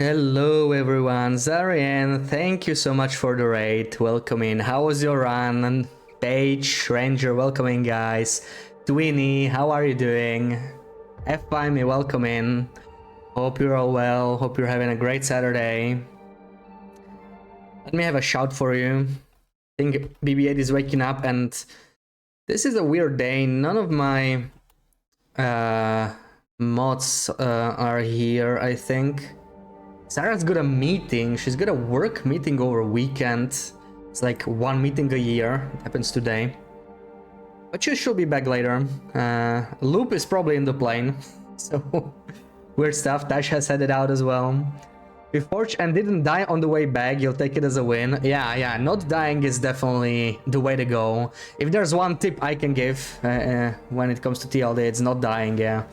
Hello everyone, Zarian, thank you so much for the raid. Welcome in. How was your run? Paige, Ranger, welcome in guys. Twinny, how are you doing? F5me, welcome in. Hope you're all well, hope you're having a great Saturday. Let me have a shout for you. I think BB8 is waking up and this is a weird day. None of my mods are here, I think. Sarah's got a meeting. She's got a work meeting over weekend. It's like one meeting a year. It happens today. But she should be back later. Loop is probably in the plane. So, weird stuff. Dash has headed out as well. If Forge and didn't die on the way back, you'll take it as a win. Yeah, not dying is definitely the way to go. If there's one tip I can give when it comes to TLD, it's not dying, yeah.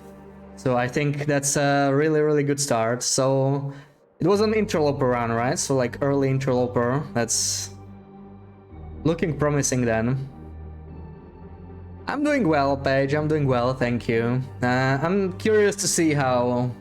So I think that's a really good start. So it was an interloper run, right? So like early interloper. That's looking promising then. I'm doing well, Paige. I'm doing well, thank you. I'm curious to see how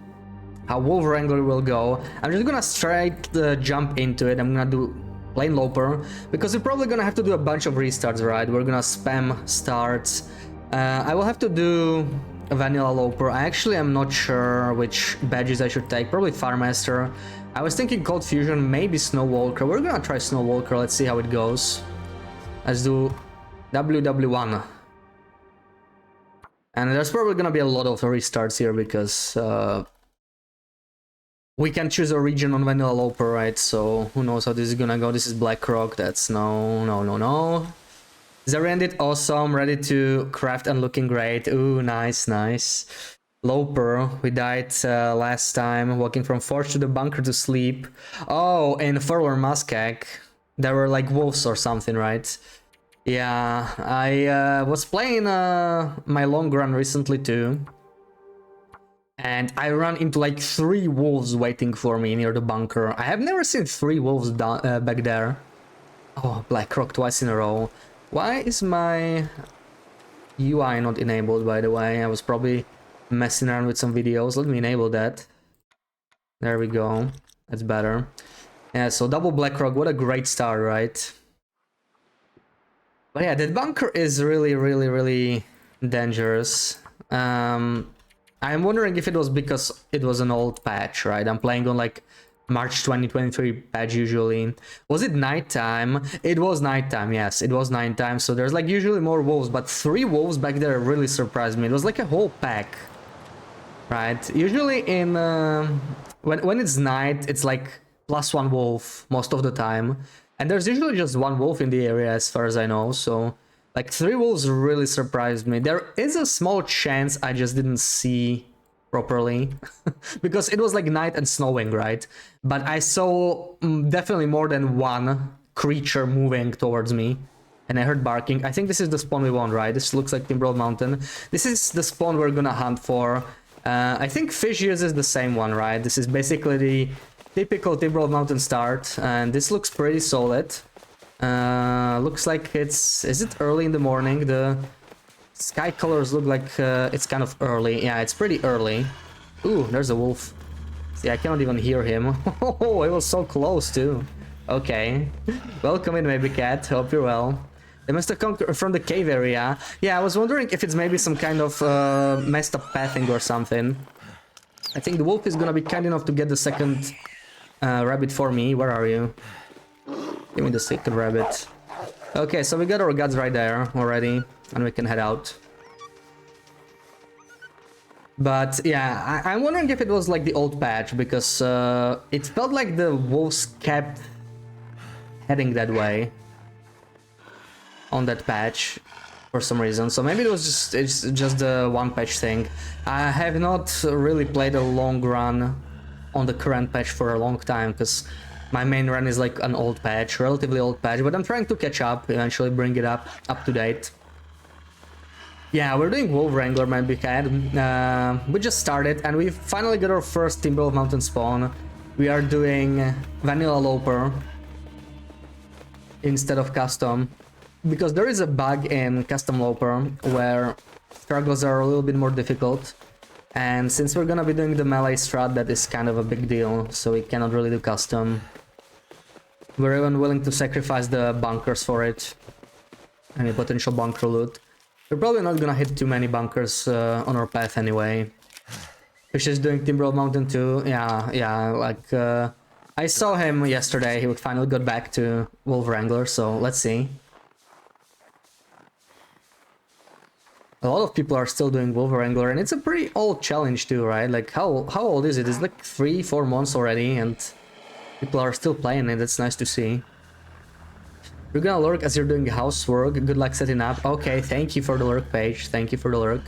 Wolf Wrangler will go. I'm just gonna straight jump into it. I'm gonna do plain loper because we're probably gonna have to do a bunch of restarts, right? We're gonna spam starts. I will have to do a vanilla loper. I actually am not sure which badges I should take. Probably Farmaster. I was thinking Cold Fusion, maybe Snow Walker. We're gonna try Snow Walker. Let's see how it goes. Let's do WW1. And there's probably gonna be a lot of restarts here because we can choose a region on vanilla loper, right? So who knows how this is gonna go. This is Blackrock. That's no. Zarian did awesome, ready to craft and looking great. Ooh, nice. Loper, we died last time, walking from forge to the bunker to sleep. Oh, in Furler Muskeg, there were like wolves or something, right? Yeah, I was playing my long run recently too. And I ran into like 3 wolves waiting for me near the bunker. I have never seen 3 wolves back there. Oh, Blackrock twice in a row. Why is my UI not enabled, by the way? I was probably messing around with some videos. Let me enable that. There we go. That's better. Yeah, so double Blackrock, what a great start, right? But yeah, that bunker is really dangerous. I'm wondering if it was because it was an old patch, right? I'm playing on like March 2023 patch usually. Was it nighttime? It was nighttime, yes, it was nighttime. So there's like usually more wolves, but 3 wolves back there really surprised me. It was like a whole pack, right? Usually in when it's night, it's like +1 wolf most of the time, and there's usually just 1 wolf in the area as far as I know. So like 3 wolves really surprised me. There is a small chance I just didn't see properly because it was like night and snowing, right? But I saw definitely more than 1 creature moving towards me, and I heard barking. I think this is the spawn we want, right? This looks like Timberwolf Mountain. This is the spawn we're gonna hunt for. I think Fish uses the same one, right? This is basically the typical Timberwolf Mountain start, and this looks pretty solid. Looks like is it early in the morning? The sky colors look like it's kind of early. Yeah, it's pretty early. Ooh, there's a wolf. See, I cannot even hear him. Oh, it was so close too. Okay. Welcome in, maybe cat. Hope you're well. They must have come from the cave area. Yeah, I was wondering if it's maybe some kind of messed up pathing or something. I think the wolf is gonna be kind enough to get the second rabbit for me. Where are you? Give me the second rabbit. Okay, so we got our guts right there already, and we can head out. But yeah, I'm wondering if it was like the old patch, because it felt like the wolves kept heading that way on that patch for some reason. So maybe it's just the one patch thing. I have not really played a long run on the current patch for a long time, because my main run is like an old patch, relatively old patch, but I'm trying to catch up, eventually bring it up to date. Yeah, we're doing Wolf Wrangler, my big head. We just started and we finally got our first Timberwolf Mountain spawn. We are doing vanilla loper instead of custom, because there is a bug in custom loper where struggles are a little bit more difficult. And since we're gonna be doing the melee strat, that is kind of a big deal, so we cannot really do custom. We're even willing to sacrifice the bunkers for it. Any potential bunker loot. We're probably not gonna hit too many bunkers on our path anyway. Fish is doing Timber of Mountain too. Yeah, like I saw him yesterday. He finally got back to Wolf Wrangler, so let's see. A lot of people are still doing Wolf Wrangler, and it's a pretty old challenge too, right? Like how old is it? It's like 3-4 months already, and people are still playing it. That's nice to see. You're gonna lurk as you're doing housework. Good luck setting up. Okay, thank you for the lurk, Paige. Thank you for the lurk.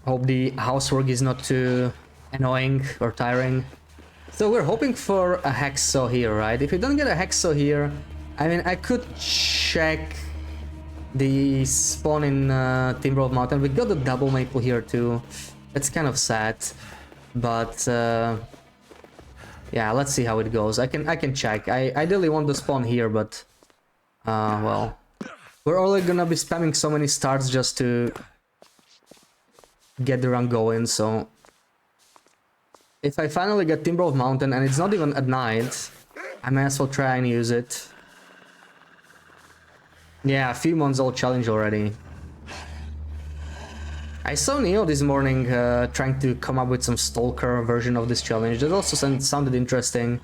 Hope the housework is not too annoying or tiring. So we're hoping for a Hexo here, right? If we don't get a Hexo here, I mean, I could check the spawn in Timber of Mountain. We got the double maple here too. That's kind of sad, but yeah, let's see how it goes. I can check. I ideally want the spawn here, but well, we're only gonna be spamming so many starts just to get the run going. So if I finally get Timber of Mountain and it's not even at night, I may as well try and use it. Yeah, a few months old challenge already. I saw Neo this morning trying to come up with some Stalker version of this challenge. That also sounded interesting.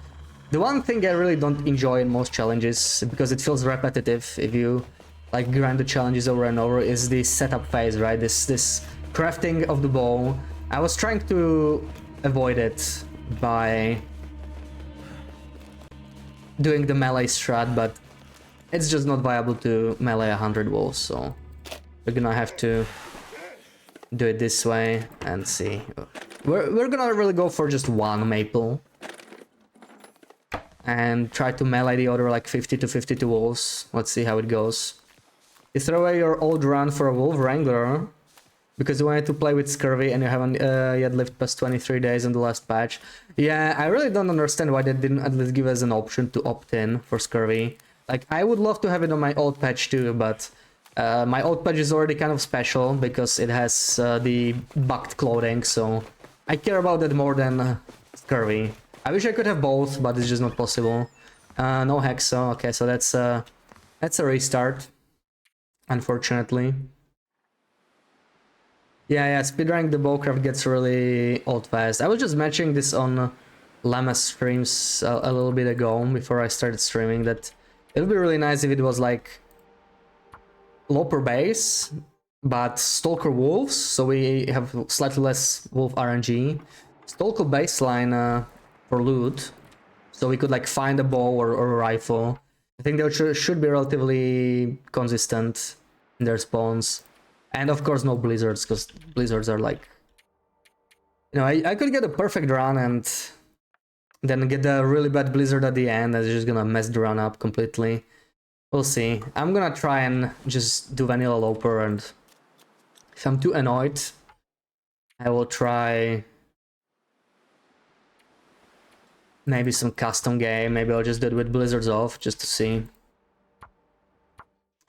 The one thing I really don't enjoy in most challenges, because it feels repetitive if you like grind the challenges over and over, is the setup phase, right? This crafting of the bow. I was trying to avoid it by doing the melee strat, but it's just not viable to melee 100 wolves, so we're gonna have to do it this way and see. We're gonna really go for just one maple and try to melee the other like 50 to 52 wolves. Let's see how it goes. You throw away your old run for a Wolf Wrangler because you wanted to play with Scurvy and you haven't yet lived past 23 days in the last patch. Yeah, I really don't understand why they didn't at least give us an option to opt in for Scurvy. Like, I would love to have it on my old patch too, but my old patch is already kind of special because it has the bugged clothing, so I care about that more than Scurvy. I wish I could have both, but it's just not possible. No Hexo. Okay, so that's a restart, unfortunately. Yeah, speedrunning the bowcraft gets really old fast. I was just matching this on Llama streams a little bit ago before I started streaming, that it would be really nice if it was like Loper base, but Stalker Wolves, so we have slightly less Wolf RNG. Stalker baseline for loot, so we could like find a bow or a rifle. I think they should be relatively consistent in their spawns. And of course no blizzards, because blizzards are like... You know, I could get a perfect run and then get a really bad blizzard at the end that's just gonna mess the run up completely. We'll see. I'm gonna try and just do vanilla Loper, and if I'm too annoyed, I will try maybe some custom game. Maybe I'll just do it with blizzards off just to see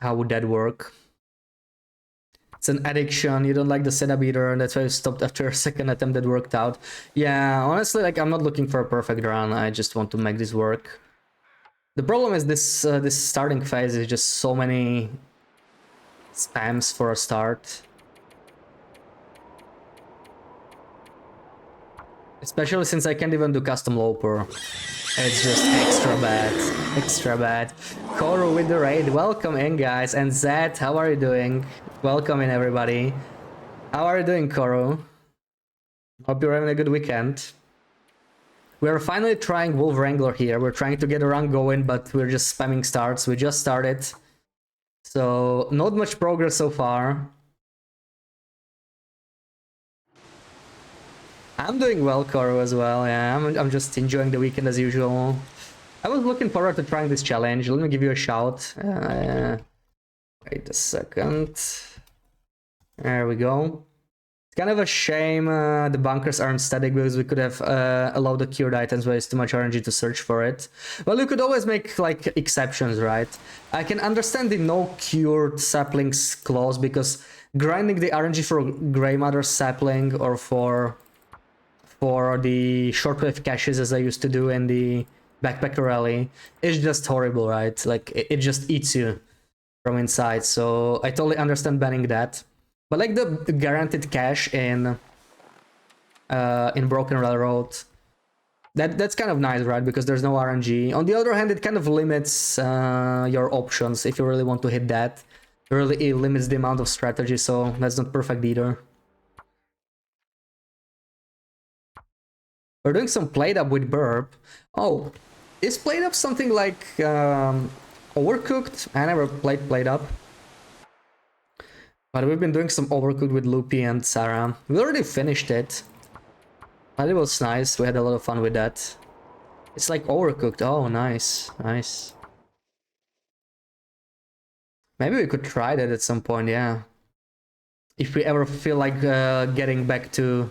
how would that work. It's an addiction. You don't like the setup either, and that's why you stopped after a second attempt that worked out. Yeah, honestly, like, I'm not looking for a perfect run. I just want to make this work. The problem is this this starting phase is just so many spams for a start. Especially since I can't even do custom Loper. It's just extra bad. Extra bad. Koro with the raid. Welcome in, guys. And Zed, how are you doing? Welcome in, everybody. How are you doing, Koro? Hope you're having a good weekend. We're finally trying Wolf Wrangler here. We're trying to get a run going, but we're just spamming starts. We just started. So, not much progress so far. I'm doing well, Koro, as well. Yeah, I'm just enjoying the weekend as usual. I was looking forward to trying this challenge. Let me give you a shout. Wait a second. There we go. It's kind of a shame the bunkers aren't static, because we could have allowed the cured items where it's too much RNG to search for it. Well, you could always make like exceptions, right? I can understand the no cured saplings clause, because grinding the RNG for Grey Matter sapling or for the shortwave caches as I used to do in the Backpacker Rally is just horrible, right? Like it just eats you from inside. So I totally understand banning that. But like the guaranteed cache in Broken Railroad, that's kind of nice, right? Because there's no RNG. On the other hand, it kind of limits your options if you really want to hit that. It really limits the amount of strategy, so that's not perfect either. We're doing some plate up with burp. Oh, is plate up something like overcooked? I never played plate up. But we've been doing some overcooked with Loopy and Sarah. We already finished it. But it was nice. We had a lot of fun with that. It's like overcooked. Oh, nice. Nice. Maybe we could try that at some point, yeah. If we ever feel like getting back to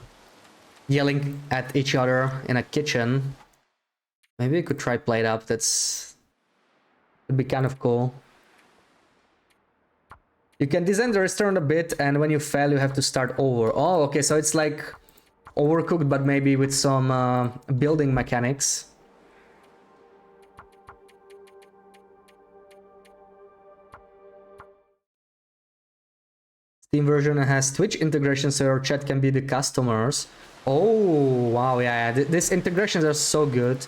yelling at each other in a kitchen, maybe we could try plate up. Would be kind of cool. You can design the restaurant a bit, and when you fail, you have to start over. Oh, okay, so it's like overcooked, but maybe with some building mechanics. Steam version has Twitch integration, so your chat can be the customers. Oh, wow, yeah, these integrations are so good.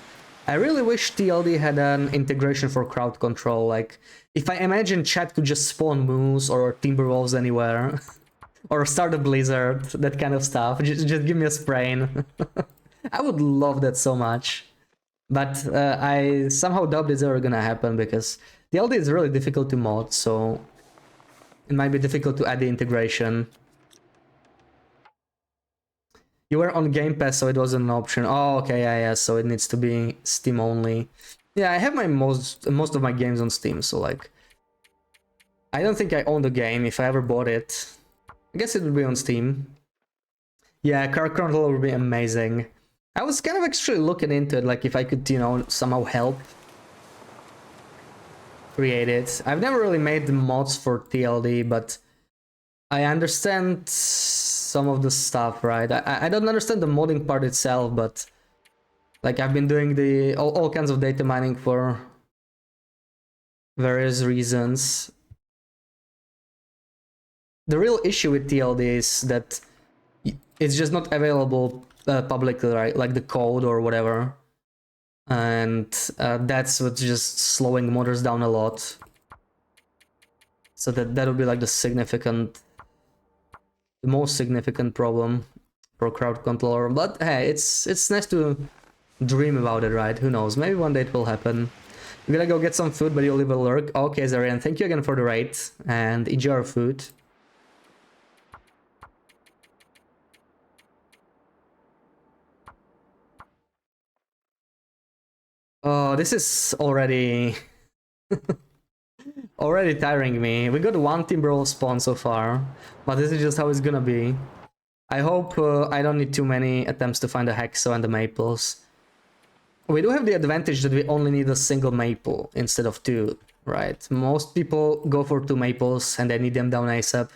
I really wish TLD had an integration for crowd control. Like, if I imagine chat could just spawn moose or Timberwolves anywhere, or start a blizzard, that kind of stuff. Just give me a sprain. I would love that so much. But I somehow doubt it's ever gonna happen because TLD is really difficult to mod, so it might be difficult to add the integration. You were on Game Pass, so it wasn't an option. Oh, okay, yeah, so it needs to be Steam only. Yeah, I have my most of my games on Steam, so like, I don't think I own the game if I ever bought it. I guess it would be on Steam. Yeah, Car Control would be amazing. I was kind of actually looking into it, like if I could, you know, somehow help create it. I've never really made the mods for TLD, but I understand some of the stuff, right? I don't understand the modding part itself, but like I've been doing the all kinds of data mining for various reasons. The real issue with TLD is that it's just not available publicly, right? Like the code or whatever. And that's what's just slowing modders down a lot. So that would be like the most significant problem for crowd controller. But hey, it's nice to dream about it, right? Who knows? Maybe one day it will happen. I'm gonna go get some food, but you'll leave a lurk. Okay, Zarian, thank you again for the raid, and enjoy our food. Oh, this is already tiring me. We got one Timberwolf spawn so far, but this is just how it's gonna be. I hope I don't need too many attempts to find the Hexo and the Maples. We do have the advantage that we only need a single Maple instead of two, right? Most people go for two Maples and they need them down ASAP.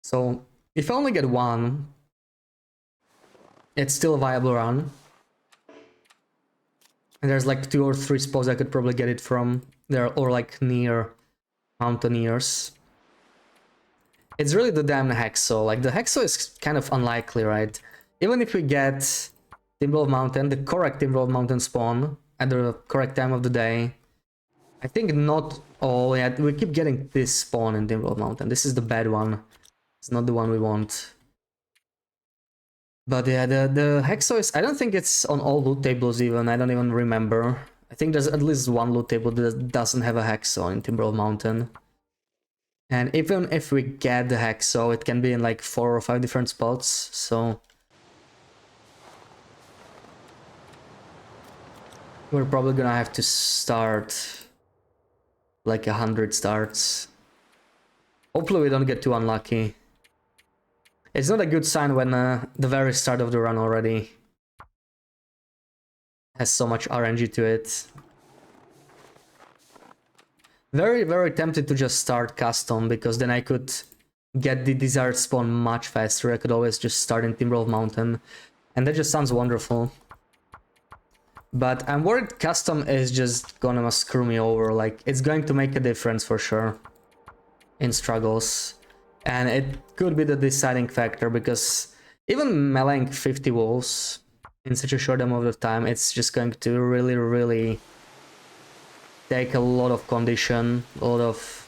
So if I only get one, it's still a viable run. And there's like 2 or 3 spots I could probably get it from there, or like near Mountaineers. It's really the damn Hexo. Like the Hexo is kind of unlikely, right? Even if we get Timberwolf Mountain, the correct Timberwolf Mountain spawn at the correct time of the day, I think not all yet. We keep getting this spawn in Timberwolf Mountain. This is the bad one. It's not the one we want. But yeah, the Hexo is... I don't think it's on all loot tables even. I don't even remember. I think there's at least one loot table that doesn't have a Hexo in Timberwolf Mountain. And even if we get the Hexo, it can be in like 4 or 5 different spots, so... we're probably gonna have to start like 100 starts. Hopefully we don't get too unlucky. It's not a good sign when the very start of the run already has so much RNG to it. Very, very tempted to just start custom, because then I could get the desired spawn much faster, I could always just start in Timberwolf Mountain. And that just sounds wonderful. But I'm worried custom is just gonna screw me over. Like, it's going to make a difference for sure in struggles. And it could be the deciding factor, because even meleeing 50 wolves in such a short amount of time, it's just going to really, really take a lot of condition, a lot of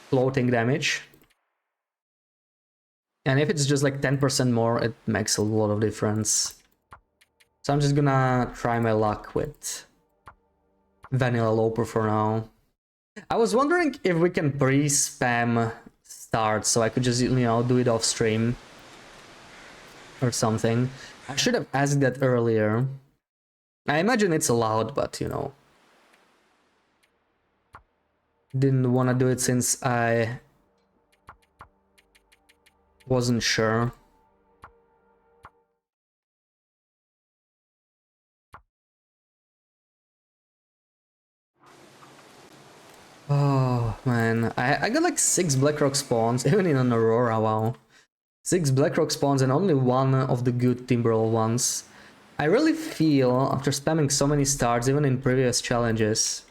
floating damage. And if it's just like 10% more, it makes a lot of difference. So I'm just gonna try my luck with Vanilla Loper for now. I was wondering if we can pre-spam start, so I could just, you know, do it off stream or something. I should have asked that earlier. I imagine it's allowed, but you know, didn't want to do it since I wasn't sure. Oh man, I got like 6 Blackrock spawns, even in an Aurora, wow. 6 Blackrock spawns and only 1 of the good Timberwolf ones. I really feel, after spamming so many starts, even in previous challenges,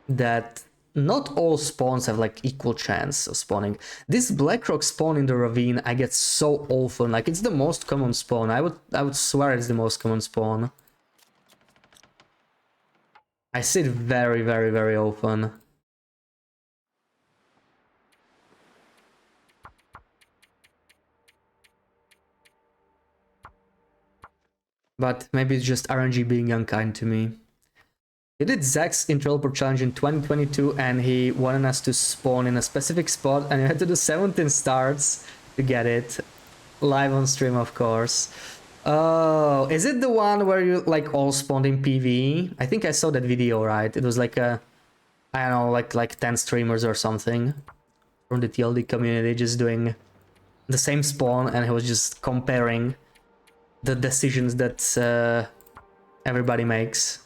that not all spawns have like equal chance of spawning. This Blackrock spawn in the ravine I get so often, like it's the most common spawn. I would swear it's the most common spawn. I see it very, very, very often. But maybe it's just RNG being unkind to me. He did Zach's Interloper challenge in 2022 and he wanted us to spawn in a specific spot and you had to do 17 starts to get it. Live on stream, of course. Oh, is it the one where you like all spawned in PV? I think I saw that video, right? It was like a, I don't know, like 10 streamers or something from the TLD community just doing the same spawn, and he was just comparing the decisions that everybody makes.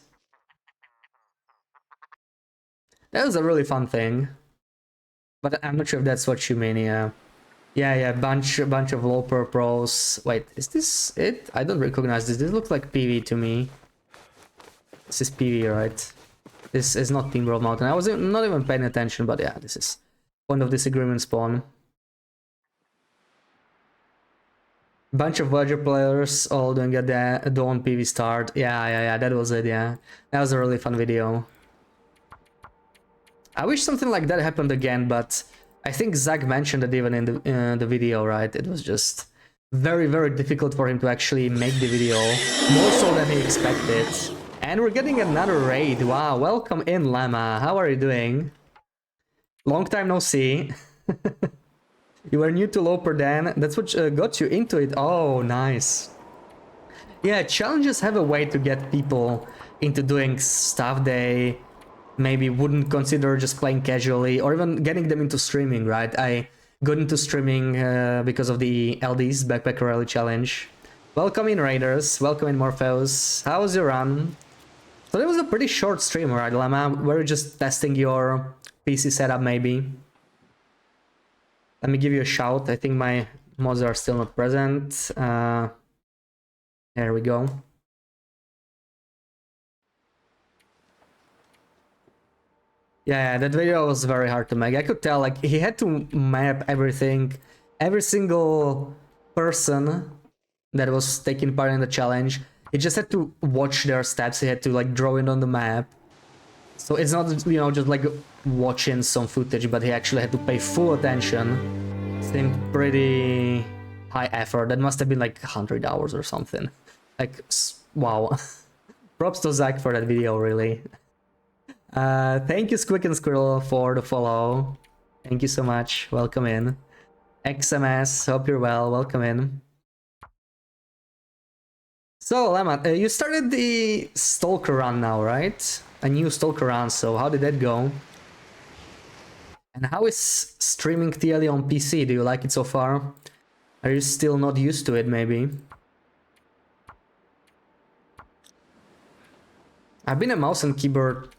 That was a really fun thing, but I'm not sure if that's what you mean. Yeah, bunch of Loper pros. Wait, is this it? I don't recognize this. This looks like PV to me. This is PV, right? This is not Timberwolf Mountain. I was not even paying attention, but yeah, this is Point of Disagreement spawn. Bunch of Voyager players all doing a Dawn PV start. Yeah, that was it, yeah. That was a really fun video. I wish something like that happened again, but I think Zach mentioned it even in the video, right? It was just very, very difficult for him to actually make the video, more so than he expected. And we're getting another raid. Wow, welcome in, Llama. How are you doing? Long time no see. You were new to Loper then. That's what got you into it. Oh, nice. Yeah, challenges have a way to get people into doing stuff they maybe wouldn't consider just playing casually, or even getting them into streaming, right? I got into streaming because of the LD's Backpack Rally Challenge. Welcome in, Raiders. Welcome in, Morpheus. How was your run? So that was a pretty short stream, right, Llama? Were you just testing your PC setup, maybe? Let me give you a shout. I think my mods are still not present. There we go. Yeah, that video was very hard to make. I could tell, like, he had to map everything, every single person that was taking part in the challenge. He just had to watch their steps. He had to, like, draw it on the map. So it's not, you know, just like watching some footage, but he actually had to pay full attention. Seemed pretty high effort. That must have been like 100 hours or something. Like, wow. Props to Zach for that video, really. Thank you, Squick and Squirrel, for the follow. Thank you so much. Welcome in. XMS, hope you're well. Welcome in. So, Lemma, you started the Stalker run now, right? A new Stalker run, so how did that go? And how is streaming TLE on PC? Do you like it so far? Are you still not used to it, maybe? I've been a mouse and keyboard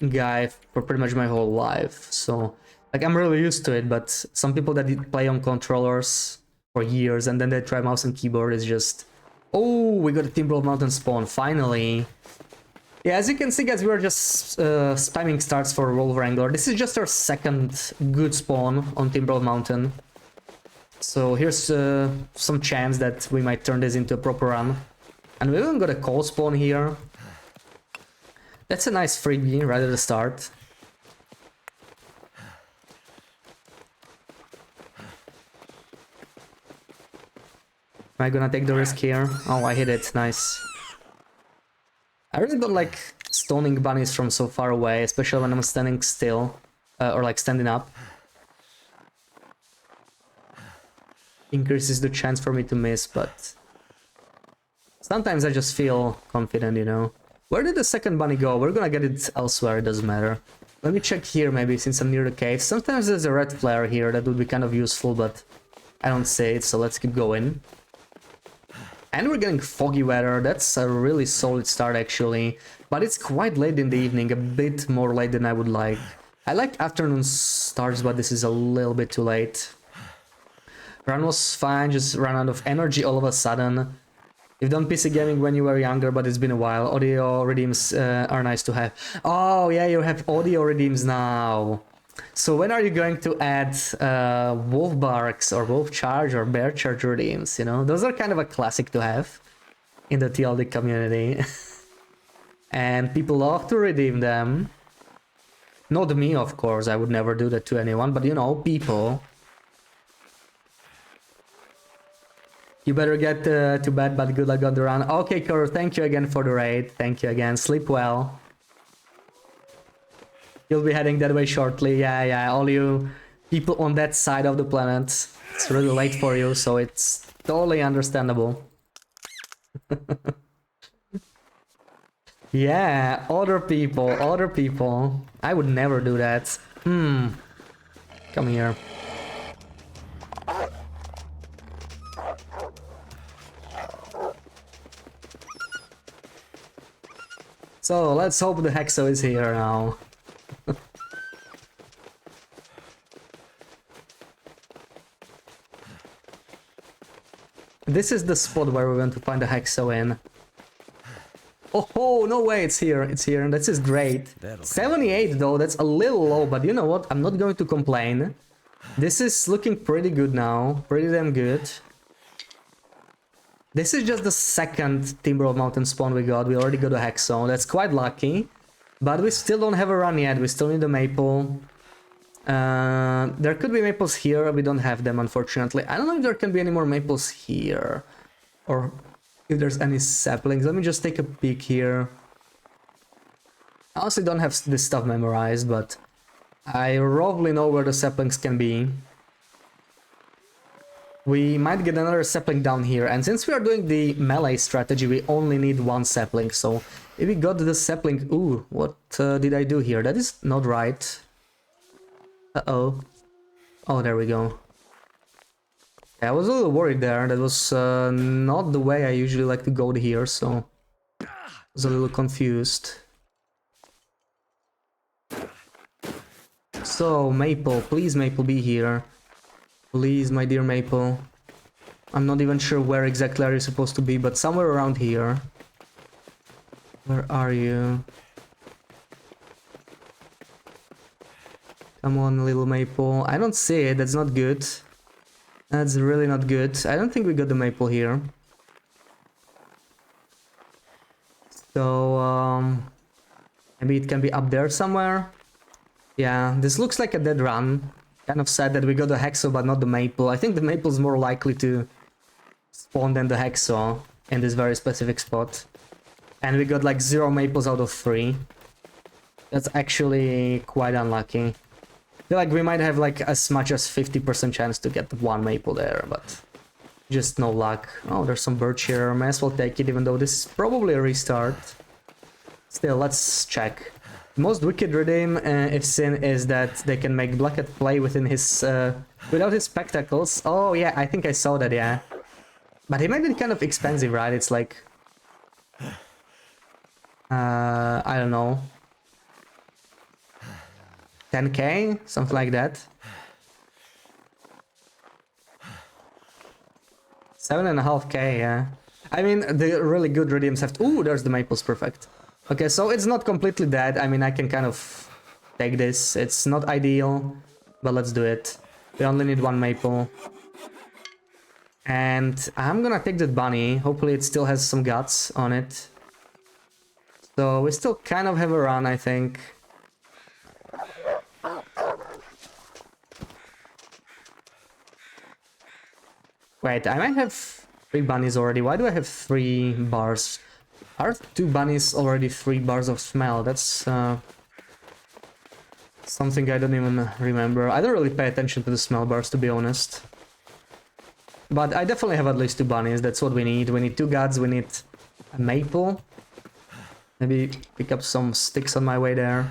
guy for pretty much my whole life, so Like, I'm really used to it, but some people that play on controllers for years and then they try mouse and keyboard is just... Oh, we got a Timber Mountain spawn, finally. Yeah, as you can see, guys, we are just spamming starts for Wolf Wrangler. This is just our second good spawn on Timber Mountain. So here's some chance that we might turn this into a proper run. And we even got a coal spawn here. That's a nice freebie right at the start. Am I gonna take the risk here? Oh, I hit it. Nice. I really don't like stoning bunnies from so far away, especially when I'm standing still. Or like standing up. Increases the chance for me to miss, but... Sometimes I just feel confident, you know. Where did the second bunny go? We're gonna get it elsewhere, it doesn't matter. Let me check here maybe, since I'm near the cave. Sometimes there's a red flare here that would be kind of useful, but I don't see it, so let's keep going. And we're getting foggy weather, that's a really solid start actually. But it's quite late in the evening, a bit more late than I would like. I like afternoon starts, but this is a little bit too late. Run was fine, just ran out of energy all of a sudden. You've done PC gaming when you were younger, but it's been a while. Audio redeems are nice to have. Oh yeah, you have audio redeems now. So when are you going to add wolf barks or wolf charge or bear charge redeems, you know? Those are kind of a classic to have in the TLD community. And people love to redeem them. Not me, of course, I would never do that to anyone, but you know, people. You better get to bed, but good luck on the run. Okay, Kurt, thank you again for the raid. Thank you again. Sleep well. You'll be heading that way shortly. Yeah, all you people on that side of the planet. It's really late for you, so it's totally understandable. Yeah, other people. I would never do that. Come here. So let's hope the Hexo is here now. This is the spot where we want to find the Hexo in. Oh, no way, it's here, and this is great. 78 though, that's a little low, but you know what, I'm not going to complain. This is looking pretty good now, pretty damn good. This is just the second Timber Mountain spawn we got, we already got a Hexo, that's quite lucky. But we still don't have a run yet, we still need a maple. There could be maples here, we don't have them unfortunately. I don't know if there can be any more maples here. Or if there's any saplings. Let me just take a peek here. I honestly don't have this stuff memorized, but I roughly know where the saplings can be. We might get another sapling down here, and since we are doing the melee strategy, we only need one sapling, so if we got the sapling... Ooh, what did I do here? That is not right. Uh-oh. Oh, there we go. Yeah, I was a little worried there. That was not the way I usually like to go here, so I was a little confused. So, Maple, please Maple be here. Please, my dear Maple. I'm not even sure where exactly are you supposed to be, but somewhere around here. Where are you? Come on, little Maple. I don't see it, that's not good. That's really not good. I don't think we got the Maple here. So, maybe it can be up there somewhere. Yeah, this looks like a dead run. Kind of sad that we got the Hexo but not the Maple. I think the Maple is more likely to spawn than the Hexo in this very specific spot. And we got like 0 Maples out of 3. That's actually quite unlucky. I feel like we might have like as much as 50% chance to get 1 Maple there, but just no luck. Oh, there's some birch here. May as well take it, even though this is probably a restart. Still, let's check. Most wicked redeem, if sin, is that they can make Blackhead play within his without his spectacles. Oh yeah, I think I saw that, yeah. But he made it kind of expensive, right? It's like I don't know. 10k, something like that. 7.5k, yeah. I mean, the really good redeems have to... Ooh, there's the maples, perfect. Okay, so it's not completely dead. I mean, I can kind of take this. It's not ideal, but let's do it. We only need one maple. And I'm gonna take that bunny. Hopefully it still has some guts on it. So we still kind of have a run, I think. Wait, I might have 3 bunnies already. Why do I have 3 bars? Are 2 bunnies already 3 bars of smell? That's something I don't even remember. I don't really pay attention to the smell bars, to be honest. But I definitely have at least 2 bunnies. That's what we need. We need 2 guts, we need a maple. Maybe pick up some sticks on my way there.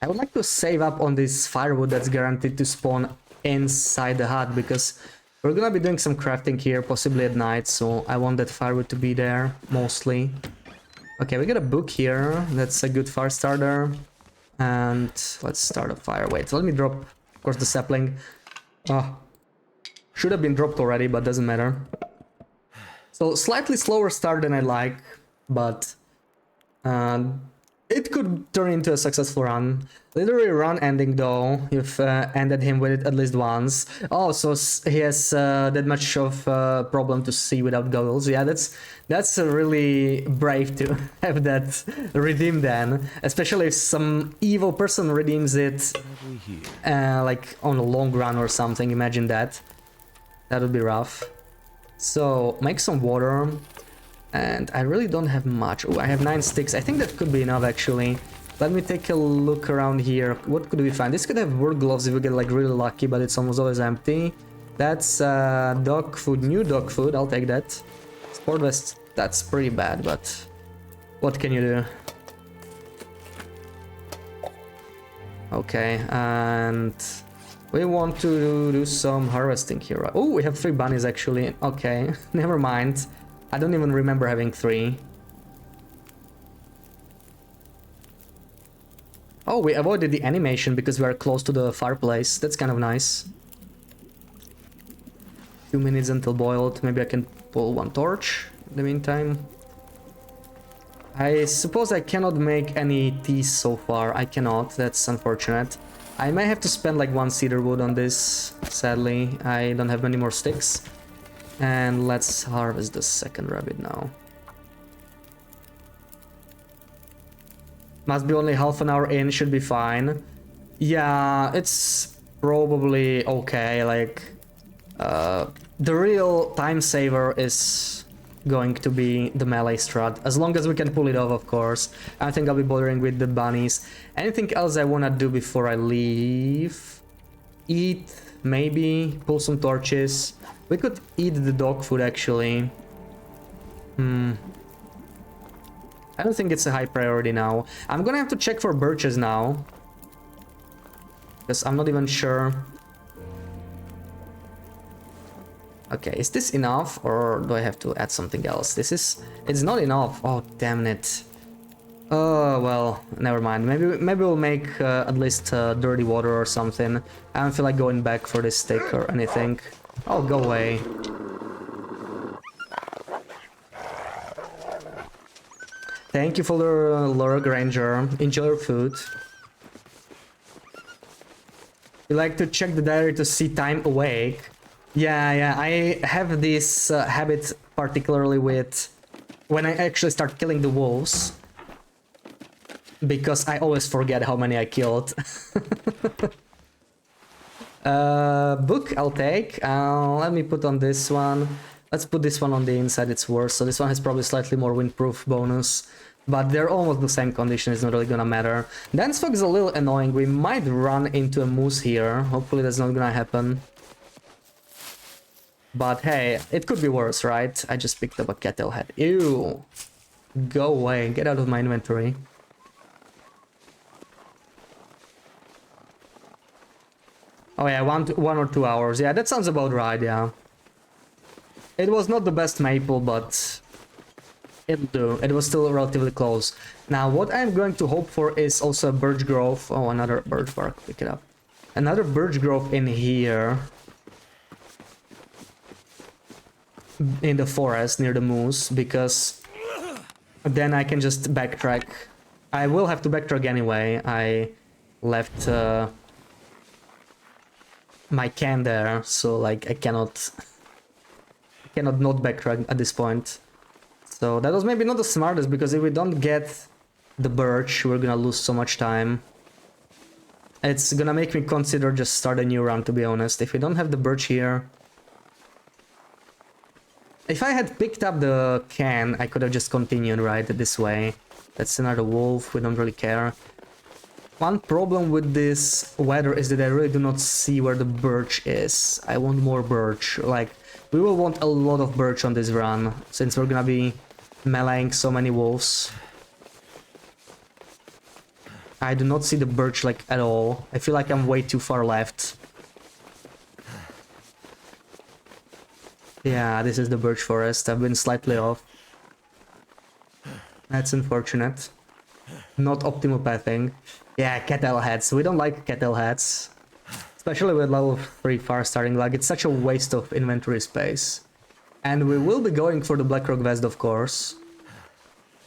I would like to save up on this firewood that's guaranteed to spawn inside the hut, because we're gonna be doing some crafting here, possibly at night, so I want that firewood to be there, mostly. Okay, we got a book here, that's a good fire starter. And let's start a fire. Wait, so let me drop, of course, the sapling. Oh, should have been dropped already, but doesn't matter. So, slightly slower start than I like, but it could turn into a successful run. Literally run ending though, you've ended him with it at least once. Oh, so he has that much of a problem to see without goggles. Yeah, that's really brave to have that redeemed then. Especially if some evil person redeems it like on a long run or something, imagine that. That would be rough. So, make some water. And I really don't have much. Oh, I have 9 sticks. I think that could be enough, actually. Let me take a look around here. What could we find? This could have work gloves if we get like really lucky, but it's almost always empty. That's dog food, new dog food. I'll take that. Sport vest, that's pretty bad, but what can you do? Okay, and we want to do some harvesting here. Oh, we have 3 bunnies actually. Okay, never mind. I don't even remember having 3. Oh, we avoided the animation because we are close to the fireplace. That's kind of nice. 2 minutes until boiled. Maybe I can pull 1 torch in the meantime. I suppose I cannot make any tea so far. I cannot. That's unfortunate. I may have to spend like 1 cedar wood on this. Sadly, I don't have many more sticks. And let's harvest the second rabbit now. Must be only half an hour in, should be fine. Yeah, it's probably okay, like... the real time saver is going to be the melee strat, as long as we can pull it off, of course. I don't think I'll be bothering with the bunnies. Anything else I wanna do before I leave? Eat, maybe, pull some torches. We could eat the dog food, actually. I don't think it's a high priority now. I'm gonna have to check for birches now, because I'm not even sure. Okay, is this enough, or do I have to add something else? It's not enough. Oh, damn it. Oh, well, never mind. Maybe we'll make at least dirty water or something. I don't feel like going back for this stick or anything. Oh, go away. Thank you for the lure, Granger. Enjoy your food. You like to check the diary to see time awake? Yeah, I have this habit particularly with when I actually start killing the wolves. Because I always forget how many I killed. Book I'll take. Let me put on this one. Let's put this one on the inside, it's worse. So this one has probably slightly more windproof bonus. But they're almost the same condition, it's not really gonna matter. Dance fog is a little annoying. We might run into a moose here. Hopefully that's not gonna happen. But hey, it could be worse, right? I just picked up a cattle head. Ew! Go away, get out of my inventory. Oh yeah, 1 or 2 hours. Yeah, that sounds about right, yeah. It was not the best maple, but It'll do. It was still relatively close. Now, what I'm going to hope for is also a birch grove. Oh, another birch bark. Pick it up. Another birch grove in here. In the forest near the moose, because then I can just backtrack. I will have to backtrack anyway. I left my can there, so like I cannot not backtrack at this point. So that was maybe not the smartest, because if we don't get the birch, we're gonna lose so much time. It's gonna make me consider just start a new run, to be honest. If we don't have the birch here... If I had picked up the can, I could have just continued, right, this way. That's another wolf, we don't really care. One problem with this weather is that I really do not see where the birch is. I want more birch. Like, we will want a lot of birch on this run, since we're gonna be meleeing so many wolves. I do not see the birch, like, at all. I feel like I'm way too far left. Yeah, this is the birch forest. I've been slightly off. That's unfortunate. Not optimal pathing. Yeah, cattle heads. We don't like cattle heads. Especially with level 3 far starting. Like, it's such a waste of inventory space. And we will be going for the Blackrock Vest, of course.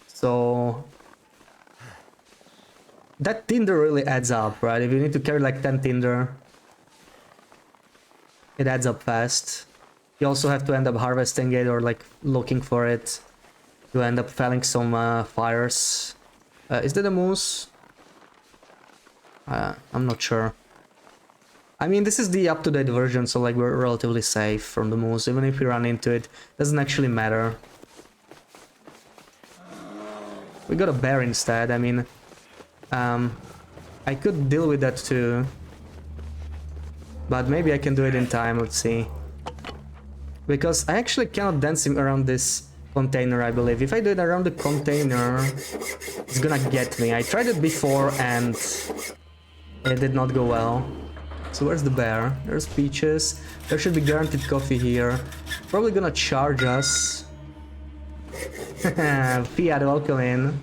So... that tinder really adds up, right? If you need to carry like 10 tinder, it adds up fast. You also have to end up harvesting it or like looking for it. You end up felling some fires. Is that a moose? I'm not sure. I mean, this is the up-to-date version, so like we're relatively safe from the moose. Even if we run into it, doesn't actually matter. We got a bear instead. I mean, I could deal with that too. But maybe I can do it in time, let's see. Because I actually cannot dance him around this container, I believe. If I do it around the container, it's gonna get me. I tried it before and it did not go well. So where's the bear? There's Peaches. There should be guaranteed coffee here. Probably gonna charge us. Fiat, welcome in.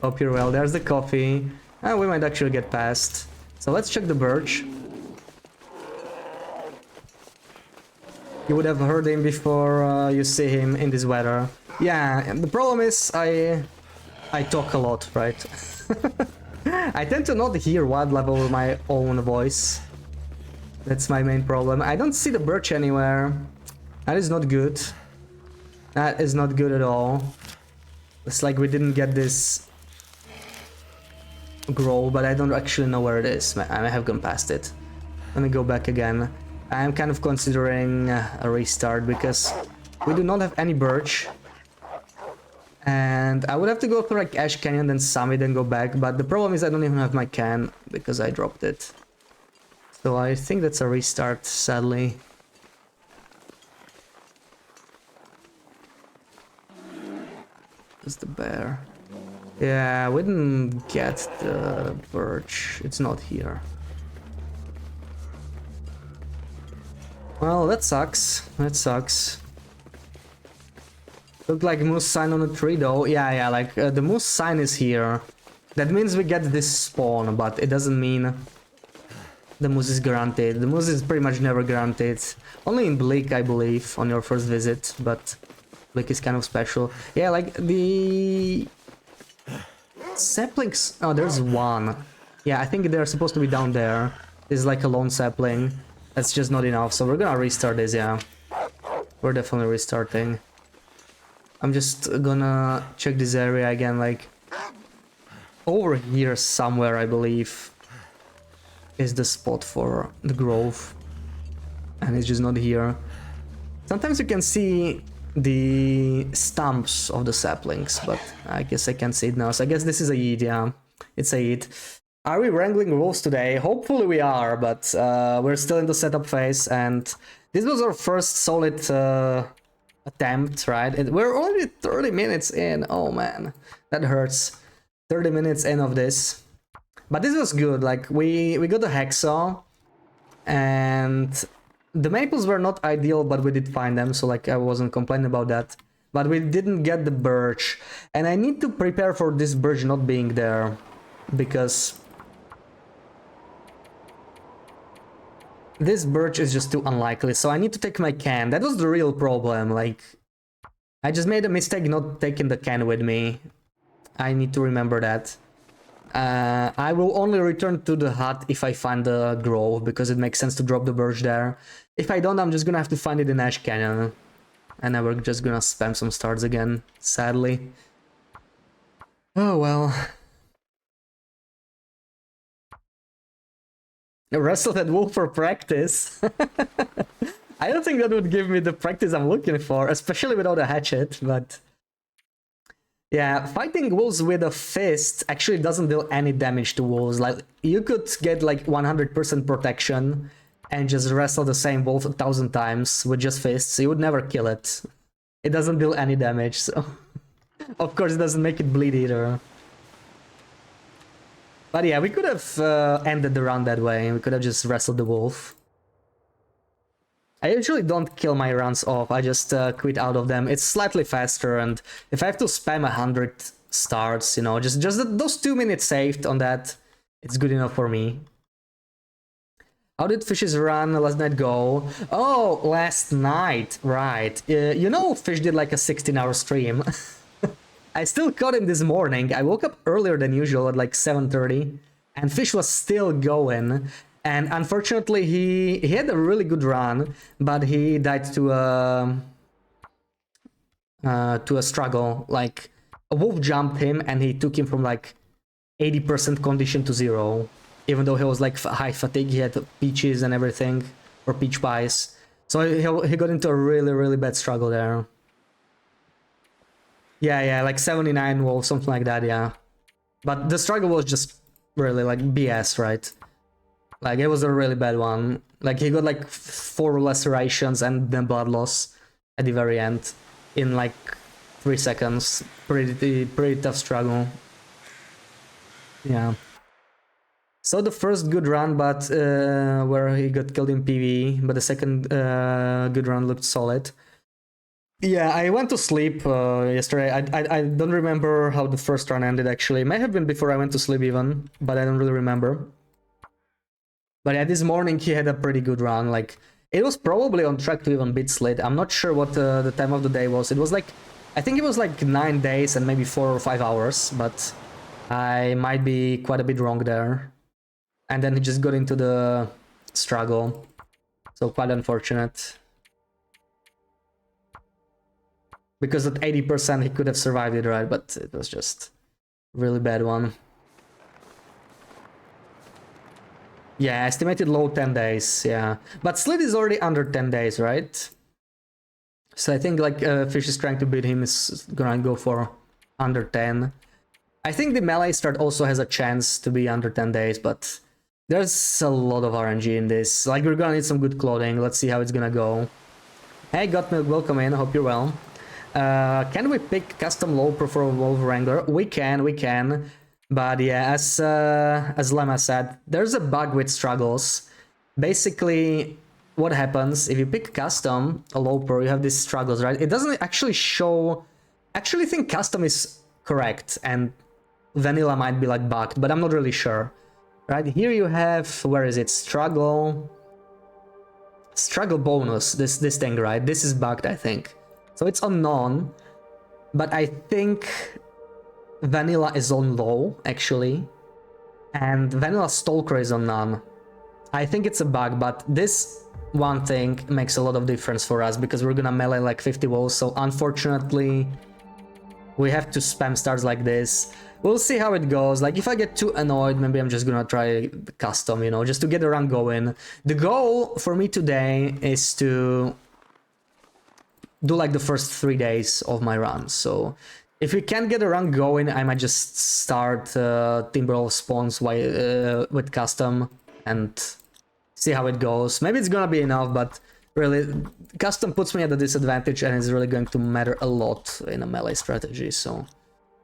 Hope you're well. There's the coffee. We might actually get past. So let's check the birch. You would have heard him before you see him in this weather. Yeah, and the problem is I talk a lot, right? I tend to not hear wild level with my own voice. That's my main problem. I don't see the birch anywhere. That is not good. That is not good at all. It's like we didn't get this grove, but I don't actually know where it is. I have gone past it. Let me go back again. I'm kind of considering a restart because we do not have any birch. And I would have to go to like Ash Canyon, then Summit, and go back. But the problem is I don't even have my can because I dropped it. So I think that's a restart, sadly. Where's the bear? Yeah, we didn't get the birch. It's not here. Well, that sucks. That sucks. Look like moose sign on the tree though. Yeah, like the moose sign is here. That means we get this spawn, but it doesn't mean the moose is guaranteed. The moose is pretty much never guaranteed. Only in Bleak, I believe, on your first visit, but Bleak is kind of special. Yeah, like the saplings. Oh, there's one. Yeah, I think they're supposed to be down there. This is like a lone sapling. That's just not enough, so we're gonna restart this, yeah. We're definitely restarting. I'm just gonna check this area again, like... over here somewhere, I believe, is the spot for the grove. And it's just not here. Sometimes you can see the stumps of the saplings, but I guess I can't see it now. So I guess this is a yeet, yeah. It's a yeet. Are we wrangling wolves today? Hopefully we are, but we're still in the setup phase, and this was our first solid attempt, right? We're already 30 minutes in. Oh man, that hurts. 30 minutes in of this. But this was good, like we got a hacksaw, and the maples were not ideal, but we did find them, so like I wasn't complaining about that. but we didn't get the birch. And I need to prepare for this birch not being there, because this birch is just too unlikely, so I need to take my can. That was the real problem, like, I just made a mistake not taking the can with me. I need to remember that. I will only return to the hut if I find the grove, because it makes sense to drop the birch there. If I don't, I'm just gonna have to find it in Ash Canyon. And then we're just gonna spam some stars again, sadly. Oh well. Wrestle that wolf for practice. I don't think that would give me the practice I'm looking for, especially without a hatchet, but... Yeah, fighting wolves with a fist actually doesn't deal any damage to wolves. Like, you could get like 100% protection and just wrestle the same wolf 1,000 times with just fists. You would never kill it. It doesn't deal any damage, so... Of course it doesn't make it bleed either. But yeah, we could have ended the round that way. We could have just wrestled the wolf. I usually don't kill my runs off, I just quit out of them. It's slightly faster, and if I have to spam 100 starts, you know, just those 2 minutes saved on that, it's good enough for me. How did Fish's run last night go? Oh, last night, right. You know, Fish did like a 16-hour stream. I still caught him this morning. I woke up earlier than usual at like 7:30, and Fish was still going. And unfortunately, he had a really good run, but he died to a struggle. Like, a wolf jumped him, and he took him from like 80% condition to 0. Even though he was like high fatigue, he had peaches and everything, or peach pies. So he got into a really bad struggle there. Yeah, like 79 wolves, something like that, yeah. But the struggle was just really like BS, right? Like, it was a really bad one. Like, he got like 4 lacerations and then blood loss at the very end in like 3 seconds. Pretty tough struggle. Yeah. So the first good run, but where he got killed in PvE, but the second good run looked solid. Yeah, I went to sleep yesterday. I don't remember how the first run ended, actually. It may have been before I went to sleep even, but I don't really remember. But yeah, this morning he had a pretty good run. Like, it was probably on track to even beat Slit. I'm not sure what the time of the day was. It was like, I think it was like 9 days and maybe 4 or 5 hours, but I might be quite a bit wrong there. And then he just got into the struggle. So quite unfortunate. Because at 80% he could have survived it, right? But it was just a really bad one. Yeah, estimated low 10 days, yeah. But Slit is already under 10 days, right? So I think like Fish is trying to beat him is gonna go for under 10. I think the melee start also has a chance to be under 10 days, but there's a lot of RNG in this. Like, we're gonna need some good clothing. Let's see how it's gonna go. Hey, Gotmilk, welcome in. Hope you're well. Can we pick custom low pro for Wolf Wrangler? We can. But yeah, as Lemma said, there's a bug with struggles. Basically, what happens if you pick custom, a low pro, you have these struggles, right? It doesn't actually show... Actually think custom is correct, and vanilla might be like bugged, but I'm not really sure. Right, here you have, where is it? Struggle bonus, this thing, right? This is bugged, I think. So it's on none, but I think vanilla is on low, actually. And vanilla stalker is on none. I think it's a bug, but this one thing makes a lot of difference for us, because we're gonna melee like 50 walls, so unfortunately we have to spam stars like this. We'll see how it goes. Like, if I get too annoyed, maybe I'm just gonna try custom, you know, just to get the run going. The goal for me today is to do like the first 3 days of my run. So if we can't get a run going, I might just start Timberwolf spawns with custom and see how it goes. Maybe it's gonna be enough, but really, custom puts me at a disadvantage, and it's really going to matter a lot in a melee strategy, so...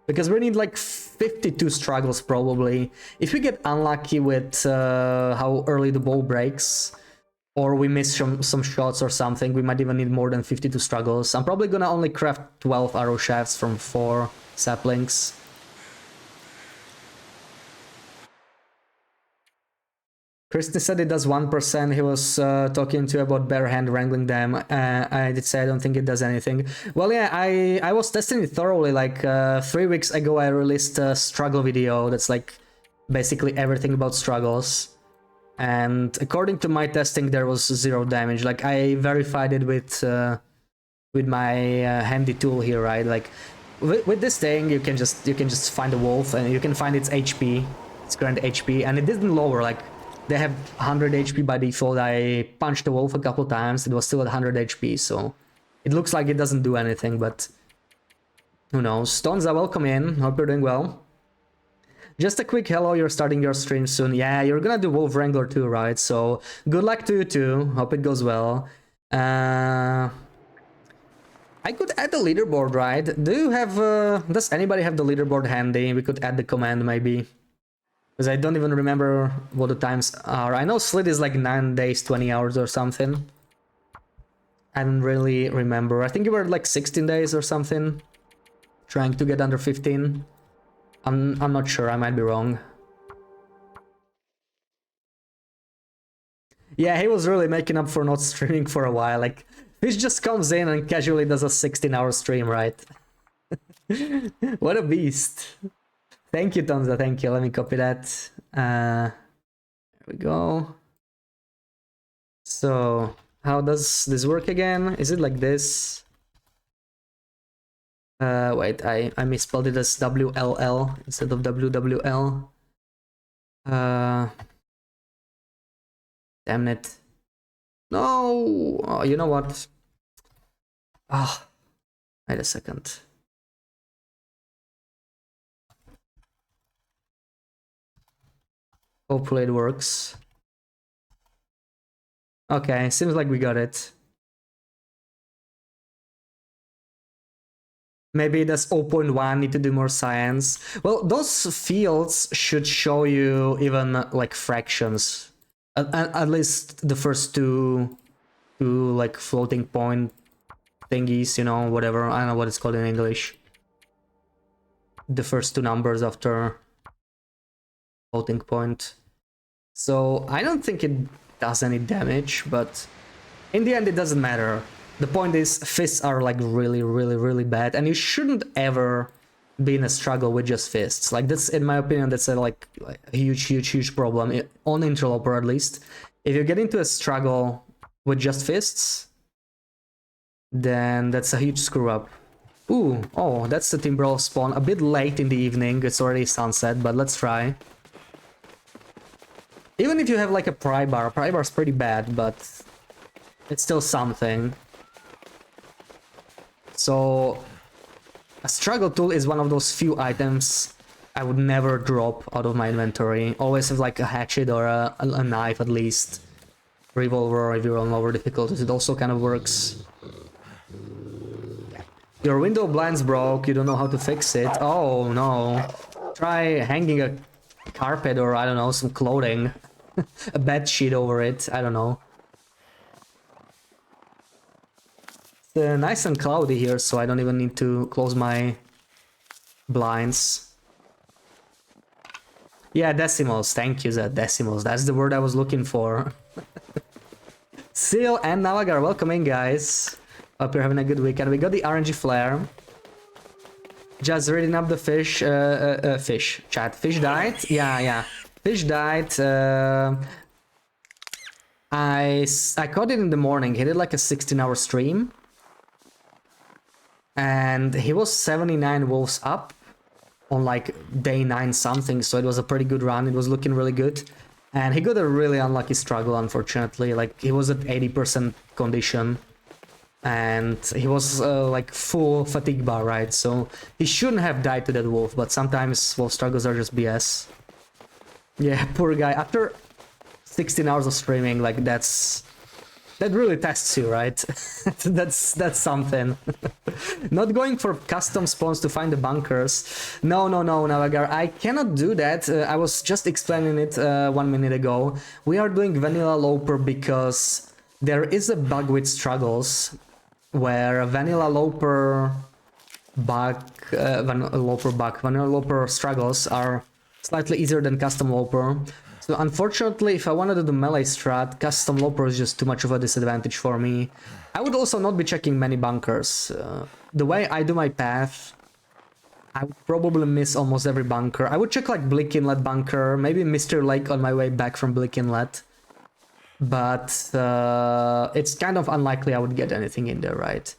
Because we need like 52 struggles probably. If we get unlucky with how early the ball breaks, or we miss some shots or something. We might even need more than 52 struggles. I'm probably gonna only craft 12 arrow shafts from 4 saplings. Kristen said it does 1%. He was talking to you about bare hand wrangling them. I did say I don't think it does anything. Well, yeah, I was testing it thoroughly. Like 3 weeks ago, I released a struggle video that's like basically everything about struggles. And according to my testing, there was 0 damage. Like I verified it with my handy tool here, right? Like with this thing, you can just find a wolf and you can find its HP, its current HP, and it didn't lower. Like they have 100 HP by default. I punched the wolf a couple times. It was still at 100 HP, so it looks like it doesn't do anything, but who knows. Stonza, welcome in. Hope you're doing well. Just a quick hello, you're starting your stream soon. Yeah, you're gonna do Wolf Wrangler too, right? So good luck to you too. Hope it goes well. I could add the leaderboard, right? Do you have... does anybody have the leaderboard handy? We could add the command maybe. Because I don't even remember what the times are. I know Slit is like 9 days, 20 hours or something. I don't really remember. I think you were like 16 days or something. Trying to get under 15. I'm not sure, I might be wrong. Yeah, he was really making up for not streaming for a while. Like, he just comes in and casually does a 16-hour stream, right? What a beast. Thank you, Tonza, thank you. Let me copy that. There we go. So, how does this work again? Is it like this? Wait, I misspelled it as WLL instead of WWL. Damn it. No! Oh, you know what? Ah, wait a second. Hopefully it works. Okay, seems like we got it. Maybe that's 0.1, need to do more science. Well, those fields should show you even like fractions. At least the first two like floating point thingies, you know, whatever. I don't know what it's called in English. The first 2 numbers after floating point. So I don't think it does any damage, but in the end it doesn't matter. The point is, fists are like really bad, and you shouldn't ever be in a struggle with just fists. Like that's, in my opinion, that's a like a huge problem on Interloper at least. If you get into a struggle with just fists, then that's a huge screw up. Ooh, oh, that's the Timberwolf spawn. A bit late in the evening, it's already sunset, but let's try. Even if you have like a pry bar's pretty bad, but it's still something. So a struggle tool is one of those few items I would never drop out of my inventory. Always have like a hatchet or a knife at least. Revolver if you're on lower difficulties, it also kind of works. Your window blinds broke, you don't know how to fix it. Oh no. Try hanging a carpet or I don't know, some clothing. A bed sheet over it, I don't know. It's nice and cloudy here, so I don't even need to close my blinds. Yeah, decimals, thank you, Zed. Decimals, that's the word I was looking for. Seal and Navagar, welcome in, guys. Hope you're having a good weekend. We got the RNG flare. Just reading up the fish. Fish. Chat. Fish died? Yeah. Fish died. I caught it in the morning. He did like a 16-hour stream. And he was 79 wolves up on like day 9 something, so it was a pretty good run. It was looking really good. And he got a really unlucky struggle, unfortunately. Like, he was at 80% condition. And he was like full fatigue bar, right? So he shouldn't have died to that wolf, but sometimes wolf struggles are just BS. Yeah, poor guy. After 16 hours of streaming, like that's That really tests you, right? That's something. Not going for custom spawns to find the bunkers. No, Navagar, I cannot do that. I was just explaining it 1 minute ago. We are doing vanilla loper because there is a bug with struggles where vanilla loper vanilla loper struggles are slightly easier than custom loper. So unfortunately, if I wanted to do melee strat, custom loper is just too much of a disadvantage for me. I would also not be checking many bunkers. The way I do my path, I would probably miss almost every bunker. I would check like Blick Inlet bunker, maybe Mystery Lake on my way back from Blick Inlet. But it's kind of unlikely I would get anything in there, right?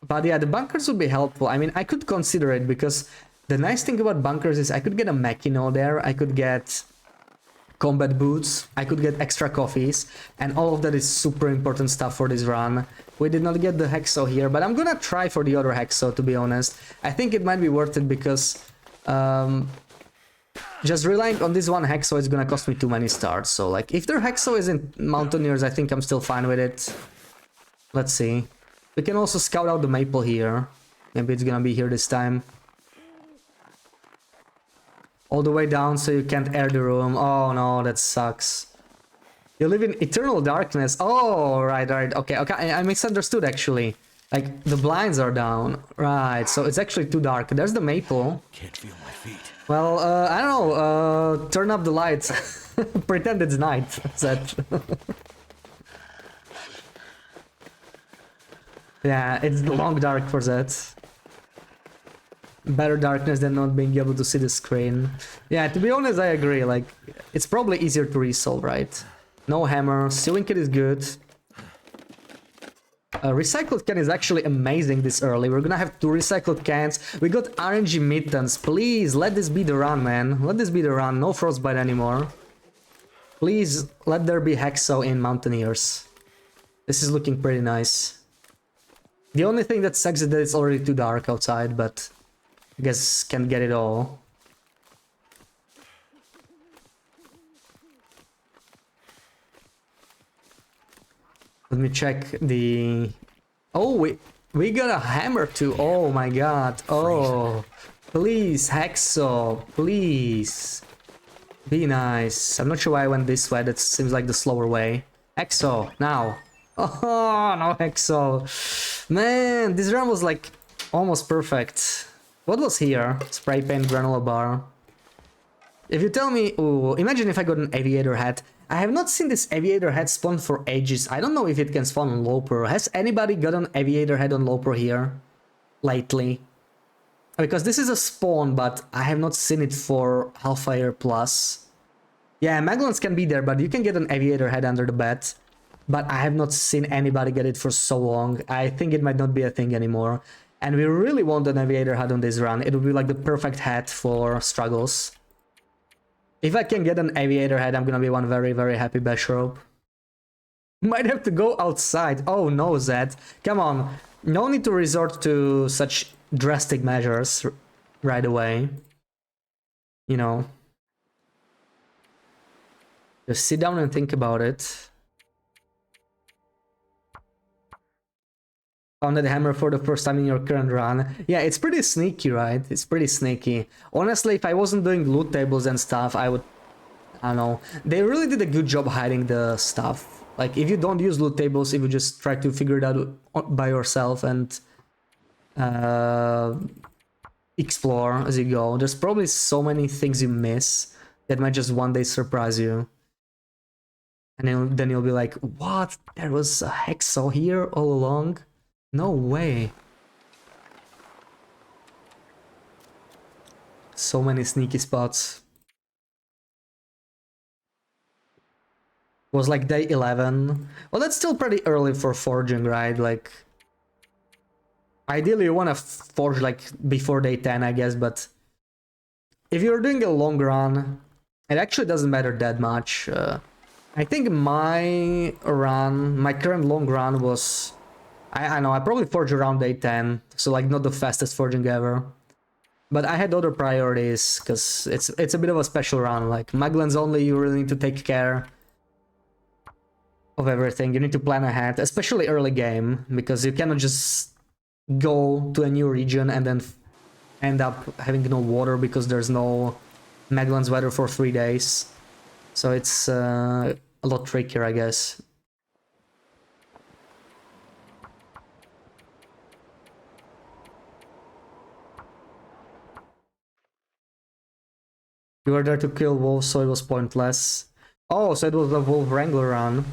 But yeah, the bunkers would be helpful. I mean, I could consider it because the nice thing about bunkers is I could get a Machino there, I could get combat boots, I could get extra coffees, and all of that is super important stuff for this run. We did not get the Hexo here, but I'm gonna try for the other Hexo, to be honest. I think it might be worth it because just relying on this one Hexo is gonna cost me too many stars. So like, if their Hexo isn't Mountaineers, I think I'm still fine with it. Let's see. We can also scout out the maple here. Maybe it's gonna be here this time. All the way down so you can't air the room. Oh no, that sucks. You live in eternal darkness. Oh, right. Okay, I misunderstood actually. Like, the blinds are down. Right, so it's actually too dark. There's the maple. Can't feel my feet. Well, I don't know. Turn up the lights. Pretend it's night. That. Yeah, it's long dark for that. Better darkness than not being able to see the screen. Yeah, to be honest, I agree. Like, it's probably easier to resolve, right? No hammer. Sewing kit is good. Recycled can is actually amazing this early. We're gonna have 2 recycled cans. We got RNG mittens. Please, let this be the run, man. Let this be the run. No frostbite anymore. Please, let there be Hexo in Mountaineers. This is looking pretty nice. The only thing that sucks is that it's already too dark outside, but I guess can't get it all. Let me check the... Oh, we got a hammer too. Oh my god. Oh, please, Hexo, please. Be nice. I'm not sure why I went this way. That seems like the slower way. Hexo, now. Oh, no Hexo. Man, this run was like almost perfect. What was here? Spray paint granola bar. If you tell me... Ooh, imagine if I got an aviator hat. I have not seen this aviator hat spawn for ages. I don't know if it can spawn on Loper. Has anybody got an aviator head on Loper here lately? Because this is a spawn, but I have not seen it for half a year plus. Yeah, Maglans can be there, but you can get an aviator head under the bed. But I have not seen anybody get it for so long. I think it might not be a thing anymore. And we really want an aviator hat on this run. It would be like the perfect hat for struggles. If I can get an aviator hat, I'm gonna be one very, very happy Bashrobe. Might have to go outside. Oh no, Zed. Come on. No need to resort to such drastic measures right away. You know. Just sit down and think about it. Found the hammer for the first time in your current run. Yeah, it's pretty sneaky, right? It's pretty sneaky. Honestly, if I wasn't doing loot tables and stuff, I would... I don't know. They really did a good job hiding the stuff. Like, if you don't use loot tables, if you just try to figure it out by yourself and explore as you go, there's probably so many things you miss that might just one day surprise you. And then you'll be like, what? There was a Hexo here all along? No way. So many sneaky spots. It was like day 11. Well, that's still pretty early for forging, right? Like, ideally you want to forge like before day 10, I guess, but if you're doing a long run, it actually doesn't matter that much. I think my current long run was... I know, I probably forged around day 10, so like not the fastest forging ever. But I had other priorities, because it's a bit of a special run, like Maglans only, you really need to take care. of everything. You need to plan ahead, especially early game, because you cannot just go to a new region and then end up having no water because there's no Maglan's weather for 3 days. So it's a lot trickier, I guess. You were there to kill wolves, so it was pointless. Oh, so it was a wolf wrangler run.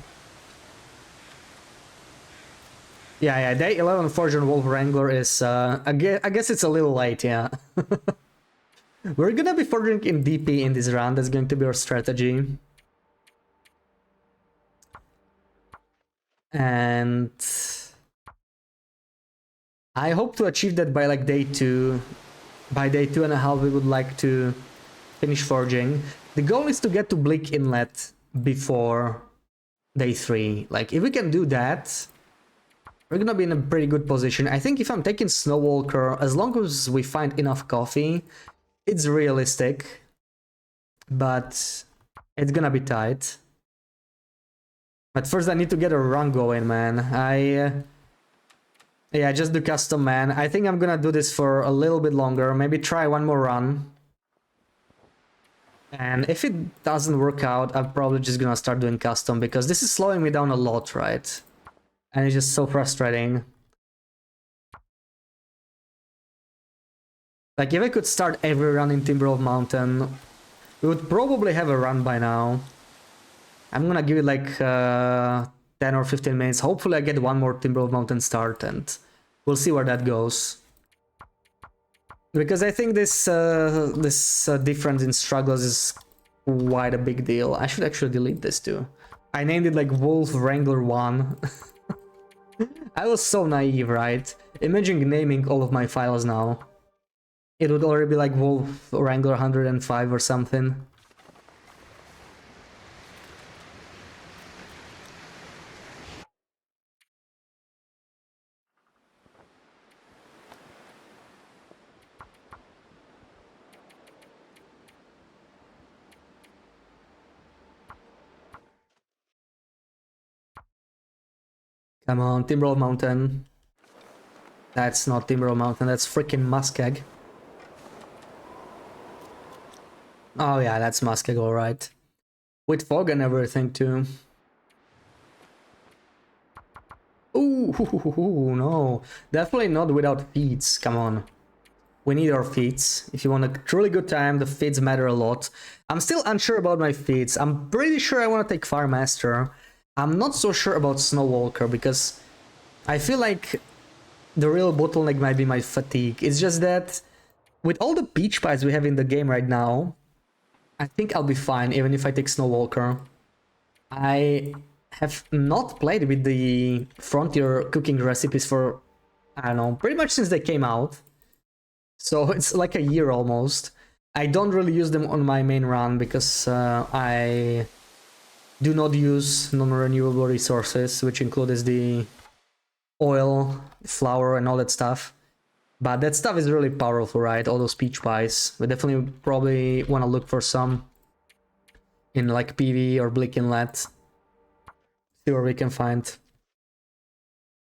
Yeah, day 11 Fortune Wolf Wrangler is, I guess it's a little late, yeah. We're gonna be forging in DP in this round, that's going to be our strategy. And I hope to achieve that by like day 2. By day 2.5 we would like to finish forging. The goal is to get to Bleak Inlet before day 3. Like, if we can do that, we're gonna be in a pretty good position. I think if I'm taking Snowwalker, as long as we find enough coffee, it's realistic. But it's gonna be tight. But first I need to get a run going, man. Yeah, just do custom, man. I think I'm gonna do this for a little bit longer. Maybe try one more run. And if it doesn't work out, I'm probably just gonna start doing custom, because this is slowing me down a lot, right? And it's just so frustrating. Like, if I could start every run in Timber of Mountain, we would probably have a run by now. I'm gonna give it like 10 or 15 minutes. Hopefully I get one more Timber of Mountain start, and we'll see where that goes. Because I think this difference in struggles is quite a big deal. I should actually delete this too. I named it like Wolf Wrangler 1. I was so naive, right? Imagine naming all of my files now. It would already be like Wolf Wrangler 105 or something. Come on, Timberwolf Mountain. That's not Timberwolf Mountain, that's freaking Muskeg. Oh yeah, that's Muskeg, alright. With fog and everything too. Ooh, no. Definitely not without feeds, come on. We need our feeds. If you want a truly good time, the feeds matter a lot. I'm still unsure about my feeds. I'm pretty sure I want to take Farmaster. I'm not so sure about Snowwalker, because I feel like the real bottleneck might be my fatigue. It's just that with all the peach pies we have in the game right now, I think I'll be fine even if I take Snowwalker. I have not played with the Frontier cooking recipes for, I don't know, pretty much since they came out. So it's like a year almost. I don't really use them on my main run because I do not use non-renewable resources, which includes the oil, flour, and all that stuff. But that stuff is really powerful, right? All those peach pies. We definitely probably want to look for some in like PV or Bleak Inlet. See where we can find.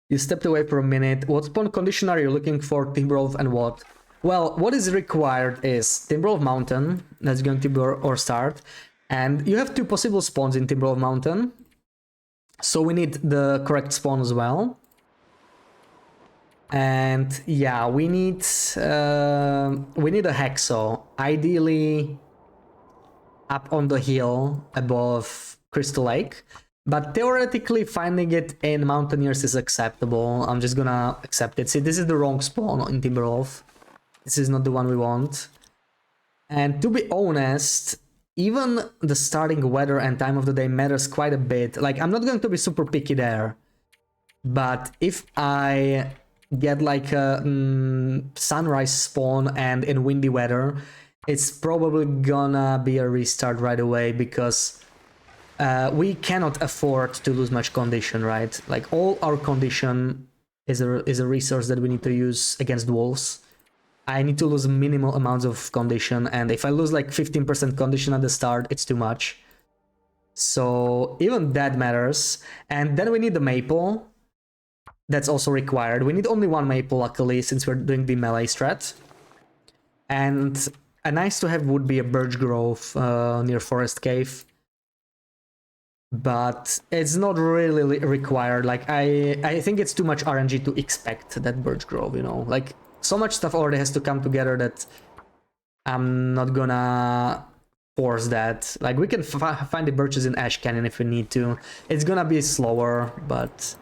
You stepped away for a minute. What spawn condition are you looking for, Timberwolf, and what? Well, what is required is Timberwolf Mountain. That's going to be our start. And you have 2 possible spawns in Timberwolf Mountain. So we need the correct spawn as well. And yeah, we need a hexo, ideally up on the hill above Crystal Lake. But theoretically, finding it in Mountaineers is acceptable. I'm just gonna accept it. See, this is the wrong spawn in Timberwolf. This is not the one we want. And to be honest, even the starting weather and time of the day matters quite a bit. Like, I'm not going to be super picky there. But if I get like a sunrise spawn and in windy weather, it's probably gonna be a restart right away, because we cannot afford to lose much condition, right? Like, all our condition is a resource that we need to use against wolves. I need to lose minimal amounts of condition, and if I lose like 15% condition at the start, it's too much. So even that matters. And then we need the maple. That's also required. We need only one maple, luckily, since we're doing the melee strat. And a nice to have would be a birch grove near Forest Cave. But it's not really required. Like, I think it's too much RNG to expect that birch grove, you know? Like, so much stuff already has to come together that I'm not gonna force that. Like, we can find the birches in Ash Canyon if we need to. It's gonna be slower, but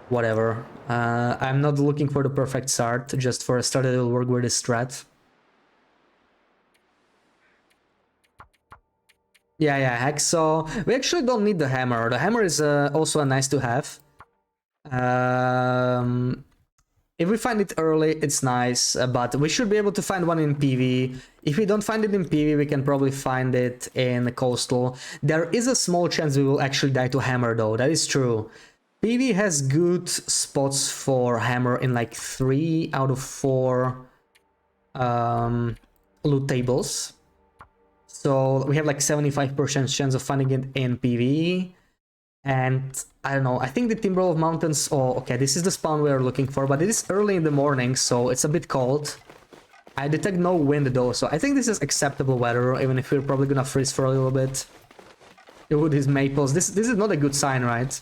whatever. I'm not looking for the perfect start, just for a start that will work with this strat. Yeah, Hacksaw. We actually don't need the hammer. The hammer is also a nice to have. If we find it early, it's nice, but we should be able to find one in PV. If we don't find it in PV, we can probably find it in Coastal. There is a small chance we will actually die to hammer, though. That is true. PV has good spots for hammer in like 3 out of 4 loot tables. So we have like 75% chance of finding it in PV. And I don't know, I think the Timberwolf Mountains... Oh, okay, this is the spawn we are looking for, but it is early in the morning, so it's a bit cold. I detect no wind though, so I think this is acceptable weather, even if we're probably gonna freeze for a little bit. With these maples, this is not a good sign, right?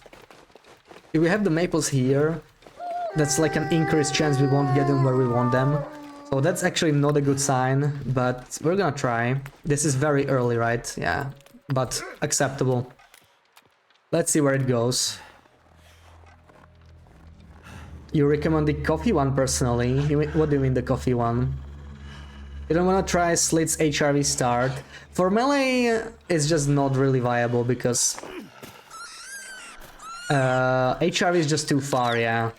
If we have the maples here, that's like an increased chance we won't get them where we want them. So that's actually not a good sign, but we're gonna try. This is very early, right? Yeah, but acceptable. Let's see where it goes. You recommend the coffee one personally? What do you mean the coffee one? You don't want to try Slit's HRV start? For melee, it's just not really viable because... HRV is just too far, yeah.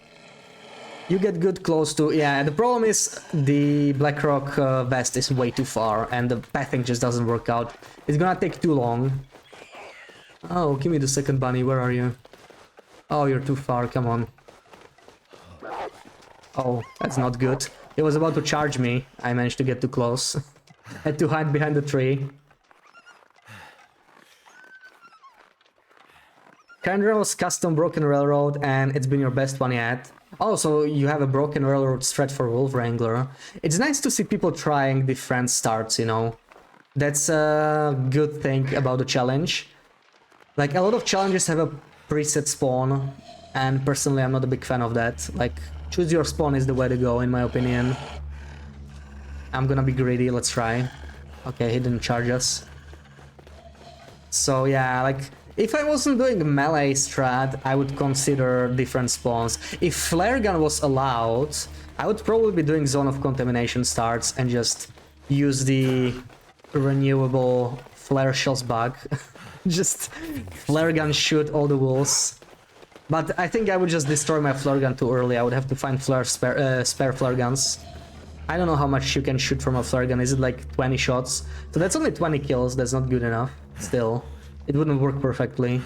You get good close to... Yeah, the problem is the Blackrock vest is way too far and the pathing just doesn't work out. It's gonna take too long. Oh, give me the second bunny, where are you? Oh, you're too far, come on. Oh, that's not good. It was about to charge me. I managed to get too close. Had to hide behind the tree. Kendrell's custom broken railroad, and it's been your best one yet. Oh, so you have a broken railroad strat for Wolf Wrangler. It's nice to see people trying different starts, you know. That's a good thing about the challenge. Like, a lot of challenges have a preset spawn, and personally I'm not a big fan of that. Like, choose your spawn is the way to go, in my opinion. I'm gonna be greedy, let's try. Okay, he didn't charge us. So yeah, like, if I wasn't doing melee strat, I would consider different spawns. If flare gun was allowed, I would probably be doing zone of contamination starts and just use the renewable flare shells bug. Just flare gun shoot all the wolves. But I think I would just destroy my flare gun too early. I would have to find spare flare guns. I don't know how much you can shoot from a flare gun. Is it like 20 shots? So that's only 20 kills. That's not good enough. Still, it wouldn't work perfectly.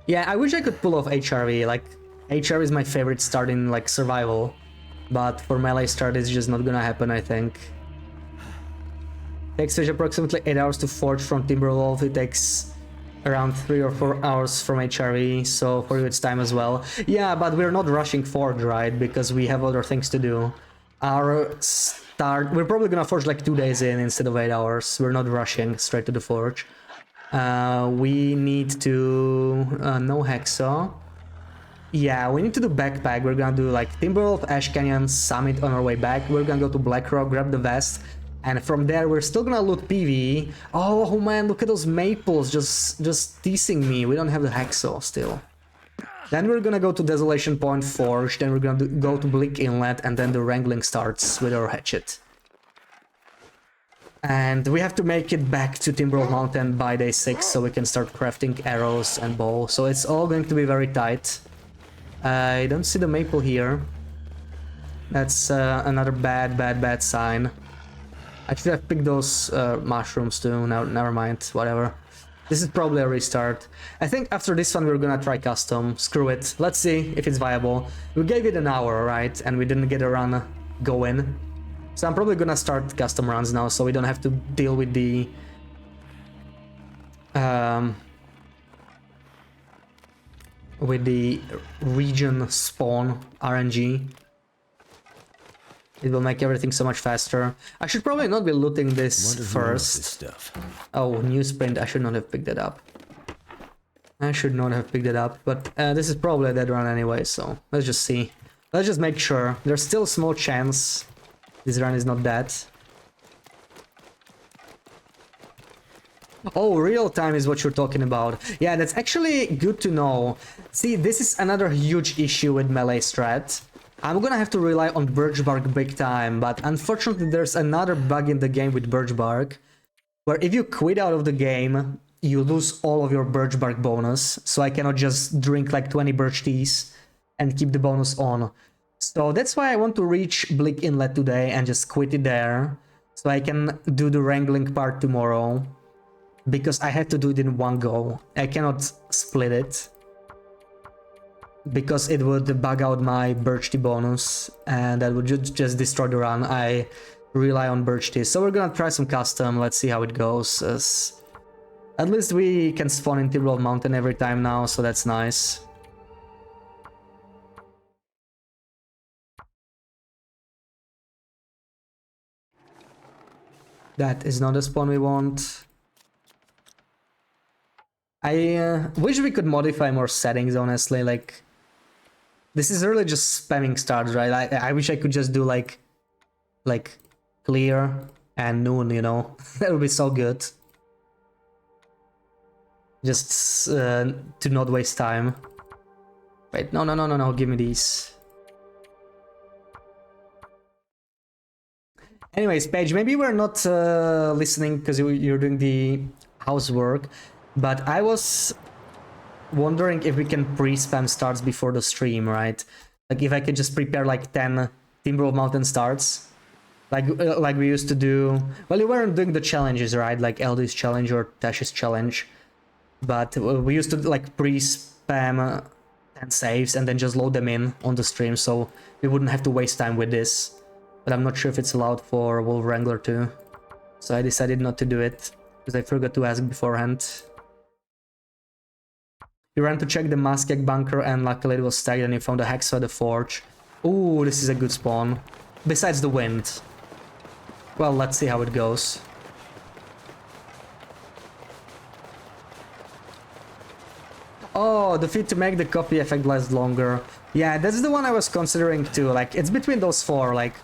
Yeah, I wish I could pull off HRV. Like, HRV is my favorite start in like survival. But for melee start, it's just not gonna happen, I think. Takes fish approximately 8 hours to forge from Timberwolf. It takes around 3 or 4 hours from HRV, so for you it's time as well. Yeah, but we're not rushing forge, right? Because we have other things to do. Our start... We're probably gonna forge like 2 days in instead of 8 hours. We're not rushing straight to the forge. We need to... no Hexaw. Yeah, we need to do backpack. We're gonna do like Timberwolf, Ash Canyon, Summit on our way back. We're gonna go to Blackrock, grab the vest. And from there, we're still gonna loot PV. Oh man, look at those maples just teasing me. We don't have the Hacksaw still. Then we're gonna go to Desolation Point Forge, then we're gonna go to Bleak Inlet, and then the wrangling starts with our hatchet. And we have to make it back to Timberwolf Mountain by day 6, so we can start crafting arrows and bow. So it's all going to be very tight. I don't see the maple here. That's another bad sign. I should have picked those mushrooms too. Now, never mind, whatever. This is probably a restart. I think after this one we're gonna try custom. Screw it. Let's see if it's viable. We gave it an hour, right? And we didn't get a run going. So I'm probably gonna start custom runs now, so we don't have to deal with the um, with the region spawn RNG. It will make everything so much faster. I should probably not be looting this first. Oh, newsprint. I should not have picked it up. I should not have picked it up, but this is probably a dead run anyway, so let's just see. Let's just make sure. There's still a small chance this run is not dead. Oh, real time is what you're talking about. Yeah, that's actually good to know. See, this is another huge issue with melee strat. I'm gonna have to rely on birch bark big time, but unfortunately there's another bug in the game with birch bark, where if you quit out of the game, you lose all of your birch bark bonus, so I cannot just drink like 20 birch teas and keep the bonus on. So that's why I want to reach Bleak Inlet today and just quit it there, so I can do the wrangling part tomorrow. Because I have to do it in one go. I cannot split it. Because it would bug out my birch tea bonus and that would just destroy the run. I rely on birch tea. So we're gonna try some custom, let's see how it goes. At least we can spawn in Timberwolf Mountain every time now, so that's nice. That is not the spawn we want. I wish we could modify more settings, honestly, like... This is really just spamming stars, right? I wish I could just do like clear and noon, you know? That would be so good. Just to not waste time. Wait, no, give me these. Anyways, Paige, maybe we're not listening because you're doing the housework, but I was wondering if we can pre-spam starts before the stream, right? Like if I could just prepare like 10 Timberwolf Mountain starts, like we used to do. Well, you weren't doing the challenges, right? Like LD's challenge or Tash's challenge, but we used to like pre-spam 10 saves and then just load them in on the stream, so we wouldn't have to waste time with this. But I'm not sure if it's allowed for Wolf Wrangler too, so I decided not to do it because I forgot to ask beforehand. You ran to check the Muskeg bunker and luckily it was tagged and you found a Hexa at the forge. Ooh, this is a good spawn. Besides the wind. Well, let's see how it goes. Oh, the feat to make the copy effect last longer. Yeah, that's the one I was considering too. Like, it's between those four, like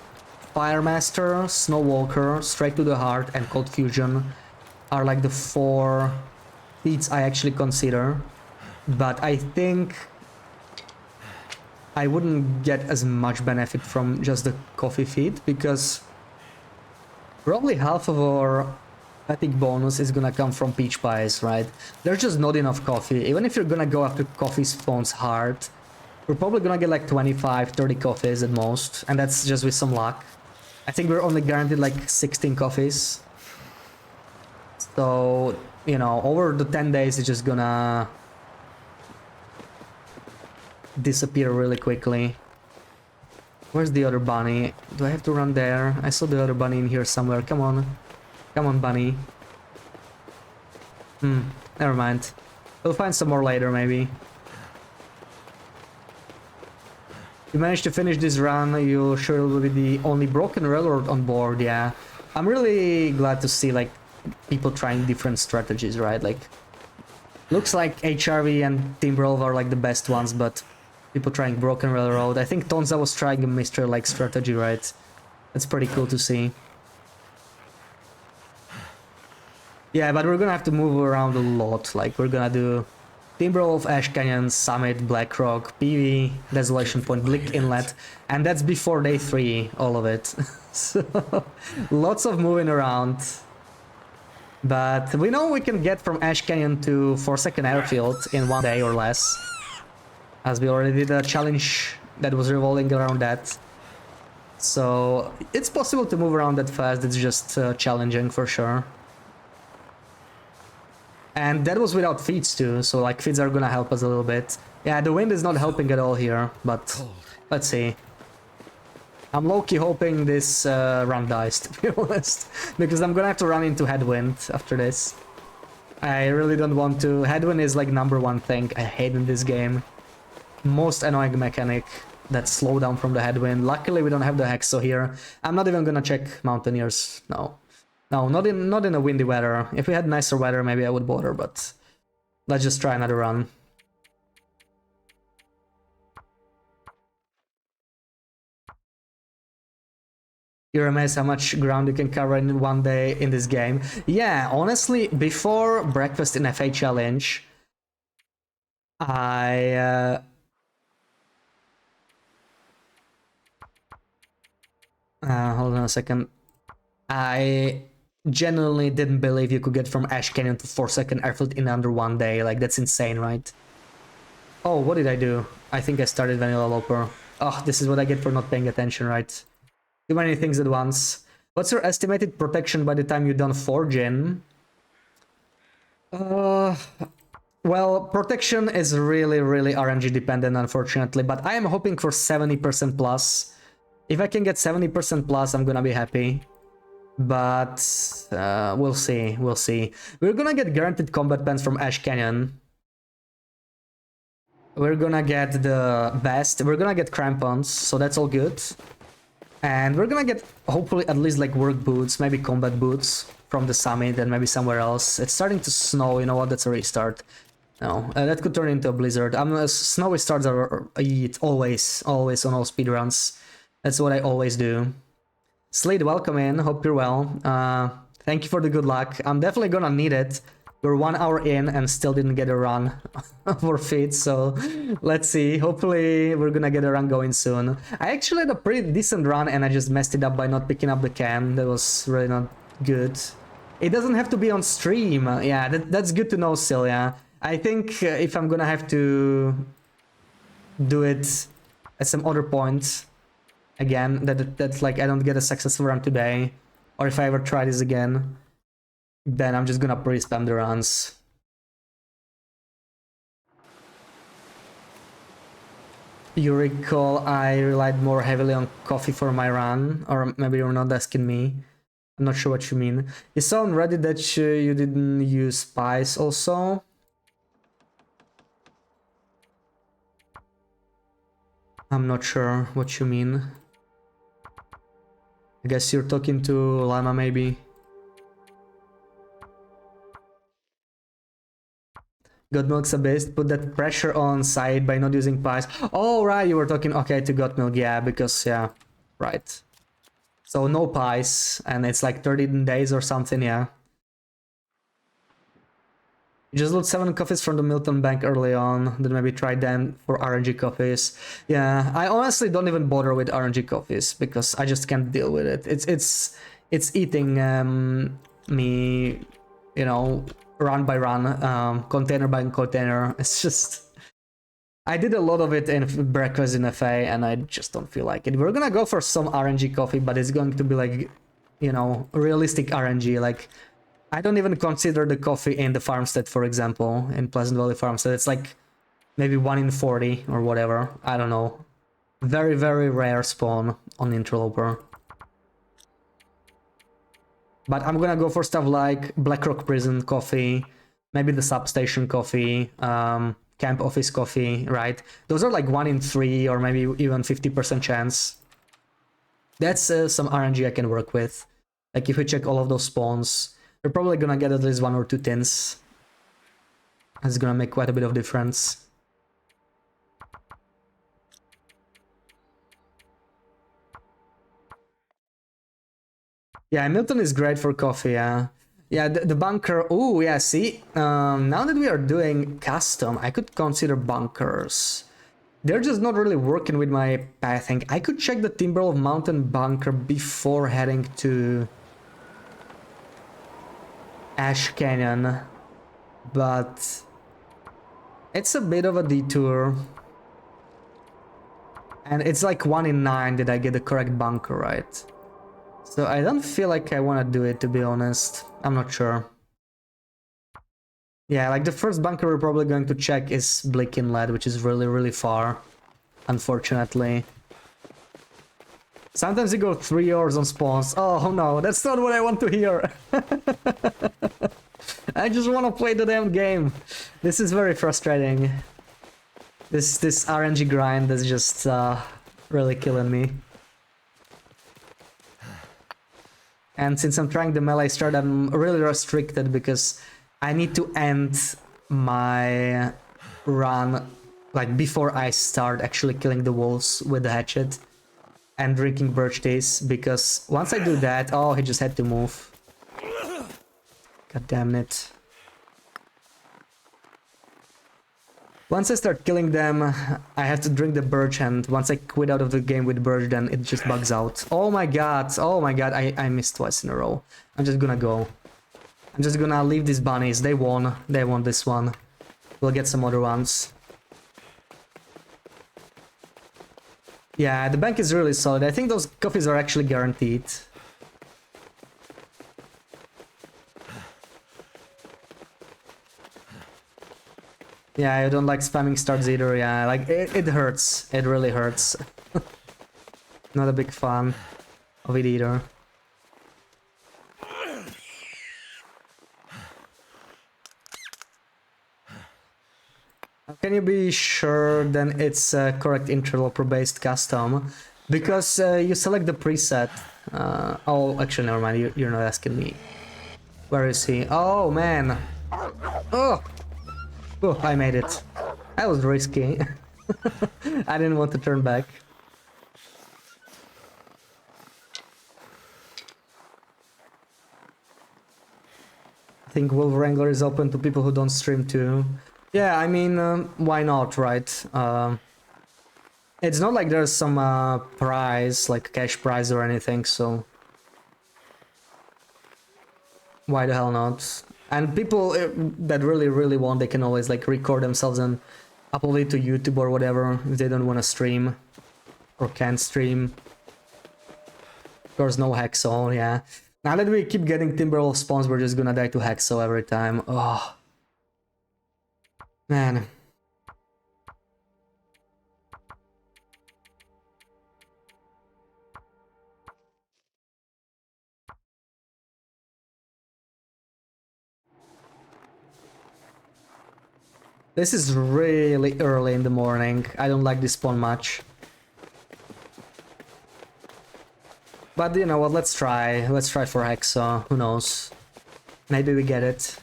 Firemaster, Snowwalker, Straight to the Heart, and Cold Fusion are like the four feats I actually consider. But I think I wouldn't get as much benefit from just the coffee feed because probably half of our fatigue bonus is gonna come from peach pies, right? There's just not enough coffee. Even if you're gonna go after coffee spawns hard, we're probably gonna get like 25, 30 coffees at most, and that's just with some luck. I think we're only guaranteed like 16 coffees. So, you know, over the 10 days it's just gonna disappear really quickly. Where's the other bunny? Do I have to run there? I saw the other bunny in here somewhere. Come on. Come on, bunny. Never mind. We'll find some more later, maybe. You managed to finish this run. You sure will be the only broken railroad on board, yeah. I'm really glad to see, like, people trying different strategies, right? Like, looks like HRV and Timberwolf are, like, the best ones, but people trying Broken Railroad. I think Tonza was trying a Mistral-like strategy, right? That's pretty cool to see. Yeah, but we're gonna have to move around a lot. Like, we're gonna do Timberwolf, Ash Canyon, Summit, Blackrock, PV, Desolation Point, Bleak Inlet, and that's before day 3, all of it. So, lots of moving around. But we know we can get from Ash Canyon to Forsaken Airfield in 1 day or less, as we already did a challenge that was revolving around that. So it's possible to move around that fast, it's just challenging for sure. And that was without feeds too, so like feeds are gonna help us a little bit. Yeah, the wind is not helping at all here, but let's see. I'm low-key hoping this run dies, to be honest, because I'm gonna have to run into headwind after this. I really don't want to. Headwind is like #1 thing I hate in this game. Most annoying mechanic. That slowdown from the headwind. Luckily we don't have the Hexo here. I'm not even gonna check Mountaineers. No. No, not in a windy weather. If we had nicer weather, maybe I would bother, but let's just try another run. You're amazed how much ground you can cover in one day in this game. Yeah, honestly, before Breakfast in FA Challenge, I... hold on a second. I genuinely didn't believe you could get from Ash Canyon to 4-second airfield in under one day. Like, that's insane, right? Oh, what did I do? I think I started Vanilla Loper. Oh, this is what I get for not paying attention, right? Too many things at once. What's your estimated protection by the time you're done forging? Well, protection is really RNG dependent, unfortunately, but I am hoping for 70% plus. If I can get 70% plus, I'm gonna be happy. But we'll see, we'll see. We're gonna get guaranteed combat pants from Ash Canyon. We're gonna get the best. We're gonna get crampons, so that's all good. And we're gonna get, hopefully, at least like work boots, maybe combat boots from the summit and maybe somewhere else. It's starting to snow, you know what, that's a restart. No, that could turn into a blizzard. Snowy starts are always on all speedruns. That's what I always do. Slade, welcome in, hope you're well. Thank you for the good luck. I'm definitely gonna need it. We're 1 hour in and still didn't get a run for feet, so let's see. Hopefully we're gonna get a run going soon. I actually had a pretty decent run and I just messed it up by not picking up the cam. That was really not good. It doesn't have to be on stream. Yeah, that's good to know still, yeah. I think if I'm gonna have to do it at some other point, again, that's like I don't get a successful run today, or if I ever try this again, then I'm just gonna pre-spam the runs. You recall I relied more heavily on coffee for my run, or maybe you're not asking me. I'm not sure what you mean. You saw on Reddit that you didn't use spice also. I'm not sure what you mean. I guess you're talking to Lama, maybe. God Milk's a beast. Put that pressure on side by not using pies. Oh, right, you were talking, okay, to God Milk, yeah, because, yeah, right. So no pies, and it's like 13 days or something, yeah. You just loot 7 coffees from the Milton Bank early on, then maybe try them for RNG coffees. Yeah, I honestly don't even bother with RNG coffees because I just can't deal with it. It's eating me, you know, run by run, container by container. It's just, I did a lot of it in Breakfast in FA and I just don't feel like it. We're gonna go for some RNG coffee, but it's going to be like, you know, realistic RNG, like I don't even consider the coffee in the farmstead, for example, in Pleasant Valley Farmstead. It's like maybe 1 in 40 or whatever. I don't know. Very rare spawn on Interloper. But I'm gonna go for stuff like Blackrock Prison coffee, maybe the substation coffee, camp office coffee, right? Those are like 1 in 3 or maybe even 50% chance. That's some RNG I can work with. Like if we check all of those spawns, we're probably gonna get at least 1 or 2 tins. That's gonna make quite a bit of difference. Yeah, Milton is great for coffee, yeah. Yeah, the bunker, oh yeah, see? Now that we are doing custom, I could consider bunkers. They're just not really working with my pathing. I could check the Timberwolf Mountain bunker before heading to Ash Canyon, but it's a bit of a detour. And it's like 1 in 9 that I get the correct bunker right. So I don't feel like I want to do it, to be honest. I'm not sure. Yeah, like the first bunker we're probably going to check is Blick Inlet, which is really far, unfortunately. Sometimes you go 3 hours on spawns. Oh no, that's not what I want to hear. I just want to play the damn game. This is very frustrating. This RNG grind is just really killing me. And since I'm trying the melee start, I'm really restricted because I need to end my run like before I start actually killing the wolves with the hatchet and drinking birch teas, because once I do that, oh, he just had to move. God damn it. Once I start killing them, I have to drink the birch, and once I quit out of the game with birch, then it just bugs out. Oh my god, I missed twice in a row. I'm just gonna go. I'm just gonna leave these bunnies. They won this one. We'll get some other ones. Yeah, the bank is really solid. I think those coffees are actually guaranteed. Yeah, I don't like spamming starts either, yeah, like, it hurts. It really hurts. Not a big fan of it either. Can you be sure then it's a correct interloper-based custom? Because you select the preset. Oh, actually, never mind, you're not asking me. Where is he? Oh, man! Oh! Oh, I made it. That was risky. I didn't want to turn back. I think Wolf Wrangler is open to people who don't stream too. Yeah, I mean, why not, right? It's not like there's some prize, like cash prize or anything, so... Why the hell not? And people that really want, they can always like record themselves and upload it to YouTube or whatever if they don't want to stream or can't stream. Of course, no Hexo, yeah. Now that we keep getting Timberwolf spawns, we're just gonna die to Hexo every time. Oh, man. This is really early in the morning. I don't like this spawn much. But you know what, let's try. Let's try for Hexa, who knows. Maybe we get it.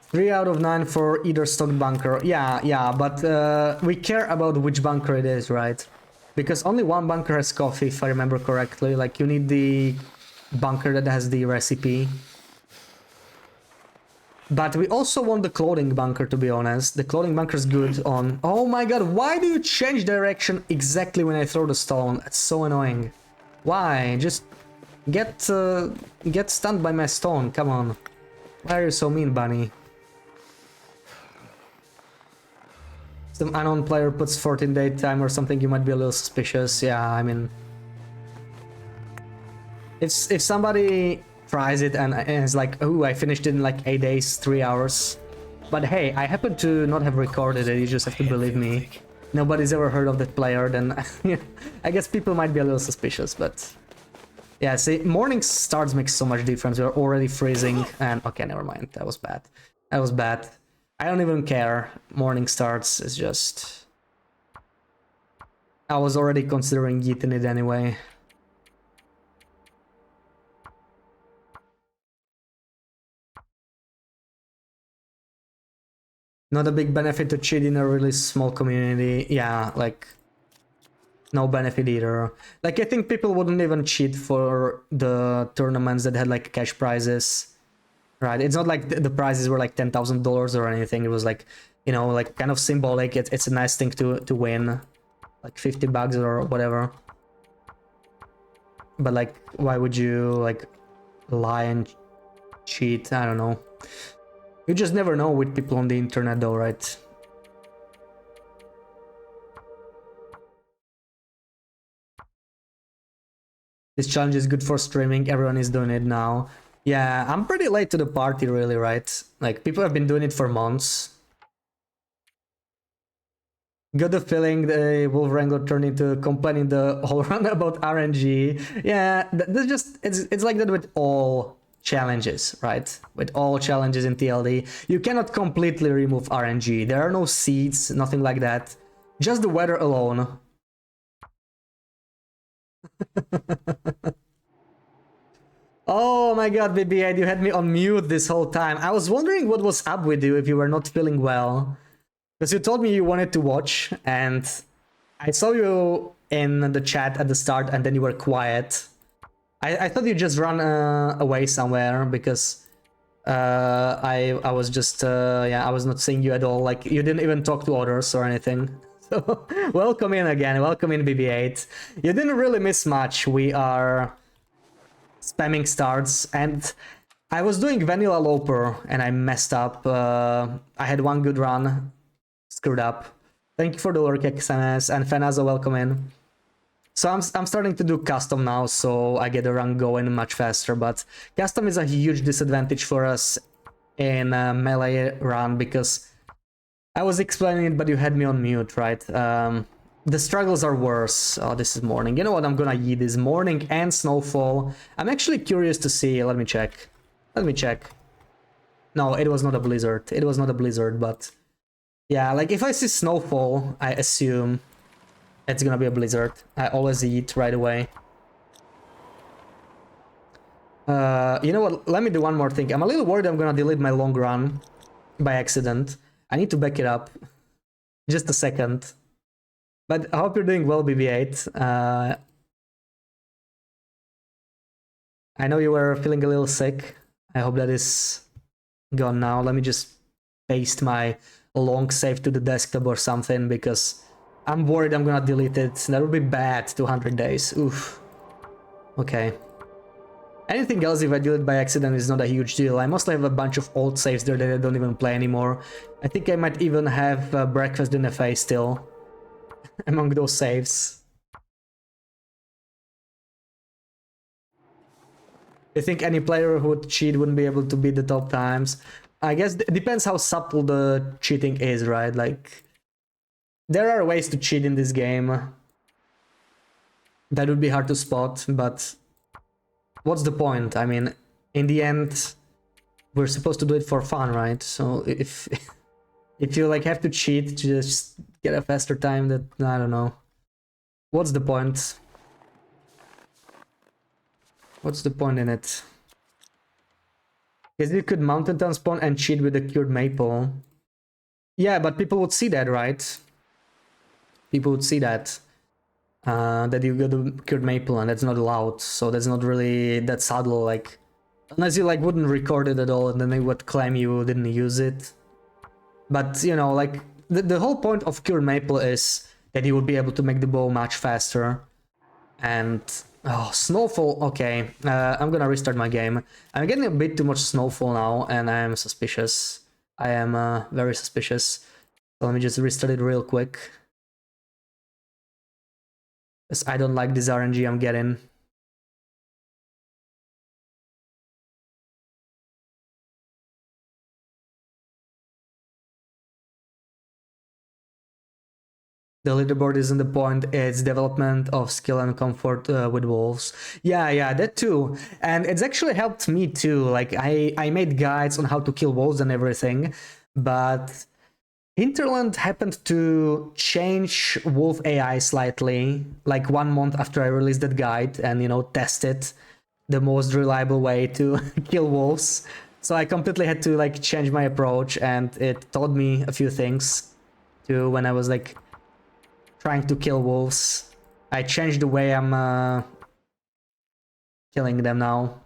Three out of 9 for either stock bunker. Yeah, but we care about which bunker it is, right? Because only one bunker has coffee, if I remember correctly. Like, you need the bunker that has the recipe. But we also want the clothing bunker, to be honest. The clothing bunker is good on... Oh my god, why do you change direction exactly when I throw the stone? That's so annoying. Why? Just get stunned by my stone, come on. Why are you so mean, bunny? Some unknown player puts 14-day time or something, you might be a little suspicious. Yeah, I mean... If somebody tries it and is like, oh, I finished it in like 8 days, 3 hours. But hey, I happen to not have recorded it, you just have to believe me. Nobody's ever heard of that player, then I guess people might be a little suspicious, but... Yeah, see, morning starts makes so much difference, we're already freezing, and... Okay, never mind, that was bad. That was bad. I don't even care. Morning starts is just... I was already considering eating it anyway. Not a big benefit to cheat in a really small community. Yeah, like... No benefit either. Like, I think people wouldn't even cheat for the tournaments that had like cash prizes. Right, it's not like the prizes were like $10,000 or anything. It was like, you know, like kind of symbolic. It's a nice thing to win, like 50 bucks or whatever. But like, why would you like lie and cheat? I don't know. You just never know with people on the internet, though, right? This challenge is good for streaming. Everyone is doing it now. Yeah, I'm pretty late to the party, really, right? Like, people have been doing it for months. Got the feeling the Wolf Wrangler turned into complaining the whole run about RNG. Yeah, that's just it's like that with all challenges, right? With all challenges in TLD, you cannot completely remove RNG. There are no seeds, nothing like that. Just the weather alone. Oh my god, BB8, you had me on mute this whole time. I was wondering what was up with you if you were not feeling well. Because you told me you wanted to watch, and I saw you in the chat at the start, and then you were quiet. I thought you just run away somewhere because I was just yeah, I was not seeing you at all. Like you didn't even talk to others or anything. So welcome in again, welcome in BB8. You didn't really miss much. We are spamming starts, and I was doing vanilla loper and I messed up. I had one good run, screwed up. Thank you for the lurk XMS, and Fenazo, welcome in. So I'm starting to do custom now, so I get the run going much faster, but custom is a huge disadvantage for us in melee run because I was explaining it, but you had me on mute, right? The struggles are worse. Oh, this is morning. You know what I'm gonna eat this morning and snowfall. I'm actually curious to see. Let me check. Let me check. No, it was not a blizzard. It was not a blizzard, but yeah, like if I see snowfall, I assume it's gonna be a blizzard. I always eat right away. You know what? Let me do one more thing. I'm a little worried I'm gonna delete my long run by accident. I need to back it up. Just a second. But I hope you're doing well, BB8. I know you were feeling a little sick. I hope that is gone now. Let me just paste my long save to the desktop or something because I'm worried I'm gonna delete it. That would be bad, 200 days. Oof. Okay. Anything else if I delete by accident is not a huge deal. I mostly have a bunch of old saves there that I don't even play anymore. I think I might even have Breakfast in a Face still among those saves. I think any player who would cheat wouldn't be able to beat the top times. I guess it depends how subtle the cheating is, right? Like, there are ways to cheat in this game. That would be hard to spot, but what's the point? I mean, in the end, we're supposed to do it for fun, right? So if you like have to cheat to just get a faster time, that I don't know. What's the point? What's the point in it? Because you could mountain town spawn and cheat with a cured maple. Yeah, but people would see that, right? People would see that. That you got a cured maple and that's not allowed. So that's not really that subtle, like... Unless you like wouldn't record it at all and then they would claim you didn't use it. But, you know, like... The whole point of cured maple is that you would be able to make the bow much faster. And... Oh, snowfall, okay. I'm gonna restart my game. I'm getting a bit too much snowfall now, and I am suspicious. I am very suspicious. So let me just restart it real quick. Because I don't like this RNG I'm getting. The leaderboard isn't the point, it's development of skill and comfort with wolves. Yeah, that too. And it's actually helped me too. Like, I made guides on how to kill wolves and everything, but Hinterland happened to change wolf AI slightly, like 1 month after I released that guide and, you know, tested the most reliable way to kill wolves. So I completely had to, like, change my approach, and it taught me a few things too when I was, like, trying to kill wolves. I changed the way I'm killing them now.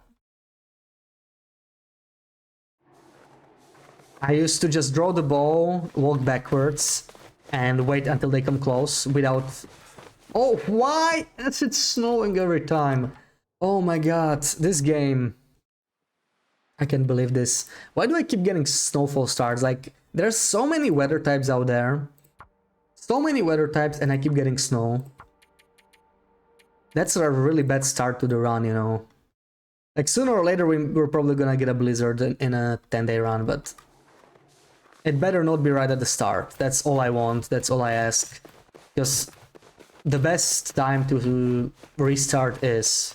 I used to just draw the bow, walk backwards, and wait until they come close without... Oh, why? It's snowing every time. Oh my god, this game. I can't believe this. Why do I keep getting snowfall stars? Like, there's so many weather types out there. So many weather types and I keep getting snow. That's a really bad start to the run, you know. Like, sooner or later we're probably gonna get a blizzard in a 10-day run, but... It better not be right at the start. That's all I want, that's all I ask. Because the best time to restart is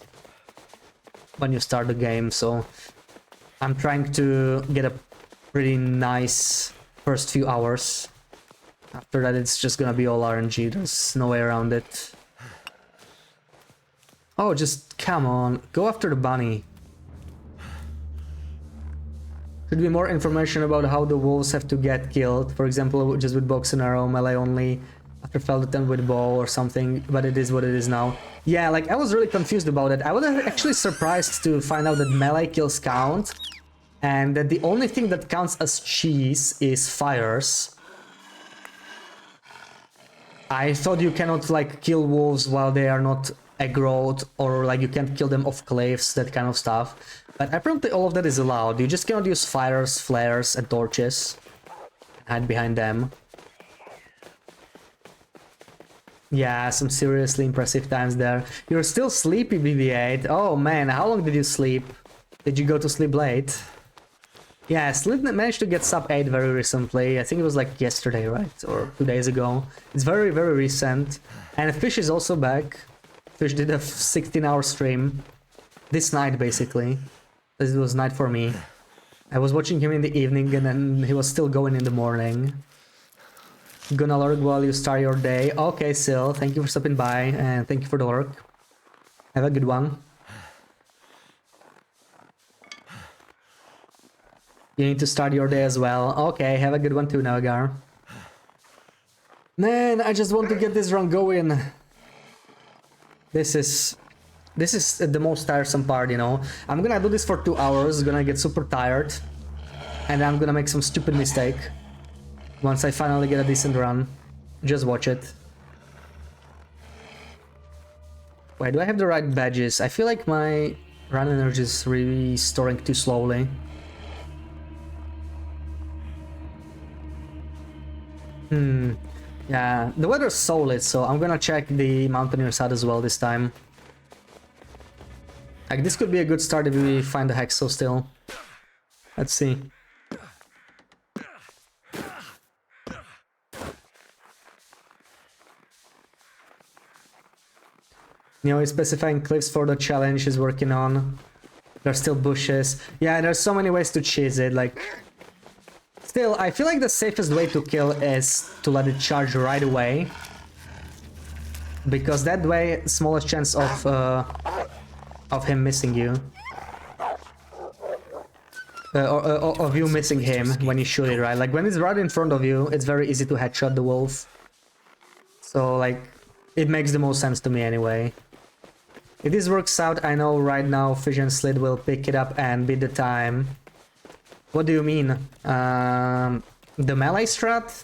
when you start the game, so I'm trying to get a pretty nice first few hours. After that it's just gonna be all RNG, there's no way around it. Oh, just come on, go after the bunny. Should be more information about how the wolves have to get killed. For example, just with box and arrow, melee only. After felled attempt with bow or something, but it is what it is now. Yeah, like I was really confused about it. I was actually surprised to find out that melee kills count, and that the only thing that counts as cheese is fires. I thought you cannot like kill wolves while they are not aggroed, or like you can't kill them off cliffs, that kind of stuff. But apparently all of that is allowed. You just cannot use fires, flares, and torches. Hide behind them. Yeah, some seriously impressive times there. You're still sleepy, BB8. Oh man, how long did you sleep? Did you go to sleep late? Yeah, Slip managed to get sub 8 very recently. I think it was like yesterday, right? Or 2 days ago. It's very, very recent. And Fish is also back. Fish did a 16-hour stream. This night, basically. This was night for me. I was watching him in the evening and then he was still going in the morning. Gonna lurk while you start your day. Okay, Sil, thank you for stopping by and thank you for the lurk. Have a good one. You need to start your day as well. Okay, have a good one too, Nagar. Man, I just want to get this run going. This is the most tiresome part, you know. I'm gonna do this for 2 hours, gonna get super tired, and I'm gonna make some stupid mistake. Once I finally get a decent run. Just watch it. Wait, do I have the right badges? I feel like my run energy is restoring too slowly. Yeah, the weather's solid, so I'm gonna check the Mountaineer's hut as well this time. Like, this could be a good start if we find the Hexo still. Let's see. You know, he's specifying cliffs for the challenge he's working on. There's still bushes. Yeah, there's so many ways to cheese it, like... Still, I feel like the safest way to kill is to let it charge right away. Because that way, smallest chance of him missing you. Or of you missing him when you shoot it, right? Like, when it's right in front of you, it's very easy to headshot the wolf. So, like, it makes the most sense to me anyway. If this works out, I know right now Fish and Slit will pick it up and beat the time. What do you mean? The melee strat?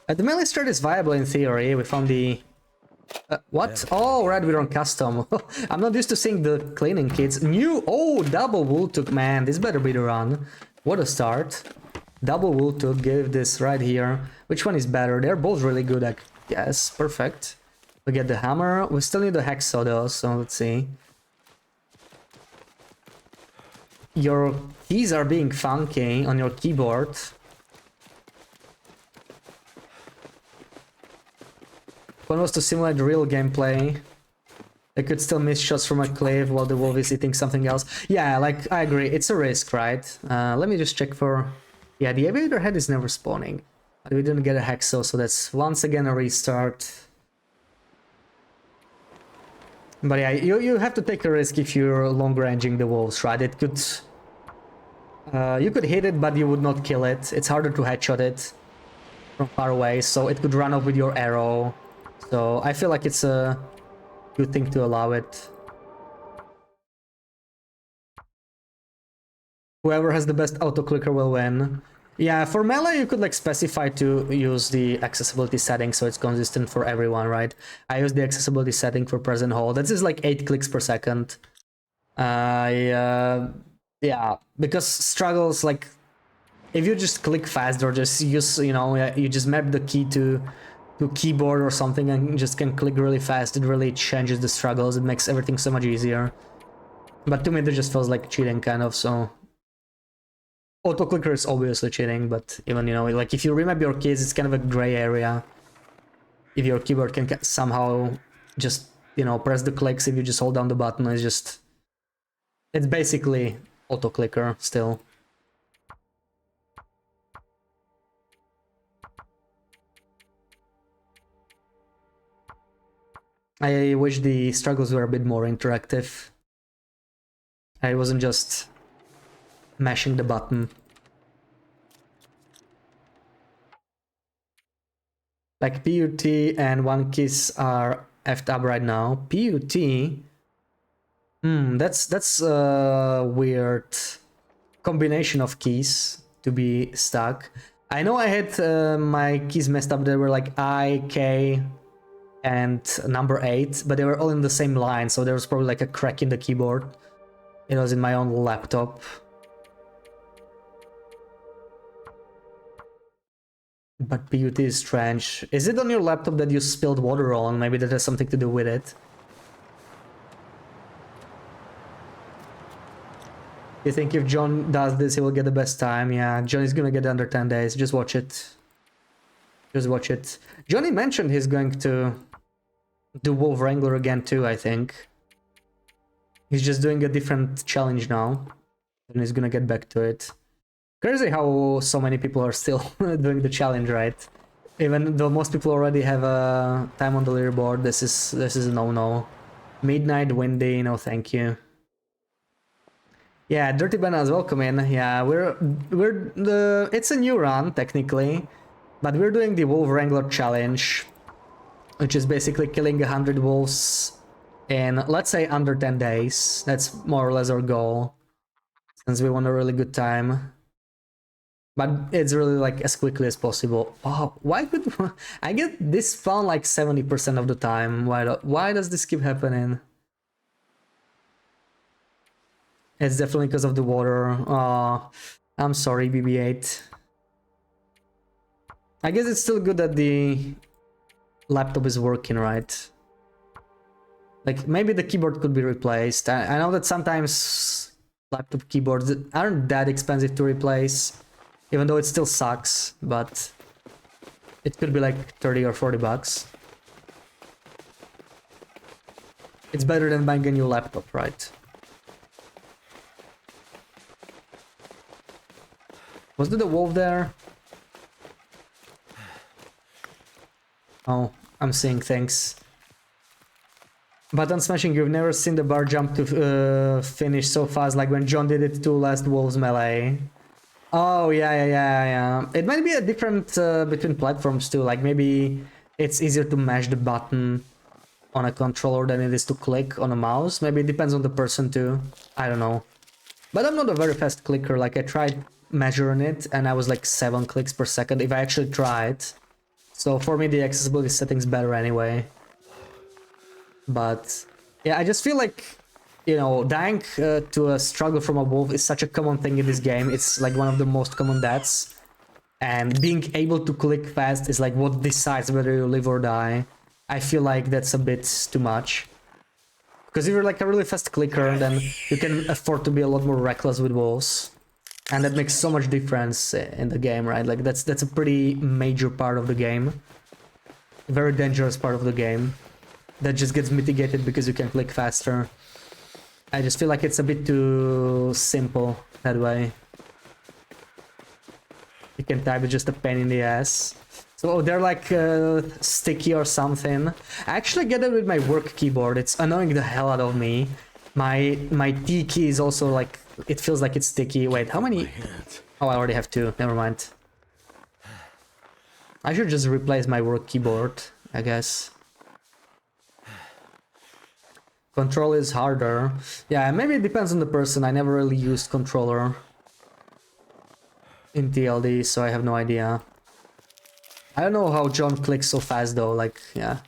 The melee strat is viable in theory. We found the... what? Oh, right, we're on custom. I'm not used to seeing the cleaning kits. New... Oh, double Wooltook, man. This better be the run. What a start. Double Wooltook, give this right here. Which one is better? They're both really good, I guess. Perfect. We get the hammer. We still need the Hexo though, so let's see. Your keys are being funky on your keyboard. One was to simulate real gameplay. They could still miss shots from a cliff while the wolf is eating something else. Yeah, like, I agree, it's a risk, right? Let me just check for... Yeah, the aviator head is never spawning. But we didn't get a Hexo, so that's once again a restart. But yeah, you have to take a risk if you're long-ranging the wolves, right? It could... you could hit it, but you would not kill it. It's harder to headshot it from far away, so it could run off with your arrow. So I feel like it's a good thing to allow it. Whoever has the best auto-clicker will win. Yeah, for melee you could like specify to use the accessibility setting so it's consistent for everyone, right? I use the accessibility setting for press and hold. This is like 8 clicks per second. Yeah, because struggles, like, if you just click fast or just use, you know, you just map the key to keyboard or something and just can click really fast, it really changes the struggles, it makes everything so much easier. But to me, it just feels like cheating, kind of, so... auto clicker is obviously cheating, but even, you know, like if you remap your keys, it's kind of a gray area. If your keyboard can somehow just, you know, press the clicks if you just hold down the button, it's basically auto clicker still. I wish the struggles were a bit more interactive. I wasn't just mashing the button. Like PUT and one kiss are effed up right now. PUT? That's a weird combination of keys to be stuck. I know I had my keys messed up. They were like I, K, and number 8, but they were all in the same line, so there was probably like a crack in the keyboard. It was in my own laptop. But PUT is strange. Is it on your laptop that you spilled water on? Maybe that has something to do with it. You think if John does this, he will get the best time? Yeah, John is gonna get under 10 days. Just watch it. Just watch it. Johnny mentioned he's going to do Wolf Wrangler again too, I think. He's just doing a different challenge now. And he's gonna get back to it. Crazy how so many people are still doing the challenge, right? Even though most people already have a time on the leaderboard, this is a no-no. Midnight Windy, no thank you. Yeah, Dirty Bananas, welcome in. Yeah, it's a new run technically, but we're doing the Wolf Wrangler challenge, which is basically killing 100 wolves in, let's say, under 10 days. That's more or less our goal, since we want a really good time. But it's really like as quickly as possible. Oh, why could I get this spawn like 70% of the time? Why does this keep happening? It's definitely because of the water. I'm sorry, BB8. I guess it's still good that the laptop is working, right? Like, maybe the keyboard could be replaced. I know that sometimes laptop keyboards aren't that expensive to replace, even though it still sucks, but it could be like 30 or 40 bucks. It's better than buying a new laptop, right? Was there the wolf there? Oh, I'm seeing things. Button smashing, you've never seen the bar jump to finish so fast like when John did it to last Wolves Melee. Oh, yeah. It might be a different between platforms too, like maybe it's easier to mash the button on a controller than it is to click on a mouse. Maybe it depends on the person too. I don't know. But I'm not a very fast clicker, like I tried measuring it and I was like 7 clicks per second if I actually tried. So for me the accessibility setting's better anyway. But yeah, I just feel like, you know, dying to a struggle from a wolf is such a common thing in this game. It's like one of the most common deaths. And being able to click fast is like what decides whether you live or die. I feel like that's a bit too much. Because if you're like a really fast clicker, then you can afford to be a lot more reckless with wolves. And that makes so much difference in the game, right? Like that's a pretty major part of the game. Very dangerous part of the game. That just gets mitigated because you can click faster. I just feel like it's a bit too simple that way. You can type, it's just a pain in the ass. So they're like sticky or something. I actually get it with my work keyboard. It's annoying the hell out of me. My T key is also like, it feels like it's sticky. Wait, how many? Oh, I already have 2. Never mind. I should just replace my work keyboard, I guess. Control is harder. Yeah, maybe it depends on the person. I never really used controller in TLD, so I have no idea. I don't know how John clicks so fast though, like, yeah.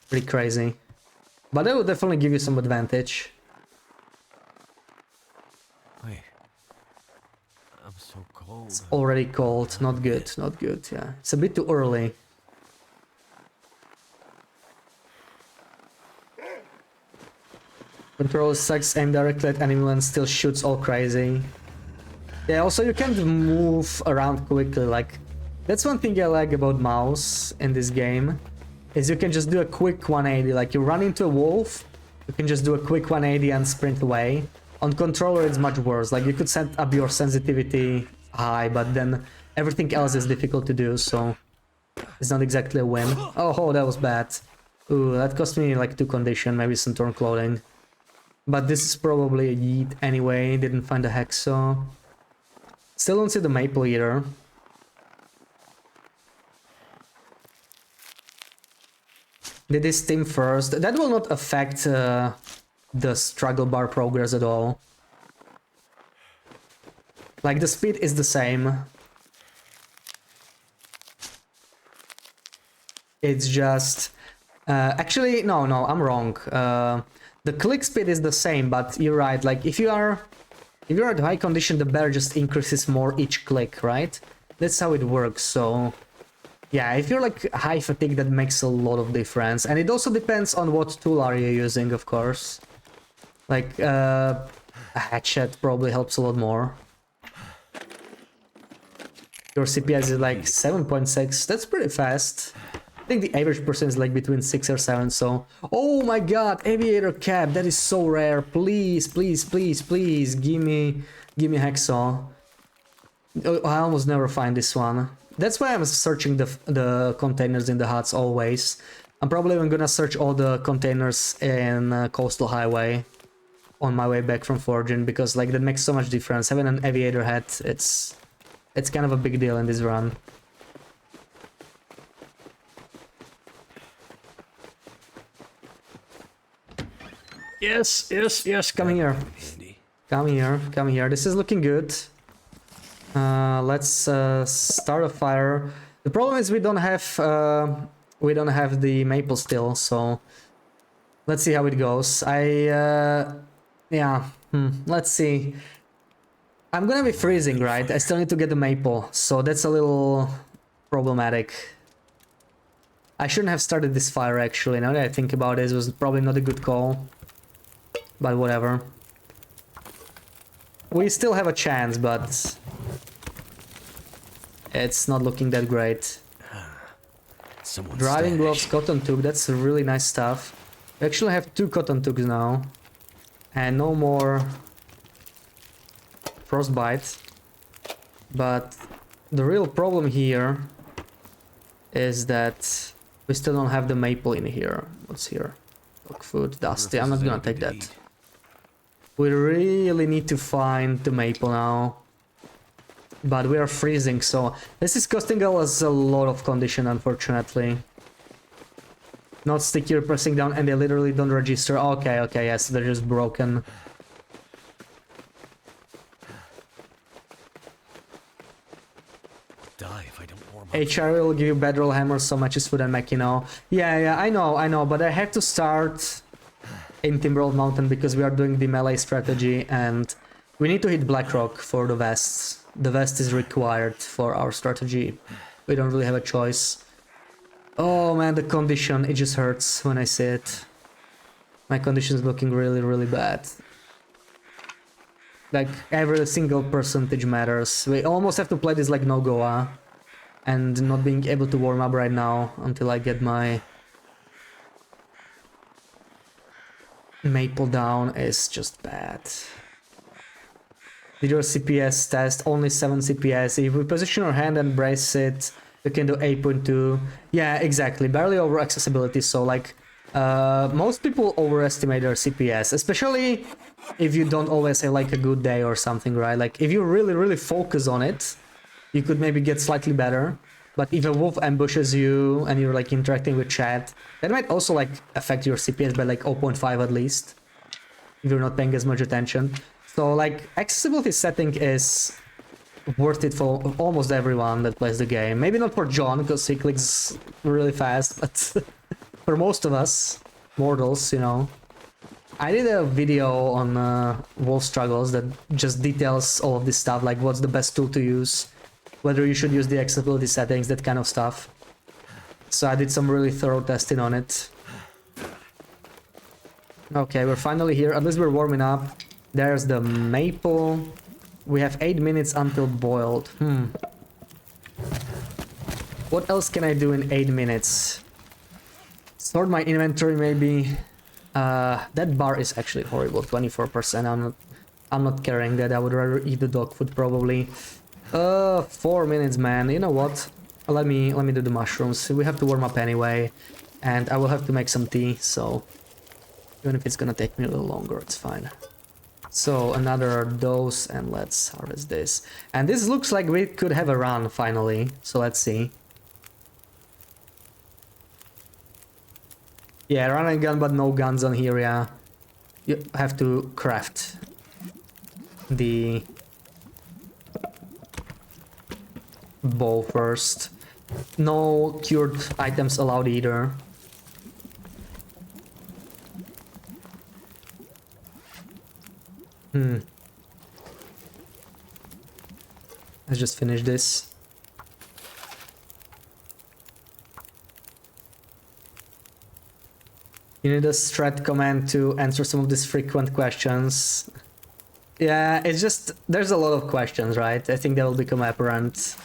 Pretty crazy. But that will definitely give you some advantage. Wait. I'm so cold. It's already cold. Not good, not good, yeah. It's a bit too early. Control sucks, aim directly at enemy and still shoots all crazy. Yeah, also you can't move around quickly, like, that's one thing I like about mouse in this game, is you can just do a quick 180, like you run into a wolf, you can just do a quick 180 and sprint away. On controller it's much worse, like you could set up your sensitivity high, but then everything else is difficult to do, so it's not exactly a win. Oh, that was bad. Ooh, that cost me like 2 condition, maybe some torn clothing. But this is probably a yeet anyway, didn't find a hexo. Still don't see the maple either. Did this team first? That will not affect the struggle bar progress at all. Like, the speed is the same. It's just... actually, no, I'm wrong. The click speed is the same, but you're right, like, if you're at high condition, the bear just increases more each click, right? That's how it works, so... Yeah, if you're like high fatigue, that makes a lot of difference. And it also depends on what tool are you using, of course. Like, a hatchet probably helps a lot more. Your CPS is like 7.6, that's pretty fast. I think the average person is like between 6 or 7, so... Oh my god, aviator cap, that is so rare. Please, please, please, please, give me hexaw. Oh, I almost never find this one. That's why I'm searching the containers in the huts always. I'm probably even gonna search all the containers in Coastal Highway on my way back from foraging, because like that makes so much difference. Having an aviator hat, it's kind of a big deal in this run. Yes, yes, yes, come here. Come here. This is looking good. Let's start a fire. The problem is we don't have the maple still, so let's see how it goes. Let's see. I'm gonna be freezing, right? I still need to get the maple, so that's a little problematic. I shouldn't have started this fire, actually. Now that I think about it, it was probably not a good call, but whatever. We still have a chance, but it's not looking that great. Driving gloves, cotton tube, that's really nice stuff. We actually have 2 cotton tubes now. And no more frostbite. But the real problem here is that we still don't have the maple in here. What's here? Dog food, dusty, I'm not gonna take that. We really need to find the maple now. But we are freezing, so this is costing us a lot of condition, unfortunately. Not sticky, you're pressing down and they literally don't register. Okay, yes, they're just broken. Die if I don't warm up. HR will give you bedroll hammers, so much is food and Machino. Yeah, I know, but I have to start in Timberwolf Mountain because we are doing the melee strategy and we need to hit Blackrock for the vests. The vest is required for our strategy. We don't really have a choice. Oh man, the condition, it just hurts when I see it. My condition is looking really, really bad. Like, every single percentage matters. We almost have to play this like no Goa. And not being able to warm up right now until I get my maple down is just bad. Did your CPS test? Only 7 CPS. If we position our hand and brace it, we can do 8.2. Yeah, exactly. Barely over accessibility, so like... most people overestimate their CPS, especially if you don't always have like a good day or something, right? Like, if you really, really focus on it, you could maybe get slightly better. But if a wolf ambushes you and you're like interacting with chat, that might also like affect your CPS by like 0.5 at least. If you're not paying as much attention. So like, accessibility setting is worth it for almost everyone that plays the game. Maybe not for John, because he clicks really fast, but for most of us, mortals, you know. I did a video on wolf struggles that just details all of this stuff, like what's the best tool to use, whether you should use the accessibility settings, that kind of stuff. So I did some really thorough testing on it. Okay, we're finally here, at least we're warming up. There's the maple. We have 8 minutes until boiled. What else can I do in 8 minutes? Sort my inventory maybe. That bar is actually horrible, 24%. I'm not carrying that. I would rather eat the dog food probably. 4 minutes, man. You know what? Let me do the mushrooms. We have to warm up anyway, and I will have to make some tea, so even if it's gonna take me a little longer, it's fine. So another dose, and let's harvest this. And this looks like we could have a run finally, so let's see. Yeah, run and gun, but no guns on here, yeah. You have to craft the bow first. No cured items allowed either. Let's just finish this. You need a strat command to answer some of these frequent questions. Yeah, it's just, there's a lot of questions, right? I think that will become apparent.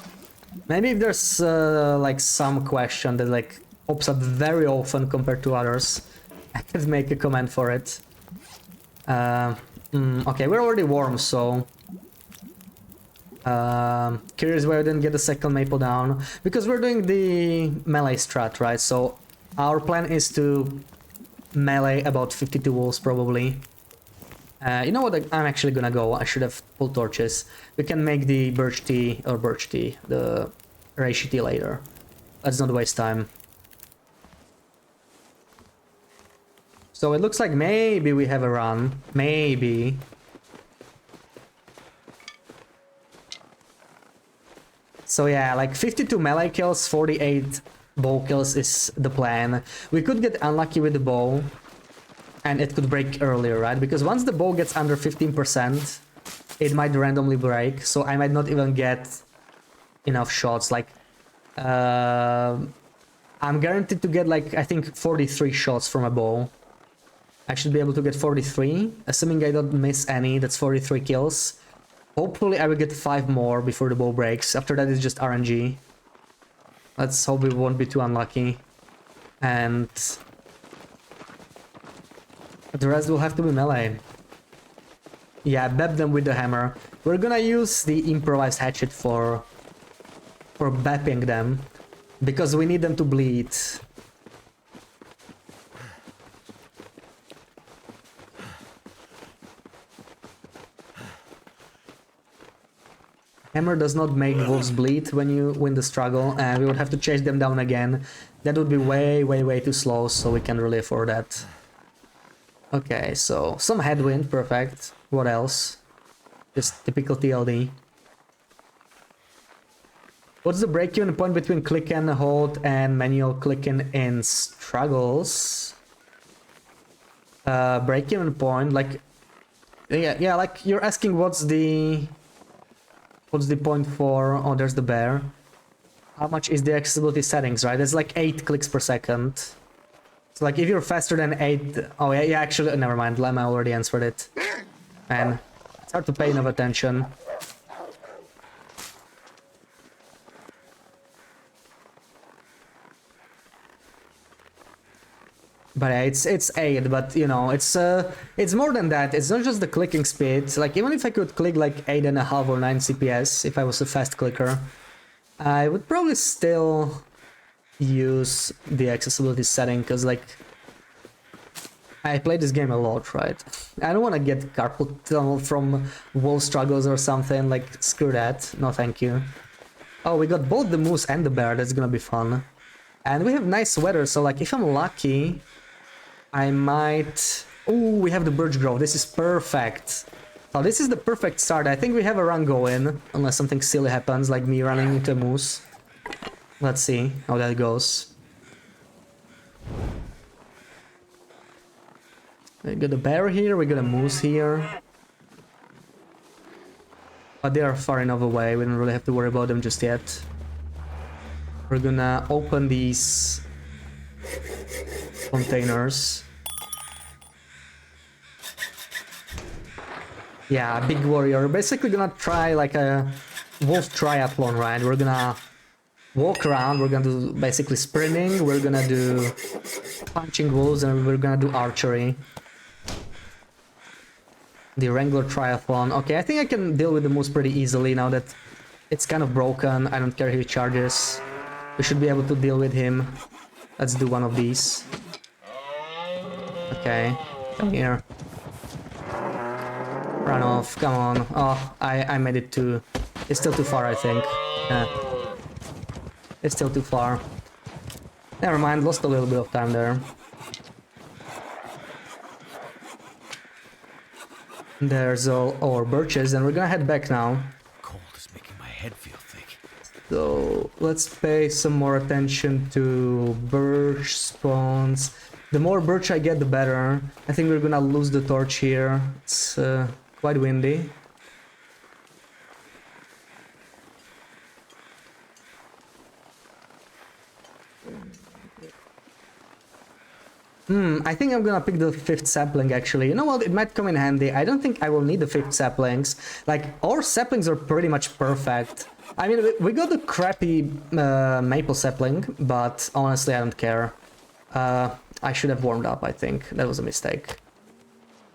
Maybe if there's like some question that like pops up very often compared to others, I could make a command for it. Okay, we're already warm, so... curious why I didn't get the second maple down. Because we're doing the melee strat, right? So our plan is to melee about 52 wolves probably. You know what, I'm actually gonna go. I should have pulled torches. We can make the the reishi tea later. Let's not waste time. So it looks like maybe we have a run. Maybe. So yeah, like 52 melee kills, 48 bow kills is the plan. We could get unlucky with the bow, and it could break earlier, right? Because once the bow gets under 15%, it might randomly break, so I might not even get enough shots. Like, I'm guaranteed to get like, I think 43 shots from a bow. I should be able to get 43, assuming I don't miss any, that's 43 kills. Hopefully I will get 5 more before the bow breaks. After that it's just RNG. Let's hope we won't be too unlucky. And the rest will have to be melee. Yeah, bap them with the hammer. We're gonna use the improvised hatchet for bapping them, because we need them to bleed. Hammer does not make wolves bleed when you win the struggle, and we would have to chase them down again. That would be way too slow, so we can't really afford that. Okay, so some headwind, perfect. What else? Just typical TLD. What's the break-even point between click and hold and manual clicking in struggles? Break-even point, like... Yeah, like you're asking what's the point for... Oh, there's the bear. How much is the accessibility settings, right? It's like 8 clicks per second. So like if you're faster than 8... Oh yeah, actually, never mind. Lemma already answered it. And it's hard to pay enough attention. But yeah, it's 8, but you know, it's more than that. It's not just the clicking speed. Like even if I could click like 8.5 or 9 CPS, if I was a fast clicker, I would probably still use the accessibility setting, because like I play this game a lot, right? I don't want to get carpal tunnel from wall struggles or something. Like screw that. No, thank you. Oh, we got both the moose and the bear. That's gonna be fun. And we have nice weather, so like if I'm lucky, I might... Oh, we have the birch grove. This is perfect. So this is the perfect start. I think we have a run going, unless something silly happens, like me running into a moose. Let's see how that goes. We got a bear here, we got a moose here. But they are far enough away, we don't really have to worry about them just yet. We're gonna open these containers. Yeah, big warrior. Basically gonna try like a wolf triathlon, right? We're gonna walk around, we're gonna do basically sprinting, we're gonna do punching wolves, and we're gonna do archery. The wrangler triathlon. Okay, I think I can deal with the moose pretty easily now that it's kind of broken. I don't care if he charges. We should be able to deal with him. Let's do one of these. Okay, come here. Run off, come on. Oh, I made it too... It's still too far, I think. Yeah. It's still too far. Never mind, lost a little bit of time there. There's all our birches, and we're gonna head back now. Cold is making my head feel thick. So let's pay some more attention to birch spawns. The more birch I get, the better. I think we're gonna lose the torch here. It's quite windy. I think I'm gonna pick the 5th sapling actually. You know what, it might come in handy. I don't think I will need the 5th saplings. Like, our saplings are pretty much perfect. I mean, we got the crappy maple sapling, but honestly I don't care. I should have warmed up, I think. That was a mistake.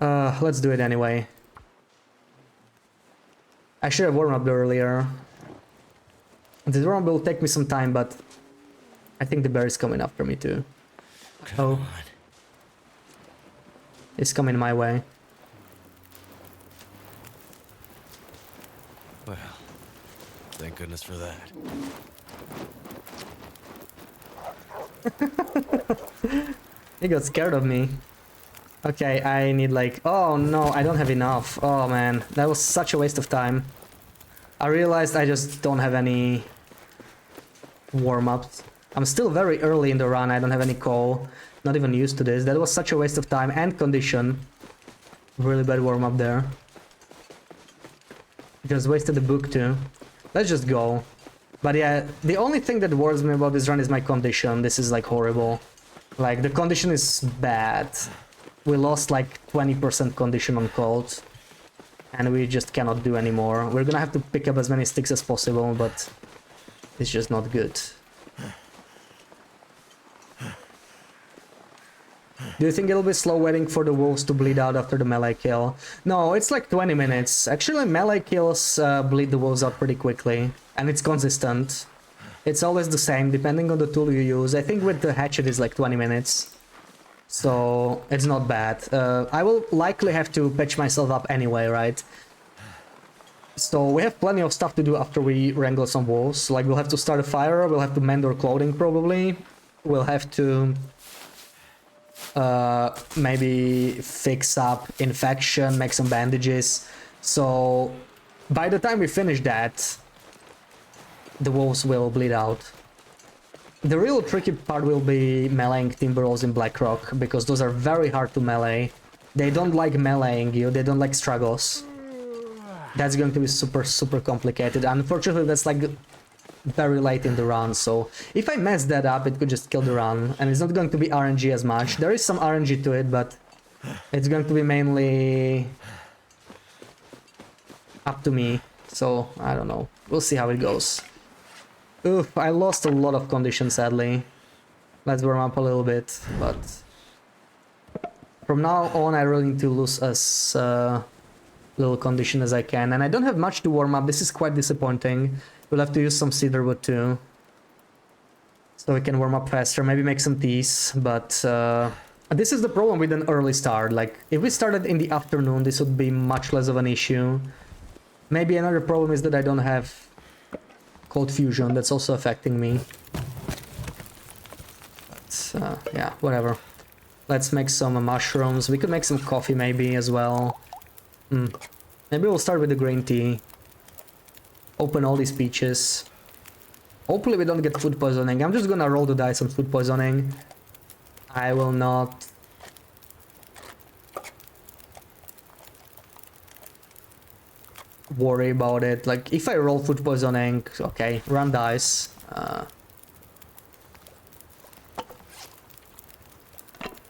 Let's do it anyway. I should have warmed up earlier. The warm will take me some time, but I think the bear is coming after me too. Come on. It's coming my way. Well, thank goodness for that. He got scared of me. Okay, I need like... Oh no, I don't have enough. Oh man, that was such a waste of time. I realized I just don't have any warm-ups. I'm still very early in the run, I don't have any coal. Not even used to this. That was such a waste of time and condition. Really bad warm-up there. Just wasted the book too. Let's just go. But yeah, the only thing that worries me about this run is my condition. This is like horrible. Like, the condition is bad. We lost like 20% condition on cold. And we just cannot do anymore. We're gonna have to pick up as many sticks as possible, but it's just not good. Do you think it'll be slow waiting for the wolves to bleed out after the melee kill? No, it's like 20 minutes. Actually, melee kills bleed the wolves out pretty quickly. And it's consistent. It's always the same, depending on the tool you use. I think with the hatchet it's like 20 minutes. So, it's not bad. I will likely have to patch myself up anyway, right? So, we have plenty of stuff to do after we wrangle some wolves. Like, we'll have to start a fire, we'll have to mend our clothing probably. We'll have to... maybe fix up infection, make some bandages. So by the time we finish that, the wolves will bleed out. The real tricky part will be meleeing timber wolves in Blackrock, because those are very hard to melee. They don't like meleeing you, they don't like struggles. That's going to be super complicated. Unfortunately, that's like very late in the run, so if I mess that up, it could just kill the run, and it's not going to be RNG as much. There is some RNG to it, but it's going to be mainly up to me, so I don't know. We'll see how it goes. Oof, I lost a lot of condition, sadly. Let's warm up a little bit, but from now on I really need to lose as little condition as I can, and I don't have much to warm up. This is quite disappointing. We'll have to use some cedar wood too, so we can warm up faster, maybe make some teas, but this is the problem with an early start. Like, if we started in the afternoon, this would be much less of an issue. Maybe another problem is that I don't have cold fusion, that's also affecting me. But yeah, whatever. Let's make some mushrooms. We could make some coffee maybe as well. Maybe we'll start with the green tea. Open all these peaches. Hopefully we don't get food poisoning. I'm just gonna roll the dice on food poisoning. I will not... worry about it. Like, if I roll food poisoning, okay, run dice.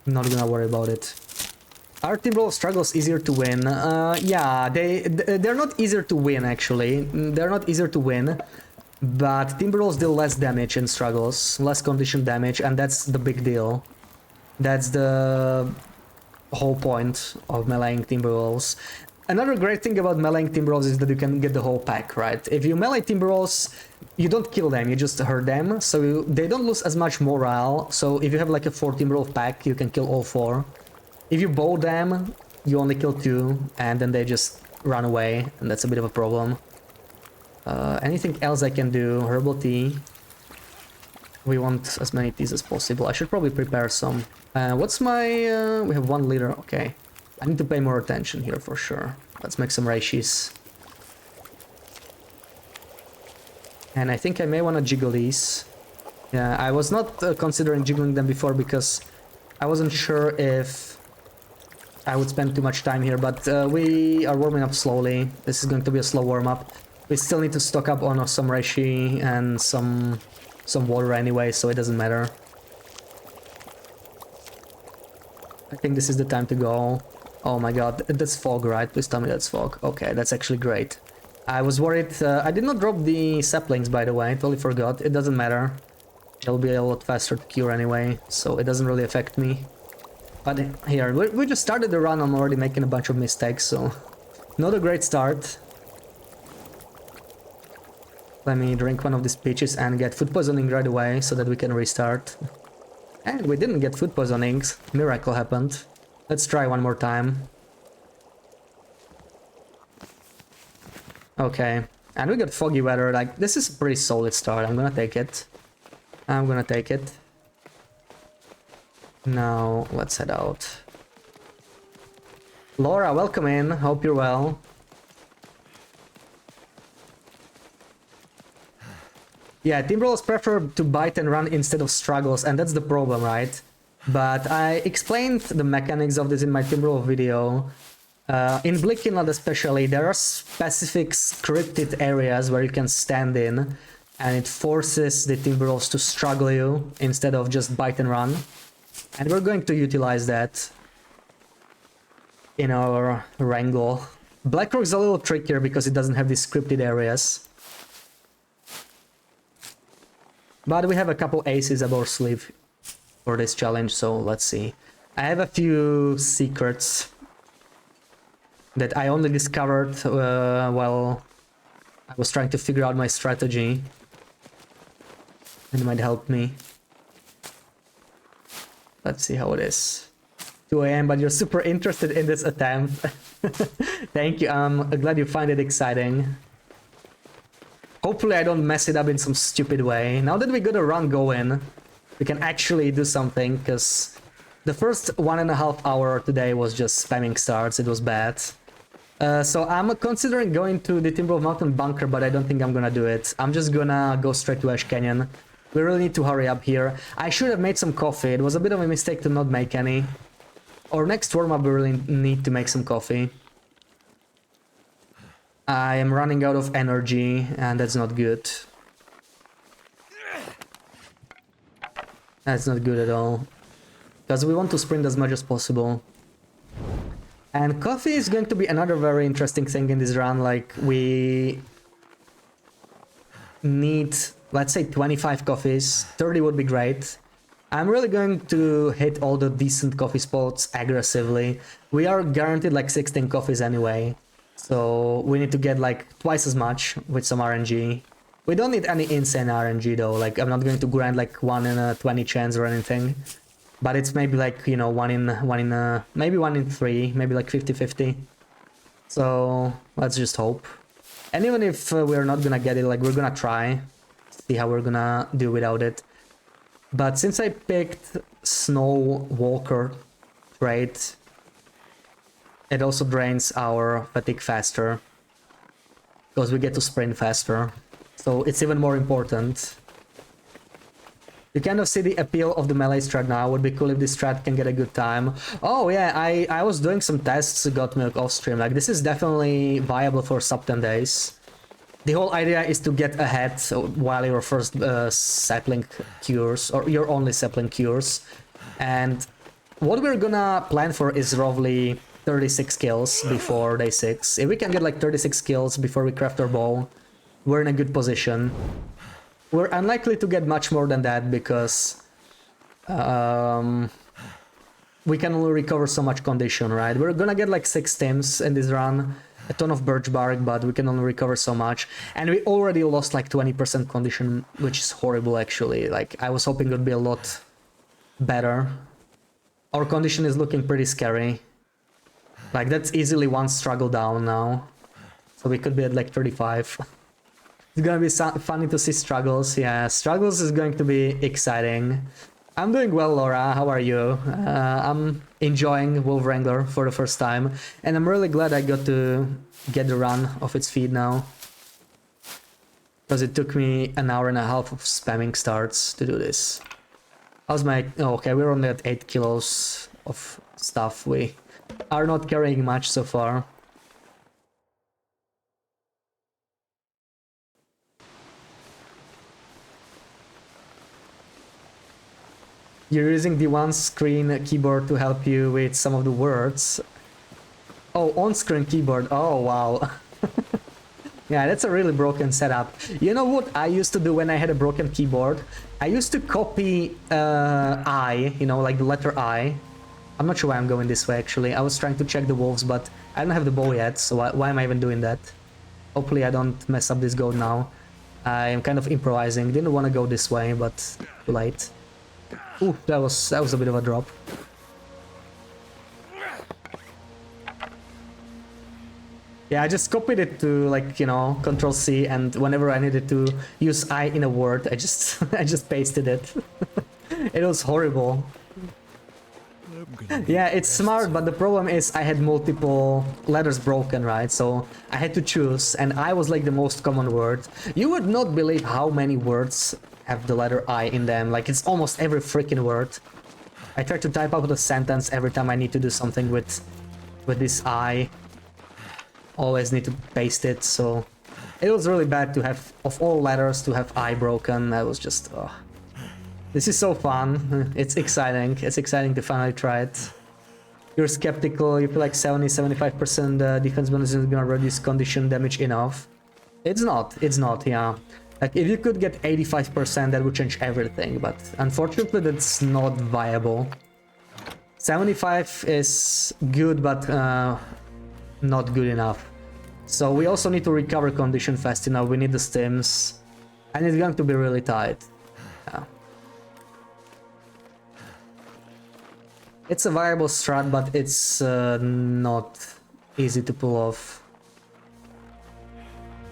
Not gonna worry about it. Are Timberwolves struggles easier to win? Yeah, they're not easier to win actually. They're not easier to win, but Timberwolves deal less damage in struggles, less condition damage, and that's the big deal. That's the whole point of meleeing Timberwolves. Another great thing about meleeing Timberwolves is that you can get the whole pack, right? If you melee Timberwolves, you don't kill them, you just hurt them, so they don't lose as much morale. So if you have like a 4 Timberwolf pack, you can kill all 4. If you bow them, you only kill 2, and then they just run away, and that's a bit of a problem. Anything else I can do? Herbal tea. We want as many teas as possible. I should probably prepare some. What's my... we have 1 liter, okay. I need to pay more attention here for sure. Let's make some reishis. And I think I may want to jiggle these. Yeah, I was not considering jiggling them before because I wasn't sure if I would spend too much time here, but we are warming up slowly. This is going to be a slow warm-up. We still need to stock up on some reishi and some water anyway, so it doesn't matter. I think this is the time to go. Oh my god, that's fog, right? Please tell me that's fog. Okay, that's actually great. I was worried. I did not drop the saplings, by the way. I totally forgot. It doesn't matter. It'll be a lot faster to cure anyway, so it doesn't really affect me. But here, we just started the run. I'm already making a bunch of mistakes, so not a great start. Let me drink one of these peaches and get food poisoning right away so that we can restart. And we didn't get food poisonings. Miracle happened. Let's try one more time. Okay. And we got foggy weather. Like, this is a pretty solid start. I'm gonna take it. I'm gonna take it. Now, let's head out. Laura, welcome in. Hope you're well. Yeah, Timberwolves prefer to bite and run instead of struggles, and that's the problem, right? But I explained the mechanics of this in my Timberwolf video. In Blickinland especially, there are specific scripted areas where you can stand in, and it forces the Timberwolves to struggle you instead of just bite and run. And we're going to utilize that in our wrangle. Blackrock's a little trickier because it doesn't have these scripted areas. But we have a couple aces up our sleeve for this challenge, so let's see. I have a few secrets that I only discovered while I was trying to figure out my strategy. It might help me. Let's see how it is. 2 AM, but you're super interested in this attempt. Thank you, I'm glad you find it exciting. Hopefully I don't mess it up in some stupid way. Now that we got a run going, we can actually do something, because the first 1.5 hours today was just spamming starts, it was bad. So I'm considering going to the Timberwolf Mountain Bunker, but I don't think I'm gonna do it. I'm just gonna go straight to Ash Canyon. We really need to hurry up here. I should have made some coffee. It was a bit of a mistake to not make any. Or next warm-up we really need to make some coffee. I am running out of energy, and that's not good. That's not good at all. Because we want to sprint as much as possible. And coffee is going to be another very interesting thing in this run. Like, we need, let's say, 25 coffees. 30 would be great. I'm really going to hit all the decent coffee spots aggressively. We are guaranteed like 16 coffees anyway. So we need to get like twice as much with some RNG. We don't need any insane RNG though. Like, I'm not going to grant like 1 in a 20 chance or anything. But it's maybe like, you know, maybe 1 in 3, maybe like 50-50. So let's just hope. And even if we're not gonna get it, like, we're gonna try. See how we're gonna do without it. But since I picked Snow Walker trait, it also drains our fatigue faster. Because we get to sprint faster. So it's even more important. You kind of see the appeal of the melee strat now. Would be cool if this strat can get a good time. Oh yeah, I was doing some tests, got milk off stream. Like, this is definitely viable for sub 10 days. The whole idea is to get ahead while your first sapling cures, or your only sapling cures. And what we're gonna plan for is roughly 36 kills before day 6. If we can get like 36 kills before we craft our bow, we're in a good position. We're unlikely to get much more than that because we can only recover so much condition, right? We're gonna get like 6 stims in this run, a ton of birch bark, but we can only recover so much. And we already lost like 20% condition, which is horrible actually. Like, I was hoping it would be a lot better. Our condition is looking pretty scary. Like, that's easily one struggle down now. So we could be at like 35. It's gonna be funny to see struggles. Yeah, struggles is going to be exciting. I'm doing well, Laura. How are you? I'm enjoying wrangler for the first time, and I'm really glad I got to get the run off its feed now. Because it took me an hour and a half of spamming starts to do this. How's my... Oh, okay, we're only at 8 kilos of stuff. We are not carrying much so far. You're using the one-screen keyboard to help you with some of the words. Oh, on-screen keyboard. Oh, wow. Yeah, that's a really broken setup. You know what I used to do when I had a broken keyboard? I used to copy I, you know, like the letter I. I'm not sure why I'm going this way, actually. I was trying to check the wolves, but I don't have the bow yet, so why am I even doing that? Hopefully I don't mess up this goat now. I am kind of improvising. Didn't want to go this way, but too late. Ooh, that was a bit of a drop. Yeah, I just copied it to, like, you know, Control C, and whenever I needed to use I in a word, I just I just pasted it. It was horrible. Yeah, it's smart, but the problem is I had multiple letters broken, right? So I had to choose, and I was like the most common word. You would not believe how many words have the letter I in them. Like, it's almost every freaking word. I try to type out a sentence every time I need to do something with this I. Always need to paste it, so it was really bad to have, of all letters, to have I broken. I was just, oh. This is so fun. It's exciting. It's exciting to finally try it. You're skeptical. You feel like 70-75% defense bonus is gonna reduce condition damage enough. It's not. It's not. Yeah. Like, if you could get 85%, that would change everything. But unfortunately, that's not viable. 75 is good, but not good enough. So we also need to recover condition fast enough. We need the stims, and it's going to be really tight. Yeah. It's a viable strat, but it's not easy to pull off.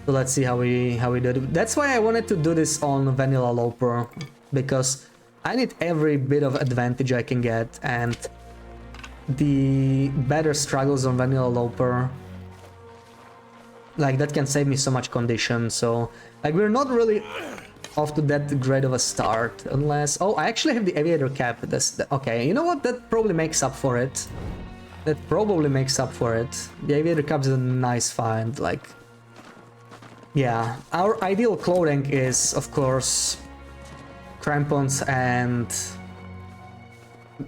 So let's see how we do it. That's why I wanted to do this on vanilla low pro, because I need every bit of advantage I can get, and the better struggles on vanilla low pro, like, that can save me so much condition. So, like, we're not really off to that great of a start, unless... Oh, I actually have the aviator cap. Okay, you know what? That probably makes up for it. That probably makes up for it. The aviator cap is a nice find, like... Yeah, our ideal clothing is, of course, crampons and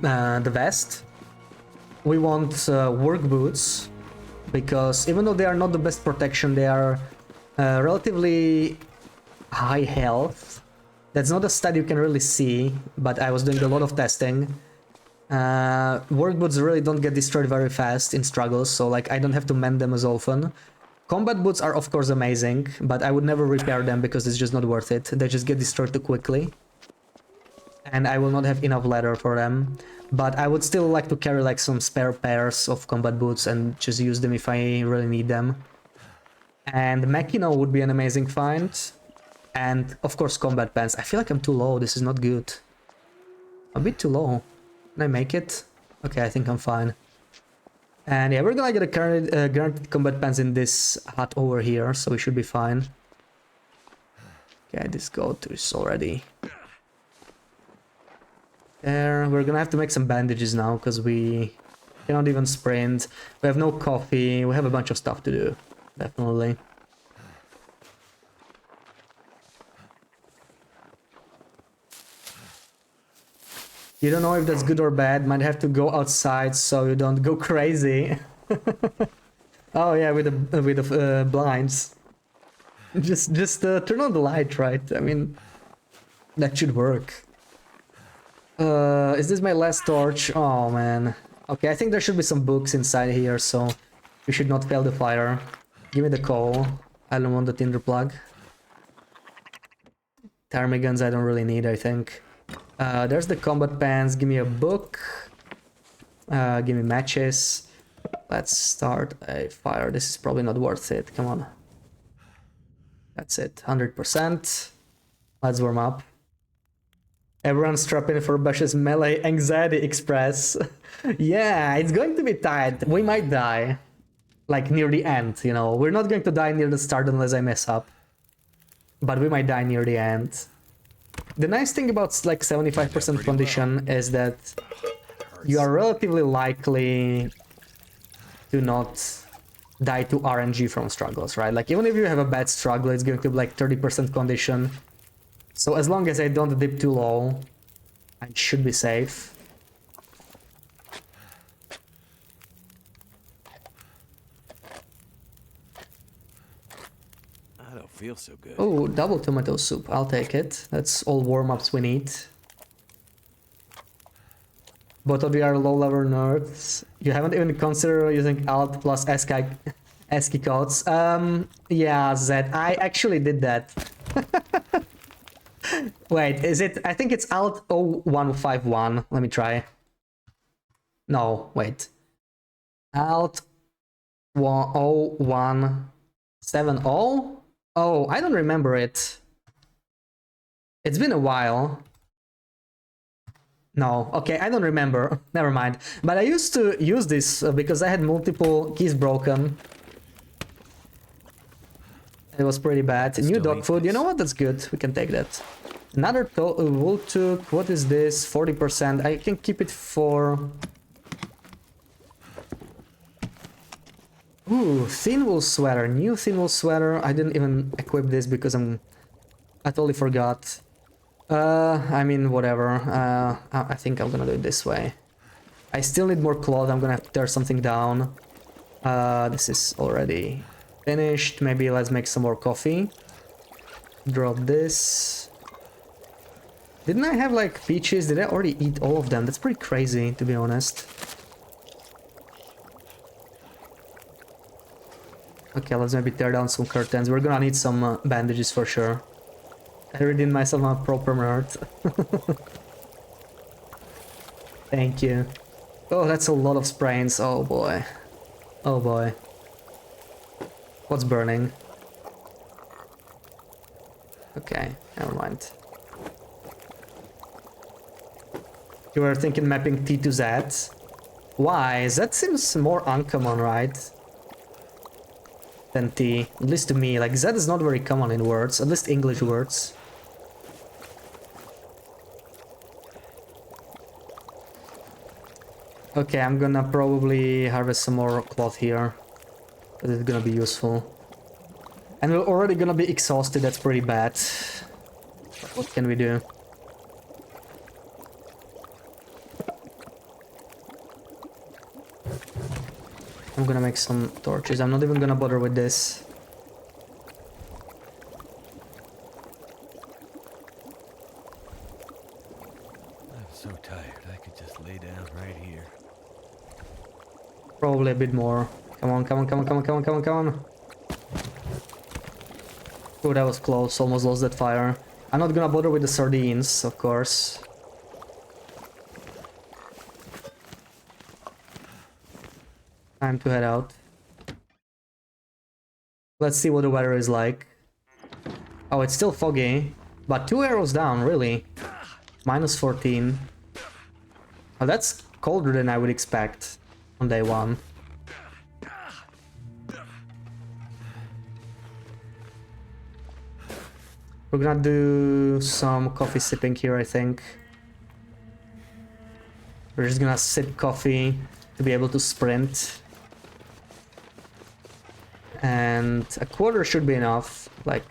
the vest. We want work boots, because even though they are not the best protection, they are relatively high health. That's not a stat you can really see, but I was doing a lot of testing. Work boots really don't get destroyed very fast in struggles, so, like, I don't have to mend them as often. Combat boots are of course amazing, but I would never repair them because it's just not worth it. They just get destroyed too quickly. And I will not have enough leather for them. But I would still like to carry, like, some spare pairs of combat boots and just use them if I really need them. And Machino would be an amazing find. And of course combat pants. I feel like I'm too low. This is not good. A bit too low. Can I make it? Okay, I think I'm fine. And yeah, we're gonna get a guaranteed combat pants in this hut over here, so we should be fine. Okay, this goat is already there. We're gonna have to make some bandages now, because we cannot even sprint. We have no coffee. We have a bunch of stuff to do. Definitely. You don't know if that's good or bad. Might have to go outside so you don't go crazy. Oh yeah, with the blinds. Just turn on the light, right? I mean, that should work. Is this my last torch? Oh man. Okay, I think there should be some books inside here, so we should not fail the fire. Give me the coal. I don't want the tinder plug. Ptarmigans I don't really need, I think. There's the combat pants. Give me a book. Give me matches. Let's start a fire. This is probably not worth it. Come on. That's it. 100%. Let's warm up. Everyone strap in for Bash's melee anxiety express. Yeah, it's going to be tight. We might die. Like near the end, you know. We're not going to die near the start unless I mess up. But we might die near the end. The nice thing about like 75% condition is that you are relatively likely to not die to RNG from struggles, right? Like even if you have a bad struggle, it's going to be like 30% condition. So as long as I don't dip too low, I should be safe. I don't feel so good. Oh, double tomato soup. I'll take it. That's all warm-ups we need. Both of you are low-level nerds. You haven't even considered using Alt plus ASCII codes. Yeah, Zed, I actually did that. Wait, is it? I think it's Alt 0151. Let me try. No, wait. Alt 0170? Oh, I don't remember it. It's been a while. No, okay, I don't remember. Never mind. But I used to use this because I had multiple keys broken. It was pretty bad. New dog food. You know what? That's good. We can take that. Another wool took. What is this? 40%. I can keep it for... Ooh, thin wool sweater. New thin wool sweater. I didn't even equip this because I totally forgot. I mean, whatever. I think I'm gonna do it this way. I still need more cloth. I'm gonna have to tear something down. This is already finished. Maybe let's make some more coffee. Drop this. Didn't I have like peaches? Did I already eat all of them? That's pretty crazy, to be honest. Okay, let's maybe tear down some curtains. We're gonna need some bandages for sure. I redeemed myself a proper nerd. Thank you. Oh, that's a lot of sprains. Oh boy. Oh boy. What's burning? Okay, never mind. You were thinking mapping T to Z? Why? Z seems more uncommon, right? Than T. At least to me. Like, Z is not very common in words. At least English words. Okay, I'm gonna probably harvest some more cloth here. That is gonna be useful. And we're already gonna be exhausted, that's pretty bad. What can we do? I'm gonna make some torches. I'm not even gonna bother with this. I'm so tired. I could just lay down right here. Probably a bit more. Come on, come on, come on, come on, come on, come on, come on. Oh, that was close. Almost lost that fire. I'm not gonna bother with the sardines, of course. Time to head out. Let's see what the weather is like. Oh, it's still foggy. But 2 arrows down, really. Minus 14. Oh, that's colder than I would expect on day 1. We're gonna do some coffee sipping here, I think. We're just gonna sip coffee to be able to sprint. And a quarter should be enough, like,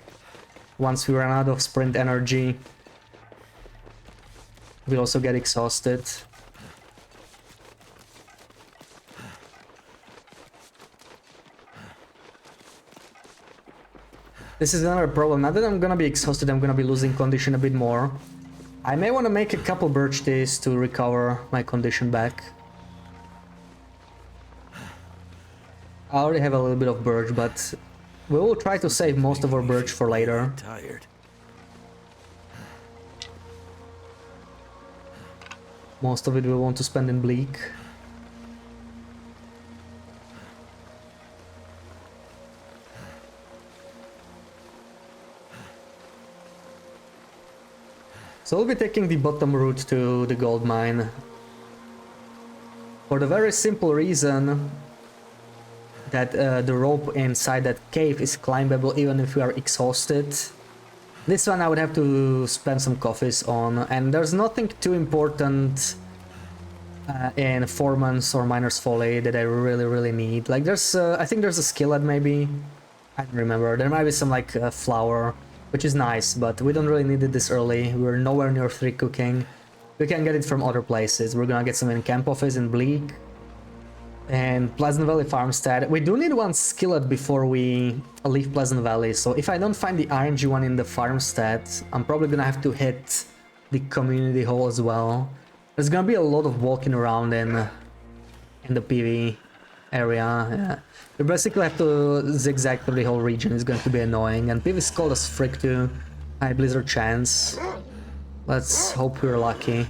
once we run out of sprint energy. We'll also get exhausted. This is another problem. Now that I'm gonna be exhausted, I'm gonna be losing condition a bit more. I may want to make a couple birch days to recover my condition back. I already have a little bit of birch, but we will try to save most of our birch for later. Tired. Most of it we want to spend in bleak. So we'll be taking the bottom route to the gold mine. For the very simple reason that the rope inside that cave is climbable even if we are exhausted. This one I would have to spend some coffees on, and there's nothing too important in Foreman's or Miner's Folly that I really need. Like there's, I think there's a skillet maybe, I don't remember. There might be some like flour, which is nice, but we don't really need it this early. We're nowhere near 3 cooking. We can get it from other places. We're gonna get some in Camp Office in Bleak and Pleasant Valley Farmstead. We do need one skillet before we leave Pleasant Valley, so if I don't find the RNG one in the farmstead, I'm probably gonna have to hit the community hall as well. There's gonna be a lot of walking around in the PV area. Yeah. We basically have to zigzag through the whole region. It's going to be annoying, and PV is cold as frick too. High blizzard chance. Let's hope we're lucky.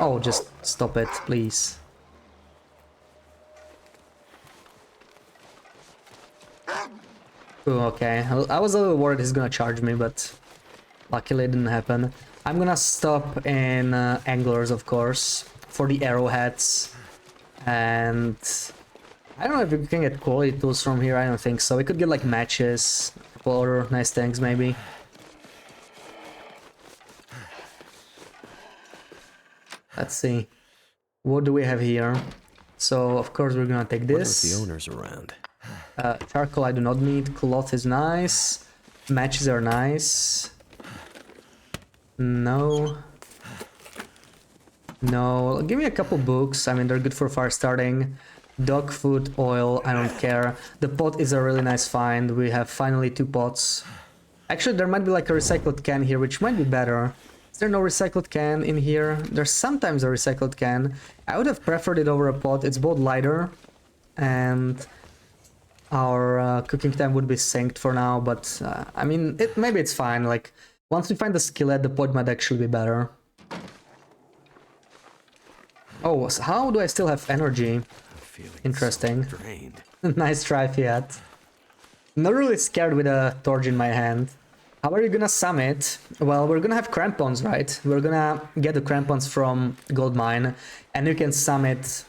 Oh, just stop it, please. Ooh, okay, I was a little worried he's gonna charge me, but luckily it didn't happen. I'm gonna stop in Anglers, of course, for the arrowheads, and I don't know if we can get quality tools from here. I don't think so. We could get like matches, a couple other nice things maybe. Let's see, what do we have here? So of course we're gonna take this. What if the owner's around? Charcoal I do not need. Cloth is nice. Matches are nice. No. No. Give me a couple books. I mean, they're good for fire starting. Dog food, oil, I don't care. The pot is a really nice find. We have finally 2 pots. Actually, there might be like a recycled can here, which might be better. Is there no recycled can in here? There's sometimes a recycled can. I would have preferred it over a pot. It's both lighter and our cooking time would be synced for now, but I mean, maybe it's fine. Like, once we find the skillet, the pot might actually be better. Oh, so how do I still have energy? Interesting. Nice try, Fiat. Not really scared with a torch in my hand. How are you gonna summit? Well, we're gonna have crampons, right? We're gonna get the crampons from gold mine, and you can summit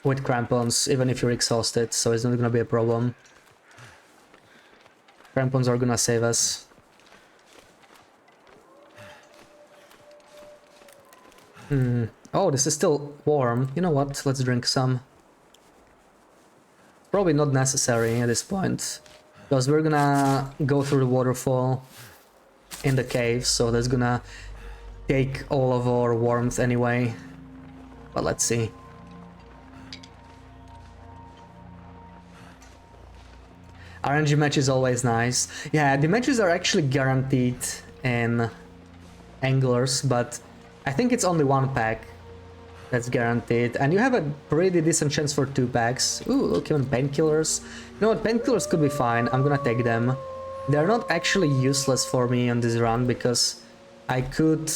with crampons even if you're exhausted, so it's not gonna be a problem. Crampons are gonna save us. Oh, this is still warm. You know what? Let's drink some. Probably not necessary at this point, because we're gonna go through the waterfall in the cave, so that's gonna take all of our warmth anyway. But let's see. RNG match is always nice. Yeah, the matches are actually guaranteed in Anglers, but I think it's only 1 pack that's guaranteed, and you have a pretty decent chance for 2 packs. Ooh, look, even painkillers. You know what, painkillers could be fine. I'm gonna take them. They're not actually useless for me on this run, because I could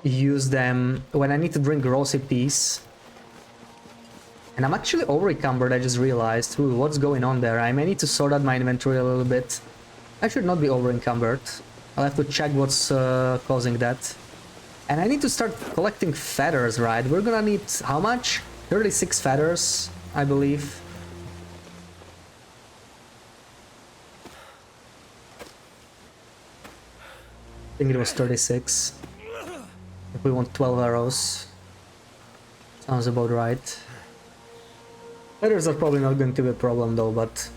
use them when I need to drink rosy peas. And I'm actually over-encumbered, I just realized. Ooh, what's going on there? I may need to sort out my inventory a little bit. I should not be over-encumbered. I'll have to check what's causing that. And I need to start collecting feathers, right? We're gonna need how much? 36 feathers, I believe. I think it was 36. If we want 12 arrows. Sounds about right. Feathers are probably not going to be a problem though, but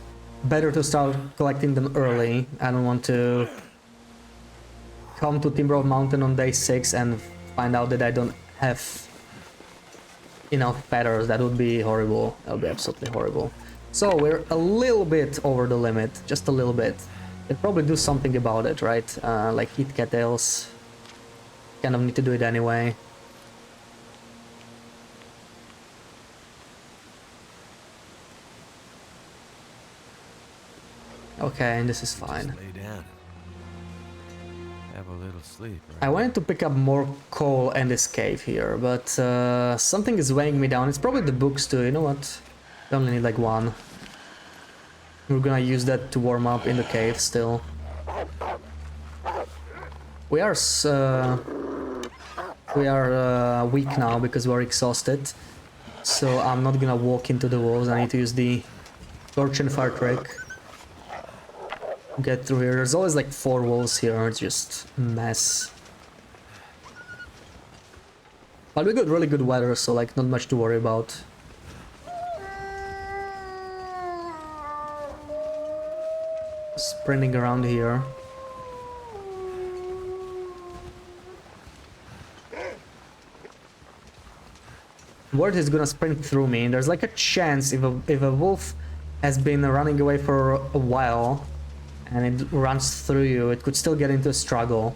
better to start collecting them early. I don't want to come to Timber of Mountain on day 6 and find out that I don't have enough feathers, that would be horrible. That would be absolutely horrible. So we're a little bit over the limit, just a little bit. Could probably do something about it, right? Like heat cattails. Kind of need to do it anyway. Okay, this is fine. Just lay down. Have a little sleep, right? I wanted to pick up more coal in this cave here, but something is weighing me down. It's probably the books too, you know what? I only need like one. We're gonna use that to warm up in the cave still. We are weak now because we're exhausted. So I'm not gonna walk into the walls. I need to use the torch and fire trick. Get through here. There's always like 4 walls here. It's just a mess. But we got really good weather, so like not much to worry about. Sprinting around here. Word is gonna sprint through me. There's like a chance if a wolf has been running away for a while and it runs through you, it could still get into a struggle.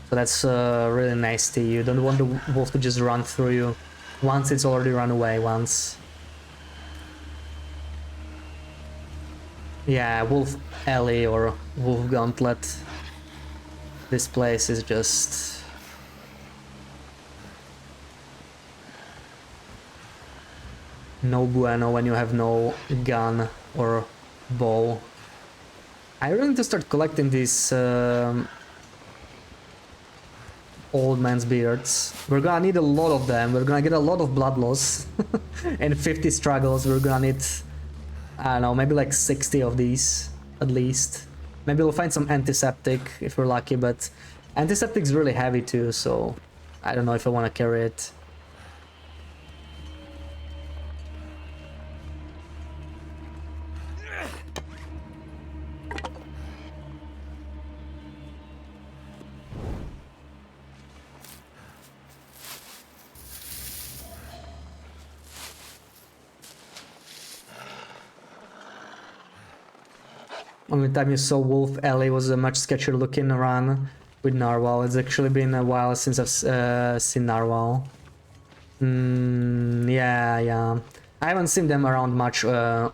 So that's really nasty. You don't want the wolf to just run through you once it's already run away once. Yeah, Wolf Alley or Wolf Gauntlet. This place is just... no bueno when you have no gun or bow. I really need to start collecting these old man's beards. We're gonna need a lot of them. We're gonna get a lot of blood loss and 50 struggles. We're gonna need, I don't know, maybe like 60 of these at least. Maybe we'll find some antiseptic if we're lucky, but antiseptic's really heavy too, so I don't know if I want to carry it. Only time you saw Wolf Alley was a much sketchier looking run with Narwhal. It's actually been a while since I've seen Narwhal. Yeah. I haven't seen them around much, overall.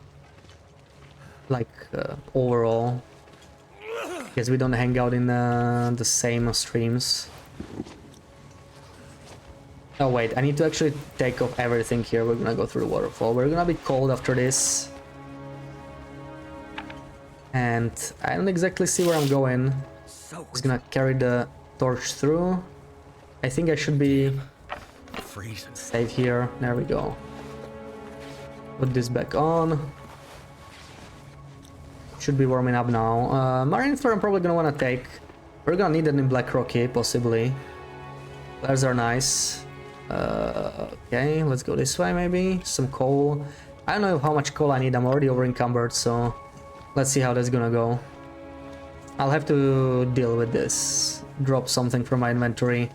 Because we don't hang out in the same streams. Oh wait, I need to actually take off everything here. We're gonna go through the waterfall. We're gonna be cold after this. And I don't exactly see where I'm going. Just gonna carry the torch through. I think I should be safe here. There we go. Put this back on. Should be warming up now. Marine Flare I'm probably gonna wanna take. We're gonna need it in Black Rocky, possibly. Flares are nice. Okay, let's go this way maybe. Some coal. I don't know how much coal I need. I'm already over encumbered, so let's see how that's gonna go. I'll have to deal with this. Drop something from my inventory.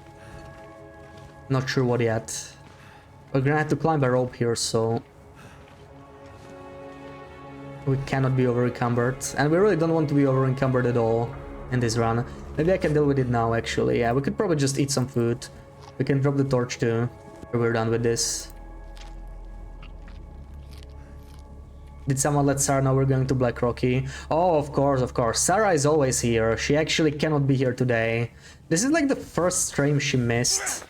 Not sure what yet. We're gonna have to climb a rope here, so we cannot be over encumbered. And we really don't want to be over encumbered at all in this run. Maybe I can deal with it now actually. Yeah, we could probably just eat some food. We can drop the torch too. We're done with this. Did someone let Sarah know we're going to Black Rocky? Oh, of course. Sarah is always here. She actually cannot be here today. This is like the first stream she missed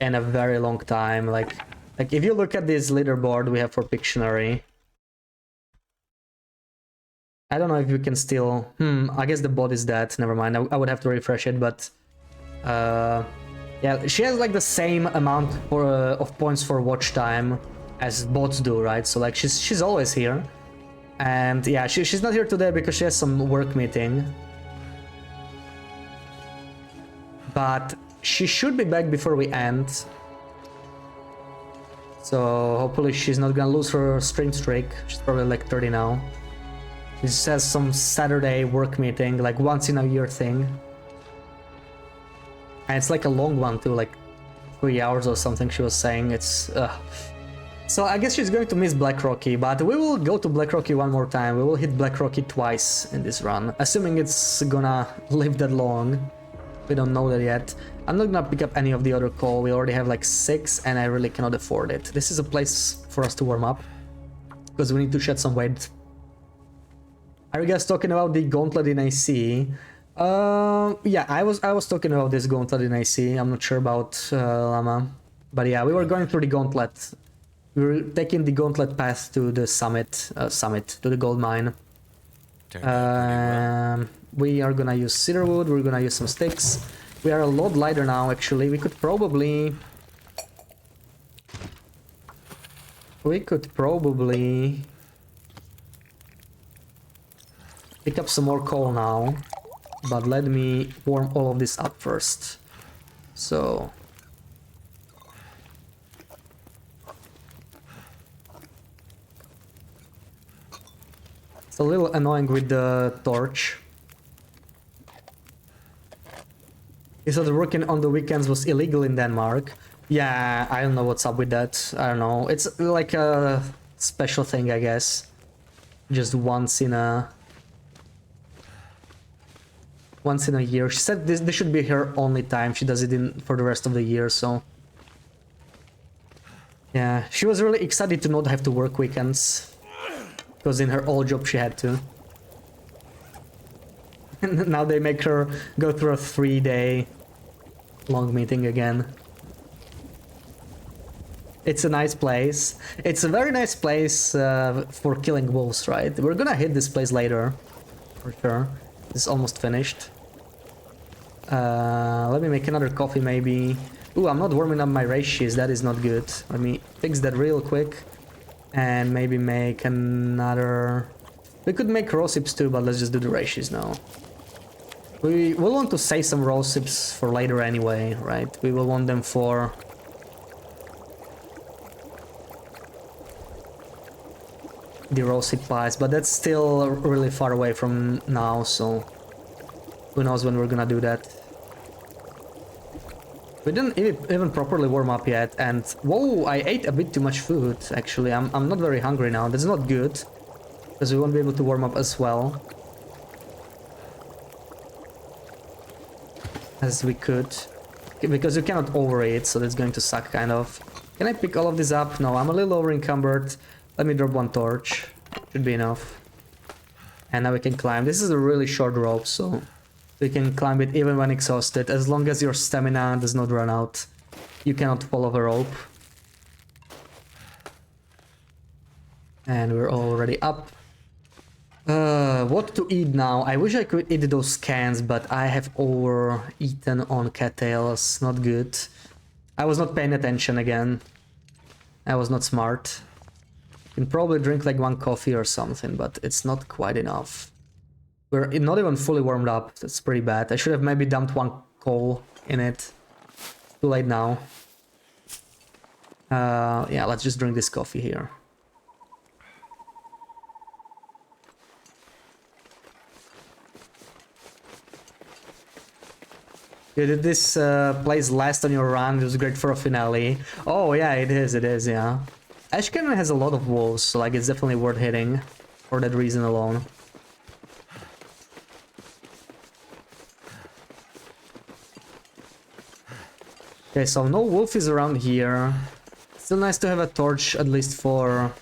in a very long time. Like if you look at this leaderboard we have for Pictionary. I don't know if you can still... I guess the bot is dead. Never mind. I would have to refresh it, but... yeah, she has like the same amount of points for watch time as bots do, right? So like she's always here. And yeah, she's not here today because she has some work meeting. But she should be back before we end. So hopefully she's not gonna lose her stream streak. She's probably like 30 now. She just has some Saturday work meeting, like once in a year thing. And it's like a long one too, like 3 hours or something she was saying. It's so I guess she's going to miss Black Rocky, but we will go to Black Rocky one more time. We will hit Black Rocky twice in this run, assuming it's gonna live that long. We don't know that yet. I'm not gonna pick up any of the other coal. We already have like 6 and I really cannot afford it. This is a place for us to warm up because we need to shed some weight. Are you guys talking about the gauntlet in AC? Yeah, I was talking about this gauntlet in AC. I'm not sure about Llama, but yeah, we were going through the gauntlet. We were taking the gauntlet path to the summit, to the gold mine. We are gonna use cedar wood. We're gonna use some sticks. We are a lot lighter now. Actually, we could probably pick up some more coal now, but let me warm all of this up first. So it's a little annoying with the torch. He said working on the weekends was illegal in Denmark. Yeah, I don't know what's up with that. I don't know. It's like a special thing, I guess. Just once in a year. She said this should be her only time. She does it for the rest of the year, so yeah, she was really excited to not have to work weekends, because in her old job she had to. And now they make her go through a 3-day long meeting again. It's a nice place. It's a very nice place for killing wolves, right? We're gonna hit this place later, for sure. It's almost finished. Let me make another coffee maybe. Ooh, I'm not warming up my reishi. That is not good. Let me fix that real quick. And maybe make another... We could make raw sips too, but let's just do the reishis now. We will want to save some raw sips for later anyway, right? We will want them for... the raw sip pies, but that's still really far away from now, so... Who knows when we're gonna do that. We didn't even properly warm up yet, and... Whoa, I ate a bit too much food, actually. I'm not very hungry now. That's not good, because we won't be able to warm up as well as we could. Because you cannot overeat, so that's going to suck, kind of. Can I pick all of this up? No, I'm a little over encumbered. Let me drop one torch. Should be enough. And now we can climb. This is a really short rope, so... We can climb it even when exhausted, as long as your stamina does not run out. You cannot follow the rope. And we're already up. What to eat now? I wish I could eat those cans, but I have overeaten on cattails. Not good. I was not paying attention again. I was not smart. Can probably drink like one coffee or something, but it's not quite enough. We're not even fully warmed up. That's pretty bad. I should have maybe dumped one coal in it. Too late now. Yeah, let's just drink this coffee here. Did this place last on your run? It was great for a finale. Oh yeah, it is, yeah. Ashcan has a lot of wolves, so like it's definitely worth hitting for that reason alone. Okay, so no wolf is around here. Still nice to have a torch, at least for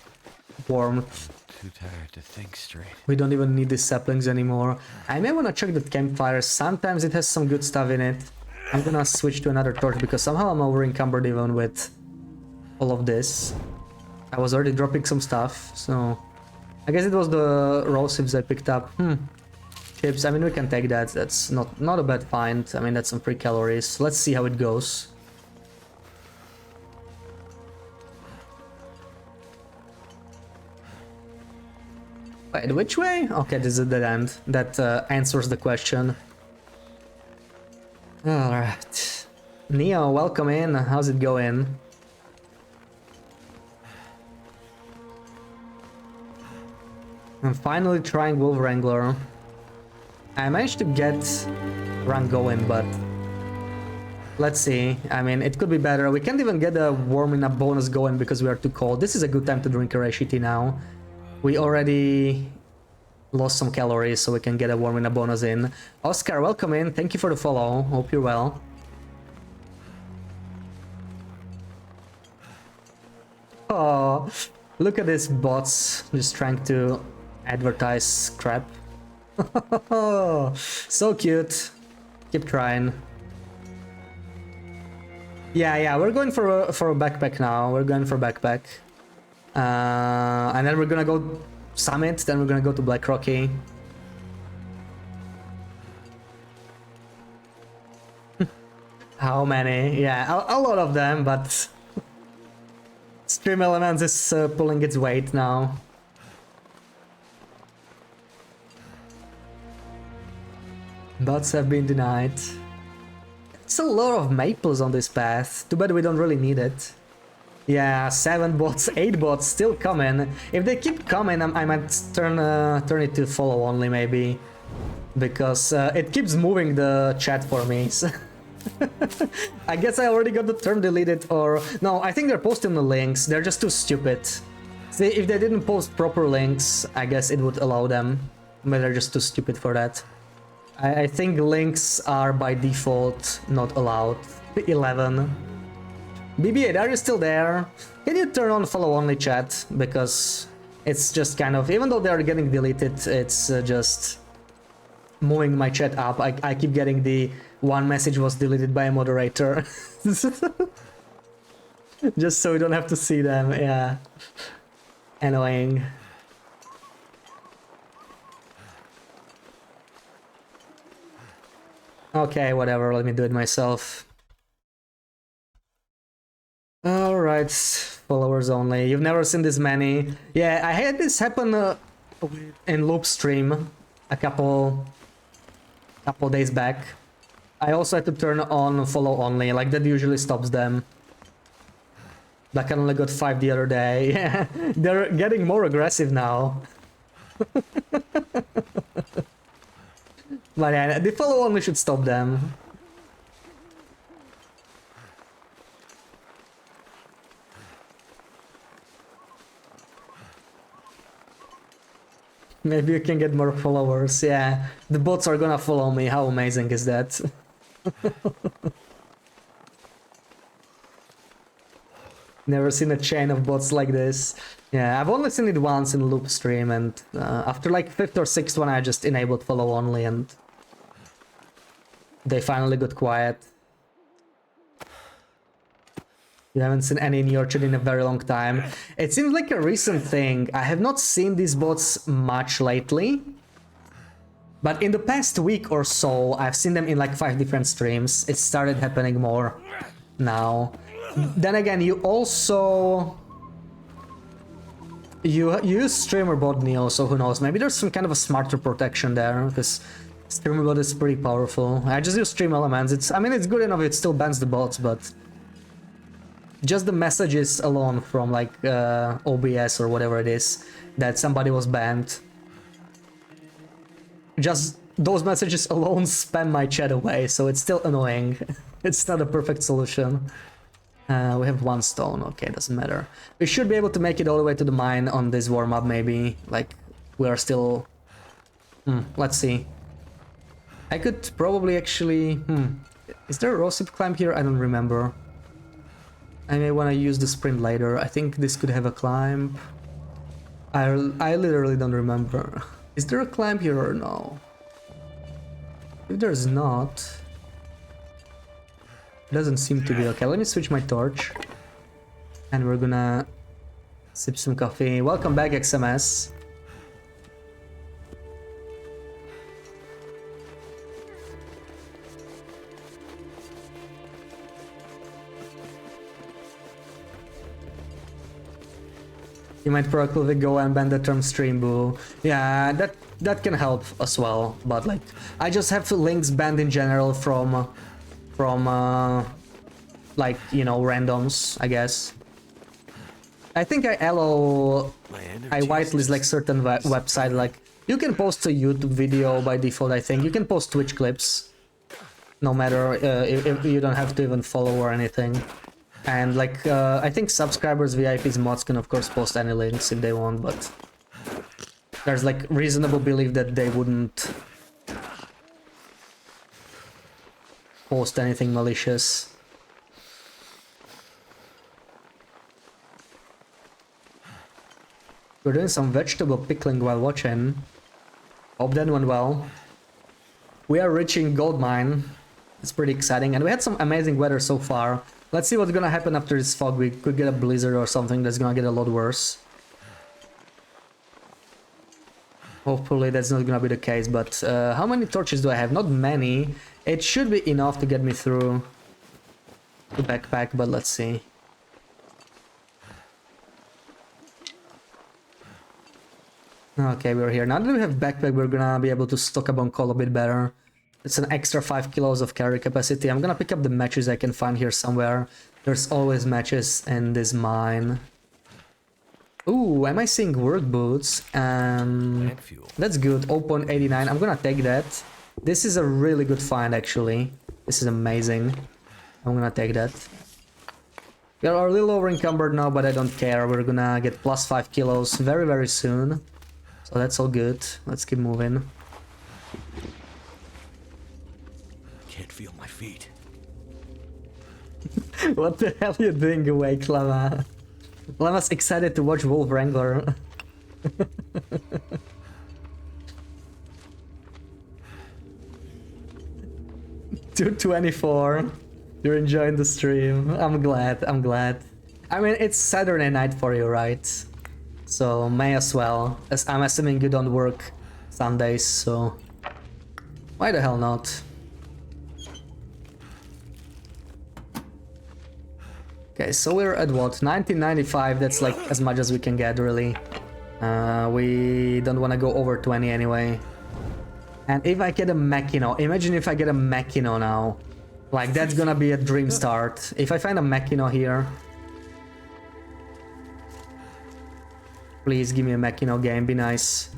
warmth. Too tired to think straight. We don't even need these saplings anymore. I may want to check the campfire. Sometimes it has some good stuff in it. I'm gonna switch to another torch because somehow I'm over encumbered even with all of this. I was already dropping some stuff, so... I guess it was the raw sips I picked up. Chips, I mean we can take that. That's not a bad find. I mean that's some free calories. Let's see how it goes. Wait, which way? Okay, this is a dead end. That answers the question. Alright. Neo, welcome in. How's it going? I'm finally trying Wolf Wrangler. I managed to get run going, but Let's see. I mean, it could be better. We can't even get a warming up bonus going because we are too cold. This is a good time to drink a reishi tea now. We already lost some calories, so we can get a warming up bonus in. Oscar, welcome in. Thank you for the follow. Hope you're well. Oh, look at these bots just trying to advertise crap. So cute. Keep trying. Yeah, we're going for a backpack now. We're going for backpack. And then we're gonna go Summit, then we're gonna go to Black Rocky. How many? Yeah, a lot of them, but Stream Elements is pulling its weight now. Bots have been denied. It's a lot of maples on this path. Too bad we don't really need it. Yeah, 7 bots, 8 bots still coming. If they keep coming, I might turn it to follow only maybe, because it keeps moving the chat for me. So I guess I already got the term deleted, or no, I think they're posting the links. They're just too stupid. See, if they didn't post proper links, I guess it would allow them, but they're just too stupid for that. I think links are by default not allowed. 11. BB8, are you still there? Can you turn on follow only chat? Because it's just kind of, even though they are getting deleted, it's just moving my chat up. I keep getting the one message was deleted by a moderator. Just so we don't have to see them, yeah. Annoying. Okay, whatever, let me do it myself. Alright, followers only. You've never seen this many. Yeah, I had this happen in loop stream a couple days back. I also had to turn on follow only, like that usually stops them. Like I only got 5 the other day. Yeah, they're getting more aggressive now. But yeah, the follow only should stop them. Maybe you can get more followers, yeah. The bots are gonna follow me, how amazing is that? Never seen a chain of bots like this. Yeah, I've only seen it once in loop stream, and after like 5th or 6th one I just enabled follow only and they finally got quiet. You haven't seen any in your chat in a very long time. It seems like a recent thing. I have not seen these bots much lately. But in the past week or so, I've seen them in like 5 different streams. It started happening more now. Then again, you also... You use streamer bot Neo, so who knows, maybe there's some kind of a smarter protection there, because streamer bot is pretty powerful. I just use stream elements. I mean, it's good enough, it still bans the bots, but just the messages alone from like OBS or whatever it is that somebody was banned. Just those messages alone spam my chat away, so it's still annoying. It's not a perfect solution. We have 1 stone, okay, doesn't matter. We should be able to make it all the way to the mine on this warm-up, maybe. Like, we are still... let's see. I could probably actually... Is there a Rosip climb here? I don't remember. I may want to use the sprint later. I think this could have a climb. I literally don't remember. Is there a climb here or no? If there's not... Doesn't seem to be. Okay, let me switch my torch and we're gonna sip some coffee. Welcome back, XMS. You might proactively go and ban the term stream boo. Yeah, that can help as well, but like I just have links banned in general from like, you know, randoms, I guess. I think I whitelist like certain website, like you can post a YouTube video by default, I think. You can post Twitch clips. no matter if you don't have to even follow or anything. And like I think subscribers, VIPs, mods can of course post any links if they want, but there's like reasonable belief that they wouldn't post anything malicious. We're doing some vegetable pickling while watching. Hope that went well. We are reaching gold mine. It's pretty exciting, and we had some amazing weather so far. Let's see what's gonna happen after this fog. We could get a blizzard or something that's gonna get a lot worse. Hopefully that's not gonna be the case, but how many torches do I have? Not many. It should be enough to get me through the backpack, but let's see. Okay, we're here. Now that we have backpack, we're gonna be able to stock up on coal a bit better. It's an extra 5 kilos of carry capacity. I'm gonna pick up the matches I can find here somewhere. There's always matches in this mine. Ooh, am I seeing work boots? That's good. 0.89. I'm gonna take that. This is a really good find, actually. This is amazing. I'm gonna take that. We are a little over encumbered now, but I don't care. We're gonna get plus 5 kilos very, very soon. So that's all good. Let's keep moving. Can't feel my feet. What the hell are you doing awake, Lama? Lama's excited to watch Wolf Wrangler. 2:24. You're enjoying the stream. I'm glad, I'm glad. I mean, it's Saturday night for you, right? So may as well. As I'm assuming you don't work Sundays, so why the hell not? Okay, so we're at what? 1995, that's like as much as we can get, really. We don't want to go over 20 anyway. And if I get a Machino, imagine if I get a Machino now. Like, that's gonna be a dream start. If I find a Machino here... Please give me a Machino game, be nice.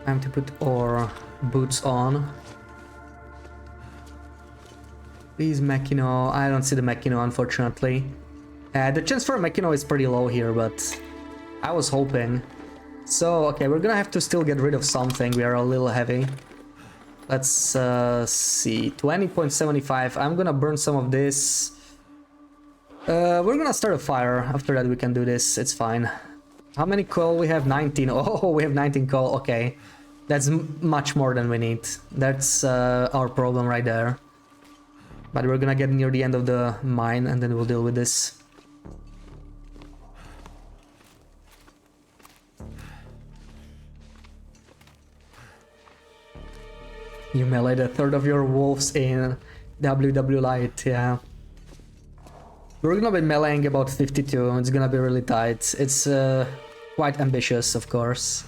Time to put our boots on. Please, Machino. I don't see the Machino, unfortunately. The chance for a Machino is pretty low here, but I was hoping. So, okay, we're gonna have to still get rid of something. We are a little heavy. Let's see. 20.75. I'm gonna burn some of this. We're gonna start a fire. After that, we can do this. It's fine. How many coal? We have 19. Oh, we have 19 coal. Okay. That's much more than we need. That's our problem right there. But we're gonna get near the end of the mine and then we'll deal with this. You meleeed a third of your wolves in WW Light, yeah. We're gonna be meleeing about 52, it's gonna be really tight. It's quite ambitious, of course.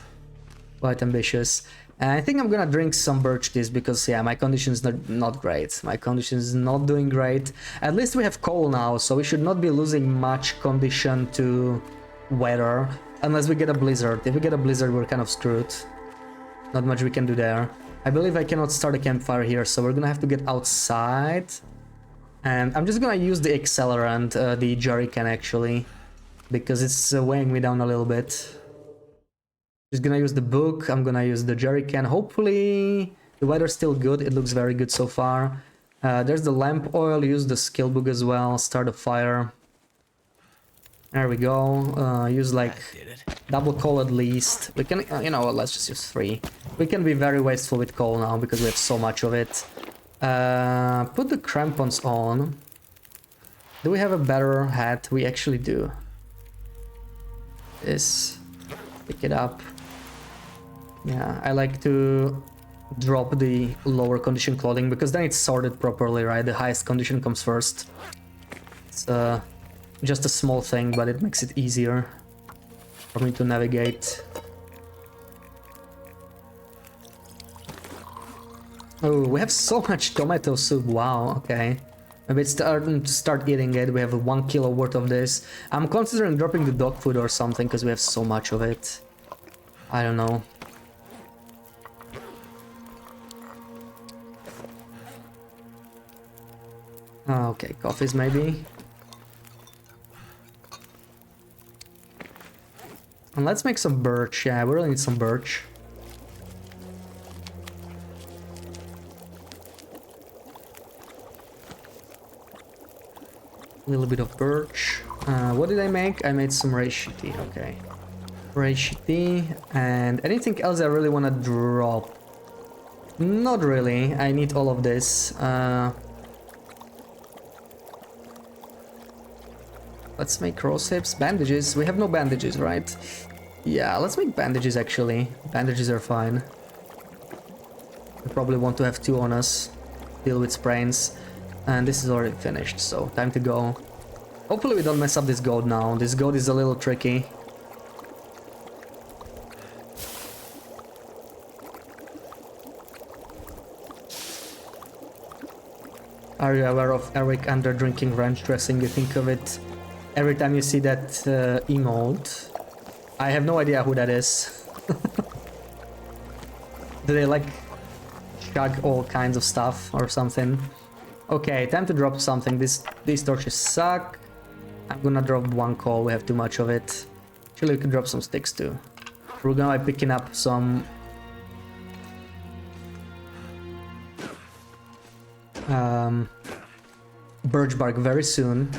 Quite ambitious. And I think I'm gonna drink some birch tea because, yeah, my condition is not great. My condition is not doing great. At least we have coal now, so we should not be losing much condition to weather. Unless we get a blizzard. If we get a blizzard, we're kind of screwed. Not much we can do there. I believe I cannot start a campfire here, so we're gonna have to get outside. And I'm just gonna use the accelerant, the jerry can actually. Because it's weighing me down a little bit. Just gonna use the book, I'm gonna use the jerry can. Hopefully the weather's still good, it looks very good so far. There's the lamp oil, use the skill book as well, start a fire. There we go, use like double coal at least. We can, you know what, let's just use 3. We can be very wasteful with coal now because we have so much of it. Put the crampons on. Do we have a better hat? We actually do. This, pick it up. Yeah, I like to drop the lower condition clothing because then it's sorted properly, right? The highest condition comes first. It's just a small thing, but it makes it easier for me to navigate. Oh, we have so much tomato soup, wow, okay. Maybe it's starting to start eating it, we have 1 kilo worth of this. I'm considering dropping the dog food or something, because we have so much of it. I don't know. Okay, coffees maybe. And let's make some birch. Yeah, we really need some birch. A little bit of birch. What did I make? I made some reishi tea. Okay. Reishi tea. And anything else I really want to drop? Not really. I need all of this. Let's make rose hips. Bandages. We have no bandages, right? Yeah, let's make bandages actually. Bandages are fine. We probably want to have 2 on us. Deal with sprains. And this is already finished, so time to go. Hopefully we don't mess up this goat now. This goat is a little tricky. Are you aware of Eric under drinking ranch dressing? You think of it every time you see that emote. I have no idea who that is. Do they like chug all kinds of stuff or something? Okay, time to drop something. These torches suck. I'm gonna drop 1 coal, we have too much of it. Actually, we can drop some sticks too. We're gonna be picking up some birch bark very soon.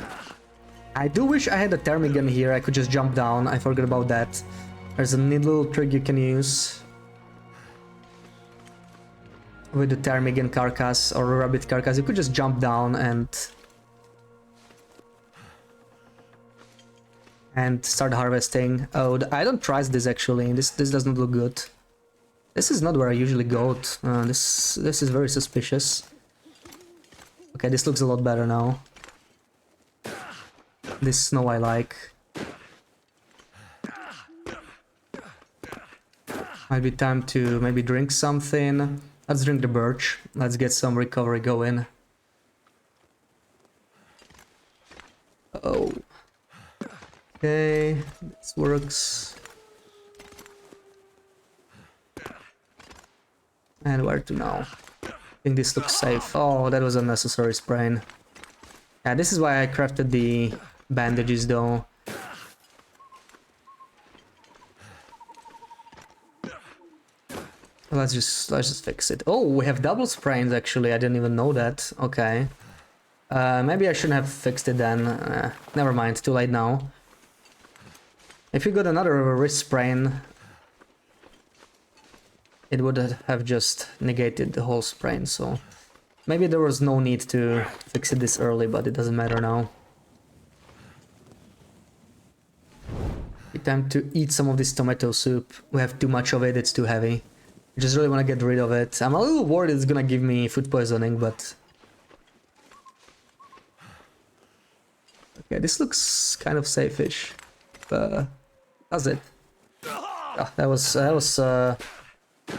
I do wish I had a thermic gun here, I could just jump down, I forgot about that. There's a neat little trick you can use with the ptarmigan carcass or rabbit carcass. You could just jump down and start harvesting. Oh, I don't trust this actually. This does not look good. This is not where I usually go. This is very suspicious. Okay, this looks a lot better now. This snow I like. Might be time to maybe drink something. Let's drink the birch. Let's get some recovery going. Oh. Okay, this works. And where to now? I think this looks safe. Oh, that was unnecessary sprain. Yeah, this is why I crafted the bandages though. Let's just fix it. Oh, we have double sprains actually. I didn't even know that. Okay. Maybe I shouldn't have fixed it then. Never mind, too late now. If you got another wrist sprain, it would have just negated the whole sprain, so maybe there was no need to fix it this early, but it doesn't matter now. It's time to eat some of this tomato soup. We have too much of it, it's too heavy. I just really want to get rid of it. I'm a little worried it's gonna give me food poisoning, but... Okay, this looks kind of safe-ish. Does it? Oh, that was I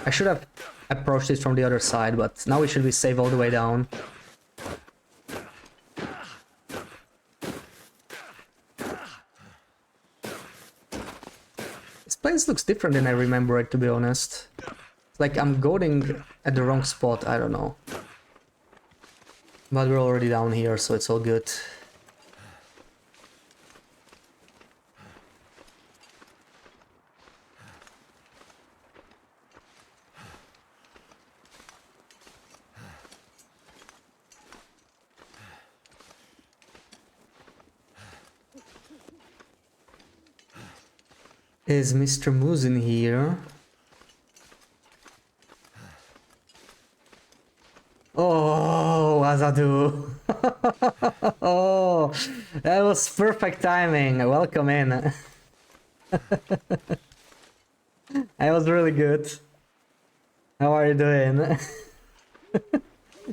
should have approached it from the other side, but now we should be safe all the way down. This place looks different than I remember it, to be honest. It's like I'm going at the wrong spot, I don't know. But we're already down here, so it's all good. Is Mr. Moose in here? Oh, Azadu! Oh, that was perfect timing. Welcome in. That was really good. How are you doing?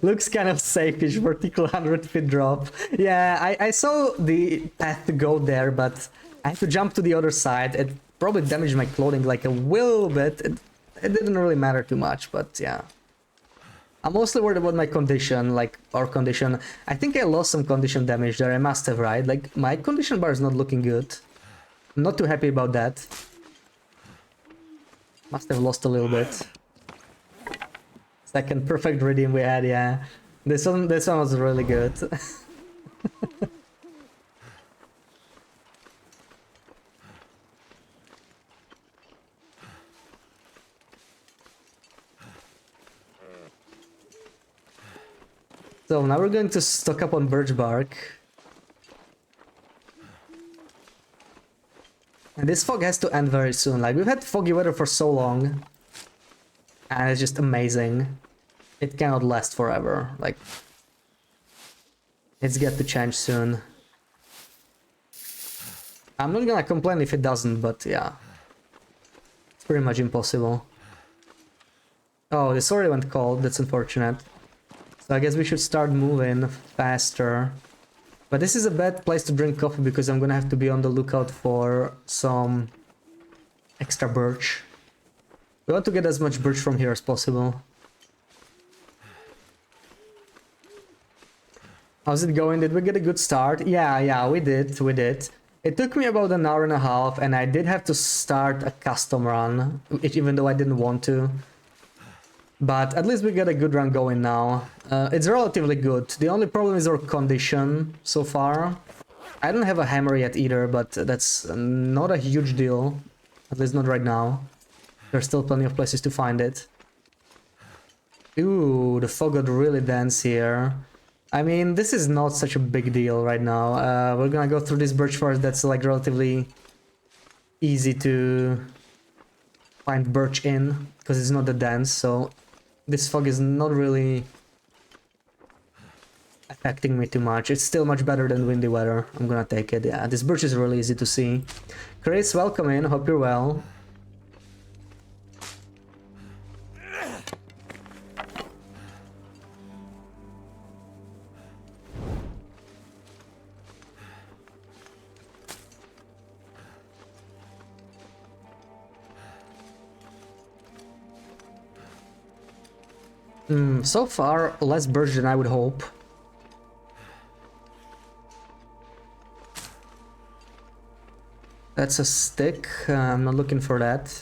Looks kind of safe-ish, vertical 100-feet drop. Yeah, I saw the path to go there, but I had to jump to the other side. It probably damaged my clothing like a little bit. It didn't really matter too much, but yeah. I'm mostly worried about my condition, like our condition. I think I lost some condition damage there, I must have, right? Like, my condition bar is not looking good. I'm not too happy about that. Must have lost a little bit. Second perfect redeem we had, yeah. This one was really good. So now we're going to stock up on birch bark. And this fog has to end very soon. Like, we've had foggy weather for so long. And it's just amazing. It cannot last forever. Like, it's got to change soon. I'm not gonna complain if it doesn't, but yeah. It's pretty much impossible. Oh, this already went cold. That's unfortunate. So I guess we should start moving faster. But this is a bad place to drink coffee because I'm gonna have to be on the lookout for some extra birch. We want to get as much birch from here as possible. How's it going? Did we get a good start? Yeah, we did. It took me about an hour and a half, and I did have to start a custom run, even though I didn't want to. But at least we got a good run going now. It's relatively good. The only problem is our condition so far. I don't have a hammer yet either, but that's not a huge deal. At least not right now. There's still plenty of places to find it. Ooh, the fog got really dense here. I mean, this is not such a big deal right now. We're gonna go through this birch forest that's like relatively easy to find birch in, because it's not that dense, so this fog is not really affecting me too much. It's still much better than windy weather. I'm gonna take it. Yeah, this birch is really easy to see. Chris, welcome in. Hope you're well. So far, less birch than I would hope. That's a stick. I'm not looking for that.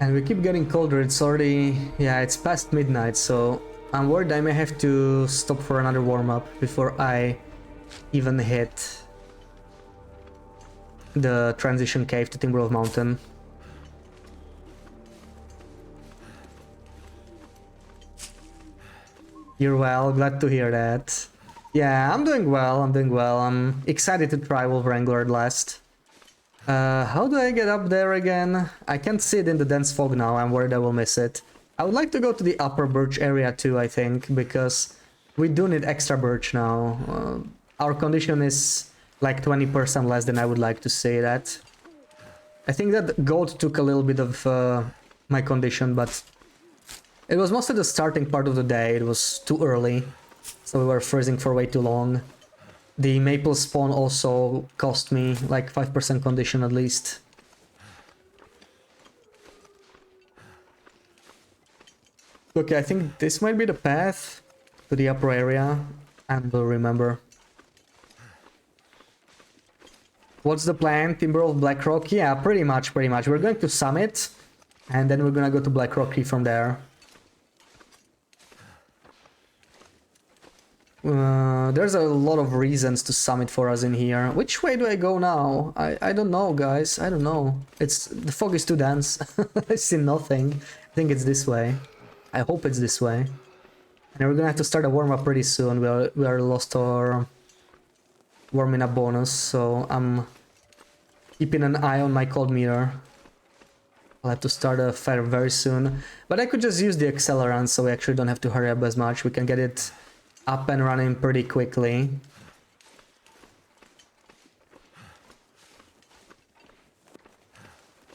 And we keep getting colder. It's already... yeah, it's past midnight, so I'm worried I may have to stop for another warm-up before I even hit the transition cave to Timberwolf Mountain. You're well, glad to hear that. Yeah, I'm doing well, I'm excited to try Wolf Wrangler at last. How do I get up there again? I can't see it in the dense fog now, I'm worried I will miss it. I would like to go to the upper birch area too, I think, because we do need extra birch now. Our condition is like 20% less than I would like to say that. I think that gold took a little bit of my condition, but it was mostly the starting part of the day. It was too early, so we were freezing for way too long. The maple spawn also cost me like 5% condition at least. Okay, I think this might be the path to the upper area, and we'll remember. What's the plan? Timberwolf, Blackrock? Yeah, pretty much. We're going to Summit, and then we're gonna go to Blackrock from there. There's a lot of reasons to Summit for us in here. Which way do I go now? I don't know, guys. I don't know. The fog is too dense. I see nothing. I think it's this way. I hope it's this way. And we're gonna have to start a warm-up pretty soon. We are lost our warming up bonus, so I'm keeping an eye on my cold meter. I'll have to start a fire very soon, but I could just use the accelerant, so we actually don't have to hurry up as much. We can get it up and running pretty quickly.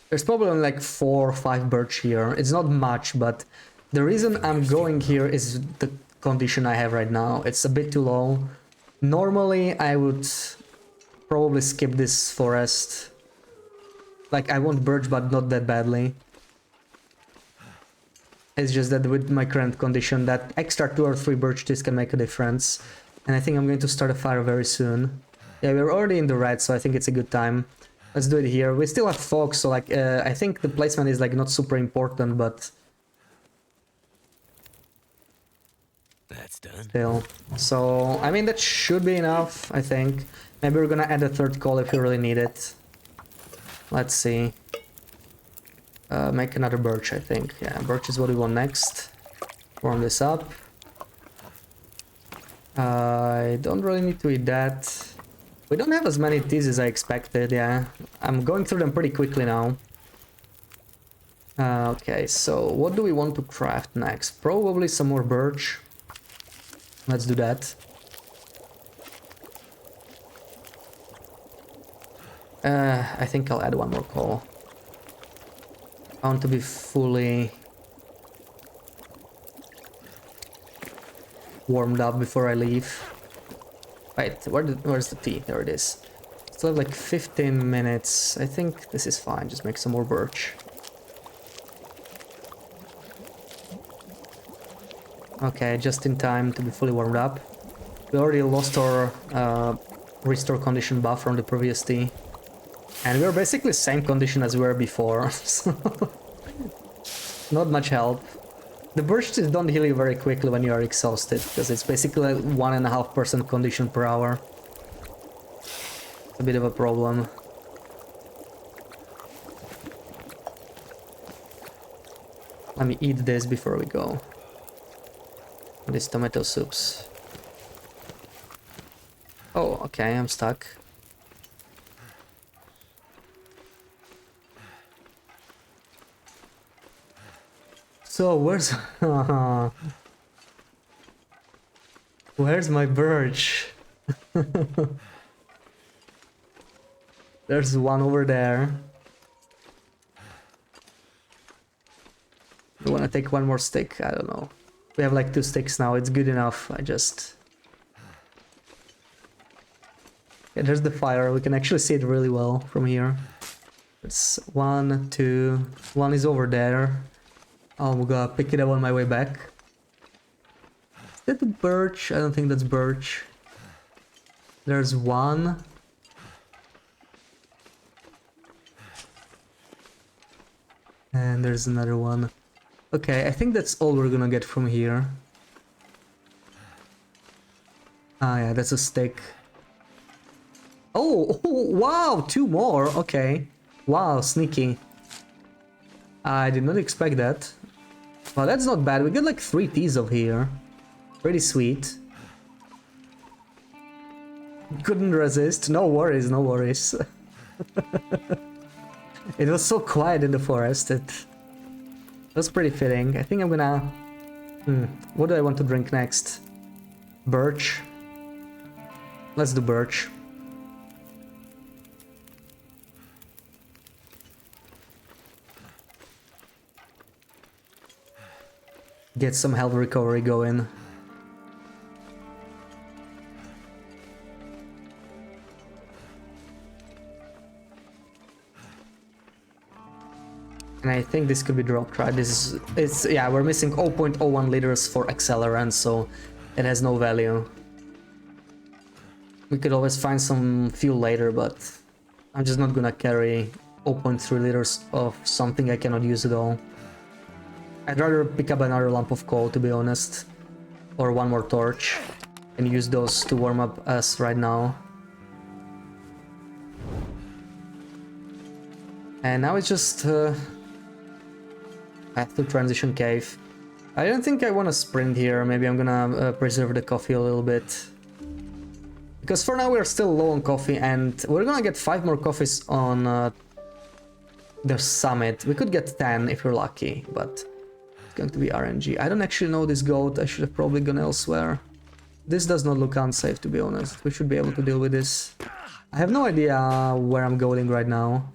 There's probably only like 4 or 5 birch here. It's not much, but the reason I'm going here is the condition I have right now. It's a bit too low. Normally, I would probably skip this forest. Like, I want birch, but not that badly. It's just that with my current condition, that extra 2 or 3 birch trees can make a difference. And I think I'm going to start a fire very soon. Yeah, we're already in the red, so I think it's a good time. Let's do it here. We still have fog, so like, I think the placement is like not super important, but... That's done. still. So, I mean, that should be enough, I think. Maybe we're gonna add a third call if we really need it. Let's see. Make another birch, I think. Yeah, birch is what we want next. Warm this up. I don't really need to eat that. We don't have as many teas as I expected, yeah. I'm going through them pretty quickly now. Okay, so what do we want to craft next? Probably some more birch. Let's do that. I think I'll add one more coal. I want to be fully warmed up before I leave. Wait, where's the tea? There it is. Still have like 15 minutes. I think this is fine. Just make some more birch. Okay, just in time to be fully warmed up. We already lost our restore condition buff from the previous tea. And we're basically same condition as we were before. So not much help. The birch teas don't heal you very quickly when you are exhausted, because it's basically 1.5% condition per hour. It's a bit of a problem. Let me eat this before we go. These tomato soups. Oh, okay, I'm stuck. So, where's... Where's my birch? There's one over there. I wanna take one more stick, I don't know. We have like 2 sticks now, it's good enough, I just... Yeah, there's the fire, we can actually see it really well from here. It's 1, 2, 1 is over there. I'm gonna pick it up on my way back. Is that the birch? I don't think that's birch. There's one. And there's another one. Okay, I think that's all we're gonna get from here. Ah, yeah, that's a stick. Oh, wow, 2 more. Okay. Wow, sneaky. I did not expect that. Well, that's not bad. We got like 3 teas over here. Pretty sweet. Couldn't resist. No worries, no worries. It was so quiet in the forest. It was pretty fitting. I think I'm gonna... what do I want to drink next? Birch. Let's do birch. Get some health recovery going. And I think this could be dropped, right? Yeah, we're missing 0.01 liters for accelerant, so it has no value. We could always find some fuel later, but I'm just not gonna carry 0.3 liters of something I cannot use at all. I'd rather pick up another lump of coal, to be honest, or one more torch, and use those to warm up us right now. And now it's just path to transition cave. I don't think I want to sprint here. Maybe I'm gonna preserve the coffee a little bit, because for now we're still low on coffee, and we're gonna get 5 more coffees on the summit. We could get 10 if we're lucky, but it's going to be RNG. I don't actually know this goat. I should have probably gone elsewhere. This does not look unsafe, to be honest. We should be able to deal with this. I have no idea where I'm going right now.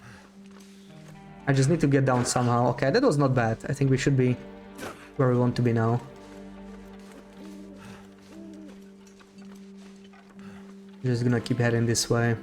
I just need to get down somehow. Okay, that was not bad. I think we should be where we want to be now. Just gonna keep heading this way.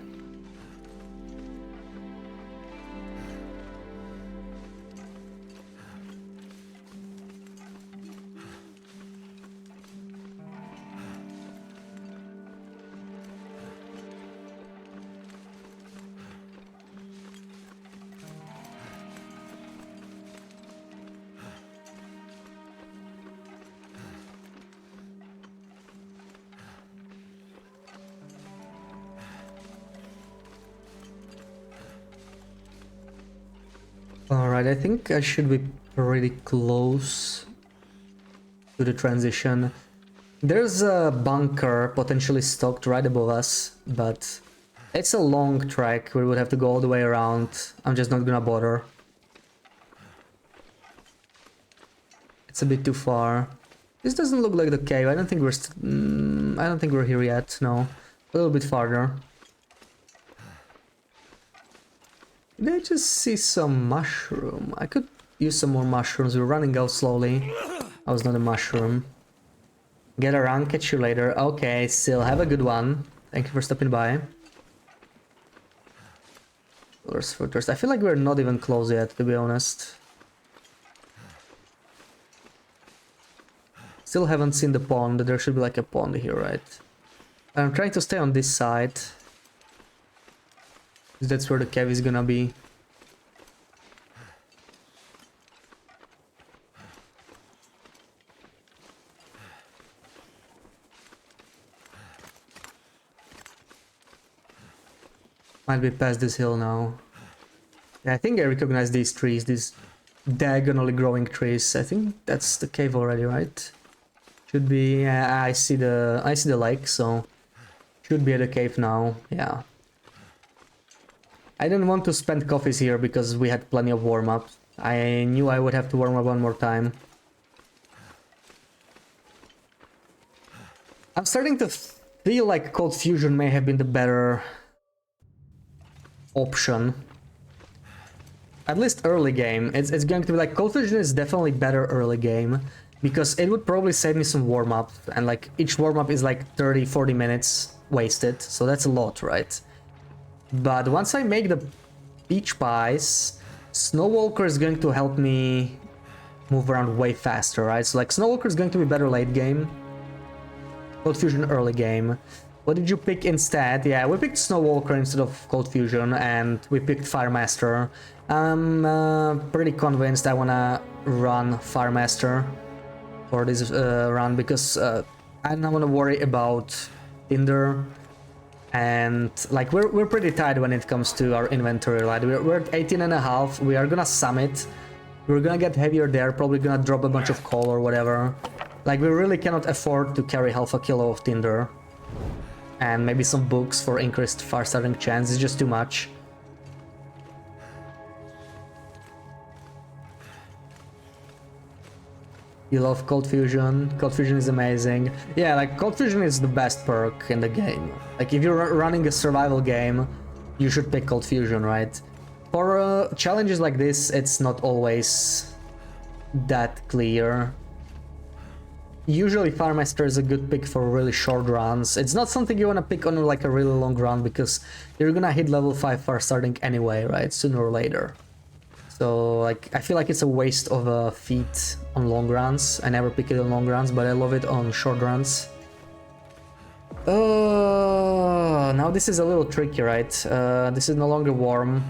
Alright, I think I should be pretty close to the transition. There's a bunker potentially stocked right above us, but it's a long trek. We would have to go all the way around. I'm just not gonna bother. It's a bit too far. This doesn't look like the cave. I don't think we're here yet. No, a little bit farther. Did I just see some mushroom? I could use some more mushrooms. We're running out slowly. I was not a mushroom. Get around, catch you later. Okay, still have a good one. Thank you for stopping by. Footers. I feel like we're not even close yet, to be honest. Still haven't seen the pond. There should be like a pond here, right? I'm trying to stay on this side. That's where the cave is gonna be. Might be past this hill now. Yeah, I think I recognize these trees, these diagonally growing trees. I think that's the cave already, right? Should be. I see the lake, so should be at the cave now. Yeah. I didn't want to spend coffees here because we had plenty of warm-up. I knew I would have to warm up one more time. I'm starting to feel like Cold Fusion may have been the better option. At least early game. It's going to be like Cold Fusion is definitely better early game because it would probably save me some warm-up, and like each warm-up is like 30-40 minutes wasted, so that's a lot, right? But once I make the peach pies, Snow Walker is going to help me move around way faster, right? So like Snow Walker is going to be better late game. Cold Fusion early game. What did you pick instead? Yeah, we picked Snow Walker instead of Cold Fusion, and we picked Firemaster. I'm pretty convinced I wanna run Firemaster for this run because I don't wanna worry about Tinder. And like we're pretty tight when it comes to our inventory, right? We're at 18.5. We are gonna summit. We're gonna get heavier there. Probably gonna drop a bunch of coal or whatever. Like we really cannot afford to carry half a kilo of tinder, and maybe some books for increased fire starting chance. It's just too much. You love Cold Fusion. Cold Fusion is amazing. Yeah, like Cold Fusion is the best perk in the game. Like if you're running a survival game, you should pick Cold Fusion, right? For challenges like this, it's not always that clear. Usually Firemaster is a good pick for really short runs. It's not something you want to pick on like a really long run because you're gonna hit level 5 fire starting anyway, right? Sooner or later. So like I feel like it's a waste of a feat on long runs. I never pick it on long runs, but I love it on short runs. Now this is a little tricky, right? This is no longer warm.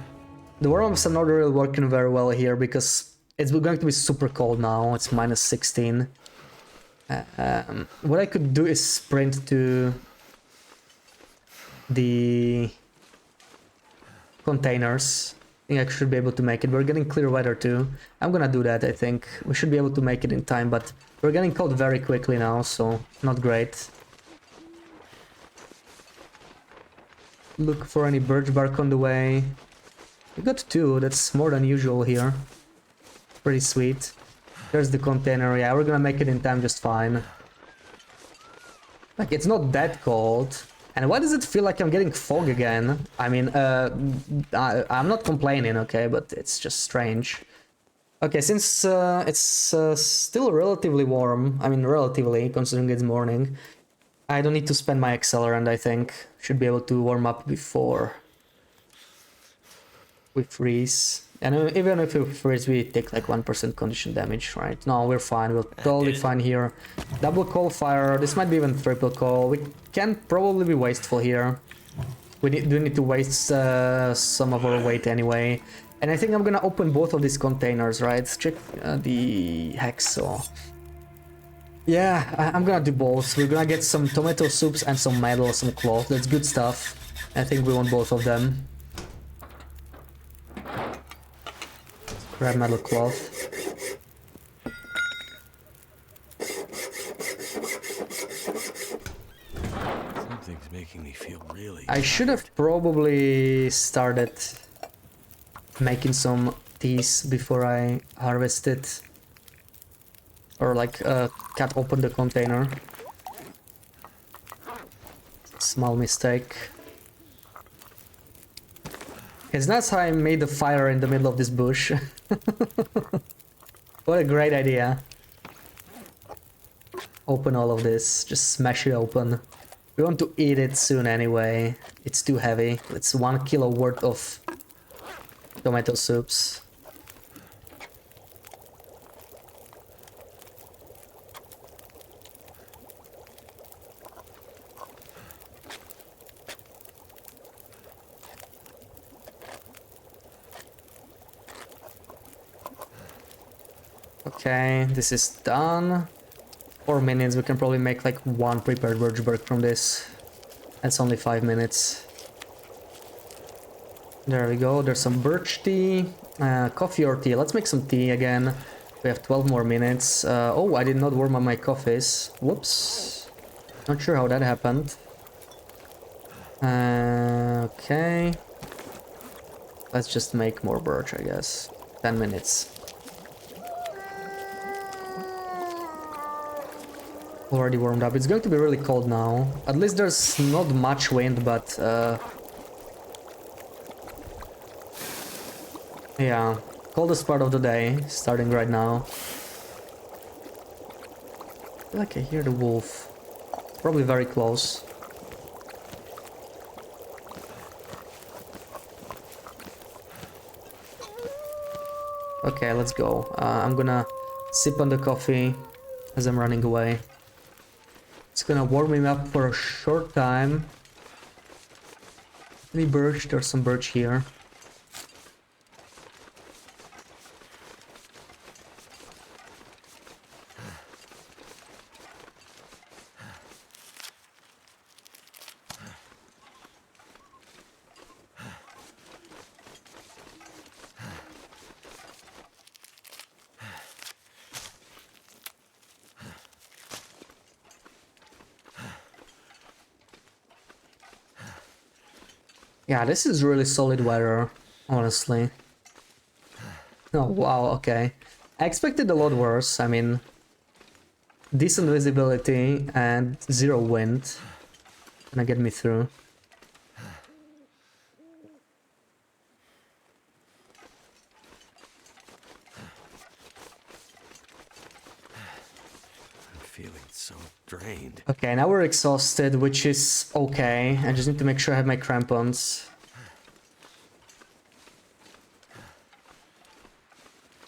The warm-ups are not really working very well here because it's going to be super cold now. It's minus 16. What I could do is sprint to the containers. I think I should be able to make it. We're getting clear weather too. I'm gonna do that, I think. We should be able to make it in time, but we're getting cold very quickly now, so not great. Look for any birch bark on the way. We got 2, that's more than usual here. Pretty sweet. There's the container, yeah, we're gonna make it in time just fine. Like, it's not that cold. And why does it feel like I'm getting fog again? I mean, I'm not complaining, okay, but it's just strange. Okay, since it's still relatively warm, I mean relatively, considering it's morning, I don't need to spend my accelerant, I think. Should be able to warm up before we freeze. And even if we freeze, we take like 1% condition damage, right? No, we're fine. We're totally fine here. Double coal fire. This might be even triple coal. We can probably be wasteful here. We do need to waste some of our weight anyway. And I think I'm gonna open both of these containers, right? Check the hacksaw. Yeah, I'm gonna do both. We're gonna get some tomato soups and some metal, some cloth. That's good stuff. I think we want both of them. Grab metal cloth. Something's making me feel really I should have probably started making some teas before I harvest it. Or like cut open the container. Small mistake. It's nice how I made a fire in the middle of this bush. What a great idea. Open all of this, just smash it open. We want to eat it soon anyway. It's too heavy. It's 1 kilo worth of tomato soups. Okay, this is done. 4 minutes, we can probably make like 1 prepared birchbark from this. That's only 5 minutes. There we go, there's some birch tea. Coffee or tea? Let's make some tea again. We have 12 more minutes. Oh, I did not warm up my coffees. Whoops. Not sure how that happened. Okay. Let's just make more birch, I guess. 10 minutes. Already warmed up. It's going to be really cold now. At least there's not much wind, but yeah, coldest part of the day, starting right now. I feel like I hear the wolf. Probably very close. Okay, let's go. I'm gonna sip on the coffee as I'm running away. It's gonna warm me up for a short time. Any birch? There's some birch here. Yeah, this is really solid weather, honestly. Oh, wow, okay. I expected a lot worse. I mean, decent visibility and 0 wind. Gonna get me through. I'm feeling so drained. Okay, now we're exhausted, which is okay. I just need to make sure I have my crampons.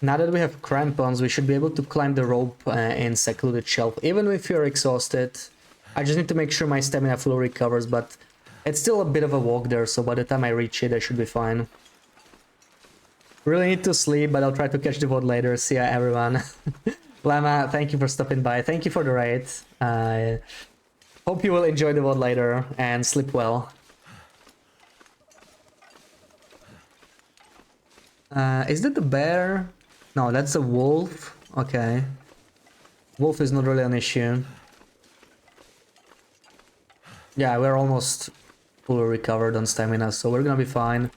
Now that we have crampons, we should be able to climb the rope in secluded shelf, even if you're exhausted. I just need to make sure my stamina fully recovers, but it's still a bit of a walk there, so by the time I reach it, I should be fine. Really need to sleep, but I'll try to catch the VOD later. See ya, everyone. Lama, thank you for stopping by. Thank you for the raid. Hope you will enjoy the VOD later and sleep well. Is that the bear? No, that's a wolf. Okay. Wolf is not really an issue. Yeah, we're almost fully recovered on stamina, so we're gonna be fine.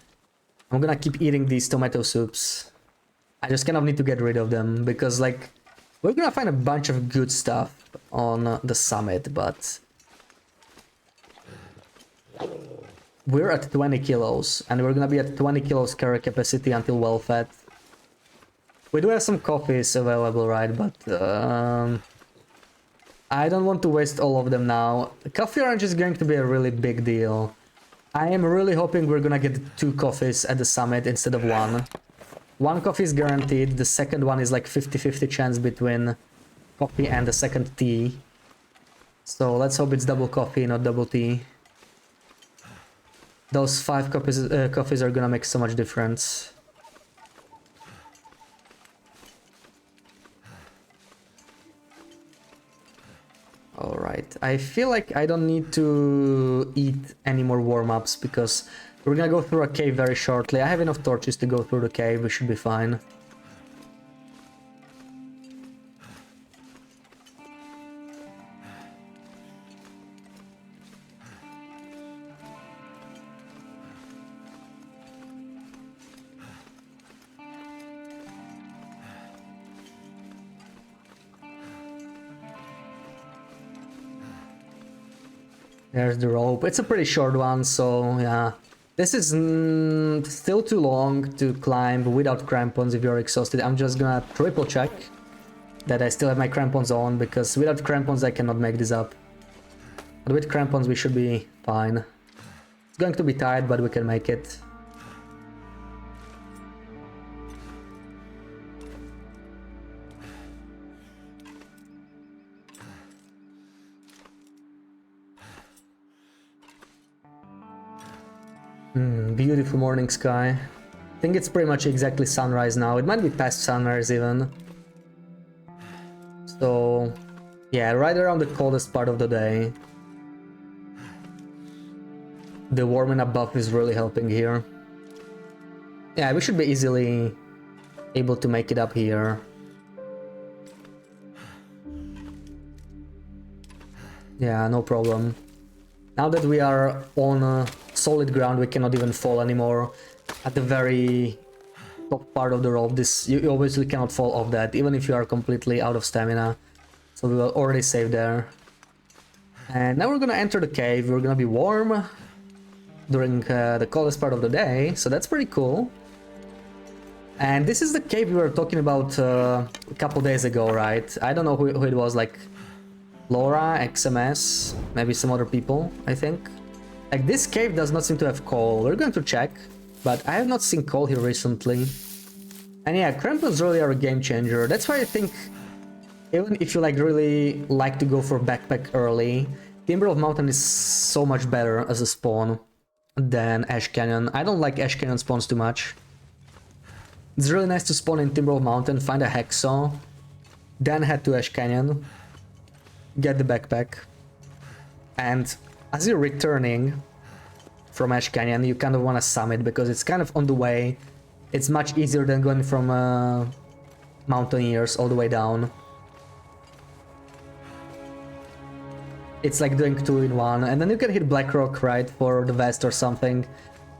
I'm gonna keep eating these tomato soups. I just kind of need to get rid of them, because, like, we're gonna find a bunch of good stuff on the summit, but we're at 20 kilos, and we're gonna be at 20 kilos carry capacity until well fed. We do have some coffees available, right? But I don't want to waste all of them now. The coffee range is going to be a really big deal. I am really hoping we're gonna get 2 coffees at the summit instead of 1. 1 coffee is guaranteed, the second one is like 50-50 chance between coffee and the second tea. So let's hope it's double coffee, not double tea. Those 5 coffees are gonna make so much difference. Alright, I feel like I don't need to eat any more warm-ups because we're gonna go through a cave very shortly. I have enough torches to go through the cave, we should be fine. There's the rope. It's a pretty short one, so yeah. This is still too long to climb without crampons if you're exhausted. I'm just gonna triple check that I still have my crampons on, because without crampons I cannot make this up. But with crampons we should be fine. It's going to be tight, but we can make it. Beautiful morning sky. I think it's pretty much exactly sunrise now. It might be past sunrise even. So yeah, right around the coldest part of the day. The warming up buff is really helping here. Yeah, we should be easily able to make it up here. Yeah, no problem. Now that we are on solid ground, we cannot even fall anymore. At the very top part of the rope, you obviously cannot fall off that, even if you are completely out of stamina. So we were already safe there. And now we're gonna enter the cave. We're gonna be warm during the coldest part of the day, so that's pretty cool. And this is the cave we were talking about a couple days ago, right? I don't know who it was, like Laura, XMS, maybe some other people, I think. Like, this cave does not seem to have coal. We're going to check, but I have not seen coal here recently. And yeah, crampons really are a game changer. That's why I think, even if you really like to go for backpack early, Timber of Mountain is so much better as a spawn than Ash Canyon. I don't like Ash Canyon spawns too much. It's really nice to spawn in Timber of Mountain, find a hacksaw, then head to Ash Canyon, get the backpack, and as you're returning from Ash Canyon, you kind of want to summit because it's kind of on the way. It's much easier than going from Mountaineers all the way down. It's like doing 2 in 1, and then you can hit Blackrock, right, for the vest or something.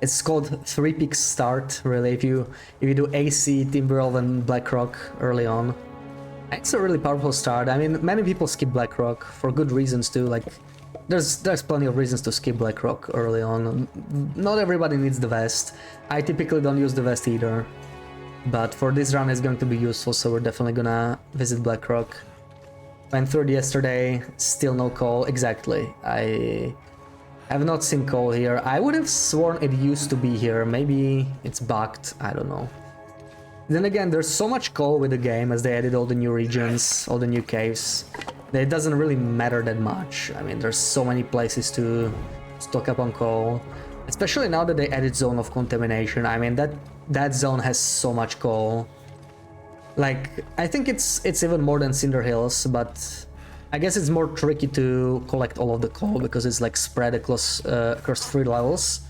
It's called 3 peaks start, really, if you do AC, Timberwolf, and Blackrock early on. It's a really powerful start. I mean, many people skip Blackrock for good reasons too. Like, there's plenty of reasons to skip Blackrock early on. Not everybody needs the vest. I typically don't use the vest either, but for this run it's going to be useful, so we're definitely gonna visit Blackrock. Went through it yesterday, still no coal. Exactly. I have not seen coal here. I would have sworn it used to be here. Maybe it's bugged. I don't know. Then again, there's so much coal with the game as they added all the new regions, all the new caves, that it doesn't really matter that much. I mean, there's so many places to stock up on coal, especially now that they added Zone of Contamination. I mean, that zone has so much coal. Like, I think it's even more than Cinder Hills, but I guess it's more tricky to collect all of the coal because it's like spread across 3 levels.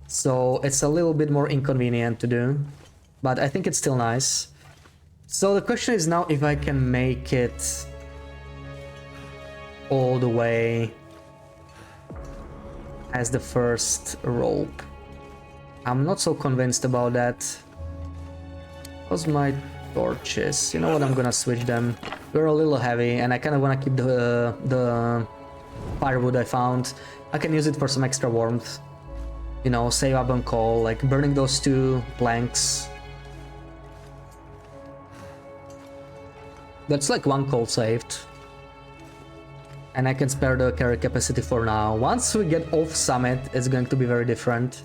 So it's a little bit more inconvenient to do. But I think it's still nice. So the question is now if I can make it all the way as the first rope. I'm not so convinced about that. How's my torches? You know what, I'm gonna switch them. They're a little heavy and I kind of want to keep the firewood I found. I can use it for some extra warmth. You know, save up on coal, like burning those 2 planks. That's like 1 coal saved. And I can spare the carry capacity for now. Once we get off summit, it's going to be very different.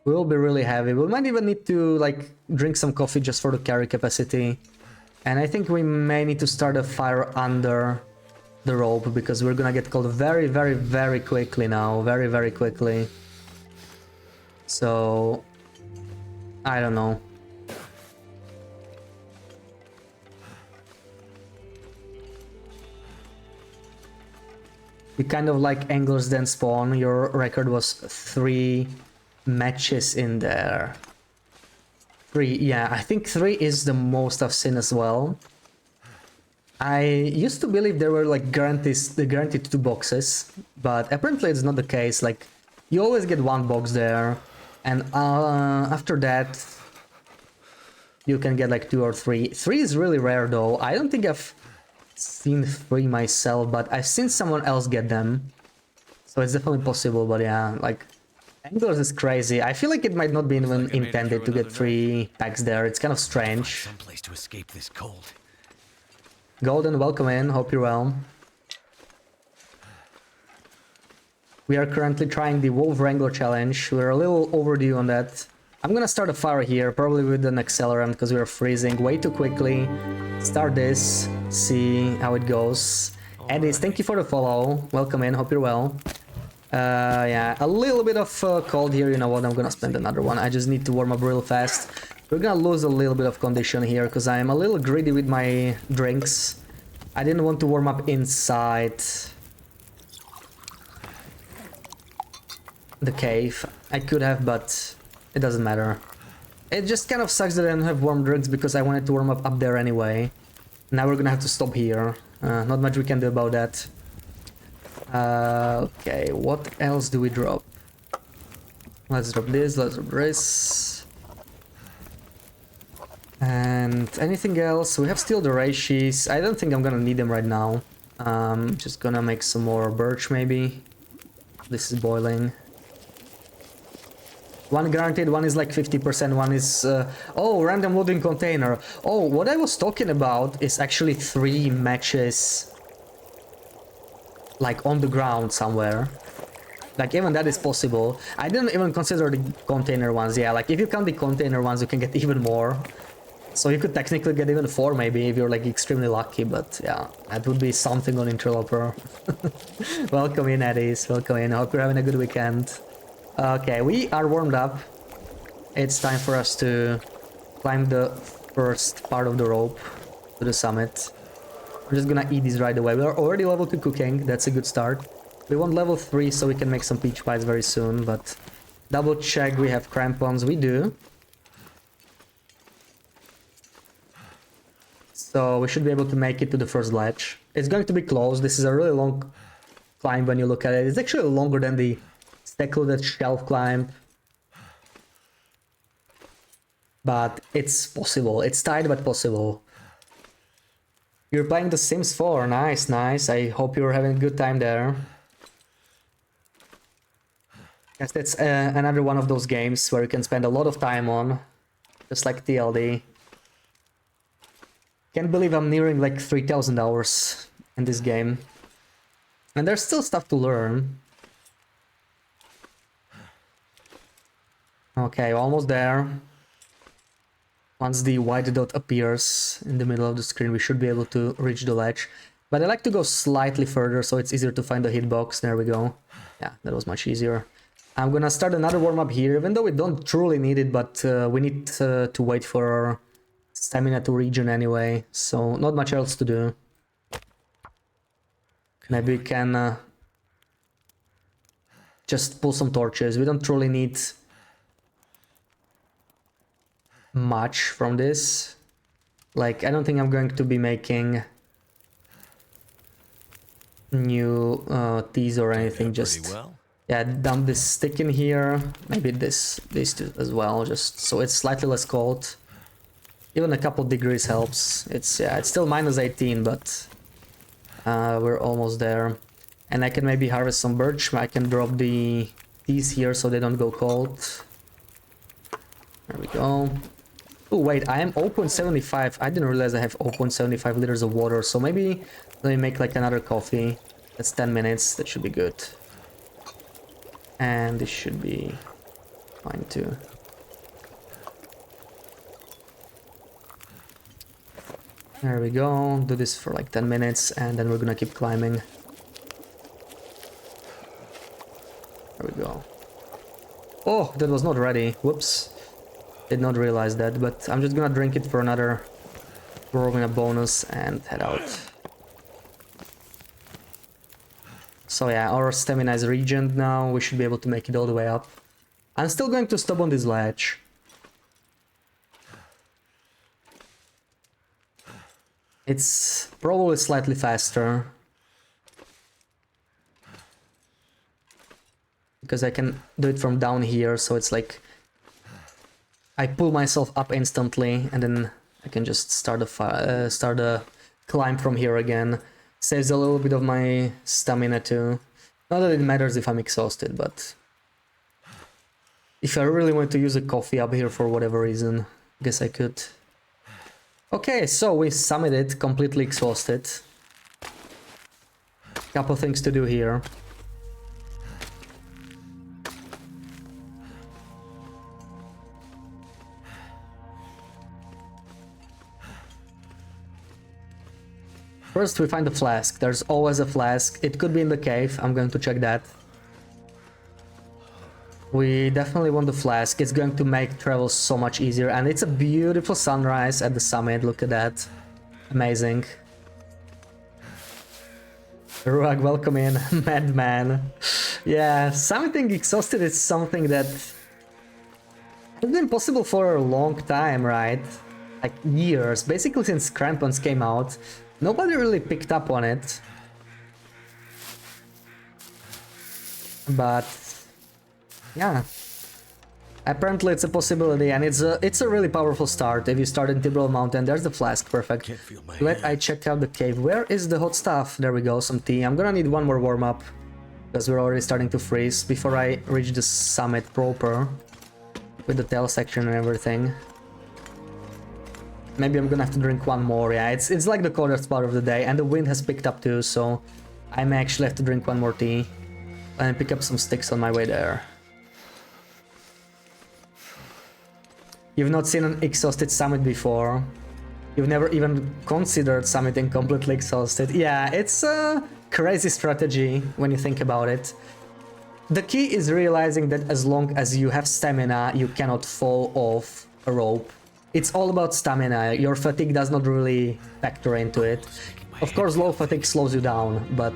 We will be really heavy. We might even need to like drink some coffee just for the carry capacity. And I think we may need to start a fire under the rope because we're gonna get cold very, very, very quickly now. Very, very quickly. So I don't know. You kind of like anglers then spawn. Your record was 3 matches in there. 3, yeah, I think 3 is the most I've seen as well. I used to believe there were like guaranteed 2 boxes, but apparently it's not the case. Like, you always get 1 box there. And after that, you can get like 2 or 3. 3 is really rare though. I don't think I've seen 3 myself, but I've seen someone else get them. So it's definitely possible, but yeah, like anglers is crazy. I feel like it might not be even like I made it intended to through get another night. 3 packs there. It's kind of strange. Someplace to escape this cold. Golden, welcome in. Hope you're well. We are currently trying the Wolf Wrangler challenge. We're a little overdue on that. I'm gonna start a fire here, probably with an accelerant, because we are freezing way too quickly. Start this, see how it goes. Edis, thank you for the follow. Welcome in, hope you're well. Yeah, a little bit of cold here. You know what, I'm gonna spend another one. I just need to warm up real fast. We're gonna lose a little bit of condition here, because I'm a little greedy with my drinks. I didn't want to warm up inside the cave. I could have, but it doesn't matter. It just kind of sucks that I don't have warm drinks because I wanted to warm up there anyway. Now we're gonna have to stop here. Not much we can do about that. Okay, what else do we drop? Let's drop this, let's drop this. And anything else? We have still the reishi. I don't think I'm gonna need them right now. Just gonna make some more birch maybe. This is boiling. One guaranteed, one is like 50%, one is... oh, random loading container. Oh, what I was talking about is actually 3 matches... like on the ground somewhere. Like even that is possible. I didn't even consider the container ones. Yeah, like if you count the container ones, you can get even more. So you could technically get even 4 maybe if you're like extremely lucky, but yeah, that would be something on Interloper. Welcome in, Eddies. Welcome in. I hope you're having a good weekend. Okay, we are warmed up. It's time for us to climb the first part of the rope to the summit. We're just gonna eat these right away. We are already level 2 cooking. That's a good start. We want level 3 so we can make some peach pies very soon, but double check we have crampons. We do. So we should be able to make it to the first ledge. It's going to be close. This is a really long climb when you look at it. It's actually longer than the secluded shelf climb. But it's possible. It's tight but possible. You're playing The Sims 4. Nice, nice. I hope you're having a good time there. Yes, that's another one of those games where you can spend a lot of time on. Just like TLD. Can't believe I'm nearing like 3,000 hours in this game. And there's still stuff to learn. Okay, almost there. Once the white dot appears in the middle of the screen, we should be able to reach the ledge. But I like to go slightly further so it's easier to find the hitbox. There we go. Yeah, that was much easier. I'm gonna start another warm-up here, even though we don't truly need it, but we need to wait for our stamina to regen anyway, so not much else to do. Maybe we can just pull some torches. We don't truly need much from this. Like, I don't think I'm going to be making new teas or anything. Just well. yeah, dump this stick in here. Maybe these two as well, just so it's slightly less cold. Even a couple degrees helps. It's it's still minus 18, but we're almost there. And I can maybe harvest some birch. I can drop the teas here so they don't go cold. There we go. Oh wait, I am 0.75. I didn't realize I have 0.75 liters of water, so maybe let me make like another coffee. That's 10 minutes, that should be good. And this should be fine too. There we go, do this for like 10 minutes and then we're gonna keep climbing. There we go. Oh, that was not ready, whoops. Did not realize that, but I'm just gonna drink it for another throwing a bonus and head out. So yeah, our stamina is regened now, we should be able to make it all the way up. I'm still going to stop on this ledge. It's probably slightly faster. Because I can do it from down here, so it's like I pull myself up instantly, and then I can just start a climb from here again. Saves a little bit of my stamina too. Not that it matters if I'm exhausted, but if I really want to use a coffee up here for whatever reason, I guess I could. Okay, so we summited, completely exhausted. Couple things to do here. First we find the flask. There's always a flask. It could be in the cave. I'm going to check that. We definitely want the flask. It's going to make travel so much easier. And it's a beautiful sunrise at the summit. Look at that. Amazing. Ruag, welcome in. Madman. Yeah, something exhausted is something that has been possible for a long time, right? Like years. Basically since Crampons came out. Nobody really picked up on it. But yeah. Apparently it's a possibility, and it's a really powerful start. If you start in Tibral Mountain, there's the flask, perfect. Let I check out the cave. Where is the hot stuff? There we go, some tea. I'm gonna need one more warm-up, because we're already starting to freeze, before I reach the summit proper. With the tail section and everything. Maybe I'm gonna have to drink one more, yeah, it's like the coldest part of the day, and the wind has picked up too, so I may actually have to drink one more tea. And pick up some sticks on my way there. You've not seen an exhausted summit before. You've never even considered summiting completely exhausted. Yeah, it's a crazy strategy when you think about it. The key is realizing that as long as you have stamina, you cannot fall off a rope. It's all about stamina. Your fatigue does not really factor into it. Of course, low fatigue slows you down, but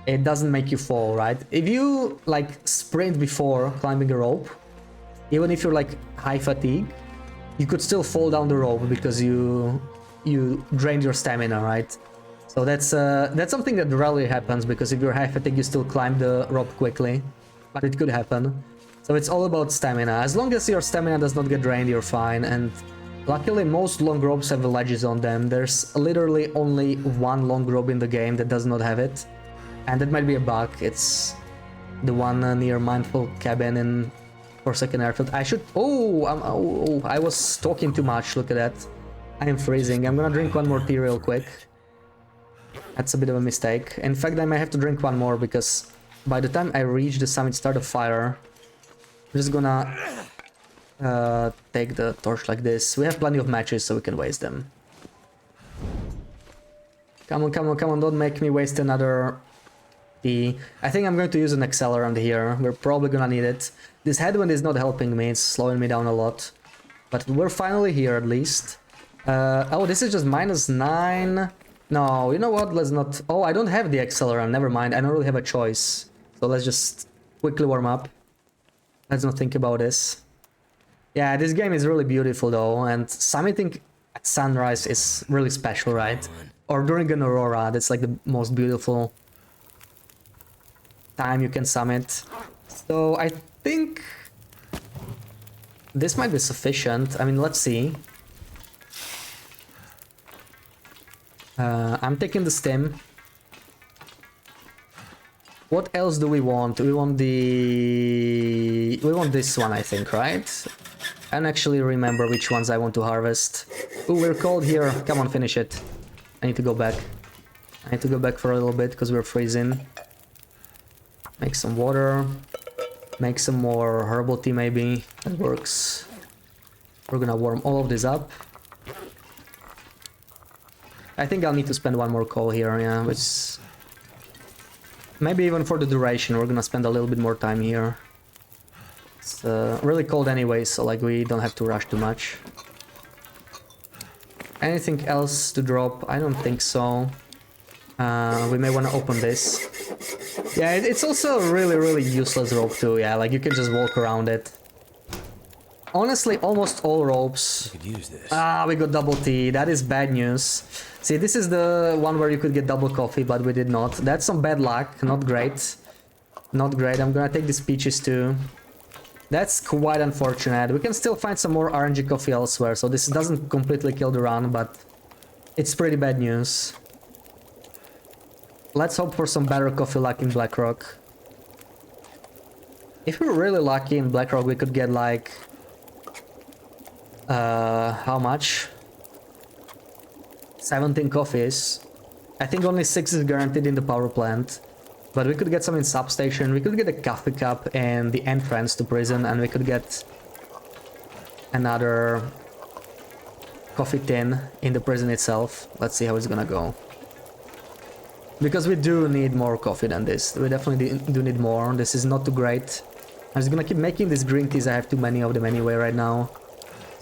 it doesn't make you fall, right? If you like sprint before climbing a rope, even if you're like high fatigue, you could still fall down the rope because you drained your stamina, right? So that's something that rarely happens, because if you're high fatigue, you still climb the rope quickly, but it could happen. So it's all about stamina. As long as your stamina does not get drained, you're fine. And luckily, most long ropes have ledges on them. There's literally only one long rope in the game that does not have it. And that might be a bug. It's the one near Mindful Cabin in Forsaken Airfield. I should... Oh, I was talking too much. Look at that. I am freezing. I'm gonna drink one more tea real quick. That's a bit of a mistake. In fact, I may have to drink one more, because by the time I reach the summit, start a fire, I'm just gonna take the torch like this. We have plenty of matches, so we can waste them. Come on, come on, come on, don't make me waste another tea. I think I'm going to use an accelerant here. We're probably gonna need it. This headwind is not helping me, it's slowing me down a lot. But we're finally here, at least. Oh, this is just -9. No, you know what, let's not... Oh, I don't have the accelerant, never mind. I don't really have a choice. So let's just quickly warm up. Let's not think about this. Yeah, this game is really beautiful though, and summiting at sunrise is really special, right? Or during an aurora, that's like the most beautiful time you can summit. So I think this might be sufficient. I mean, let's see. I'm taking the stem. What else do we want? We want the... We want this one, I think, right? I don't actually remember which ones I want to harvest. Ooh, we're cold here. Come on, finish it. I need to go back. I need to go back for a little bit because we're freezing. Make some water. Make some more herbal tea, maybe. That works. We're gonna warm all of this up. I think I'll need to spend one more coal here, yeah, which... Maybe even for the duration, we're gonna spend a little bit more time here. It's really cold anyway, so like we don't have to rush too much. Anything else to drop? I don't think so. We may want to open this. Yeah, it's also a really useless rope too, yeah, like you can just walk around it. Honestly, almost all ropes... Could use this. Ah, we got double tea, that is bad news. See, this is the one where you could get double coffee, but we did not. That's some bad luck, not great. Not great, I'm gonna take these peaches too. That's quite unfortunate. We can still find some more RNG coffee elsewhere, so this doesn't completely kill the run, but it's pretty bad news. Let's hope for some better coffee luck in Blackrock. If we're really lucky in Blackrock, we could get like... how much? 17 coffees. I think only 6 is guaranteed in the power plant. But we could get some in substation, we could get a coffee cup and the entrance to prison, and we could get another coffee tin in the prison itself. Let's see how it's gonna go. Because we do need more coffee than this. We definitely do need more. This is not too great. I'm just gonna keep making these green teas. I have too many of them anyway right now.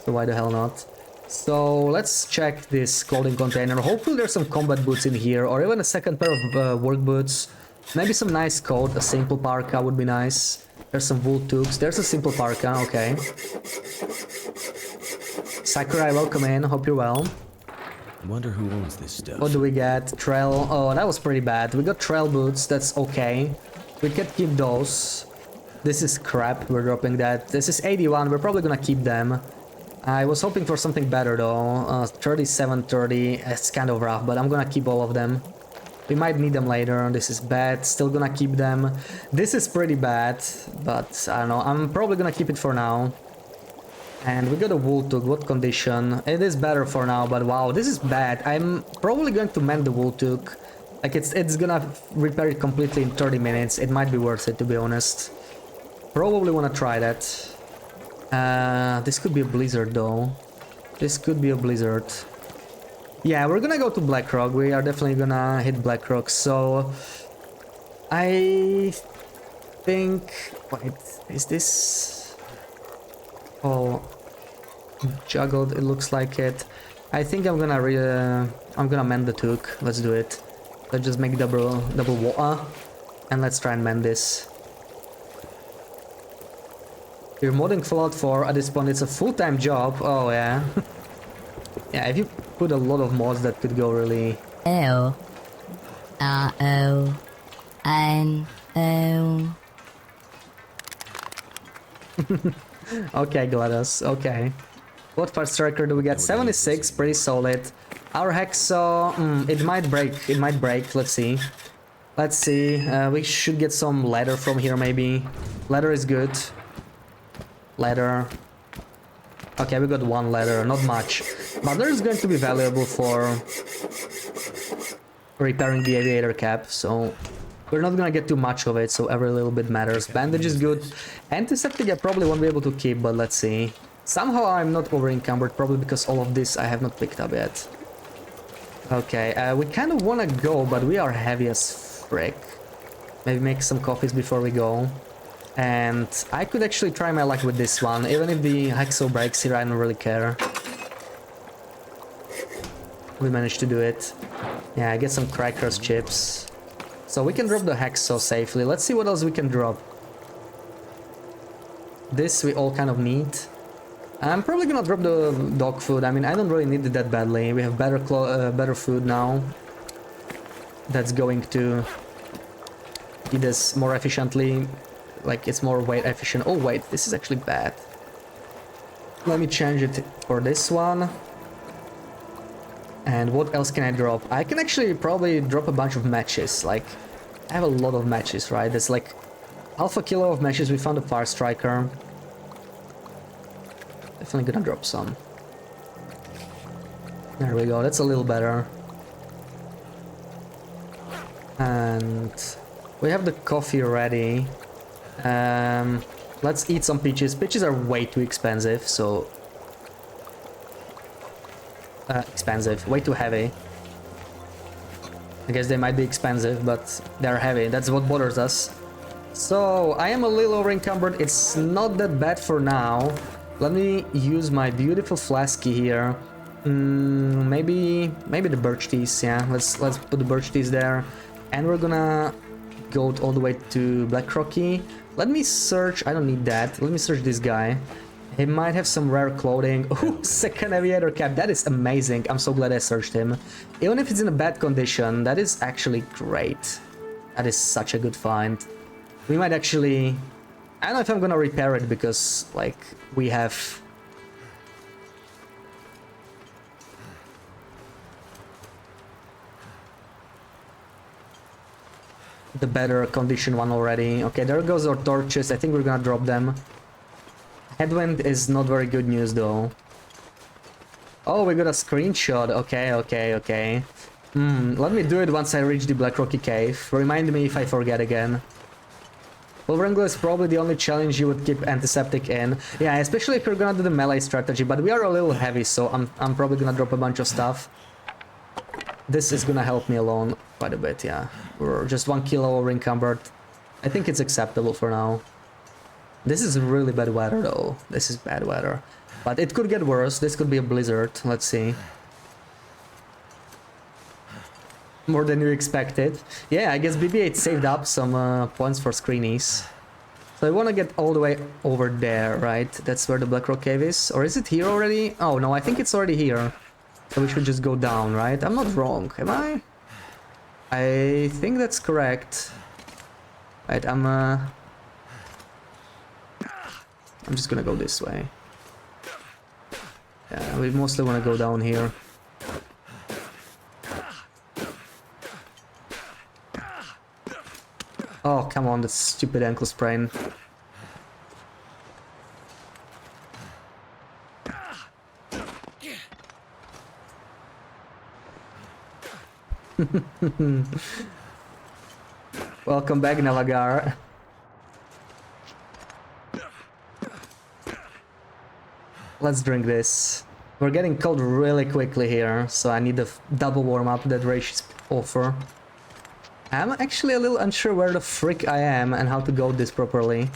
So why the hell not? So let's check this clothing container. Hopefully there's some combat boots in here, or even a second pair of work boots. Maybe some nice coat, a simple parka would be nice. There's some wool toques. There's a simple parka, okay. Sakurai, welcome in. Hope you're well. I wonder who owns this stuff. What do we get? Trail. Oh, that was pretty bad. We got trail boots. That's okay. We can keep those. This is crap. We're dropping that. This is 81. We're probably gonna keep them. I was hoping for something better though. 37, 30. It's kind of rough, but I'm gonna keep all of them. We might need them later. This is bad. Still gonna keep them. This is pretty bad, but I don't know. I'm probably gonna keep it for now. And we got a wool toque. What condition? It is better for now, but wow, this is bad. I'm probably going to mend the wool toque. Like it's gonna repair it completely in 30 minutes. It might be worth it, to be honest. Probably wanna try that. This could be a blizzard though. This could be a blizzard. Yeah, we're gonna go to Blackrock. We are definitely gonna hit Blackrock. So I think, wait, is this all juggled? It looks like it. I think I'm gonna mend the toque. Let's do it. Let's just make double water, and let's try and mend this. You're modding Fallout 4 at this point. It's a full-time job. Oh yeah. Yeah, if you put a lot of mods, that could go really... L R-O N-O. Okay, GLaDOS, okay. What fire striker do we get? 76, pretty solid. Our Hexo, it might break, let's see. Let's see, we should get some leather from here maybe. Leather is good. Leather. Okay, we got one leather, not much. But there is going to be valuable for repairing the aviator cap, so we're not gonna get too much of it, so every little bit matters. Bandage is good. Antiseptic I probably won't be able to keep, but let's see. Somehow I'm not over encumbered, probably because all of this I have not picked up yet. Okay, we kind of want to go, but we are heavy as frick. Maybe make some coffees before we go. And I could actually try my luck with this one, even if the Hexo breaks here, I don't really care. We managed to do it. Yeah, I get some crackers, chips. So we can drop the Hexo safely. Let's see what else we can drop. This we all kind of need. I'm probably gonna drop the dog food. I mean, I don't really need it that badly. We have better food now. That's going to feed us more efficiently. Like, it's more weight efficient. Oh wait, this is actually bad. Let me change it for this one. And what else can I drop? I can actually probably drop a bunch of matches. Like, I have a lot of matches, right? That's like half a kilo of matches. We found a fire striker. Definitely gonna drop some. There we go, that's a little better. And we have the coffee ready. Let's eat some peaches. Peaches are way too expensive, so... expensive, way too heavy. I guess they might be expensive, but they're heavy. That's what bothers us. So, I am a little over encumbered. It's not that bad for now. Let me use my beautiful flasky here. Maybe the birch teas, yeah. Let's put the birch teas there. And we're gonna go all the way to Black Rocky. Let me search, I don't need that. Let me search this guy. He might have some rare clothing. Ooh, second aviator cap, that is amazing. I'm so glad I searched him. Even if it's in a bad condition, that is actually great. That is such a good find. We might actually... I don't know if I'm gonna repair it because, like, we have... the better condition one already. Okay, there goes our torches. I think we're gonna drop them. Headwind is not very good news though. Oh, we got a screenshot. Okay. Let me do it once I reach the Black Rocky Cave. Remind me if I forget again. Well, wrangler is probably the only challenge you would keep antiseptic in. Yeah, especially if you're gonna do the melee strategy, but we are a little heavy, so I'm probably gonna drop a bunch of stuff. This is gonna help me along quite a bit, yeah. We're just 1 kilo over encumbered. I think it's acceptable for now. This is really bad weather though. This is bad weather. But it could get worse. This could be a blizzard. Let's see. More than you expected. Yeah, I guess BB-8 saved up some points for screenies. So I want to get all the way over there, right? That's where the Black Rock Cave is. Or is it here already? Oh no, I think it's already here. So we should just go down, right? I'm not wrong, am I? I think that's correct. Right, I'm just gonna go this way. Yeah, we mostly want to go down here. Oh, come on, that stupid ankle sprain. Welcome back, Navagar. Let's drink this. We're getting cold really quickly here, so I need a double warm-up that Raish offer. I'm actually a little unsure where the frick I am and how to go this properly.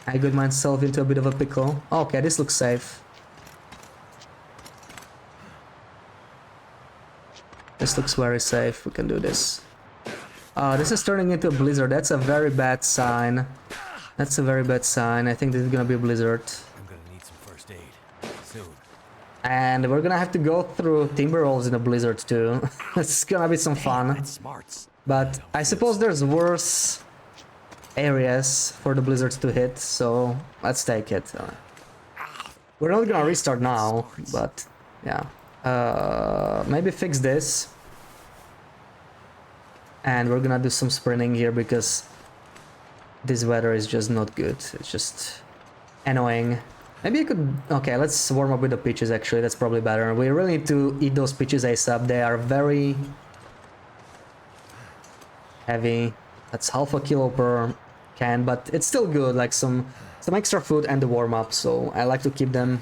I got myself into a bit of a pickle. Okay, this looks safe. This looks very safe. We can do this. This is turning into a blizzard. That's a very bad sign. That's a very bad sign. I think this is gonna be a blizzard. I'm gonna need some first aid soon. And we're gonna have to go through timber rolls in a blizzard too. It's gonna be some fun. But I suppose there's worse areas for the blizzards to hit, so let's take it. We're not gonna restart now, but yeah. Maybe fix this. And we're gonna do some sprinting here because this weather is just not good. It's just annoying. Maybe I could... Okay, let's warm up with the peaches actually. That's probably better. We really need to eat those peaches ASAP. They are very heavy. That's half a kilo per can, but it's still good. Like some extra food and the warm up. So I like to keep them.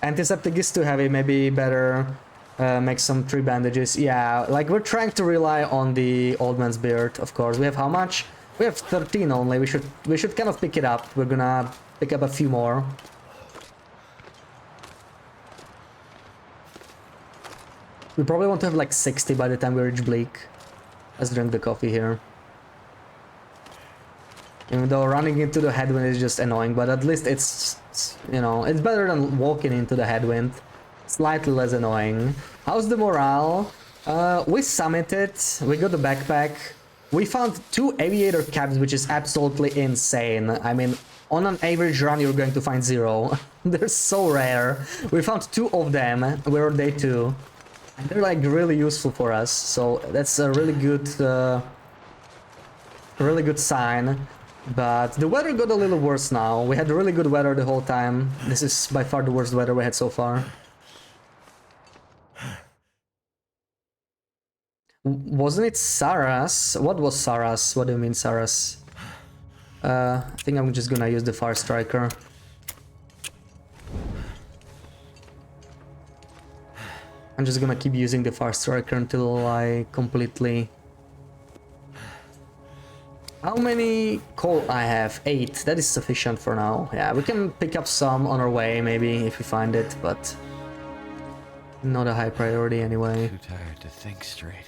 Antiseptic is too heavy. Maybe better make some tree bandages. Yeah, like we're trying to rely on the old man's beard. Of course, we have how much? We have 13 only. We should kind of pick it up. We're gonna pick up a few more. We probably want to have like 60 by the time we reach Bleak. Let's drink the coffee here. Even though running into the headwind is just annoying, but at least it's you know, it's better than walking into the headwind. Slightly less annoying. How's the morale? We summited, we got the backpack. We found 2 aviator caps, which is absolutely insane. I mean, on an average run, you're going to find 0. They're so rare. We found 2 of them. We're on day 2. And they're like really useful for us. So that's a really good sign. But the weather got a little worse now. We had really good weather the whole time. This is by far the worst weather we had so far. Wasn't it Saras? What was Saras? What do you mean Saras? I think I'm just gonna use the Fire Striker. I'm just gonna keep using the Fire Striker until I completely... How many coal I have? 8. That is sufficient for now. Yeah, we can pick up some on our way, maybe, if we find it, but... not a high priority anyway. Too tired to think straight.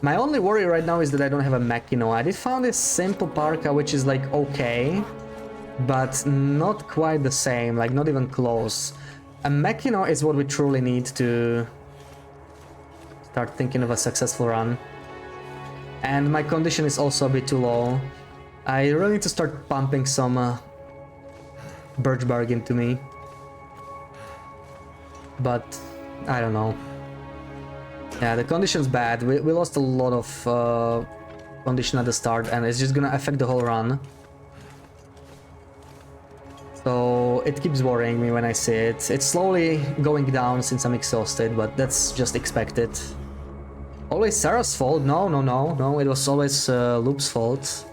My only worry right now is that I don't have a Makino. I did found this simple parka, which is like okay, but not quite the same, like not even close. A Makino is what we truly need to start thinking of a successful run. And my condition is also a bit too low. I really need to start pumping some birch bark into me. But I don't know. Yeah, the condition's bad. We lost a lot of condition at the start, and it's just gonna affect the whole run. So it keeps worrying me when I see it. It's slowly going down since I'm exhausted, but that's just expected. Always Sarah's fault? No, no, no, no. It was always Loop's fault.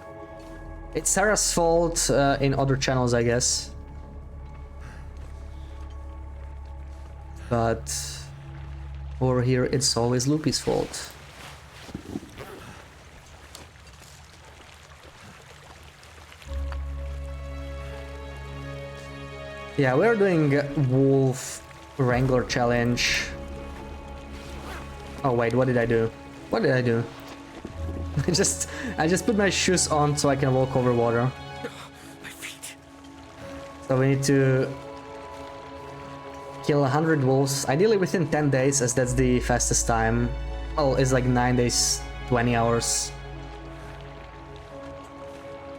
It's Sarah's fault in other channels, I guess. But over here, it's always Loopy's fault. Yeah, we're doing Wolf Wrangler challenge. Oh wait, what did I do? What did I do? I just put my shoes on so I can walk over water. My feet. So we need to kill 100 wolves, ideally within 10 days, as that's the fastest time. Well, it's like 9 days, 20 hours.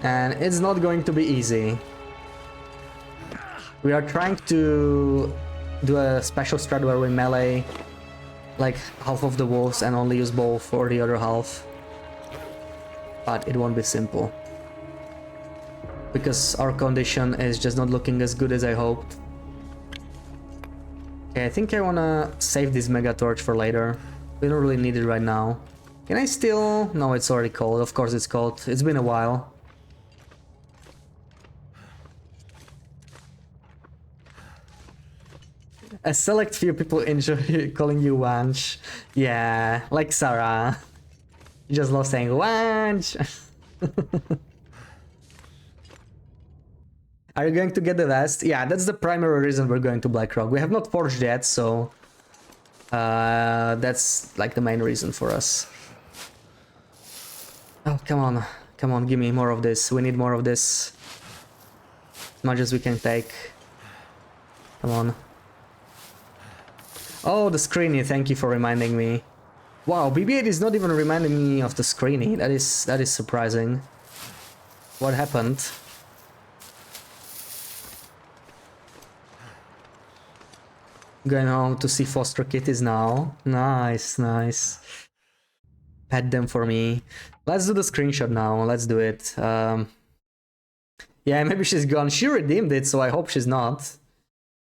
And it's not going to be easy. We are trying to do a special strat where we melee like half of the wolves and only use bow for the other half. But it won't be simple. Because our condition is just not looking as good as I hoped. Okay, I think I wanna save this mega torch for later. We don't really need it right now. Can I still... No, it's already cold. Of course it's cold. It's been a while. A select few people enjoy calling you Wanch. Yeah, like Sarah. You just love saying Wanch. Are you going to get the vest? Yeah, that's the primary reason we're going to Blackrock. We have not forged yet, so that's like the main reason for us. Oh, come on. Come on, give me more of this. We need more of this. As much as we can take. Come on. Oh, the screeny, thank you for reminding me. Wow, BB-8 is not even reminding me of the screeny. That is surprising. What happened? Going home to see foster kitties now. Nice, nice. Pet them for me. Let's do the screenshot now. Let's do it. Yeah, maybe she's gone. She redeemed it, so I hope she's not.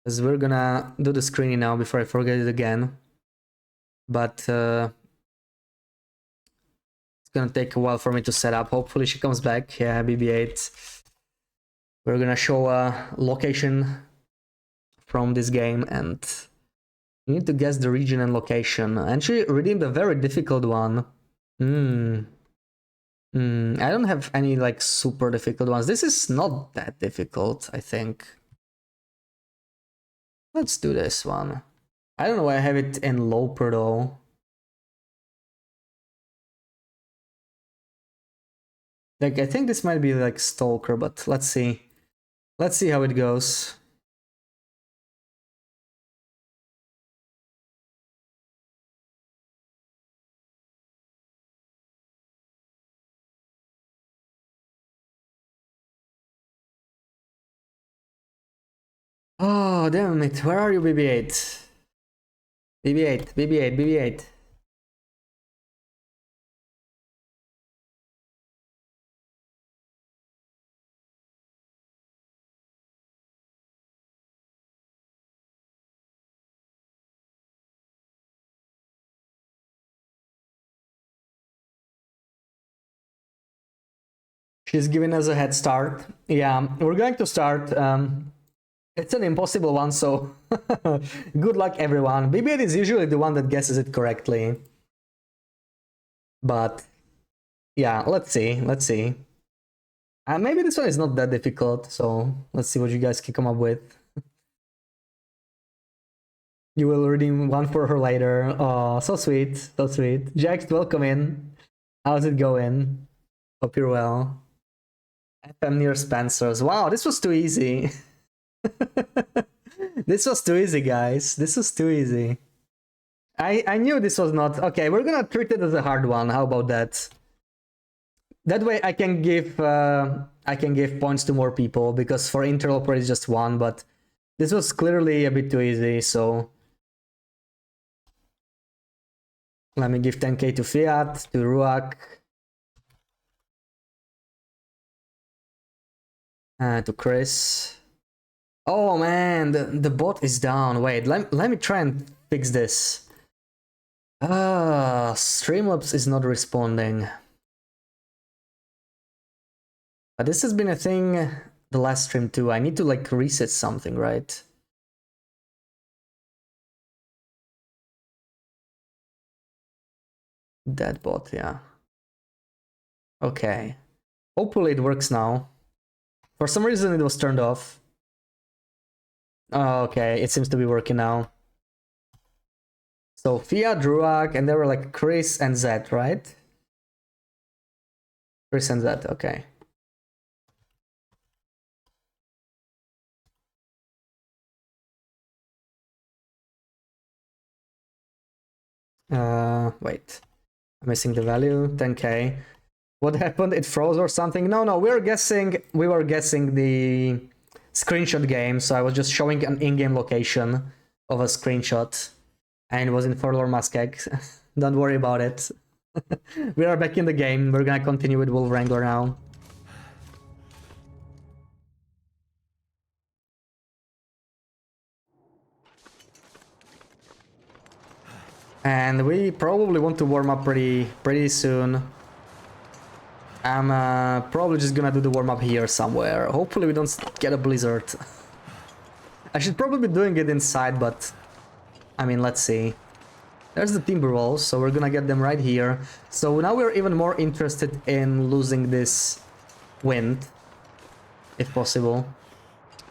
Because we're gonna do the screening now before I forget it again. But it's gonna take a while for me to set up. Hopefully she comes back. Yeah, BB-8. We're gonna show a location from this game, and you need to guess the region and location. And she redeemed a very difficult one. I don't have any like super difficult ones. This is not that difficult, I think. Let's do this one. I don't know why I have it in Loper though. Like, I think this might be like Stalker, but let's see. Let's see how it goes. Oh, damn it. Where are you, BB-8? BB-8, BB-8, BB-8. She's giving us a head start. Yeah, we're going to start. It's an impossible one, so good luck, everyone. BB-8 is usually the one that guesses it correctly. But yeah, let's see. Let's see. Maybe this one is not that difficult, so let's see what you guys can come up with. You will redeem one for her later. Oh, so sweet, so sweet. Jax, welcome in. How's it going? Hope you're well. FM near Spencer's. Wow, this was too easy. This was too easy, guys. This was too easy. I knew this was not... Okay, we're gonna treat it as a hard one. How about that? That way I can give points to more people, because for interloper it's just one, but this was clearly a bit too easy, so let me give 10k to Fiat, to Ruak, to Chris. Oh man, the bot is down. Wait, let me try and fix this. Streamlabs is not responding. But this has been a thing the last stream too. I need to like reset something, right? That bot, yeah. Okay. Hopefully it works now. For some reason it was turned off. Oh, okay, it seems to be working now. So Fiat, Druak, and there were like Chris and Zed, right? Chris and Zed, okay. Wait. I'm missing the value, 10k. What happened? It froze or something? No, we were guessing the screenshot game, so I was just showing an in-game location of a screenshot, and it was in Forlorn Muskeg. Don't worry about it. We are back in the game. We're gonna continue with Wolf Wrangler now. And we probably want to warm up pretty soon. I'm probably just gonna do the warm-up here somewhere. Hopefully we don't get a blizzard. I should probably be doing it inside, but I mean, let's see. There's the timber walls, so we're gonna get them right here. So now we're even more interested in losing this wind, if possible.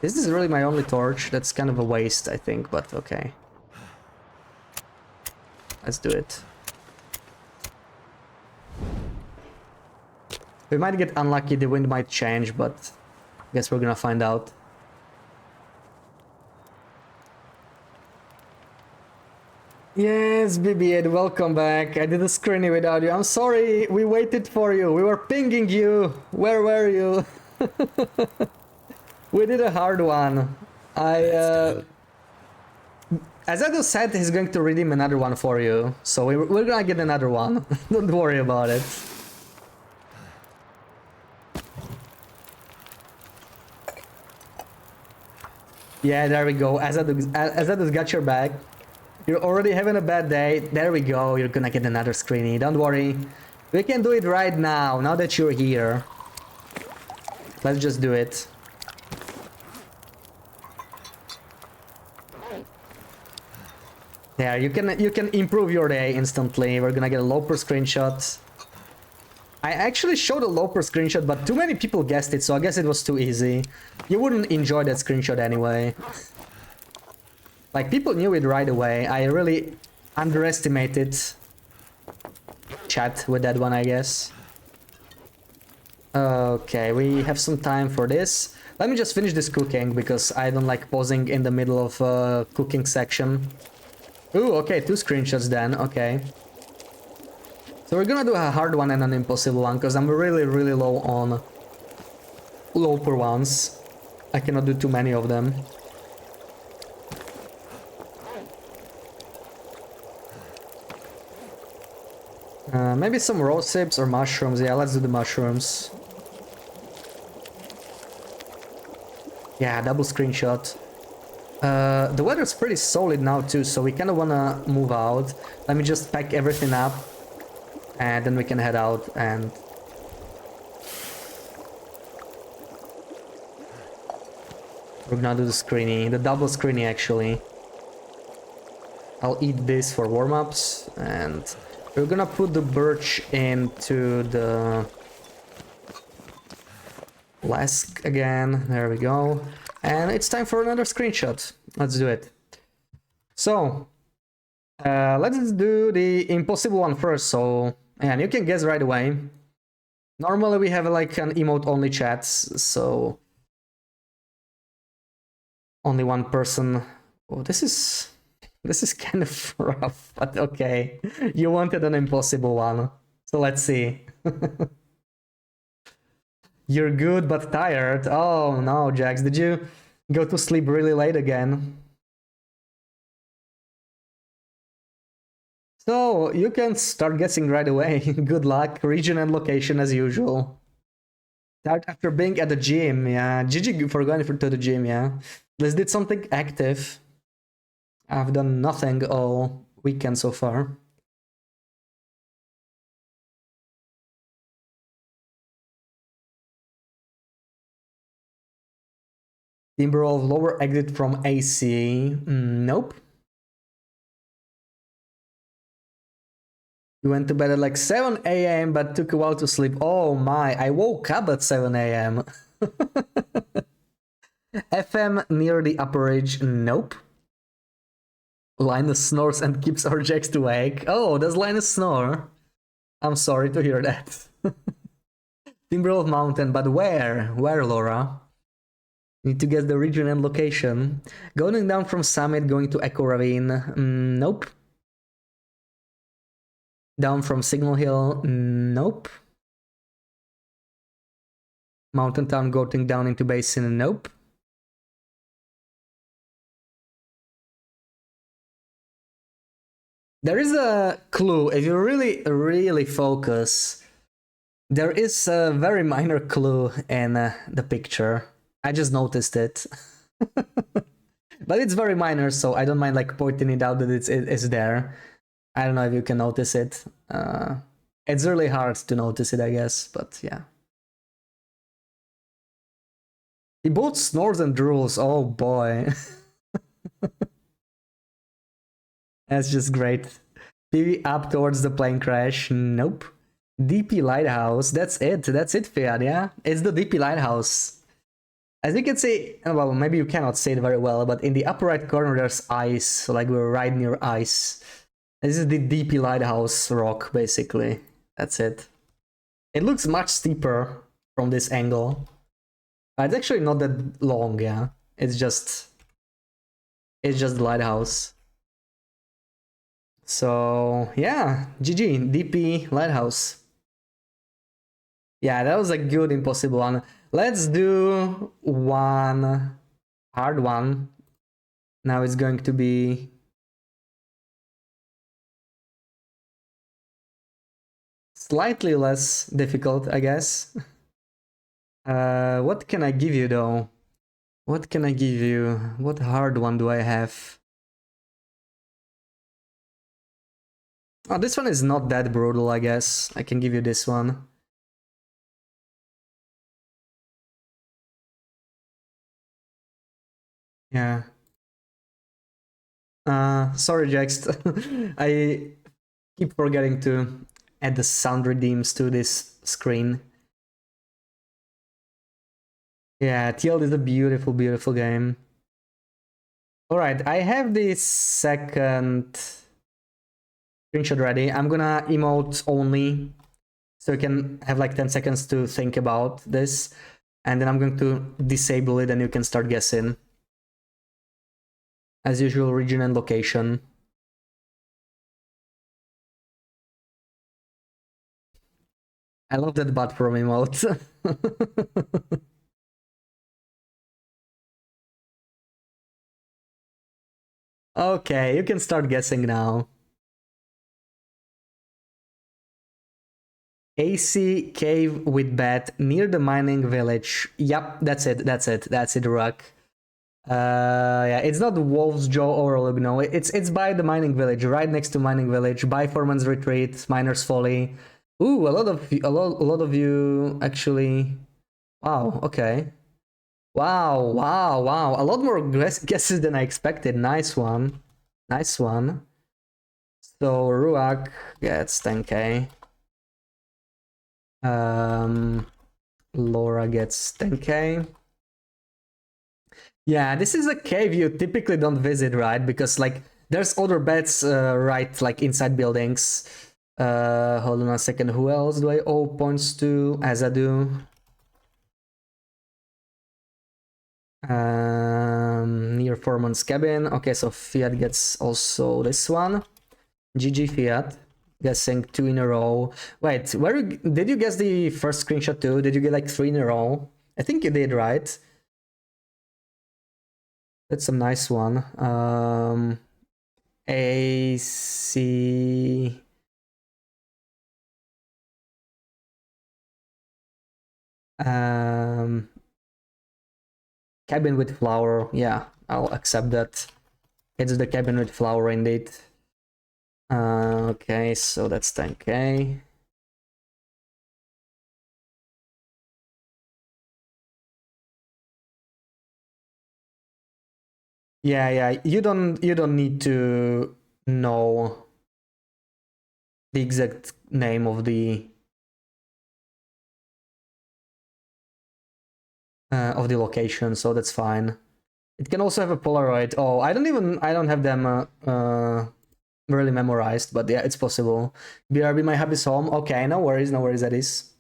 This is really my only torch. That's kind of a waste, I think, but okay. Let's do it. We might get unlucky, the wind might change, but I guess we're gonna find out. Yes, BB8, welcome back. I did a screening without you. I'm sorry, we waited for you. We were pinging you. Where were you? We did a hard one. As Edo said, he's going to redeem another one for you. So we're gonna get another one. Don't worry about it. Yeah, there we go. Azadu's got your back. You're already having a bad day. There we go. You're gonna get another screeny. Don't worry. We can do it right now that you're here. Let's just do it. There, you can improve your day instantly. We're gonna get a loper screenshot. I actually showed a loper screenshot, but too many people guessed it, so I guess it was too easy. You wouldn't enjoy that screenshot anyway. Like, people knew it right away. I really underestimated chat with that one, I guess. Okay, we have some time for this. Let me just finish this cooking, because I don't like pausing in the middle of a cooking section. Ooh, okay, 2 screenshots then, okay. So we're gonna do a hard one and an impossible one, because I'm really low on loper ones. I cannot do too many of them. Maybe some raw sips or mushrooms. Yeah, let's do the mushrooms. Yeah, double screenshot. The weather's pretty solid now too, so we kind of wanna move out. Let me just pack everything up, and then we can head out. And we're gonna do the screeny, the double screeny actually. I'll eat this for warm-ups, and we're gonna put the birch into the flask again. There we go. And it's time for another screenshot. Let's do it. So, let's do the impossible one first. So, and you can guess right away. Normally we have like an emote-only chat, so only one person. Oh, this is kind of rough, but okay. You wanted an impossible one, so let's see. You're good but tired. Oh no, Jax, did you go to sleep really late again? So you can start guessing right away. Good luck. Region and location as usual. Start after being at the gym, yeah. GG for going to the gym, yeah. Let's did something active. I've done nothing all weekend so far. Timber of lower exit from AC. Nope. You went to bed at like 7 a.m. but took a while to sleep. Oh my, I woke up at 7 a.m. FM near the upper ridge. Nope. Linus snores and keeps our Jax awake. Oh, does Linus snore? I'm sorry to hear that. Timberwolf Mountain, but where? Where, Laura? Need to guess the region and location. Going down from Summit, going to Echo Ravine. Nope. Down from Signal Hill. Nope. Mountain Town going down into Basin. Nope. There is a clue. If you really focus, there is a very minor clue in the picture. I just noticed it. But it's very minor, so I don't mind like pointing it out that it's there. I don't know if you can notice it. It's really hard to notice it, I guess, but yeah. He both snores and drools. Oh boy. That's just great. PV up towards the plane crash. Nope. DP Lighthouse. That's it. That's it, Fiat, yeah? It's the DP Lighthouse. As you can see, well, maybe you cannot see it very well, but in the upper right corner there's ice, so like we're right near ice. This is the DP Lighthouse rock, basically. That's it. It looks much steeper from this angle. It's actually not that long, yeah. It's just the lighthouse. So yeah, GG, DP Lighthouse. Yeah, that was a good impossible one. Let's do one hard one. Now it's going to be slightly less difficult, I guess. What can I give you though? What can I give you? What hard one do I have? Oh, this one is not that brutal, I guess. I can give you this one. Yeah. Sorry, Jax. I keep forgetting to add the sound redeems to this screen. Yeah, TL is a beautiful, beautiful game. Alright, I have this second screenshot ready. I'm gonna emote only, so you can have like 10 seconds to think about this. And then I'm going to disable it and you can start guessing. As usual, region and location. I love that butt from emote. Okay, you can start guessing now. AC cave with bat near the mining village. Yep, that's it. That's it, Rock. Yeah, it's not Wolf's Jaw or no, it's by the mining village, right next to mining village, by Foreman's Retreat, Miner's Folly. Ooh, a lot of you actually. Wow. Okay. Wow. A lot more guesses than I expected. Nice one. Nice one. So Ruak gets 10k. Laura gets 10k. Yeah, this is a cave you typically don't visit, right? Because like there's other beds right like inside buildings. Hold on a second. Who else do I owe points to? Azadu. Near Foreman's cabin. Okay, so Fiat gets also this one. GG Fiat. Guessing 2 in a row. Wait, did you guess the first screenshot too? Did you get like 3 in a row? I think you did, right? That's a nice one. A, C... Cabin with flower. Yeah, I'll accept that. It's the cabin with flower indeed. Okay, so that's 10k. Yeah, you don't need to know the exact name of the location, so that's fine. It can also have a Polaroid. Oh, I don't have them really memorized, but yeah, it's possible. BRB, my hub is home. Okay, no worries, that is.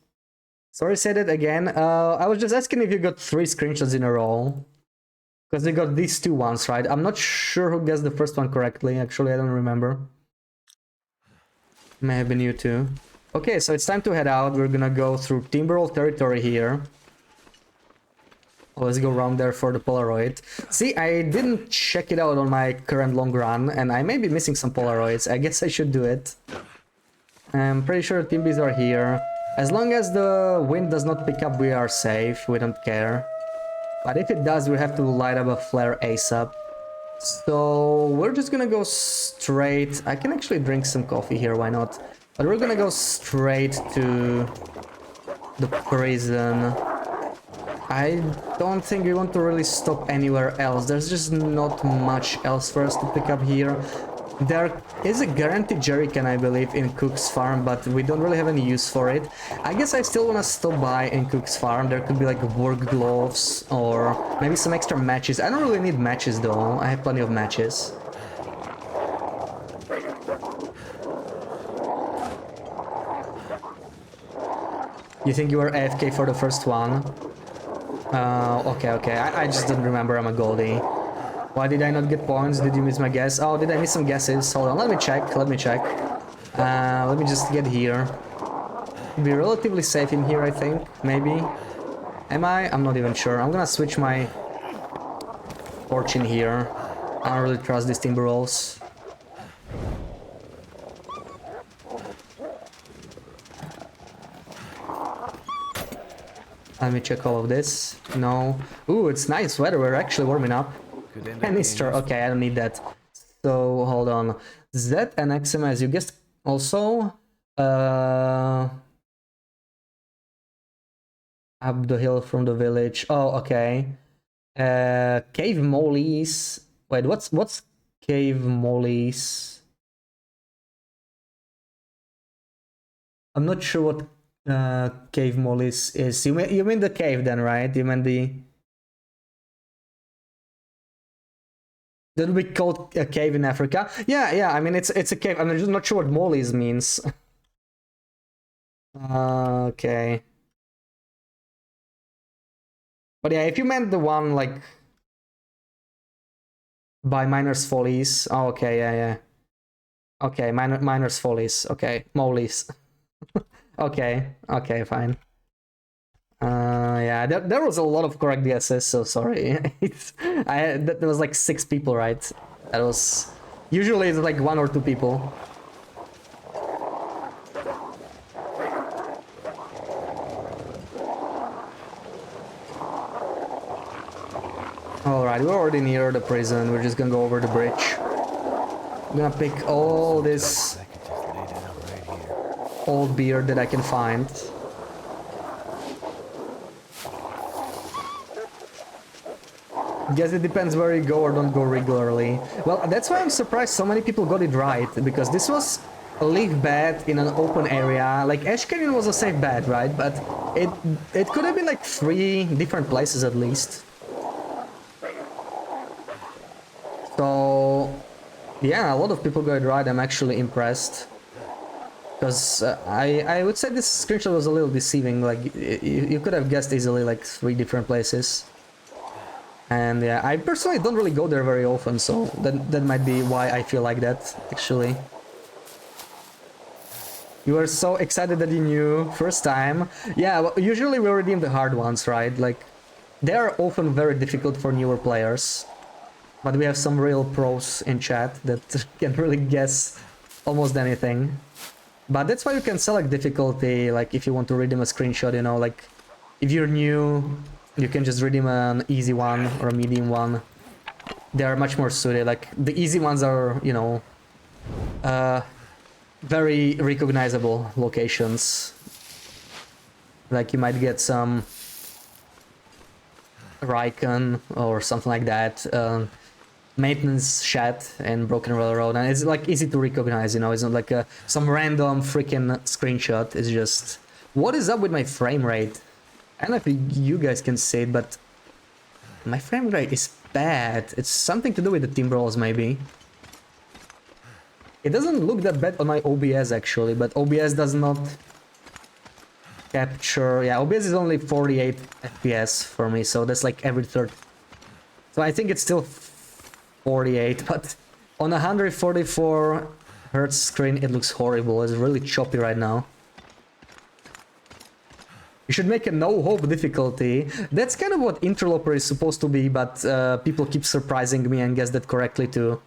Sorry, say that again. I was just asking if you got 3 screenshots in a row. Because they got these 2 ones, right? I'm not sure who guessed the first one correctly. Actually, I don't remember. May have been you too. Okay, so it's time to head out. We're gonna go through Timberwolf territory here. Let's go around there for the Polaroid. See, I didn't check it out on my current long run, and I may be missing some Polaroids. I guess I should do it. I'm pretty sure Timbies are here. As long as the wind does not pick up, we are safe. We don't care. But if it does, we have to light up a flare ASAP. So we're just gonna go straight. I can actually drink some coffee here, why not? But we're gonna go straight to the prison. I don't think we want to really stop anywhere else. There's just not much else for us to pick up here. There is a guaranteed jerrycan, I believe, in Cook's Farm, but we don't really have any use for it. I guess I still want to stop by in Cook's Farm. There could be like work gloves or maybe some extra matches. I don't really need matches though. I have plenty of matches. You think you were AFK for the first one? Okay. I just don't remember. I'm a Goldie. Why did I not get points? Did you miss my guess? Oh, did I miss some guesses? Hold on, let me check. Let me just get here. Be relatively safe in here, I think. Maybe. Am I? I'm not even sure. I'm gonna switch my torch in here. I don't really trust these timber rolls. Let me check all of this. No. Ooh, it's nice weather. We're actually warming up. Canister. Okay, I don't need that. So hold on. Z and XMS. You guessed also. Up the hill from the village. Oh, okay. Cave Mollies. Wait, what's Cave Mollies? I'm not sure what Cave Mollies is. You mean the cave then, right? You mean the. That would be called a cave in Africa. Yeah. I mean, it's a cave. I'm just not sure what mollies means. Okay. But yeah, if you meant the one like by Miner's Follies. Oh, okay, yeah. Okay, Miner's Follies. Okay, mollies. Okay, fine. Yeah, there was a lot of correct guesses, so sorry. There was like 6 people, right? That was... Usually it's like 1 or 2 people. Alright, we're already near the prison. We're just gonna go over the bridge. I'm gonna pick all this old beer that I can find. Guess it depends where you go or don't go regularly. Well, that's why I'm surprised so many people got it right, because this was a leaf bed in an open area. Like, Ash Canyon was a safe bet, right? But it could have been like 3 different places at least. So, yeah, a lot of people got it right. I'm actually impressed. Because I would say this screenshot was a little deceiving. Like, you could have guessed easily like 3 different places. And yeah, I personally don't really go there very often, so that might be why I feel like that, actually. You were so excited that you knew first time. Yeah, well, usually we redeem the hard ones, right? Like, they are often very difficult for newer players. But we have some real pros in chat that can really guess almost anything. But that's why you can select difficulty, like if you want to redeem a screenshot, you know, like if you're new, you can just redeem an easy one or a medium one. They are much more suited. Like the easy ones are, you know, very recognizable locations. Like you might get some Rikon or something like that. Maintenance shed and Broken Railroad, and it's like easy to recognize, you know. It's not like some random freaking screenshot. It's just, what is up with my frame rate? I don't know if you guys can see it, but my frame rate is bad. It's something to do with the timbrels, maybe. It doesn't look that bad on my OBS actually, but OBS does not capture. Yeah, OBS is only 48 FPS for me, so that's like every third. So I think it's still 48, but on a 144 hertz screen it looks horrible. It's really choppy right now. You should make a no-hope difficulty. That's kind of what Interloper is supposed to be, but people keep surprising me and guess that correctly too.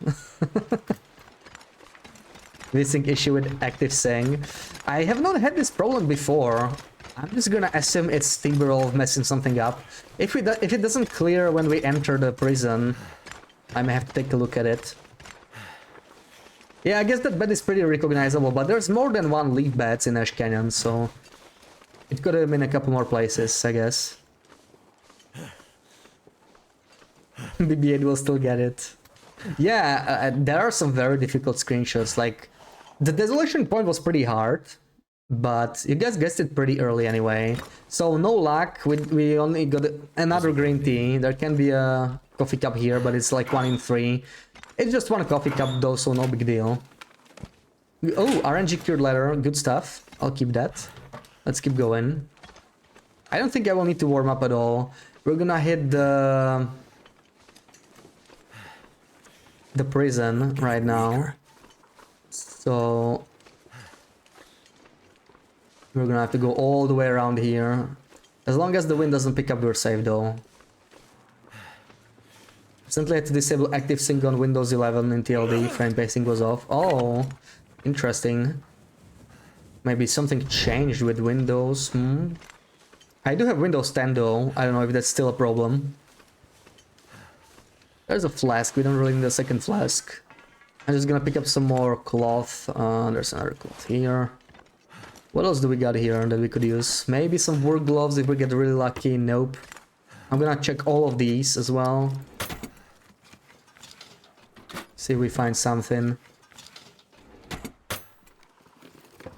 Missing issue with active saying. I have not had this problem before. I'm just gonna assume it's Timberwolf messing something up. If it doesn't clear when we enter the prison, I may have to take a look at it. Yeah, I guess that bed is pretty recognizable, but there's more than one leaf beds in Ash Canyon, so it could have been a couple more places, I guess. BB-8 will still get it. Yeah, there are some very difficult screenshots. Like, the Desolation Point was pretty hard, but you guys guessed it pretty early anyway. So no luck. We only got another green tea. There can be a coffee cup here, but it's like 1 in 3. It's just one coffee cup though, so no big deal. Oh, RNG cured leather, good stuff. I'll keep that. Let's keep going. I don't think I will need to warm up at all. We're gonna hit the prison right now. So we're gonna have to go all the way around here. As long as the wind doesn't pick up, we're safe though. Simply had to disable active sync on Windows 11 in TLD, frame pacing was off. Oh, interesting. Maybe something changed with Windows. I do have Windows 10 though. I don't know if that's still a problem. There's a flask. We don't really need a second flask. I'm just gonna pick up some more cloth. There's another cloth here. What else do we got here that we could use? Maybe some work gloves if we get really lucky. Nope. I'm gonna check all of these as well. See if we find something.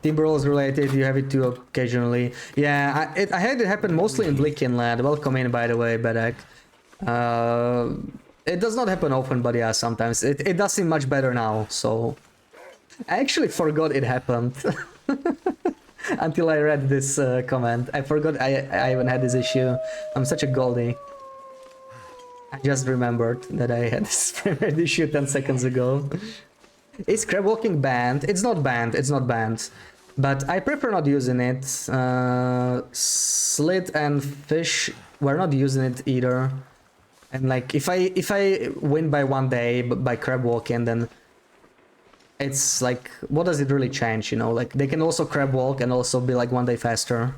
Timberwolves related, you have it too occasionally. Yeah, I had it happen mostly in Bleak Inland. Welcome in, by the way, Bedek. It does not happen often, but yeah, sometimes. It does seem much better now, so... I actually forgot it happened. Until I read this comment. I forgot I even had this issue. I'm such a goldie. I just remembered that I had this frame rate issue 10 seconds ago. Is crab walking banned? It's not banned, it's not banned. But I prefer not using it. Slit and fish, we're not using it either. And like, if I win by 1 day by crab walking, then it's like, what does it really change, you know? Like, they can also crab walk and also be like 1 day faster.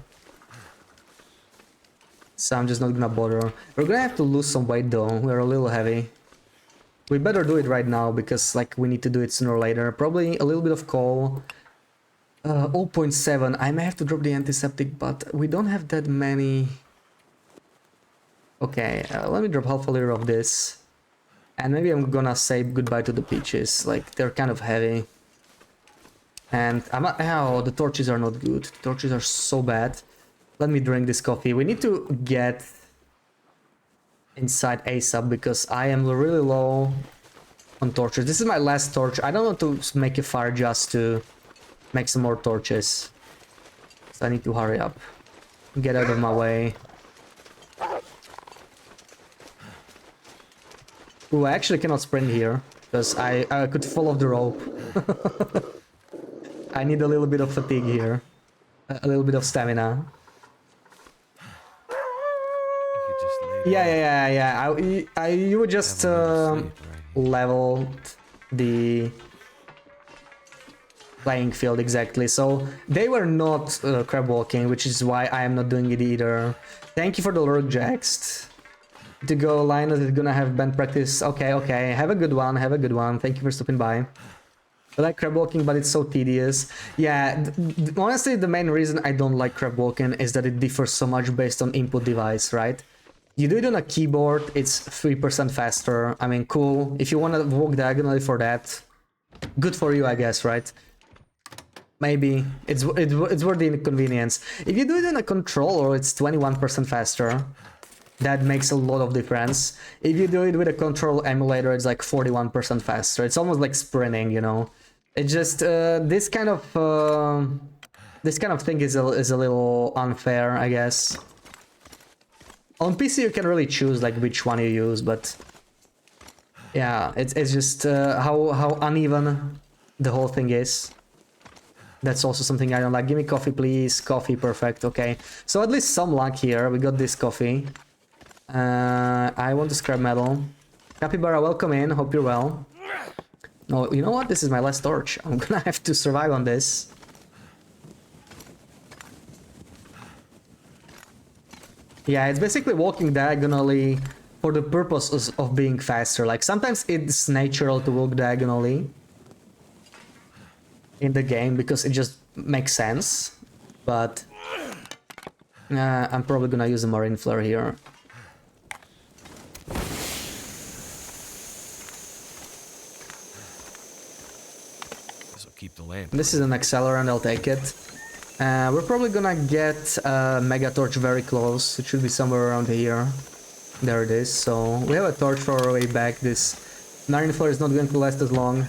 So I'm just not gonna bother. We're gonna have to lose some weight though, we're a little heavy. We better do it right now because like we need to do it sooner or later. Probably a little bit of coal. 0.7. I may have to drop the antiseptic, but we don't have that many. Okay, let me drop half a liter of this. And maybe I'm gonna say goodbye to the peaches. Like, they're kind of heavy. And I'm not... Oh, the torches are not good. The torches are so bad. Let me drink this coffee. We need to get inside ASAP because I am really low on torches. This is my last torch. I don't want to make a fire just to make some more torches. So I need to hurry up. Get out of my way. Ooh, I actually cannot sprint here because I could fall off the rope. I need a little bit of fatigue here. A little bit of stamina. I could just lay Yeah. You would just Have a little sleep right here. level the playing field exactly. So they were not crab walking, which is why I am not doing it either. Thank you for the lurk, Jax. To go, Linus is gonna have band practice. Okay, okay. Have a good one. Have a good one. Thank you for stopping by. I like crab walking, but it's so tedious. Yeah, honestly, the main reason I don't like crab walking is that it differs so much based on input device, right? You do it on a keyboard, it's 3% faster. I mean, cool. If you want to walk diagonally for that, good for you, I guess, right? Maybe it's worth the inconvenience. If you do it in a controller, it's 21% faster. That makes a lot of difference. If you do it with a control emulator, it's like 41% faster. It's almost like sprinting, you know. It's just this kind of thing is a little unfair, I guess. On PC, you can really choose like which one you use, but yeah, it's just how uneven the whole thing is. That's also something I don't like. Give me coffee, please. Coffee, perfect. Okay, so at least some luck here. We got this coffee. I want the scrap metal. Capybara, welcome in. Hope you're well. No, you know what? This is my last torch. I'm gonna have to survive on this. Yeah, it's basically walking diagonally for the purpose of being faster. Like, sometimes it's natural to walk diagonally in the game because it just makes sense. But I'm probably gonna use a marine flare here. Keep the lamp. This is an accelerant, I'll take it. We're probably gonna get a mega torch very close. It should be somewhere around here. There it is. So we have a torch for our way back. This marine flare is not going to last as long.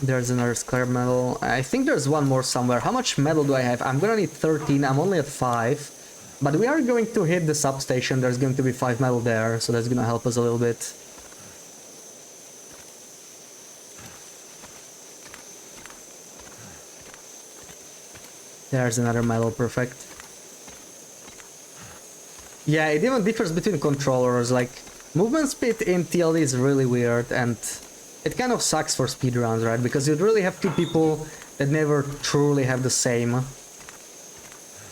There's another scrap metal. I think there's one more somewhere. How much metal do I have? I'm gonna need 13. I'm only at 5. But we are going to hit the substation. There's going to be 5 metal there, so that's gonna help us a little bit. There's another metal, perfect. Yeah, it even differs between controllers. Like, movement speed in TLD is really weird, and it kind of sucks for speedruns, right? Because you'd really have two people that never truly have the same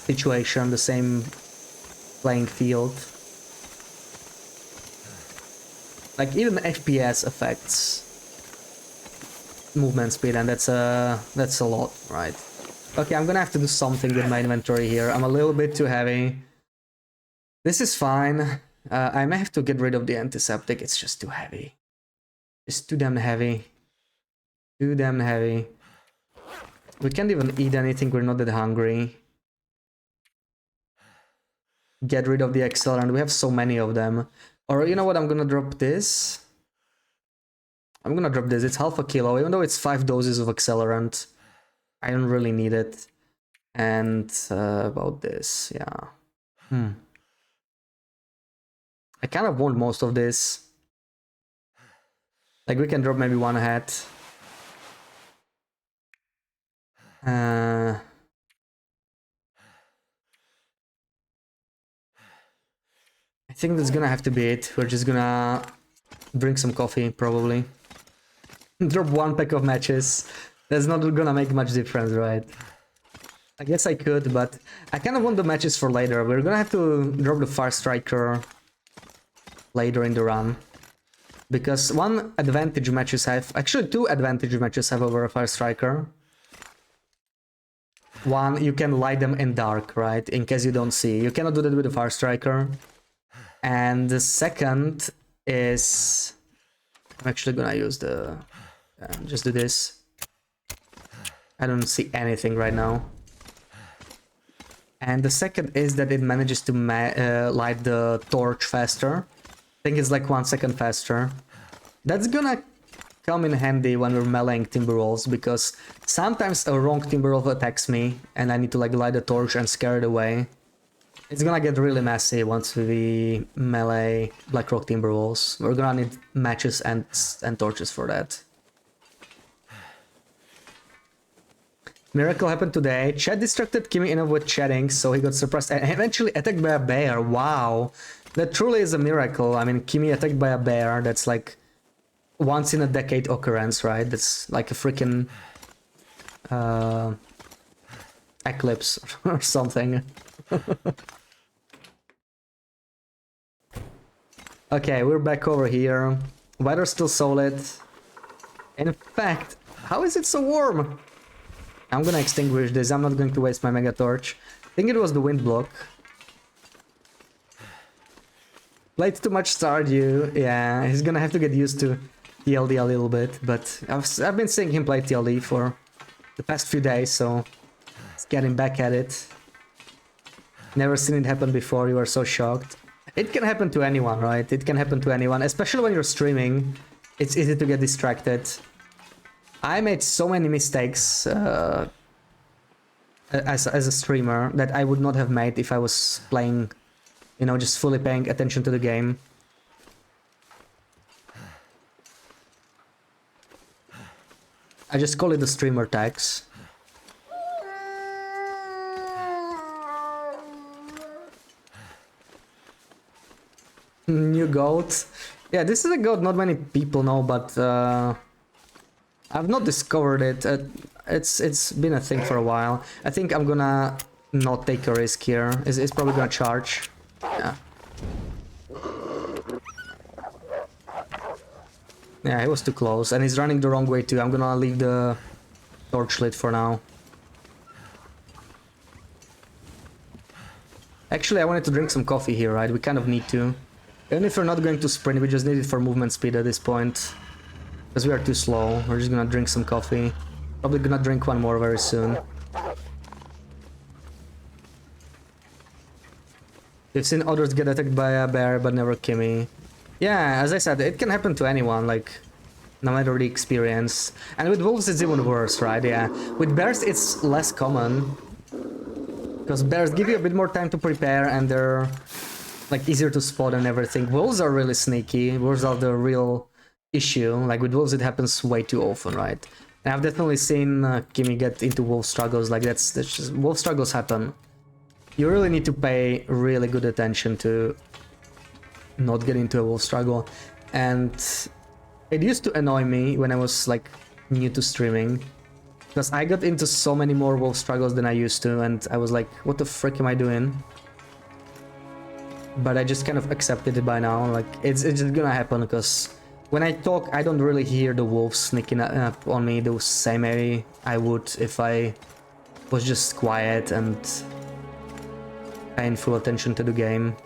situation, the same playing field. Like, even FPS affects movement speed, and that's a lot, right? Okay, I'm gonna have to do something with my inventory here. I'm a little bit too heavy. This is fine. I may have to get rid of the antiseptic. It's just too heavy. It's too damn heavy. Too damn heavy. We can't even eat anything. We're not that hungry. Get rid of the accelerant. We have so many of them. Or you know what? I'm gonna drop this. I'm gonna drop this. It's half a kilo, even though it's 5 doses of accelerant. I don't really need it. And about this, yeah. I kind of want most of this. Like, we can drop maybe one hat. I think that's gonna have to be it. We're just gonna drink some coffee, probably. Drop 1 pack of matches. That's not gonna make much difference, right? I guess I could, but I kind of want the matches for later. We're gonna have to drop the Fire Striker later in the run. Because one advantage matches have... Actually, 2 advantage matches have over a Fire Striker. One, you can light them in dark, right? In case you don't see. You cannot do that with the Fire Striker. And the second is... I'm actually gonna use the... just do this. I don't see anything right now. And the second is that it manages to light the torch faster. I think it's like 1 second faster. That's gonna come in handy when we're meleeing Timberwolves, because sometimes a wrong Timberwolf attacks me and I need to like light a torch and scare it away. It's gonna get really messy once we melee Blackrock Timberwolves. We're gonna need matches and torches for that. Miracle happened today. Chad distracted Kimmy enough with chatting, so he got surprised and eventually attacked by a bear. Wow. That truly is a miracle. I mean, Kimmy attacked by a bear, that's like once in a decade occurrence, right? That's like a freaking eclipse or something. Okay, we're back over here. Weather's still solid. In fact, how is it so warm? I'm gonna extinguish this. I'm not going to waste my mega torch. I think it was the wind block. Played too much Stardew. Yeah, he's gonna have to get used to TLD a little bit. But I've been seeing him play TLD for the past few days, so it's getting back at it. Never seen it happen before. You are so shocked. It can happen to anyone, right? It can happen to anyone, especially when you're streaming. It's easy to get distracted. I made so many mistakes as a streamer that I would not have made if I was playing, you know, just fully paying attention to the game. I just call it the streamer tax. New goat. Yeah, this is a goat not many people know, but I've not discovered it. It's been a thing for a while. I think I'm gonna not take a risk here. It's probably gonna charge. Yeah. Yeah, he was too close, and he's running the wrong way too. I'm gonna leave the torch lit for now. Actually, I wanted to drink some coffee here, right? We kind of need to. Even if we're not going to sprint, we just need it for movement speed at this point. Because we are too slow. We're just gonna drink some coffee. Probably gonna drink one more very soon. We've seen others get attacked by a bear, but never Kimmy. Yeah, as I said, it can happen to anyone, like, no matter the experience. And with wolves it's even worse, right? Yeah. With bears it's less common. Because bears give you a bit more time to prepare and they're like easier to spot and everything. Wolves are really sneaky. Wolves are the real issue. Like with wolves it happens way too often, right? And I've definitely seen Kimmy get into wolf struggles. Like that's just, wolf struggles happen. You really need to pay really good attention to not get into a wolf struggle. And it used to annoy me when I was like new to streaming, because I got into so many more wolf struggles than I used to, and I was like, what the frick am I doing? But I just kind of accepted it by now. Like it's just gonna happen, because when I talk I don't really hear the wolves sneaking up on me the same way I would if I was just quiet and paying full attention to the game.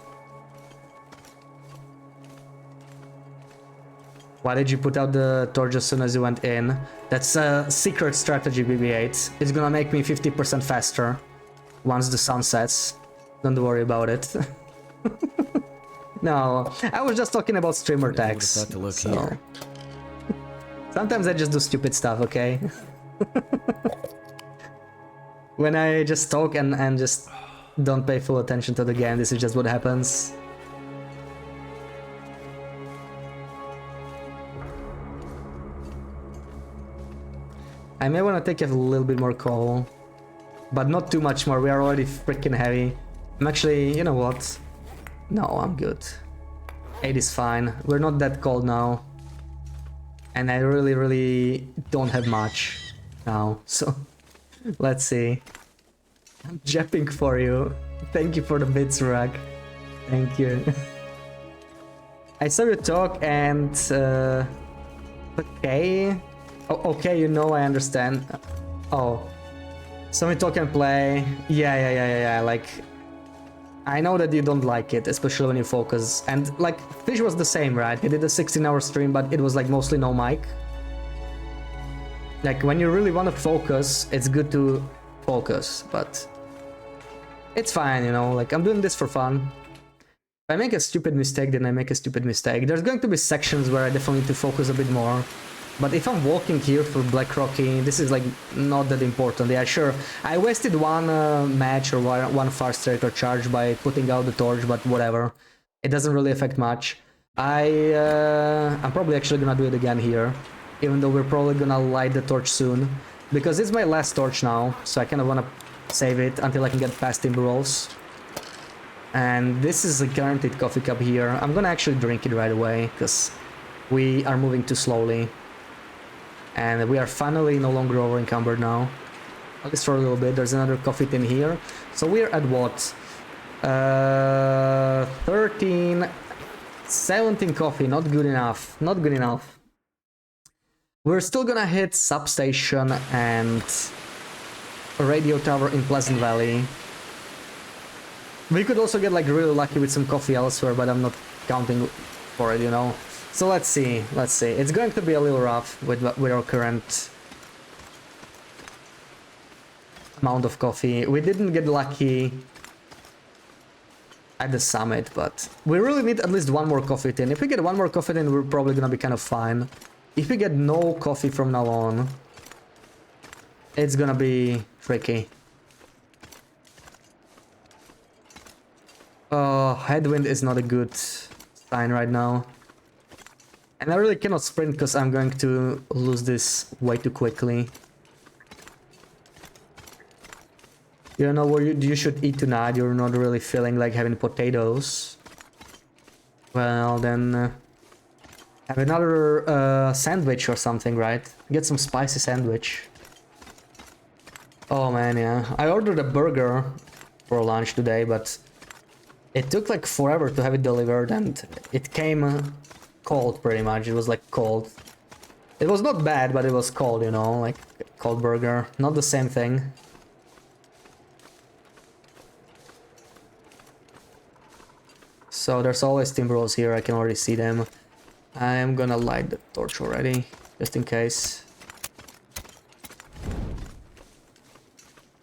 Why did you put out the torch as soon as you went in? That's a secret strategy, BB8. It's gonna make me 50% faster once the sun sets. Don't worry about it. No, I was just talking about streamer tags. So. Sometimes I just do stupid stuff, okay? When I just talk and just don't pay full attention to the game, this is just what happens. I may want to take a little bit more coal, but not too much more. We are already freaking heavy. I'm actually, you know what? No, I'm good. 8 is fine. We're not that cold now. And I really don't have much now. So, let's see. I'm japping for you. Thank you for the bits, Rag. Thank you. I saw you talk and... okay. Oh, okay, you know, I understand. Oh. So we talk and play. Yeah. Like... I know that you don't like it, especially when you focus. And, like, Fish was the same, right? He did a 16-hour stream, but it was, like, mostly no mic. Like, when you really want to focus, it's good to focus, but... it's fine, you know? Like, I'm doing this for fun. If I make a stupid mistake, then I make a stupid mistake. There's going to be sections where I definitely need to focus a bit more. But if I'm walking here through Black Rocky, this is like not that important. Yeah, sure. I wasted one match or one fast traitor charge by putting out the torch, but whatever. It doesn't really affect much. I'm probably actually gonna do it again here, even though we're probably gonna light the torch soon, because it's my last torch now, so I kind of wanna save it until I can get past Timberwolves. And this is a guaranteed coffee cup here. I'm gonna actually drink it right away, because we are moving too slowly. And we are finally no longer over encumbered now. At least for a little bit. There's another coffee tin here. So we're at what? 13... 17 coffee, not good enough. Not good enough. We're still gonna hit substation and a radio tower in Pleasant Valley. We could also get like really lucky with some coffee elsewhere, but I'm not counting for it, you know. So let's see, let's see. It's going to be a little rough with our current amount of coffee. We didn't get lucky at the summit, but we really need at least one more coffee tin. If we get one more coffee tin, we're probably gonna be kind of fine. If we get no coffee from now on, it's gonna be tricky. Headwind is not a good sign right now. And I really cannot sprint because I'm going to lose this way too quickly. You don't know what you should eat tonight, you're not really feeling like having potatoes. Well, then have another sandwich or something, right? Get some spicy sandwich. Oh man, yeah. I ordered a burger for lunch today, but it took like forever to have it delivered and it came cold pretty much. It was like cold. It was not bad, but it was cold, you know, like cold burger. Not the same thing. So there's always timberwolves here, I can already see them. I'm gonna light the torch already, just in case.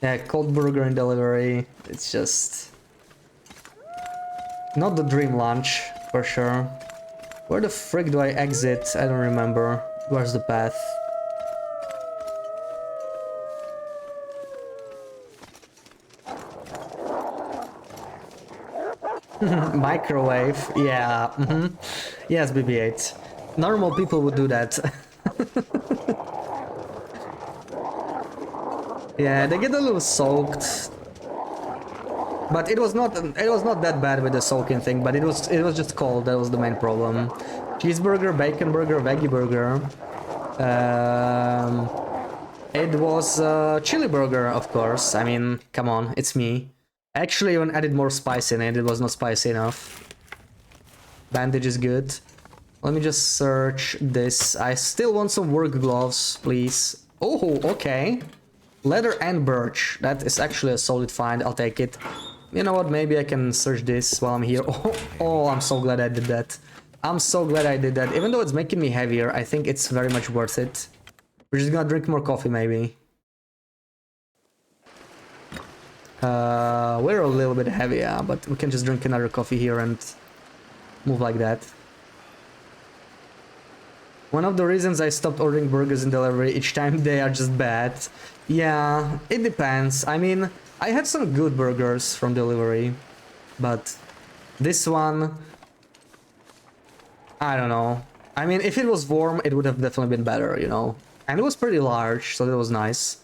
Yeah, cold burger in delivery, it's just... not the dream lunch, for sure. Where the frick do I exit? I don't remember. Where's the path? Microwave, yeah. Yes, BB-8. Normal people would do that. Yeah, they get a little soaked. But it was not that bad with the soaking thing, but it was just cold. That was the main problem. Cheeseburger, bacon burger, veggie burger. It was chili burger, of course. I mean, come on, it's me. I actually even added more spice in it. It was not spicy enough. Bandage is good. Let me just search this. I still want some work gloves, please. Oh, okay. Leather and birch. That is actually a solid find. I'll take it. You know what? Maybe I can search this while I'm here. Oh, I'm so glad I did that. I'm so glad I did that. Even though it's making me heavier, I think it's very much worth it. We're just gonna drink more coffee, maybe. We're a little bit heavy, yeah, but we can just drink another coffee here and move like that. One of the reasons I stopped ordering burgers in delivery each time they are just bad. Yeah, it depends. I mean, I had some good burgers from delivery, but this one, I don't know. I mean, if it was warm, it would have definitely been better, you know. And it was pretty large, so that was nice.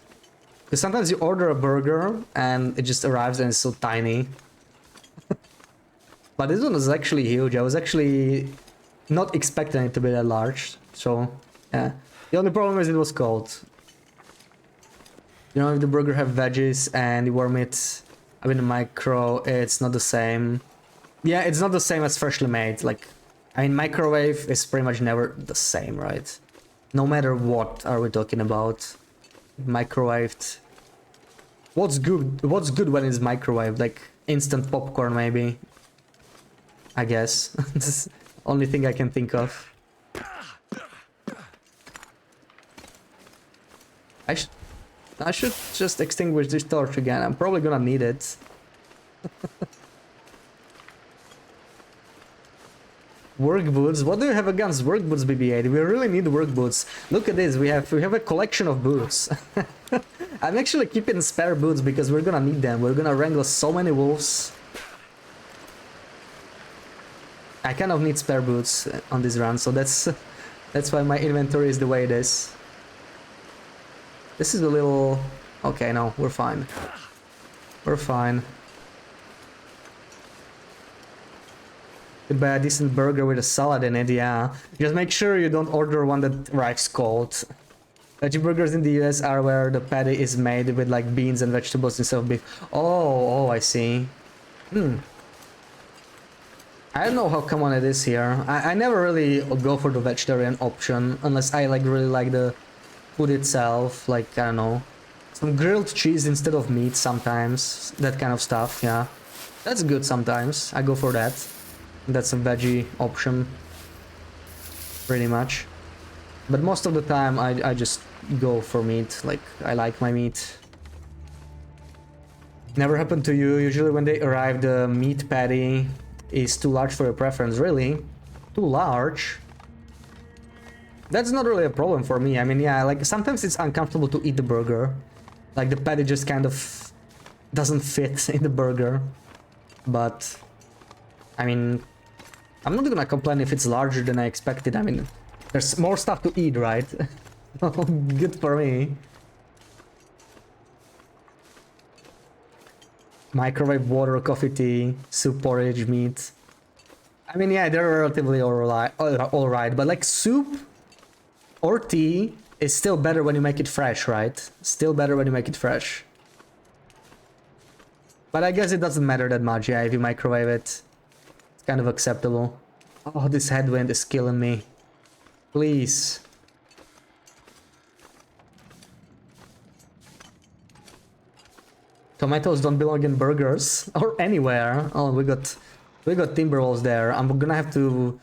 Because sometimes you order a burger and it just arrives and it's so tiny. But this one was actually huge. I was actually not expecting it to be that large. So, yeah. The only problem is it was cold. You know, if the burger have veggies and you warm it up in the micro, it's not the same. Yeah, it's not the same as freshly made. Like, I mean, microwave is pretty much never the same, right? No matter what are we talking about. Microwaved. What's good when it's microwaved? Like instant popcorn, maybe. I guess. That's the only thing I can think of. I should just extinguish this torch again. I'm probably gonna need it. Work boots? What do you have against work boots, BB8? We really need work boots. Look at this, we have a collection of boots. I'm actually keeping spare boots because we're gonna need them. We're gonna wrangle so many wolves. I kind of need spare boots on this run, so that's why my inventory is the way it is. This is a little... Okay, no, we're fine. We're fine. Could buy a decent burger with a salad in it, yeah. Just make sure you don't order one that arrives cold. Veggie burgers in the US are where the patty is made with like beans and vegetables instead of beef. Oh, I see. I don't know how common it is here. I never really go for the vegetarian option unless I like really like the food itself. Like, I don't know, some grilled cheese instead of meat sometimes. That kind of stuff, yeah. That's good sometimes. I go for that. That's a veggie option. Pretty much. But most of the time I just go for meat. Like, I like my meat. Never happened to you. Usually when they arrive, the meat patty is too large for your preference. Really? Too large? That's not really a problem for me. I mean, yeah, like sometimes it's uncomfortable to eat the burger. Like the patty just kind of doesn't fit in the burger. But I mean, I'm not gonna complain if it's larger than I expected. I mean, there's more stuff to eat, right? Good for me. Microwave water, coffee, tea, soup, porridge, meat. I mean, yeah, they're relatively alright, but like soup or tea is still better when you make it fresh, right? Still better when you make it fresh. But I guess it doesn't matter that much, yeah, if you microwave it. It's kind of acceptable. Oh, this headwind is killing me. Please. Tomatoes don't belong in burgers or anywhere. Oh, we got timber walls there. I'm gonna have to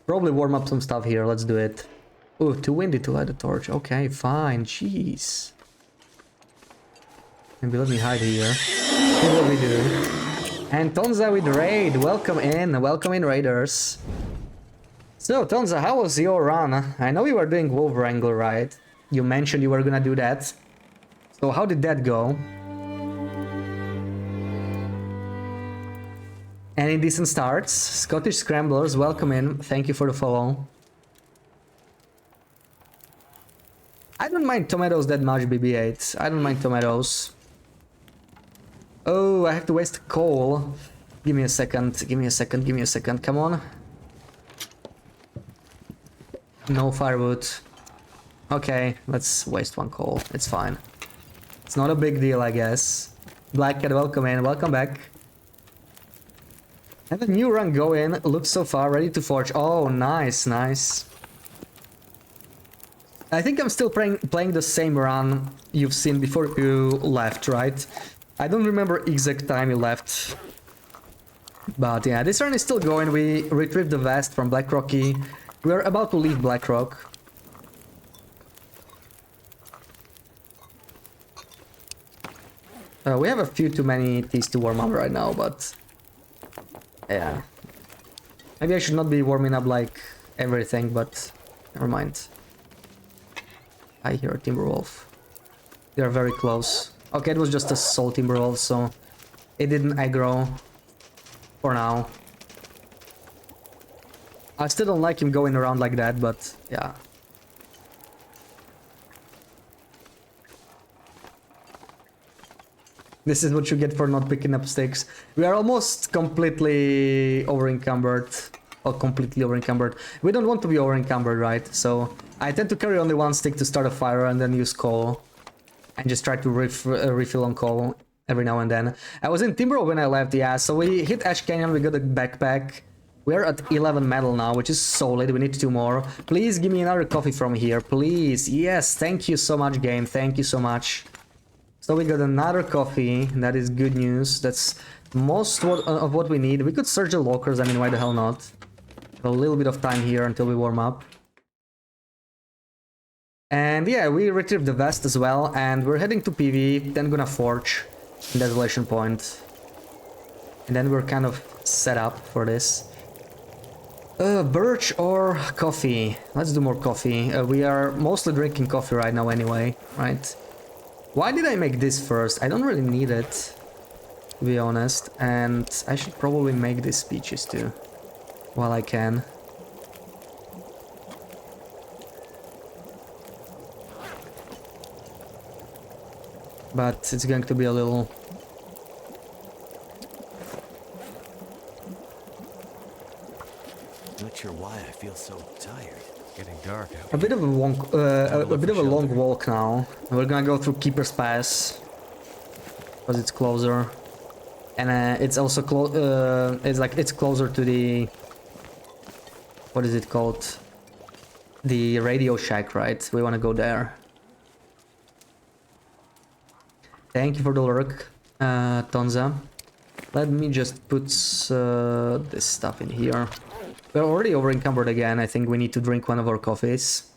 probably warm up some stuff here. Let's do it. Ooh, too windy to light a torch. Okay, fine. Jeez. Maybe let me hide here. See what we do. And Tonza with raid. Welcome in, raiders. So Tonza, how was your run? I know you were doing wolf wrangle, right? You mentioned you were gonna do that. So how did that go? Any decent starts? Scottish Scramblers, welcome in. Thank you for the follow. I don't mind tomatoes that much, BB8. I don't mind tomatoes. Oh, I have to waste coal. Give me a second, give me a second, give me a second. Come on. No firewood. Okay, let's waste one coal. It's fine. It's not a big deal, I guess. Black Cat, welcome in. Welcome back. Have a new run going. Looks so far ready to forge. Oh, nice, nice. I think I'm still playing the same run you've seen before you left, right? I don't remember exact time you left. But yeah, this run is still going. We retrieved the vest from Black Rocky. We are about to leave Black Rock. We have a few too many teas to warm up right now, but... yeah. Maybe I should not be warming up like everything, but never mind. I hear a Timberwolf. They are very close. Okay, it was just a soul Timberwolf, so it didn't aggro for now. I still don't like him going around like that, but yeah. This is what you get for not picking up sticks. We are almost completely over-encumbered. Or completely over-encumbered. We don't want to be over-encumbered, right? So I tend to carry only one stick to start a fire and then use coal. And just try to refill on coal every now and then. I was in Timber when I left, yeah. So we hit Ash Canyon, we got a backpack. We're at 11 metal now, which is solid. We need 2 more. Please give me another coffee from here, please. Yes, thank you so much, game. Thank you so much. So we got another coffee. That is good news. That's most of what we need. We could search the lockers. I mean, why the hell not? A little bit of time here until we warm up. And yeah, we retrieved the vest as well. And we're heading to PV. Then gonna forge in Desolation Point. And then we're kind of set up for this. Birch or coffee? Let's do more coffee. We are mostly drinking coffee right now anyway, right? Why did I make this first? I don't really need it, to be honest. And I should probably make these speeches too, while I can. But it's going to be a little... Not sure why I feel so tired. Getting dark out. A bit of a long walk now. We're gonna go through Keeper's Pass because it's closer, and it's also it's closer to the, what is it called? The Radio Shack, right? We want to go there. Thank you for the lurk, Tonza. Let me just put this stuff in here. We're already over encumbered again. I think we need to drink one of our coffees.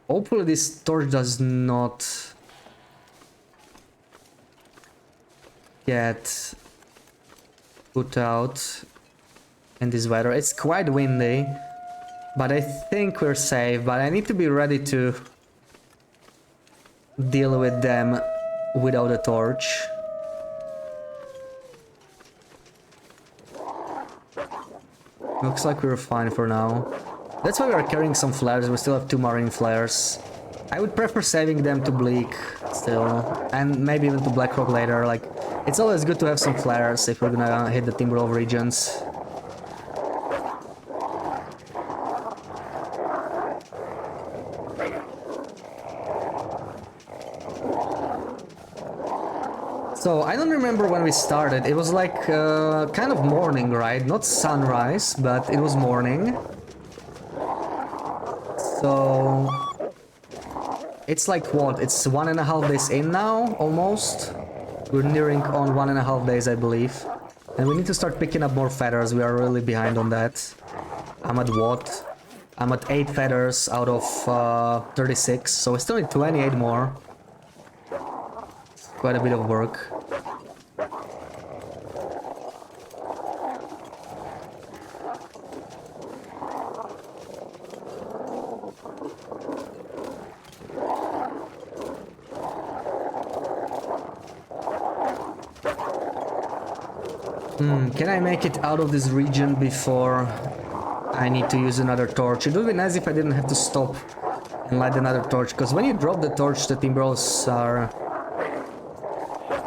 Hopefully this torch does not get put out in this weather. It's quite windy, but I think we're safe. But I need to be ready to deal with them without a torch. Looks like we're fine for now. That's why we're carrying some flares. We still have 2 marine flares. I would prefer saving them to Bleak still, and maybe even to Blackrock later. Like, it's always good to have some flares if we're gonna hit the Timberwolf regions. So, I don't remember when we started. It was like kind of morning, right? Not sunrise, but it was morning. So... it's like what? It's 1.5 days in now, almost? We're nearing on 1.5 days, I believe. And we need to start picking up more feathers. We are really behind on that. I'm at what? I'm at 8 feathers out of 36, so we still need 28 more. Quite a bit of work. Can I make it out of this region before I need to use another torch? It would be nice if I didn't have to stop and light another torch, because when you drop the torch, the Timberwolves are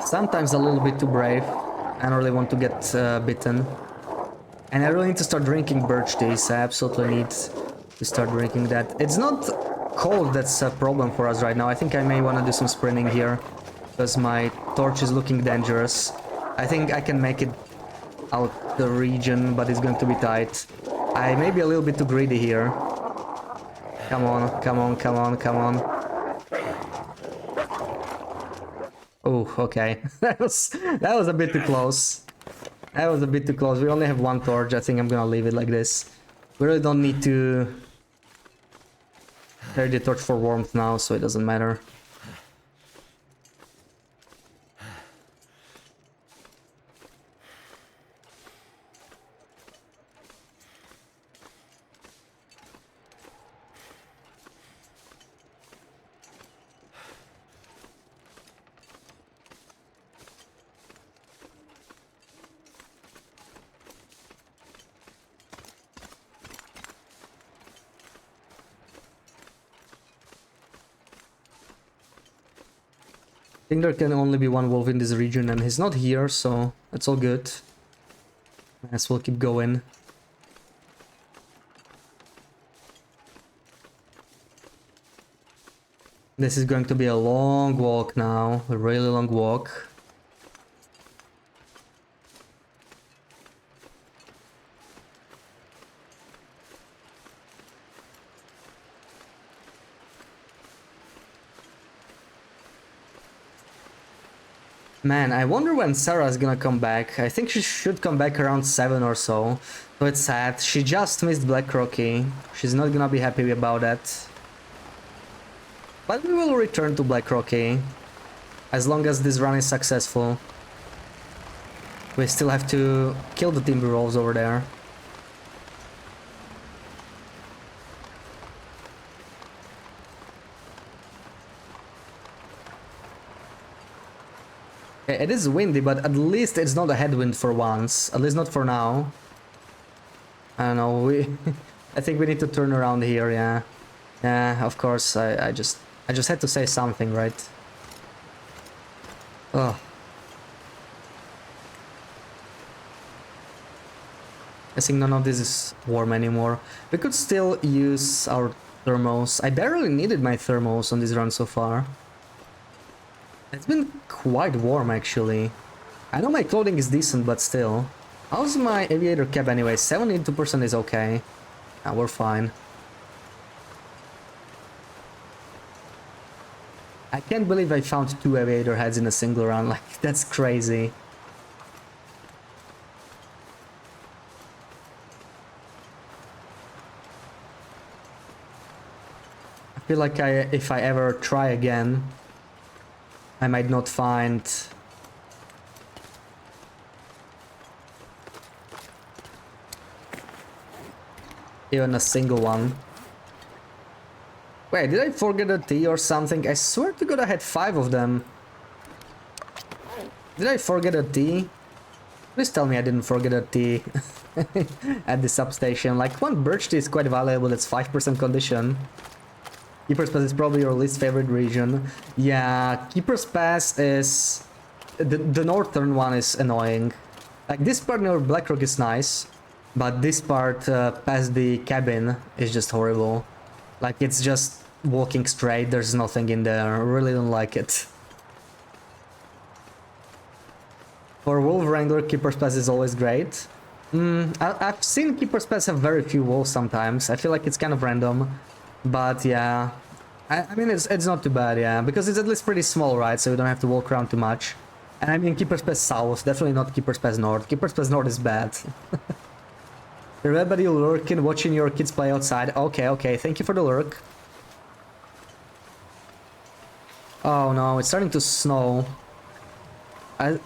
sometimes a little bit too brave. I don't really want to get bitten. And I really need to start drinking birch teas. I absolutely need to start drinking that. It's not cold that's a problem for us right now. I think I may want to do some sprinting here, because my torch is looking dangerous. I think I can make it out the region, but it's going to be tight. I may be a little bit too greedy here. Come on, come on, come on, come on. Oh, okay. that was a bit too close. That was a bit too close. We only have 1 torch. I think I'm gonna leave it like this. We really don't need to carry the torch for warmth now, so it doesn't matter. I think there can only be 1 wolf in this region, and he's not here, so that's all good. As we'll keep going. This is going to be a long walk now, a really long walk. Man, I wonder when Sarah's gonna come back. I think she should come back around 7 or so. So it's sad. She just missed Black Rocky. She's not gonna be happy about that. But we will return to Black Rocky. As long as this run is successful. We still have to kill the Timberwolves over there. It is windy, but at least it's not a headwind for once. At least not for now. I don't know, I think we need to turn around here, yeah. Yeah, of course, I just had to say something, right? Oh. I think none of this is warm anymore. We could still use our thermos. I barely needed my thermos on this run so far. It's been quite warm, actually. I know my clothing is decent, but still. How's my aviator cap anyway? 72% is okay. We're fine. I can't believe I found 2 aviator heads in a single run. Like, that's crazy. I feel like if I ever try again, I might not find even a single one. Wait, did I forget a T or something? I swear to God I had 5 of them. Did I forget a T? Please tell me I didn't forget a T at the substation. Like, one birch tea is quite valuable, it's 5% condition. Keeper's Pass is probably your least favorite region. Yeah, Keeper's Pass is... The northern one is annoying. Like, this part near Blackrock is nice, but this part past the cabin is just horrible. Like, it's just walking straight, there's nothing in there. I really don't like it. For Wolf Wrangler, Keeper's Pass is always great. I've seen Keeper's Pass have very few wolves sometimes. I feel like it's kind of random. But yeah, I mean, it's not too bad, yeah. Because it's at least pretty small, right? So you don't have to walk around too much. And I mean, Keeper's Pass South, definitely not Keeper's Pass North. Keeper's Pass North is bad. Remember you lurking, watching your kids play outside. Okay, thank you for the lurk. Oh no, it's starting to snow.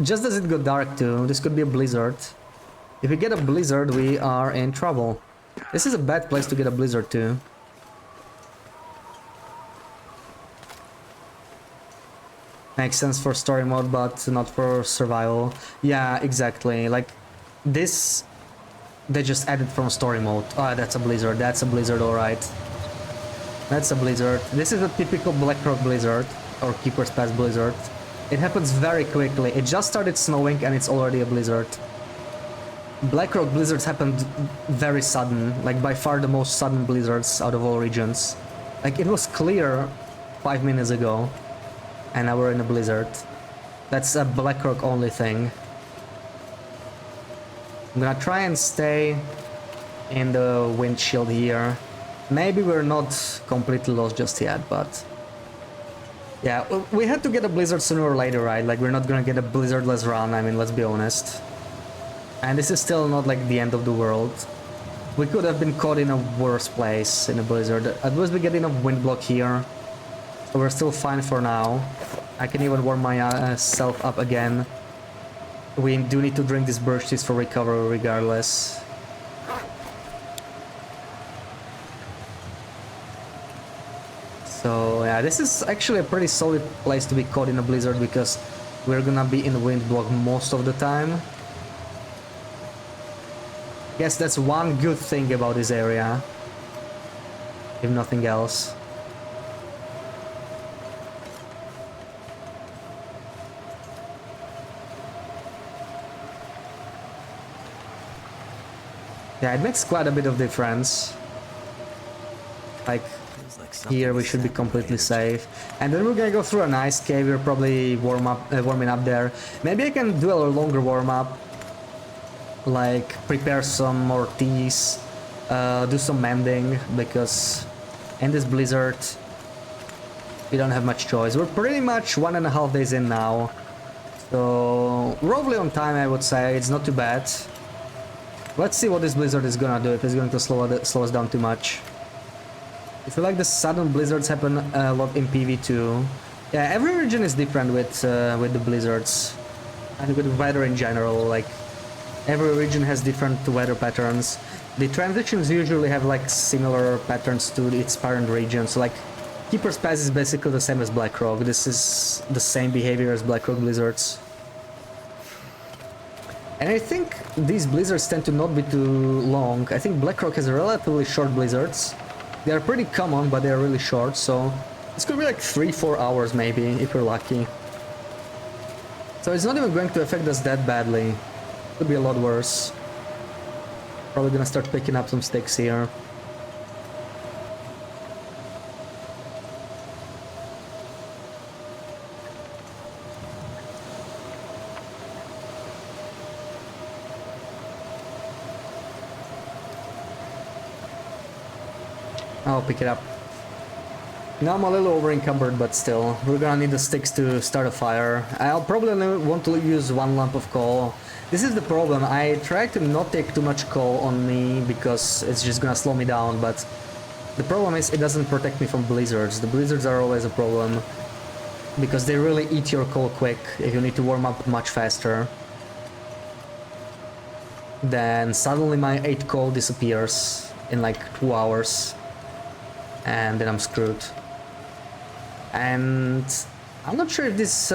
Just as it got dark too, this could be a blizzard. If we get a blizzard, we are in trouble. This is a bad place to get a blizzard too. Makes sense for story mode, but not for survival. Yeah, exactly. Like, this... They just added from story mode. Oh, that's a blizzard. That's a blizzard, alright. That's a blizzard. This is a typical Blackrock blizzard, or Keeper's Pass blizzard. It happens very quickly. It just started snowing and it's already a blizzard. Blackrock blizzards happened very sudden, like by far the most sudden blizzards out of all regions. Like, it was clear 5 minutes ago, and now we're in a blizzard. That's a Blackrock only thing. I'm gonna try and stay in the windshield here. Maybe we're not completely lost just yet, but... Yeah, we had to get a blizzard sooner or later, right? Like, we're not gonna get a blizzardless run, I mean, let's be honest. And this is still not like the end of the world. We could have been caught in a worse place in a blizzard. At least we get enough wind block here. So we're still fine for now. I can even warm myself up again. We do need to drink these birch teas for recovery regardless. So yeah, this is actually a pretty solid place to be caught in a blizzard because we're gonna be in wind block most of the time. Guess that's one good thing about this area, if nothing else. Yeah, it makes quite a bit of difference. Like, here we should be completely safe. And then we're gonna go through an ice cave. We're probably warming up there. Maybe I can do a longer warm-up. Like, prepare some more teas. Do some mending, because in this blizzard we don't have much choice. We're pretty much 1.5 days in now. So, roughly on time, I would say. It's not too bad. Let's see what this blizzard is gonna do, if it's going to slow us down too much. I feel like the sudden blizzards happen a lot in PV2. Yeah, every region is different with the blizzards. And with weather in general, like... Every region has different weather patterns. The transitions usually have like similar patterns to its parent region. So like, Keeper's Pass is basically the same as Blackrock. This is the same behavior as Blackrock blizzards. And I think these blizzards tend to not be too long. I think BlackRock has relatively short blizzards. They are pretty common, but they are really short, so this could be like 3-4 hours maybe, if we're lucky. So it's not even going to affect us that badly. Could be a lot worse. Probably gonna start picking up some sticks here. I'll pick it up. Now I'm a little over encumbered, but still, we're gonna need the sticks to start a fire. I'll probably only want to use 1 lump of coal. This is the problem, I try to not take too much coal on me because it's just gonna slow me down, but the problem is it doesn't protect me from blizzards. The blizzards are always a problem because they really eat your coal quick. If you need to warm up much faster, then suddenly my 8 coal disappears in like 2 hours. And then I'm screwed. And I'm not sure if this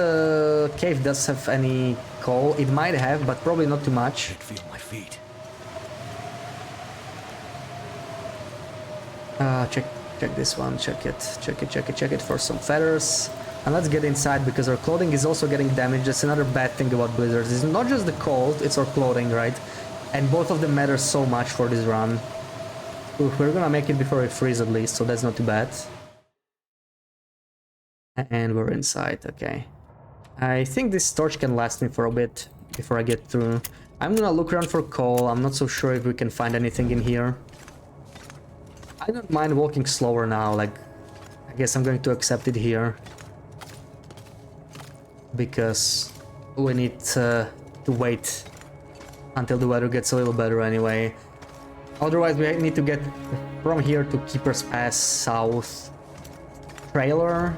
cave does have any coal. It might have, but probably not too much. I can feel my feet. Check this one. Check it for some feathers. And let's get inside because our clothing is also getting damaged. That's another bad thing about blizzards. It's not just the cold, it's our clothing, right? And both of them matter so much for this run. Oof, we're gonna make it before we freeze at least, so that's not too bad. And we're inside, okay. I think this torch can last me for a bit before I get through. I'm gonna look around for coal. I'm not so sure if we can find anything in here. I don't mind walking slower now, like, I guess I'm going to accept it here. Because we need to wait until the weather gets a little better anyway. Otherwise, we need to get from here to Keeper's Pass South trailer,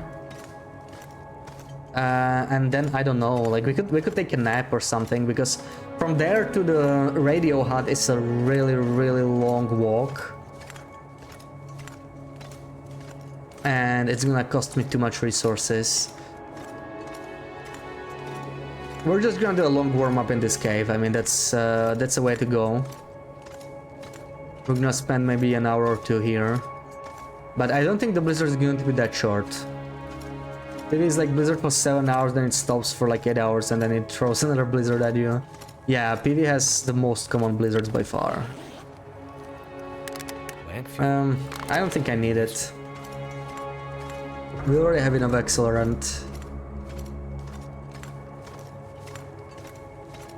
and then I don't know. Like we could take a nap or something because from there to the radio hut is a really long walk, and it's gonna cost me too much resources. We're just gonna do a long warm up in this cave. I mean, that's a way to go. We're gonna spend maybe an hour or 2 here. But I don't think the blizzard is going to be that short. It is like blizzard for 7 hours, then it stops for like 8 hours, and then it throws another blizzard at you. Yeah, PV has the most common blizzards by far. I don't think I need it. We already have enough accelerant.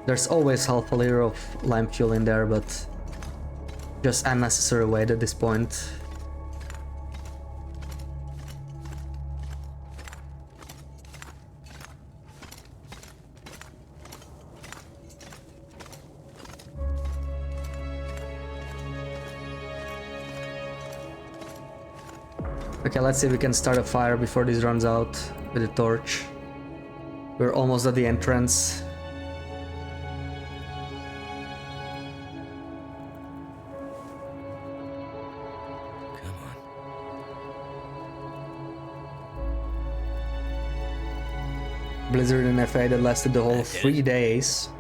There's always half a liter of lime fuel in there, but just unnecessary weight at this point. Okay, let's see if we can start a fire before this runs out with a torch. We're almost at the entrance. Blizzard in FA that lasted the whole 3 days.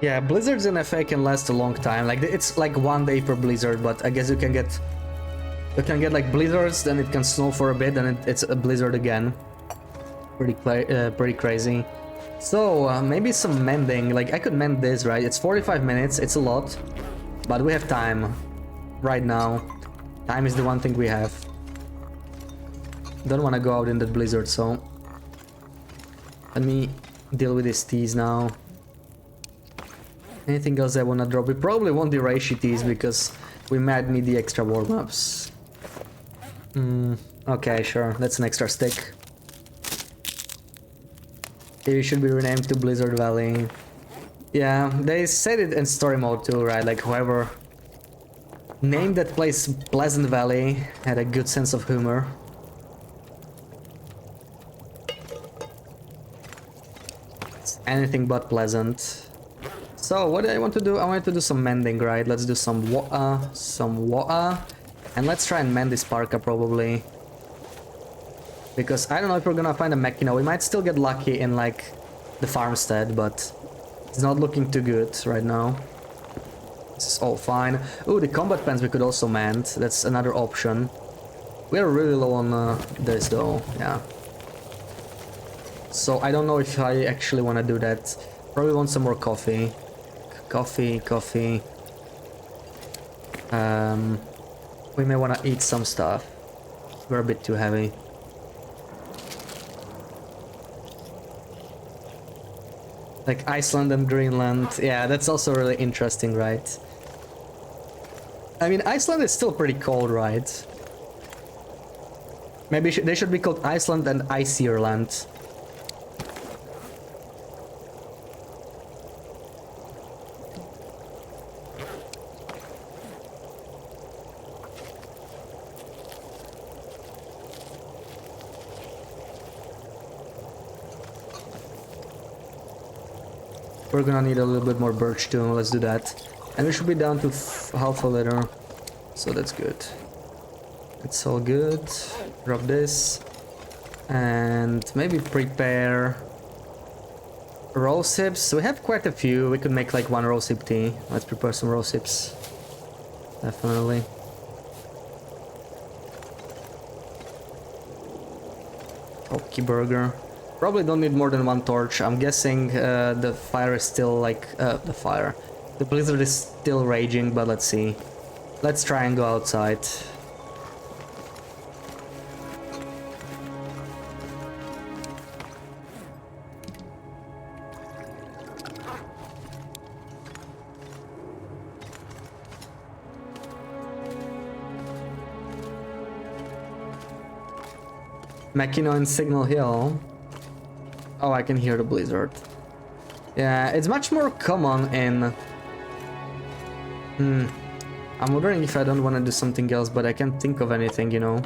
Yeah, blizzards in FA can last a long time. Like it's like 1 day per blizzard, but I guess you can get like blizzards, then it can snow for a bit, and it's a blizzard again. Pretty crazy. So maybe some mending. Like I could mend this, right? It's 45 minutes. It's a lot, but we have time right now. Time is the one thing we have. Don't want to go out in that blizzard, so let me deal with these teas now. Anything else I wanna drop? We probably won't do Reishi teas because we might need the extra warm-ups. Okay, sure, that's an extra stick. It should be renamed to Blizzard Valley. Yeah, they said it in story mode too, right? Like whoever named that place Pleasant Valley had a good sense of humor. It's anything but pleasant. So what do I want to do? I want to do some mending, right? Let's do some water, and let's try and mend this parka probably. Because I don't know if we're gonna find a Mechino. We might still get lucky in like the farmstead, but It's not looking too good right now. This is all fine. Oh, the combat pants we could also mend. That's another option. We are really low on this though, yeah. So I don't know if I actually want to do that. Probably want some more coffee. Coffee. We may want to eat some stuff. We're a bit too heavy. Like Iceland and Greenland. Yeah, that's also really interesting, right? I mean, Iceland is still pretty cold, right? Maybe they should be called Iceland and Icier Land. We're gonna need a little bit more birch too, let's do that. And we should be down to half a liter, so that's good. It's all good. Drop this. And maybe prepare rose hips. We have quite a few, we could make like one rose hip tea. Let's prepare some rose hips. Definitely. Hockey burger. Probably don't need more than one torch. I'm guessing the fire is still like... The blizzard is still raging, but let's see. Let's try and go outside. Makino and Signal Hill. Oh, I can hear the blizzard. Yeah, it's much more common in... I'm wondering if I don't want to do something else, but I can't think of anything, you know?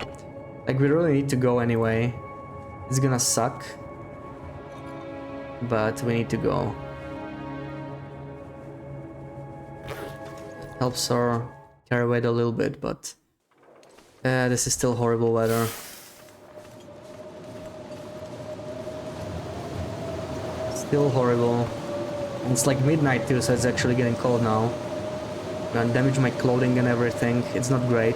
Like, we really need to go anyway. It's gonna suck. But we need to go. Helps our carry weight a little bit, but... this is still horrible weather. Still horrible. And it's like midnight too, so it's actually getting cold now. Gonna damage my clothing and everything. It's not great.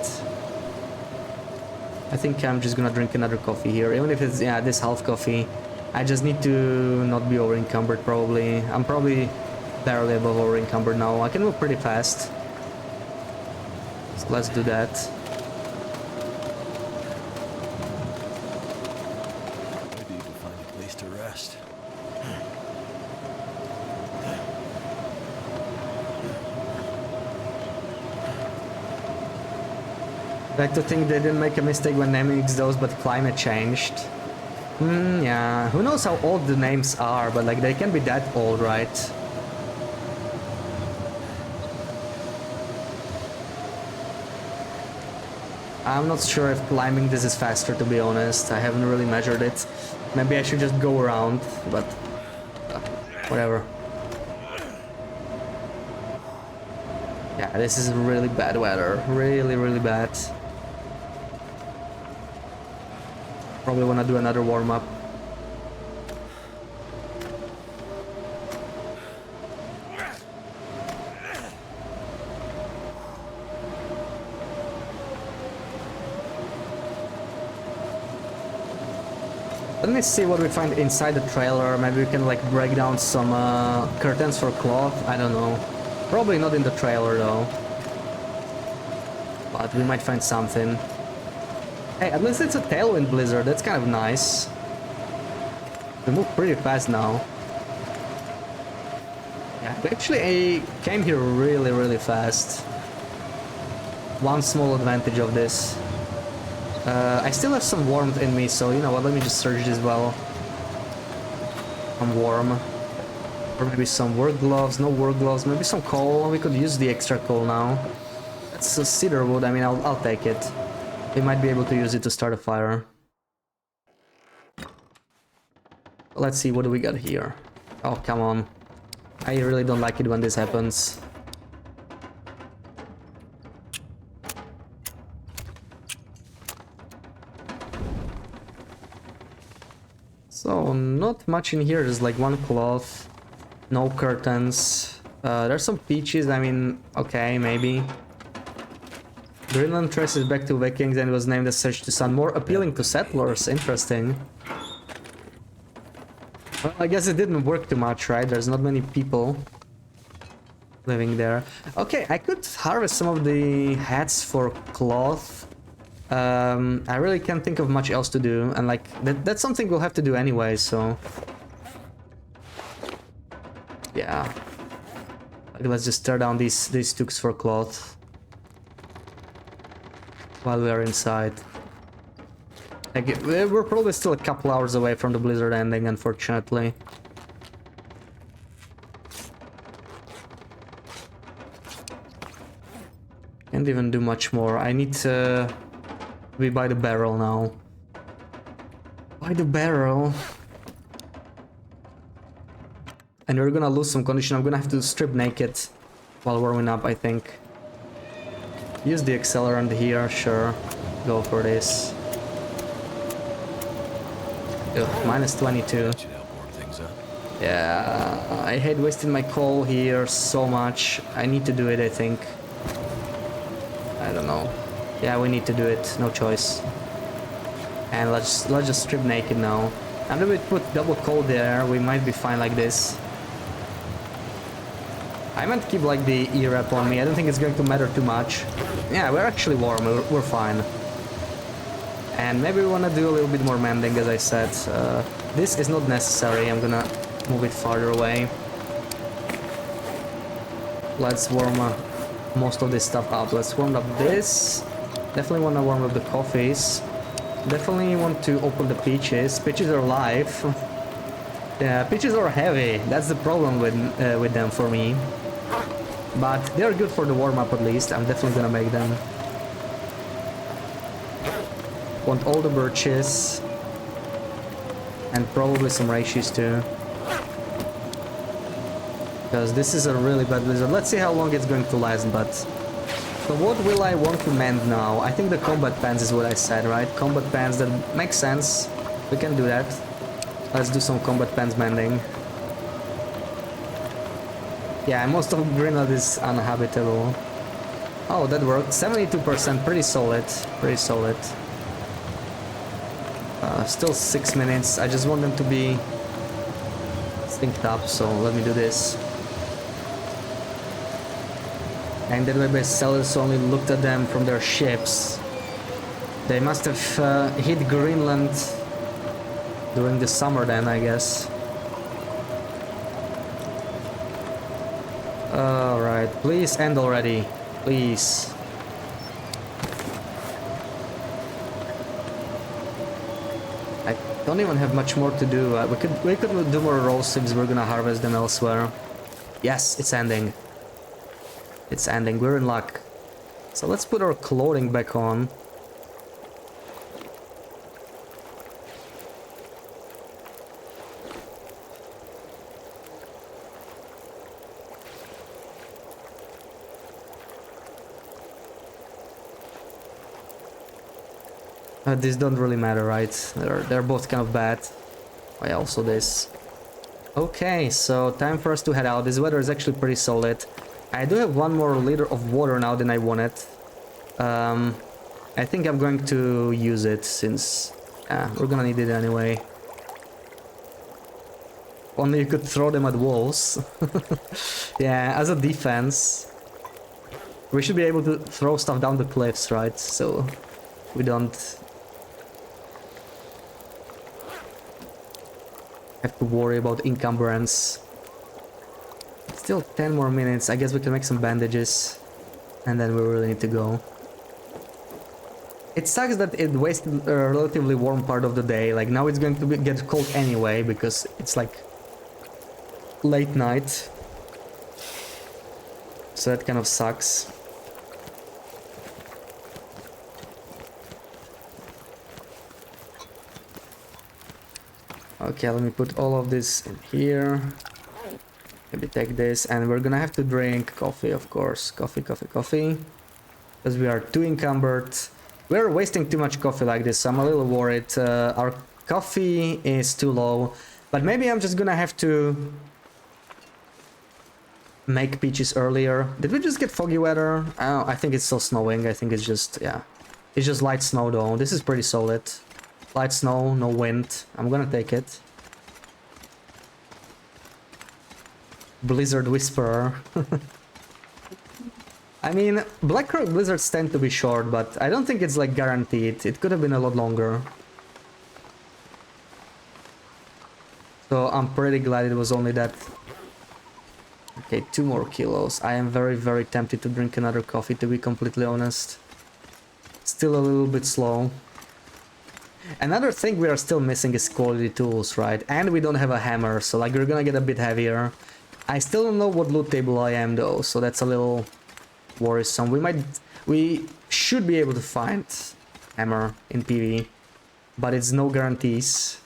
I think I'm just gonna drink another coffee here, even if it's, yeah, this half coffee. I just need to not be over encumbered probably. I'm probably barely above over encumbered now. I can move pretty fast. So let's do that. Maybe you can find a place to rest. I like to think they didn't make a mistake when naming those, but climate changed. Yeah, who knows how old the names are, but like they can be that old, right? I'm not sure if climbing this is faster, to be honest. I haven't really measured it. Maybe I should just go around, but whatever. Yeah, this is really bad weather. Really, really bad. Probably want to do another warm-up. Let me see what we find inside the trailer. Maybe we can like break down some curtains for cloth. I don't know. Probably not in the trailer though. But we might find something. Hey, at least it's a tailwind blizzard. That's kind of nice. We move pretty fast now. Yeah, actually I came here really, really fast. One small advantage of this. I still have some warmth in me, so you know what, let me just search this well. I'm warm. Or maybe some work gloves, no work gloves, maybe some coal. We could use the extra coal now. That's a cedar wood, I mean, I'll take it. We might be able to use it to start a fire. Let's see, what do we got here? Oh, come on. I really don't like it when this happens. So, not much in here, just like one cloth. No curtains. There's some peaches, I mean, okay, maybe. Greenland traces back to Vikings and was named as such to sound more appealing to settlers. Interesting. Well, I guess it didn't work too much, right? There's not many people living there. Okay, I could harvest some of the hats for cloth. I really can't think of much else to do, and like that's something we'll have to do anyway, so yeah. Like, let's just tear down these sticks for cloth while we are inside. Like, we're probably still a couple hours away from the blizzard ending, unfortunately. Can't even do much more. I need to be by the barrel now. By the barrel. And we're gonna lose some condition. I'm gonna have to strip naked while warming up, I think. Use the accelerant here, sure. Go for this. Ugh, minus 22. That should help warm things up. Yeah, I hate wasting my coal here so much. I need to do it, I think. I don't know. Yeah, we need to do it. No choice. And let's just strip naked now. And if we put double coal there, we might be fine like this. I meant to keep like the E-Rep on me. I don't think it's going to matter too much. Yeah, we're actually warm. We're fine. And maybe we want to do a little bit more mending, as I said. This is not necessary. I'm gonna move it farther away. Let's warm most of this stuff up. Let's warm up this. Definitely want to warm up the coffees. Definitely want to open the peaches. Peaches are live. Yeah, peaches are heavy. That's the problem with them for me. But they're good for the warm-up at least. I'm definitely gonna make them. Want all the birches. And probably some reishi too. Because this is a really bad blizzard. Let's see how long it's going to last, but... So what will I want to mend now? I think the combat pants is what I said, right? Combat pants, that makes sense. We can do that. Let's do some combat pants mending. Yeah, most of Greenland is uninhabitable. Oh, that worked. 72%, pretty solid. Pretty solid. Still 6 minutes. I just want them to be synced up, so let me do this. And that way my sellers only looked at them from their ships. They must have hit Greenland during the summer then, I guess. Alright, please end already. Please. I don't even have much more to do. We could do more roast if we're gonna harvest them elsewhere. Yes, it's ending. It's ending. We're in luck. So let's put our clothing back on. These don't really matter, right? They're both kind of bad. Oh, yeah, also this. Okay, so time for us to head out. This weather is actually pretty solid. I do have 1 more liter of water now than I wanted. I think I'm going to use it since we're gonna need it anyway. Only you could throw them at walls. Yeah, as a defense. We should be able to throw stuff down the cliffs, right? So we don't have to worry about encumbrance. Still 10 more minutes. I guess we can make some bandages. And then we really need to go. It sucks that it wasted a relatively warm part of the day. Like now it's going to get cold anyway because it's like late night. So that kind of sucks. Okay, let me put all of this in here. Maybe take this, and we're gonna have to drink coffee, of course. Coffee. Because we are too encumbered. We're wasting too much coffee like this, so I'm a little worried. Our coffee is too low. But maybe I'm just gonna have to make peaches earlier. Did we just get foggy weather? Oh, I think it's still snowing. I think it's just, yeah. It's just light snow though. This is pretty solid. Light snow, no wind. I'm gonna take it. Blizzard Whisperer. I mean, Black Rock blizzards tend to be short, but I don't think it's like guaranteed. It could have been a lot longer. So I'm pretty glad it was only that. Okay, 2 more kilos. I am very, very tempted to drink another coffee, to be completely honest. Still a little bit slow. Another thing we are still missing is quality tools, right? And we don't have a hammer, so like we're gonna get a bit heavier. I still don't know what loot table I am though, so that's a little worrisome. We should be able to find hammer in PV, but it's no guarantees.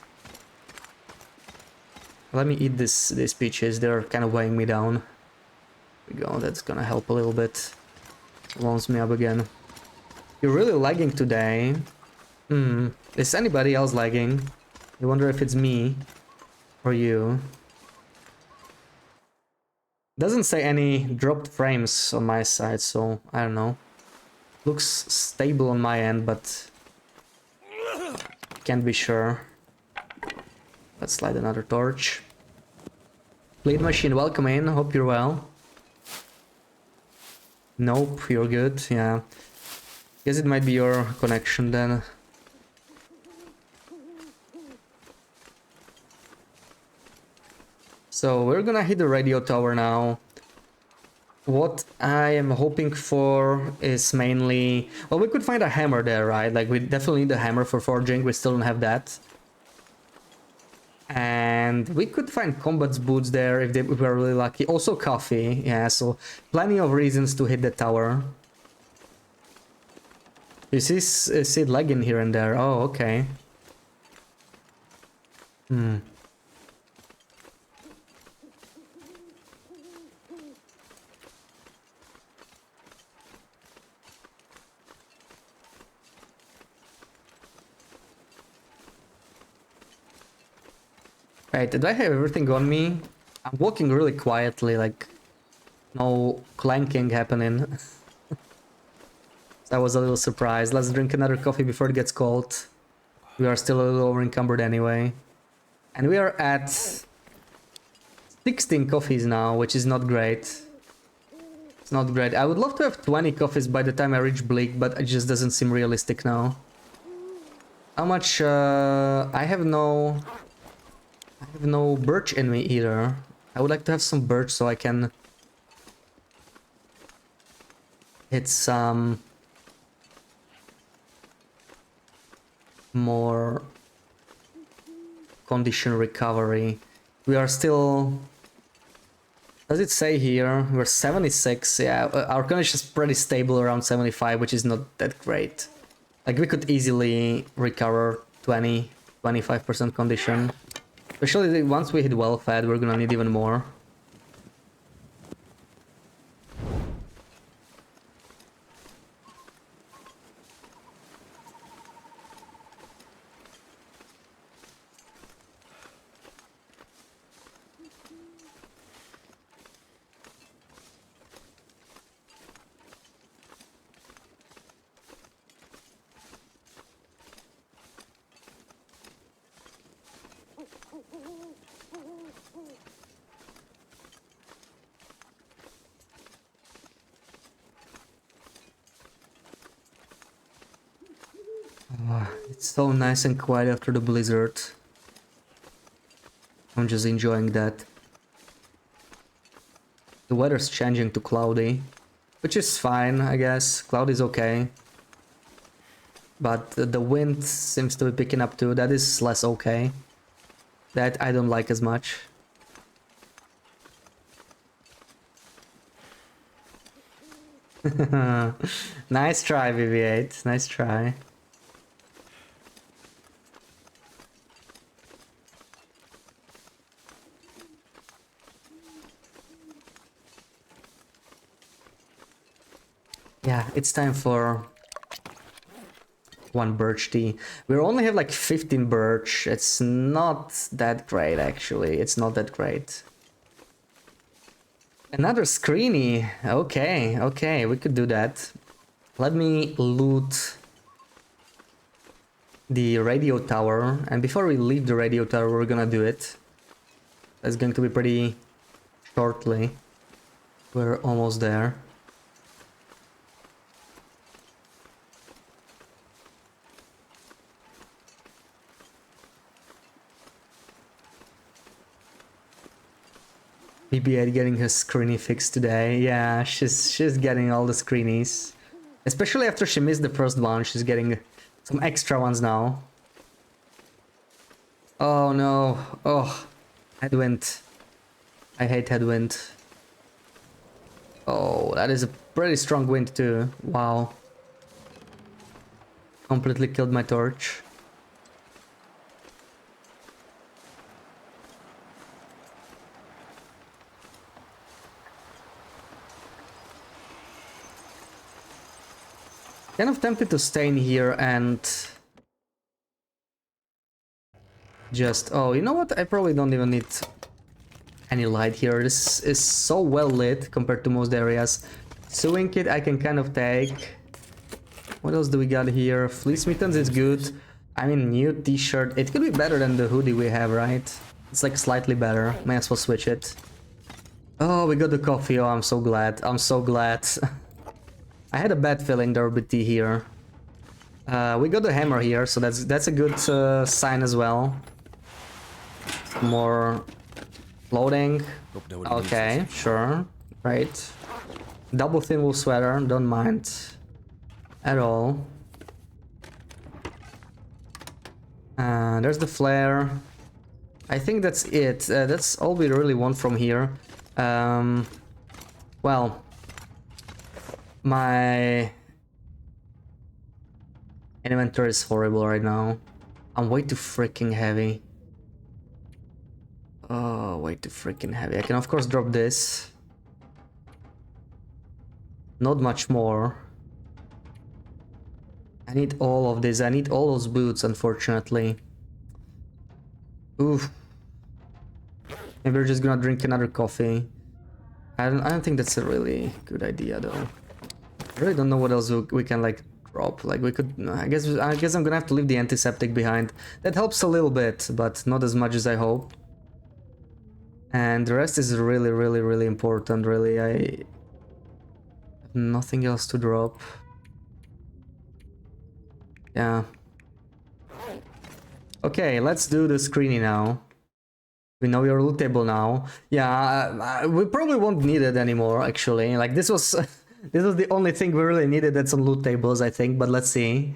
Let me eat these peaches, they're kind of weighing me down. There we go, that's gonna help a little bit. Warms me up again. You're really lagging today. Is anybody else lagging? I wonder if it's me or you. Doesn't say any dropped frames on my side, so I don't know. Looks stable on my end, but can't be sure. Let's light another torch. Blade Machine, welcome in. Hope you're well. Nope, you're good. Yeah. Guess it might be your connection then. So we're gonna hit the radio tower now. What I am hoping for is mainly... Well, we could find a hammer there, right? Like, we definitely need a hammer for forging. We still don't have that. And we could find combat boots there if we were really lucky. Also coffee, yeah, so plenty of reasons to hit the tower. You see it lagging here and there. Oh, okay. Right, did I have everything on me? I'm walking really quietly, like no clanking happening. So I was a little surprised. Let's drink another coffee before it gets cold. We are still a little over encumbered anyway. And we are at 16 coffees now, which is not great. It's not great. I would love to have 20 coffees by the time I reach Bleak, but it just doesn't seem realistic now. How much... I have no birch in me either. I would like to have some birch so I can hit some more condition recovery. We are still... Does it say here? We're 76. Yeah, our condition is pretty stable around 75, which is not that great. Like, we could easily recover 20-25% condition. Especially once we hit well fed, we're gonna need even more. It's so nice and quiet after the blizzard. I'm just enjoying that. The weather's changing to cloudy, which is fine, I guess. Cloud is okay. But the wind seems to be picking up too. That is less okay. That I don't like as much. Nice try, BB8. Nice try. Yeah, it's time for one birch tea. We only have like 15 birch. It's not that great, actually. It's not that great. Another screeny. Okay, okay, we could do that. Let me loot the radio tower, and before we leave the radio tower, we're gonna do it. That's going to be pretty shortly. We're almost there. BB8 getting her screeny fixed today. Yeah, she's getting all the screenies. Especially after she missed the first one, she's getting some extra ones now. Oh no. Oh, headwind. I hate headwind. Oh, that is a pretty strong wind too. Wow. Completely killed my torch. Kind of tempted to stay in here and just... Oh, you know what? I probably don't even need any light here. This is so well lit compared to most areas. Sewing kit I can kind of take. What else do we got here? Fleece mittens is good. I mean, new t-shirt. It could be better than the hoodie we have, right? It's like slightly better. May as well switch it. Oh, we got the coffee. Oh, I'm so glad. I'm so glad. I had a bad feeling there would be tea here. We got the hammer here, so that's a good sign as well. More loading. Okay, sure. Right. Double thin wool sweater, don't mind at all. There's the flare. I think that's it. That's all we really want from here. Well, my inventory is horrible right now. I'm way too freaking heavy. Oh, way too freaking heavy. I can of course drop this. Not much more. I need all of this. I need all those boots, unfortunately. Oof. Maybe we're just gonna drink another coffee. I don't think that's a really good idea though. I really don't know what else we can like drop. Like we could, I guess I'm gonna have to leave the antiseptic behind. That helps a little bit, but not as much as I hope. And the rest is really, really, really important. Really, I have nothing else to drop. Yeah. Okay, let's do the screening now. We know your loot table now. Yeah, we probably won't need it anymore, actually. Like, this was this was the only thing we really needed that's on loot tables, I think, but let's see.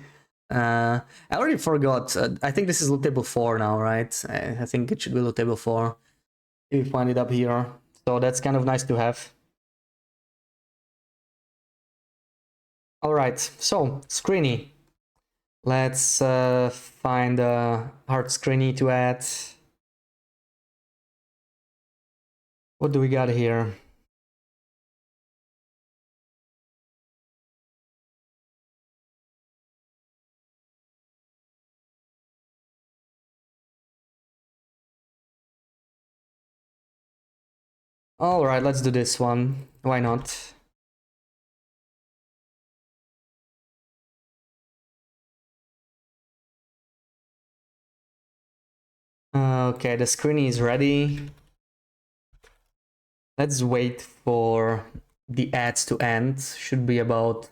I already forgot. I think this is loot table 4 now, right? I think it should be loot table 4. If we find it up here. So that's kind of nice to have. Alright, so, screeny. Let's find a hard screeny to add. What do we got here? Alright, let's do this one. Why not? Okay, the screen is ready. Let's wait for the ads to end. Should be about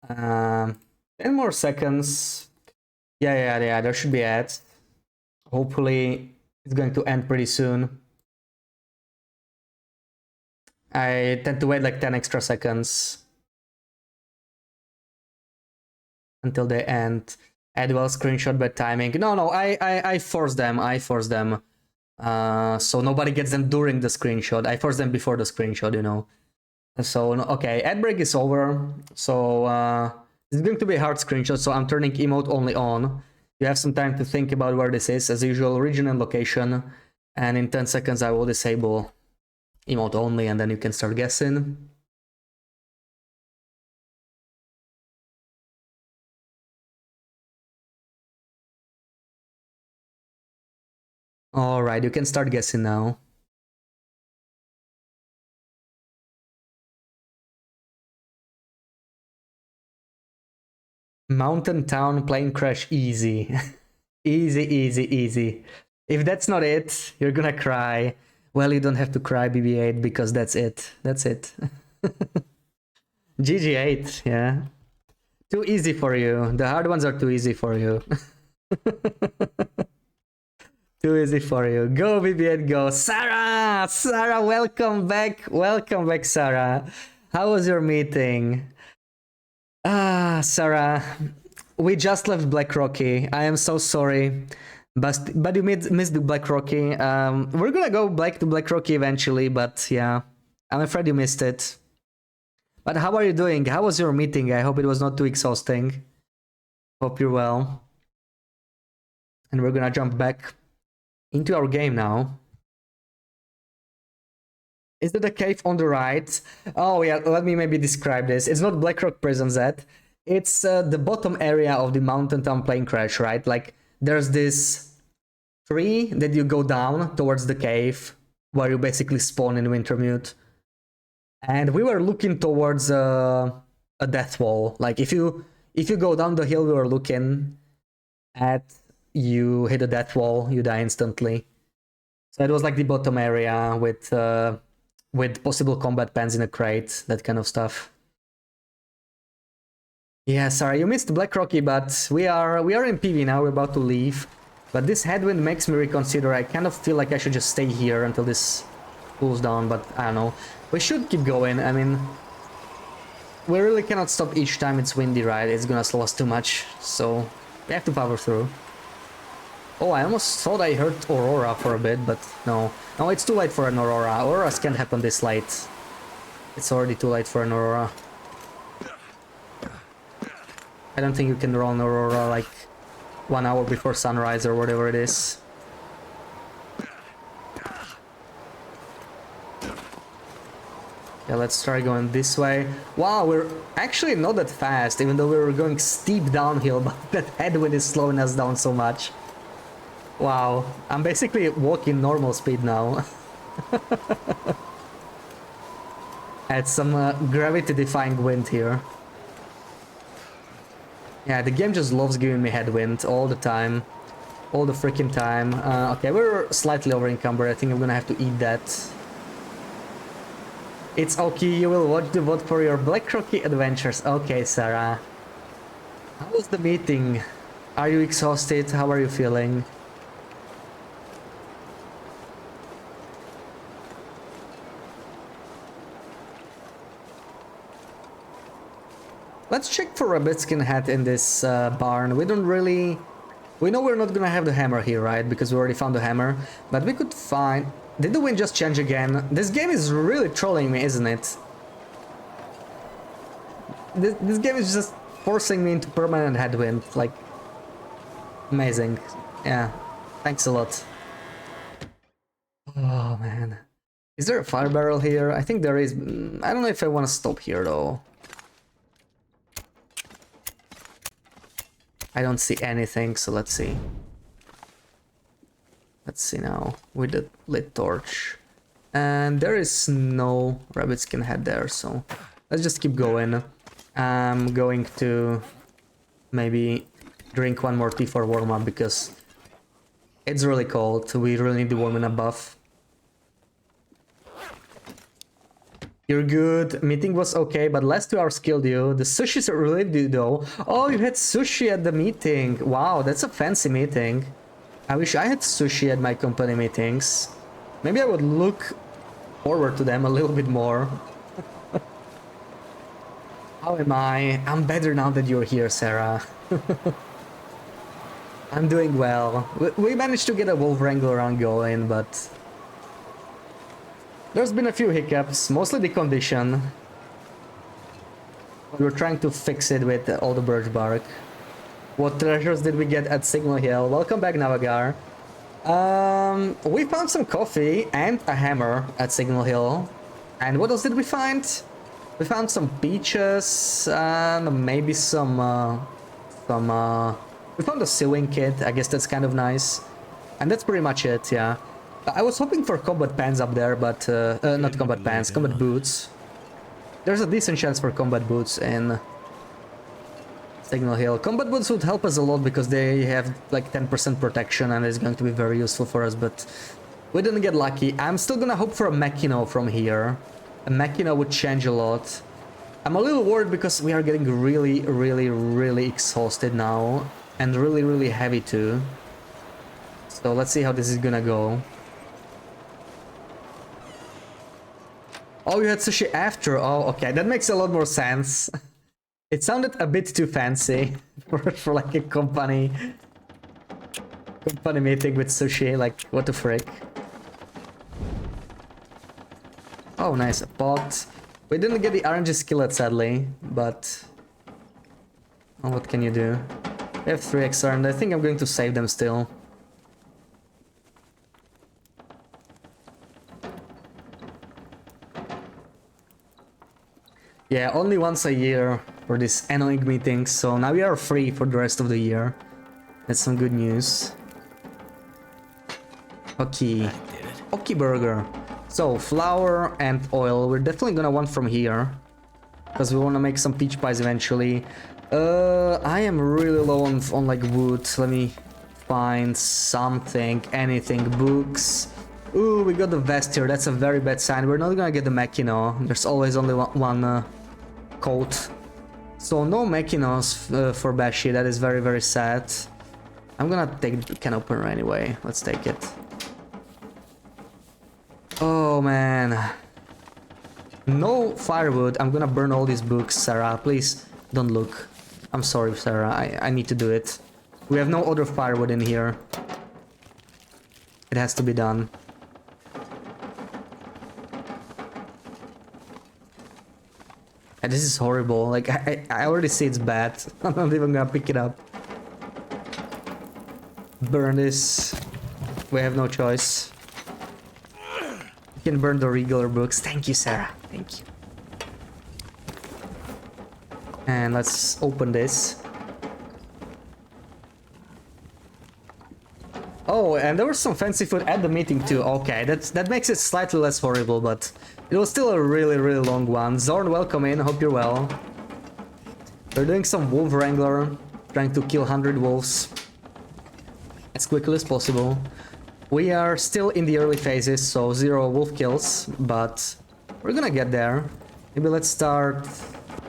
10 more seconds. Yeah, there should be ads. Hopefully it's going to end pretty soon. I tend to wait like 10 extra seconds until they end. Add well screenshot by timing. No, I force them. So nobody gets them during the screenshot. I force them before the screenshot, you know. So, okay, ad break is over. So, it's going to be a hard screenshot, so I'm turning emote only on. You have some time to think about where this is, as usual, region and location. And in 10 seconds, I will disable emote only, and then you can start guessing. Alright, you can start guessing now. Mountain Town Plane Crash easy. Easy, easy, easy. If that's not it, you're gonna cry. Well, you don't have to cry, BB8, because that's it. That's it. GG8, yeah. Too easy for you. The hard ones are too easy for you. Too easy for you. Go, BB8, go. Sarah! Sarah, welcome back. Welcome back, Sarah. How was your meeting? Ah, Sarah. We just left Black Rocky. I am so sorry. But you missed the Black Rocky. We're gonna go back to Black Rocky eventually, but yeah. I'm afraid you missed it. But how are you doing? How was your meeting? I hope it was not too exhausting. Hope you're well. And we're gonna jump back into our game now. Is it a cave on the right? Oh yeah, let me maybe describe this. It's not Blackrock Prison Z. It's the bottom area of the Mountain Town Plane Crash, right? Like, there's this tree that you go down towards the cave, where you basically spawn in Wintermute. And we were looking towards a death wall. Like, if you go down the hill we were looking at, you hit a death wall, you die instantly. So it was like the bottom area with possible combat pens in a crate, that kind of stuff. Yeah, sorry, you missed Black Rocky, but we are in PV now, we're about to leave. But this headwind makes me reconsider. I kind of feel like I should just stay here until this cools down, but I don't know. We should keep going. I mean, we really cannot stop each time it's windy, right? It's gonna slow us too much, so we have to power through. Oh, I almost thought I heard Aurora for a bit, but no. No, it's too late for an Aurora. Auroras can't happen this late. It's already too late for an Aurora. I don't think you can roll an Aurora like 1 hour before sunrise or whatever it is. Yeah, let's try going this way. Wow, we're actually not that fast, even though we were going steep downhill, but that headwind is slowing us down so much. Wow, I'm basically walking normal speed now. Had some gravity-defying wind here. Yeah, the game just loves giving me headwind all the time. All the freaking time. Okay, we're slightly over-encumbered. I think I'm gonna have to eat that. It's okay, you will watch the VOD for your Black Rocky adventures. Okay, Sarah. How was the meeting? Are you exhausted? How are you feeling? Let's check for Rabbitskin hat in this barn. We don't really... We know we're not gonna have the hammer here, right? Because we already found the hammer. But we could find... Did the wind just change again? This game is really trolling me, isn't it? This game is just forcing me into permanent headwind. Like... Amazing. Yeah. Thanks a lot. Oh, man. Is there a fire barrel here? I think there is. I don't know if I want to stop here, though. I don't see anything, so let's see. Let's see now, with the lit torch. And there is no Rabbitskin head there, so let's just keep going. I'm going to maybe drink one more tea for warm-up, because it's really cold. We really need the warming-up buff. You're good. Meeting was okay, but less 2 hours killed you. The sushi's relieved you though. Oh, you had sushi at the meeting. Wow, that's a fancy meeting. I wish I had sushi at my company meetings. Maybe I would look forward to them a little bit more. How am I? I'm better now that you're here, Sarah. I'm doing well. We managed to get a wolf wrangler run going, but... There's been a few hiccups, mostly the condition. We're trying to fix it with all the birch bark. What treasures did we get at Signal Hill? Welcome back, Navagar. We found some coffee and a hammer at Signal Hill. And what else did we find? We found some peaches and maybe some... We found a sewing kit, I guess that's kind of nice. And that's pretty much it, yeah. I was hoping for combat pants up there, but not combat pants, combat boots. There's a decent chance for combat boots in Signal Hill. Combat boots would help us a lot because they have like 10% protection and it's going to be very useful for us, but we didn't get lucky. I'm still gonna hope for a Machino from here. A Machino would change a lot. I'm a little worried because we are getting really exhausted now. And really heavy too. So let's see how this is gonna go. Oh, you had sushi after. Oh, okay. That makes a lot more sense. It sounded a bit too fancy for like a company meeting with sushi. Like, what the frick? Oh, nice. A pot. We didn't get the RNG skillet, sadly, but... Oh, what can you do? We have 3 XR, and I think I'm going to save them still. Yeah, only once a year for these annoying meetings, so now we are free for the rest of the year. That's some good news. Okay. Okay, burger. So, flour and oil, we're definitely gonna want from here. Because we want to make some peach pies eventually. I am really low on like wood. Let me find something, anything, books. Ooh, we got the vest here. That's a very bad sign. We're not gonna get the Machino. There's always only one coat. So no Machinos for Bashi. That is very sad. I'm gonna take the can opener anyway. Let's take it. Oh man. No firewood. I'm gonna burn all these books, Sarah. Please don't look. I'm sorry, Sarah. I need to do it. We have no other firewood in here. It has to be done. And this is horrible. Like, I already see it's bad. I'm not even gonna pick it up. Burn this. We have no choice. You can burn the regular books. Thank you, Sarah. Thank you. And let's open this. Oh, and there was some fancy food at the meeting too. Okay, that makes it slightly less horrible, but it was still a really long one. Zorn, welcome in. Hope you're well. We're doing some wolf wrangler, trying to kill 100 wolves as quickly as possible. We are still in the early phases, so 0 wolf kills, but we're gonna get there. Maybe let's start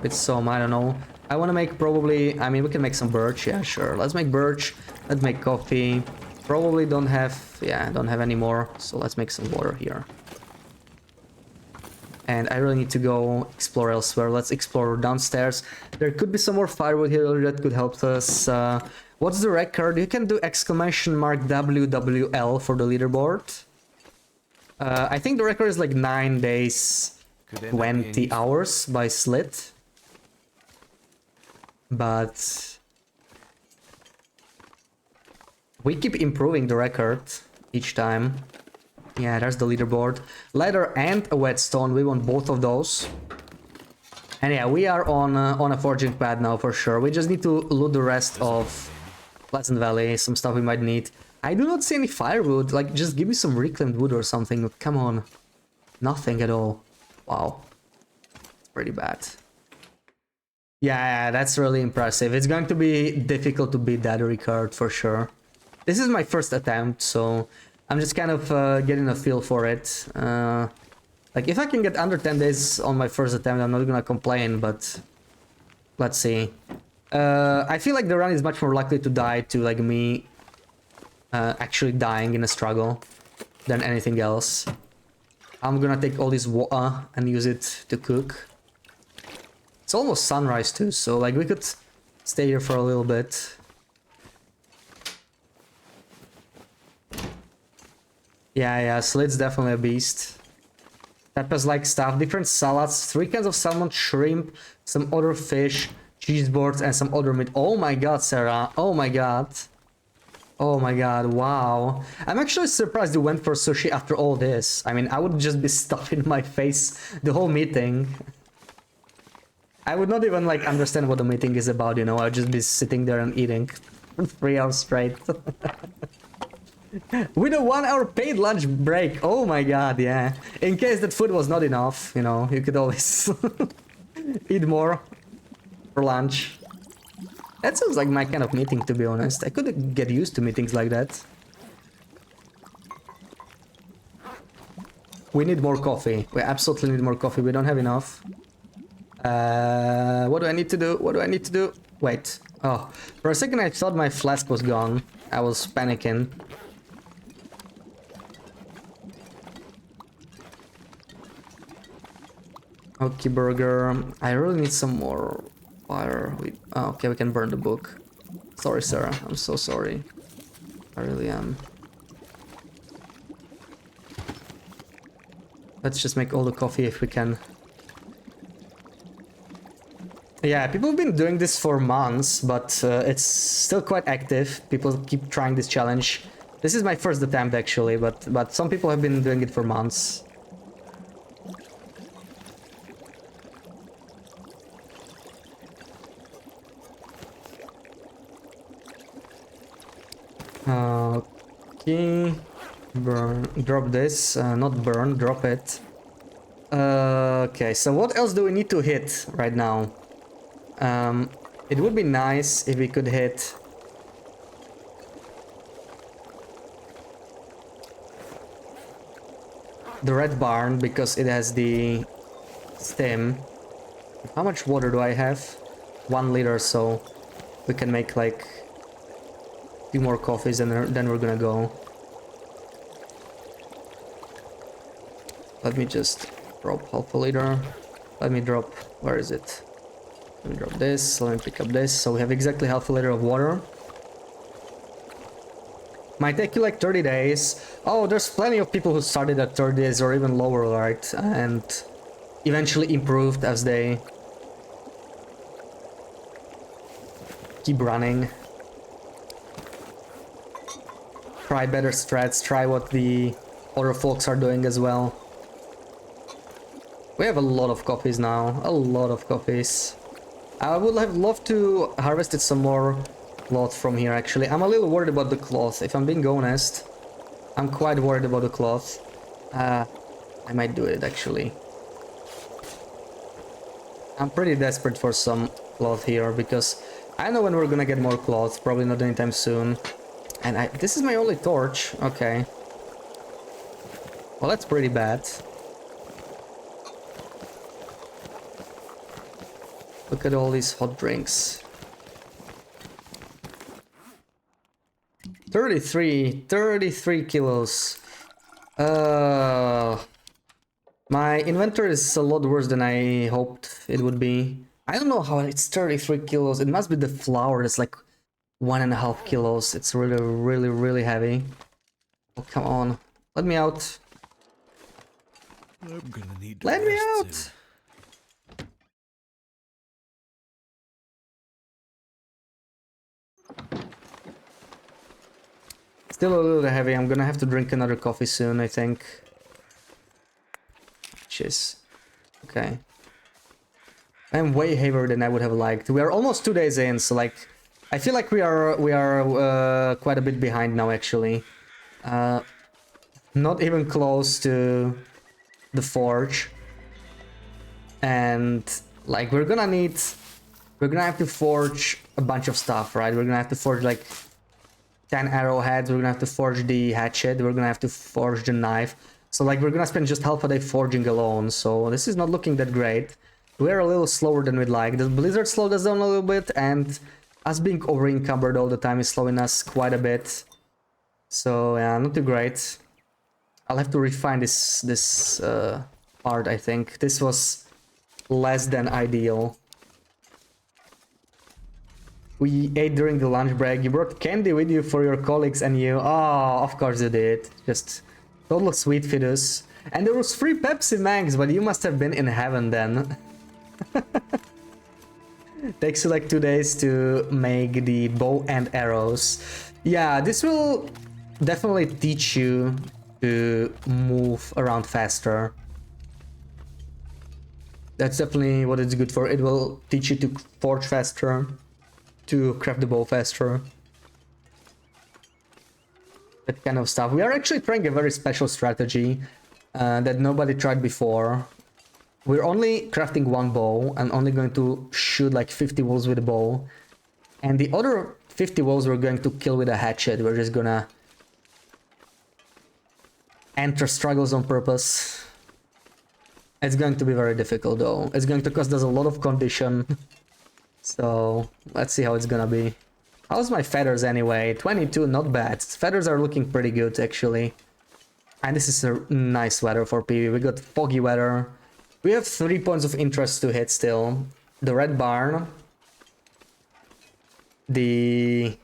with some, I don't know. I want to make probably, I mean, we can make some birch. Yeah, sure. Let's make birch. Let's make coffee. Probably don't have, yeah, don't have any more. So let's make some water here. And I really need to go explore elsewhere. Let's explore downstairs. There could be some more firewood here that could help us. What's the record? You can do exclamation mark WWL for the leaderboard. I think the record is like 9 days, 20 hours by Slit. But we keep improving the record each time. Yeah, there's the leaderboard. Leather and a whetstone. We want both of those. And yeah, we are on a forging pad now for sure. We just need to loot the rest of Pleasant Valley. Some stuff we might need. I do not see any firewood. Like, just give me some reclaimed wood or something. Come on. Nothing at all. Wow. It's pretty bad. Yeah, that's really impressive. It's going to be difficult to beat that record for sure. This is my first attempt, so I'm just kind of getting a feel for it. Like, if I can get under 10 days on my first attempt, I'm not gonna complain, but let's see. I feel like the run is much more likely to die to, like, me actually dying in a struggle than anything else. I'm gonna take all this water and use it to cook. It's almost sunrise too, so like we could stay here for a little bit. Yeah, Slit's definitely a beast. Peppers like stuff, different salads, 3 kinds of salmon, shrimp, some other fish, cheese boards, and some other meat. Oh my god, Sarah. Oh my god. Oh my god, wow. I'm actually surprised you went for sushi after all this. I mean, I would just be stuffing my face the whole meeting. I would not even like understand what the meeting is about, you know. I'd just be sitting there and eating for 3 hours straight. With a 1 hour paid lunch break. Oh my god, yeah. In case that food was not enough, you know, you could always eat more for lunch. That sounds like my kind of meeting, to be honest. I could get used to meetings like that. We need more coffee. We absolutely need more coffee. We don't have enough. What do I need to do? What do I need to do? Wait. Oh, for a second I thought my flask was gone. I was panicking. Okay, burger. I really need some more fire. Oh, okay, we can burn the book. Sorry, Sarah. I'm so sorry. I really am. Let's just make all the coffee if we can. Yeah, people have been doing this for months, but it's still quite active. People keep trying this challenge. This is my first attempt, actually, but some people have been doing it for months. Okay, burn, drop this, not burn, drop it. Okay, so what else do we need to hit right now? It would be nice if we could hit the red barn because it has the stem. How much water do I have? 1 liter, so we can make like 2 more coffees and then we're gonna go. Let me just drop half a liter. Let me drop, where is it? Let me drop this, let me pick up this. So we have exactly half a liter of water. Might take you like 30 days. Oh, there's plenty of people who started at 30 days or even lower, right? And eventually improved as they keep running. Try better strats, try what the other folks are doing as well. We have a lot of coffees now, a lot of coffees. I would have loved to harvest some more cloth from here, actually. I'm a little worried about the cloth, if I'm being honest. I'm quite worried about the cloth. I might do it, actually. I'm pretty desperate for some cloth here, because I know when we're gonna get more cloth, probably not anytime soon. And this is my only torch, okay. Well, that's pretty bad. Look at all these hot drinks. 33 kilos. My inventory is a lot worse than I hoped it would be. I don't know how it's 33 kilos. It must be the flour that's like 1.5 kilos. It's really, really, really heavy. Oh, come on. Let me out. I'm gonna need to Let me rest out. soon. Still a little heavy. I'm gonna have to drink another coffee soon, I think. Jeez. Okay. I'm way heavier than I would have liked. We are almost 2 days in, so like, I feel like we are quite a bit behind now, actually. Not even close to the forge. And like, we're gonna have to forge a bunch of stuff, right? We're gonna have to forge like 10 arrowheads, we're gonna have to forge the hatchet, we're gonna have to forge the knife. So like, we're gonna spend just half a day forging alone, so this is not looking that great. We're a little slower than we'd like. The blizzard slowed us down a little bit, and us being over encumbered all the time is slowing us quite a bit. So yeah, not too great. I'll have to refine this part, I think. This was less than ideal. We ate during the lunch break. You brought candy with you for your colleagues and you. Oh, of course you did. Just total sweet fetus. And there was free Pepsi Max, but you must have been in heaven then. Takes you like 2 days to make the bow and arrows. Yeah, this will definitely teach you to move around faster. That's definitely what it's good for. It will teach you to forge faster, to craft the bow faster. That kind of stuff. We are actually trying a very special strategy that nobody tried before. We're only crafting 1 bow and only going to shoot like 50 wolves with a bow. And the other 50 wolves we're going to kill with a hatchet. We're just gonna enter struggles on purpose. It's going to be very difficult though. It's going to cost us a lot of condition. So let's see how it's gonna be. How's my feathers anyway? 22, not bad. Feathers are looking pretty good actually. And this is a nice weather for PV. We got foggy weather. We have 3 points of interest to hit still. The red barn. The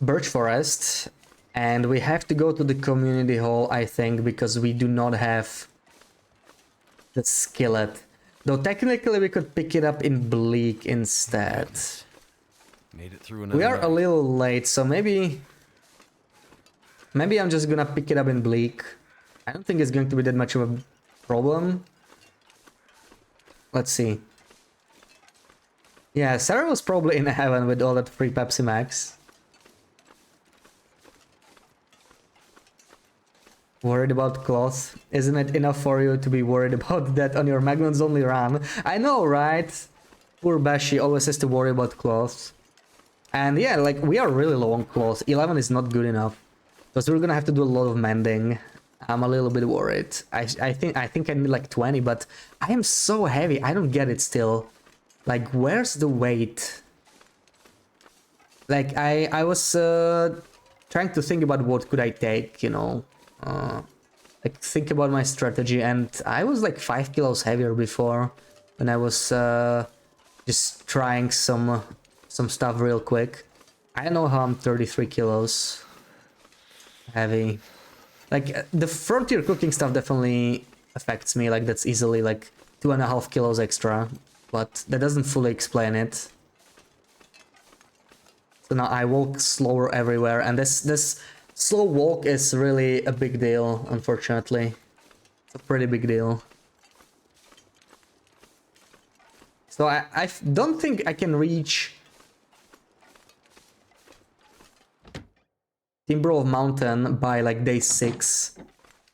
birch forest. And we have to go to the community hall, I think, because we do not have the skillet. Though technically we could pick it up in Bleak instead. Made it through another We are night. a little late, so maybe I'm just gonna pick it up in Bleak. I don't think it's going to be that much of a problem. Let's see. Yeah, Sarah was probably in heaven with all that free Pepsi Max. Worried about cloth? Isn't it enough for you to be worried about that on your Magnum's only run? I know, right? Poor Bashi always has to worry about cloth. And yeah, like, we are really low on cloth. 11 is not good enough. Because we're gonna have to do a lot of mending. I'm a little bit worried. I think I need like 20, but I am so heavy. I don't get it still. Like, where's the weight? Like, I was trying to think about what could I take, you know. Like, think about my strategy, and I was like 5 kilos heavier before when I was just trying some stuff real quick. I don't know how I'm 33 kilos heavy. Like, the frontier cooking stuff definitely affects me. Like, that's easily like 2.5 kilos extra, but that doesn't fully explain it. So now I walk slower everywhere, and this slow walk is really a big deal, unfortunately. It's a pretty big deal. So I don't think I can reach Timber Mountain by like day 6,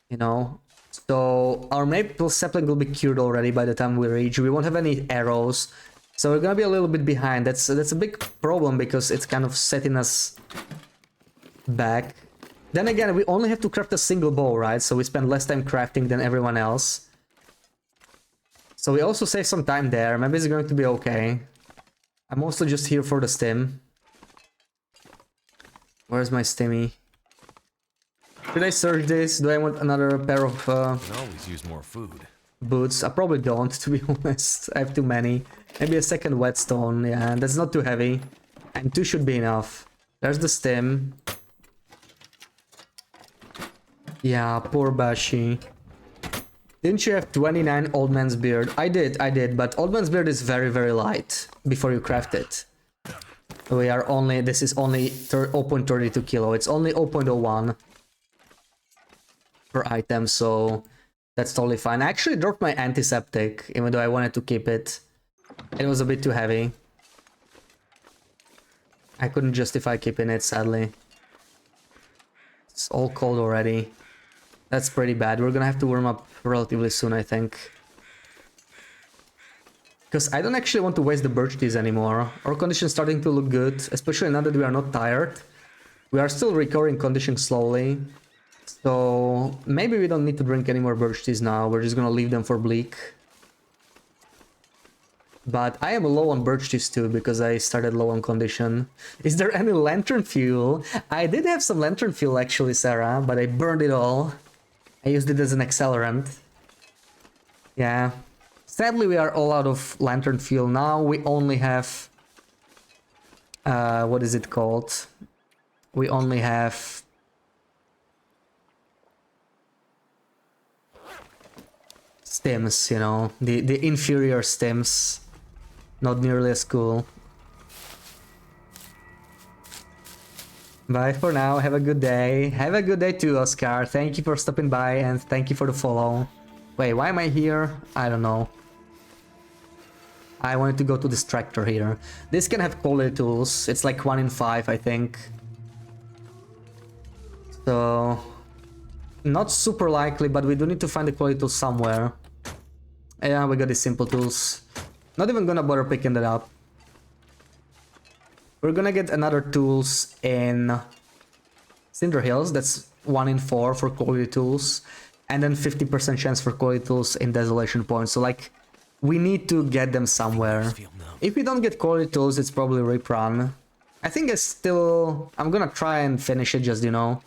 you know. So our maple sapling will be cured already by the time we reach. We won't have any arrows, so we're gonna be a little bit behind. That's a big problem because it's kind of setting us back. Then again, we only have to craft a single bow, right? So we spend less time crafting than everyone else. So we also save some time there. Maybe it's going to be okay. I'm also just here for the stim. Where's my stimmy? Should I search this? Do I want another pair of Can always use more food. boots? I probably don't, to be honest. I have too many. Maybe a second whetstone. Yeah, that's not too heavy. And 2 should be enough. There's the stim. Yeah, poor Bashi. Didn't you have 29 Old Man's Beard? I did, but Old Man's Beard is very, very light before you craft it. We are only, this is only 0.32 kilo. It's only 0.01 per item, so that's totally fine. I actually dropped my antiseptic, even though I wanted to keep it. It was a bit too heavy. I couldn't justify keeping it, sadly. It's all cold already. That's pretty bad. We're gonna have to warm up relatively soon, I think. Because I don't actually want to waste the birch teas anymore. Our condition's starting to look good, especially now that we are not tired. We are still recovering condition slowly. So maybe we don't need to drink any more birch teas now. We're just gonna leave them for Bleak. But I am low on birch teas too, because I started low on condition. Is there any lantern fuel? I did have some lantern fuel actually, Sarah, but I burned it all. I used it as an accelerant. Yeah. Sadly, we are all out of lantern fuel now. We only have... what is it called? We only have... stims, you know. The inferior stims. Not nearly as cool. Bye for now. Have a good day. Have a good day too, Oscar. Thank you for stopping by and thank you for the follow. Wait, why am I here? I don't know. I wanted to go to this tractor here. This can have quality tools. It's like 1 in 5, I think. So... not super likely, but we do need to find the quality tools somewhere. Yeah, we got these simple tools. Not even gonna bother picking that up. We're gonna get another tools in Cinder Hills. That's 1 in 4 for quality tools. And then 50% chance for quality tools in Desolation Point. So like, we need to get them somewhere. If we don't get quality tools, it's probably Rip Run. I think I'm gonna try and finish it just, you know,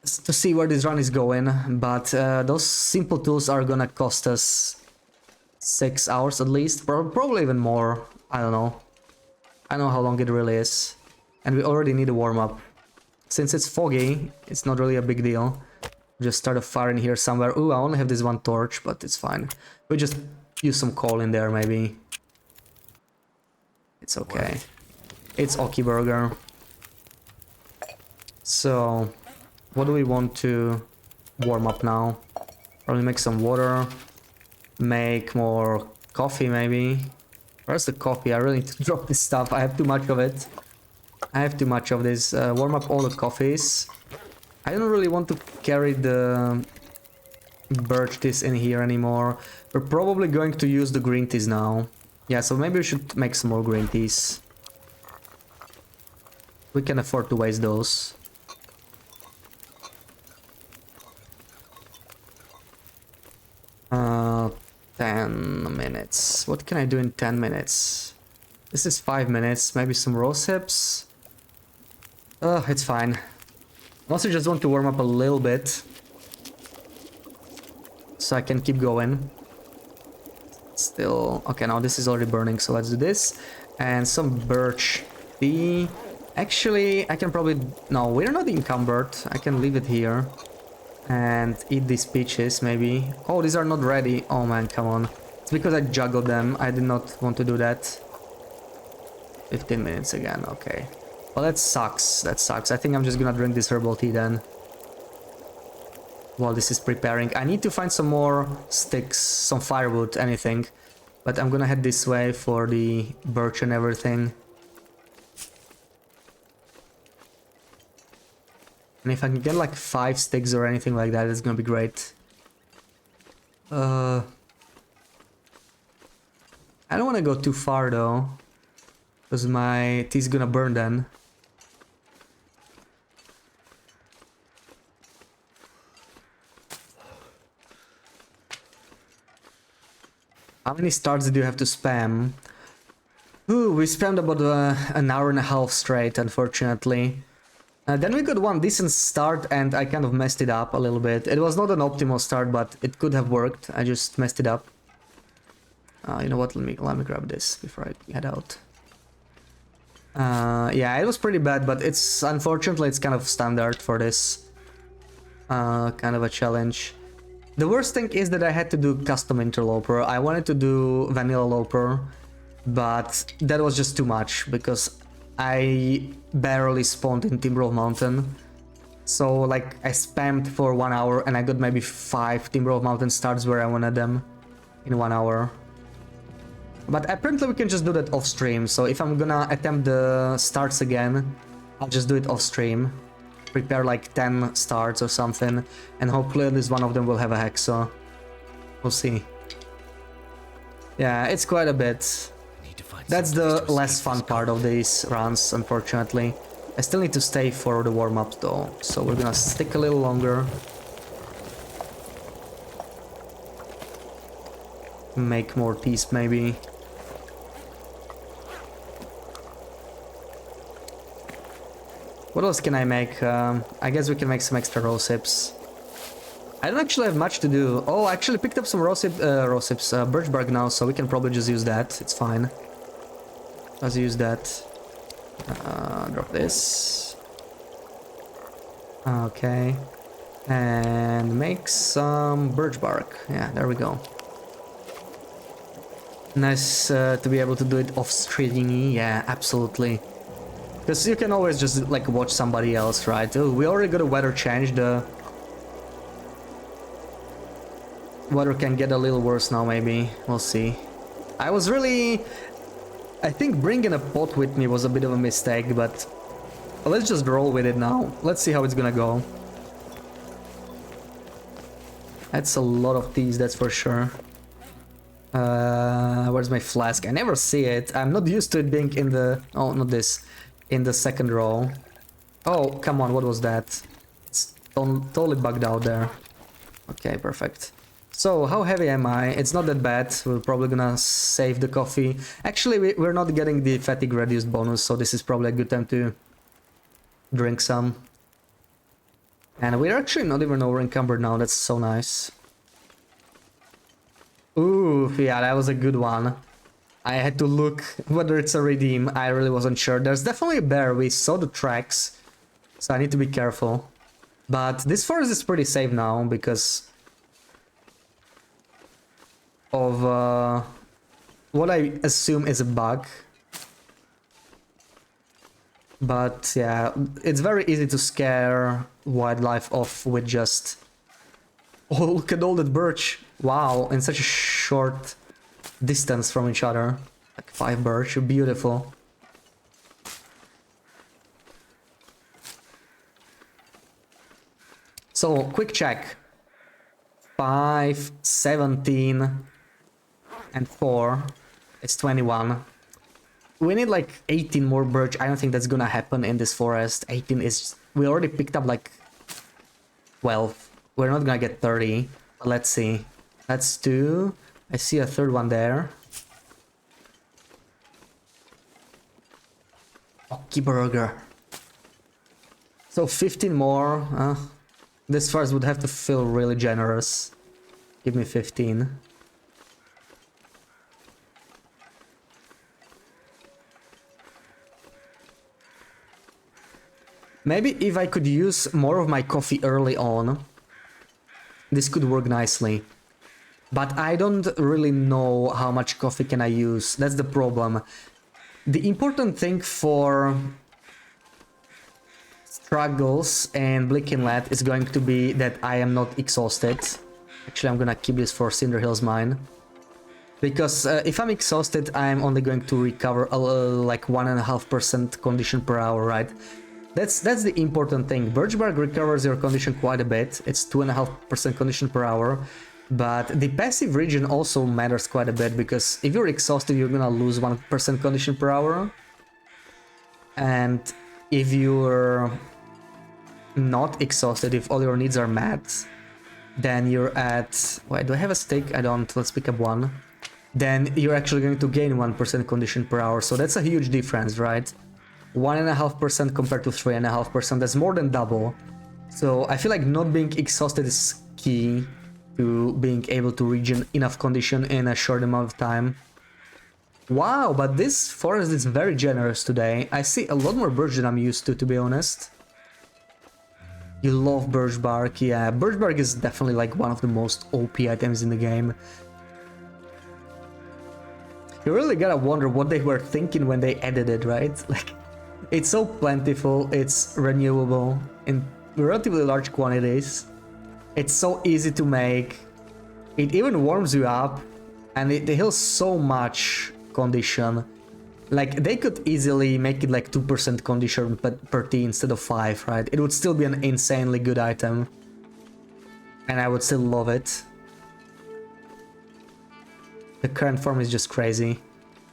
to see where this run is going. But those simple tools are gonna cost us 6 hours at least, probably even more. I don't know. I don't know how long it really is. And we already need a warm-up. Since it's foggy, it's not really a big deal. Just start a fire in here somewhere. Ooh, I only have this one torch, but it's fine. We just use some coal in there, maybe. It's okay. It's Oki Burger. So, what do we want to warm up now? Probably make some water. Make more coffee, maybe. Where's the coffee? I really need to drop this stuff. I have too much of it. I have too much of this. Warm up all the coffees. I don't really want to carry the birch teas in here anymore. We're probably going to use the green teas now. Yeah, so maybe we should make some more green teas. We can afford to waste those. Uh, 10 minutes. What can I do in 10 minutes? This is 5 minutes. Maybe some rose hips. It's fine. I also just want to warm up a little bit. So I can keep going. Still... Okay, now this is already burning, so let's do this. And some birch tea. Actually, I can probably... No, we're not encumbered. I can leave it here. And eat these peaches, maybe. Oh, these are not ready. Oh man, come on. It's because I juggled them. I did not want to do that. 15 minutes again, okay. Well, that sucks. That sucks. I think I'm just gonna drink this herbal tea then. While this is preparing. I need to find some more sticks, some firewood, anything. But I'm gonna head this way for the birch and everything. And if I can get like 5 sticks or anything like that, it's gonna be great. I don't want to go too far though, because my tea's gonna burn then. How many stars did you have to spam? Ooh, we spammed about an hour and a half straight, unfortunately. Then we got one decent start and I kind of messed it up a little bit. It was not an optimal start, but it could have worked. I just messed it up. You know what, let me grab this before I head out. Yeah, it was pretty bad, but unfortunately it's kind of standard for this kind of a challenge. The worst thing is that I had to do custom interloper. I wanted to do vanilla loper, but that was just too much because I barely spawned in Timberwolf Mountain. So like I spammed for 1 hour and I got maybe 5 Timberwolf Mountain starts where I wanted them in 1 hour. But apparently we can just do that off stream. So if I'm gonna attempt the starts again, I'll just do it off stream. Prepare like 10 starts or something, and hopefully at least one of them will have a hacksaw. We'll see. Yeah, it's quite a bit. That's the less fun part of these runs, unfortunately. I still need to stay for the warm-up though, so we're gonna stick a little longer. Make more teas maybe. What else can I make? I guess we can make some extra rose hips. I don't actually have much to do. Oh, I actually picked up some birch bark now, so we can probably just use that. It's fine. Let's use that. Drop this. Okay. And make some birch bark. Yeah, there we go. Nice to be able to do it off streaming. Yeah, absolutely. Because you can always just like watch somebody else, right? Oh, we already got a weather change. The weather can get a little worse now, maybe. We'll see. I think bringing a pot with me was a bit of a mistake, but let's just roll with it now. Let's see how it's gonna go. That's a lot of teas, that's for sure. Where's Where's my flask? I never see it. I'm not used to it being in the... Oh, not this. In the second row. Oh, come on, what was that? It's totally bugged out there. Okay, perfect. So, how heavy am I? It's not that bad. We're probably gonna save the coffee. Actually, we're not getting the fatigue reduced bonus, so this is probably a good time to drink some. And we're actually not even over encumbered now. That's so nice. Ooh, yeah, that was a good one. I had to look whether it's a redeem. I really wasn't sure. There's definitely a bear. We saw the tracks, so I need to be careful. But this forest is pretty safe now because of what I assume is a bug. But yeah, it's very easy to scare wildlife off with just... Oh, look at all that birch! Wow, in such a short distance from each other. Like 5 birch, beautiful. So, quick check. 5, 17, and 4 is 21. We need like 18 more birch. I don't think that's gonna happen in this forest. 18 is... We already picked up like 12. We're not gonna get 30. But let's see. That's 2. I see a third one there. Okie burger. So 15 more. This forest would have to feel really generous. Give me 15. Maybe if I could use more of my coffee early on, this could work nicely. But I don't really know how much coffee can I use. That's the problem. The important thing for struggles and Blick Inlet is going to be that I am not exhausted. Actually, I'm gonna keep this for Cinder Hills Mine. Because if I'm exhausted, I'm only going to recover like 1.5% condition per hour, right? That's the important thing. Birch bark recovers your condition quite a bit. It's 2.5% condition per hour. But the passive region also matters quite a bit, because if you're exhausted, you're gonna lose 1% condition per hour. And if you're not exhausted, if all your needs are met, then you're at... Wait, do I have a stake? I don't. Let's pick up one. Then you're actually going to gain 1% condition per hour. So that's a huge difference, right? 1.5% compared to 3.5%. That's more than double. So I feel like not being exhausted is key to being able to regen enough condition in a short amount of time. Wow, but this forest is very generous today. I see a lot more birch than I'm used to be honest. You love birch bark, yeah. Birch bark is definitely like one of the most OP items in the game. You really gotta wonder what they were thinking when they added it, right? Like, it's so plentiful, it's renewable in relatively large quantities. It's so easy to make. It even warms you up, and it heals so much condition. Like, they could easily make it like 2% condition per T instead of 5, right? It would still be an insanely good item. And I would still love it. The current form is just crazy.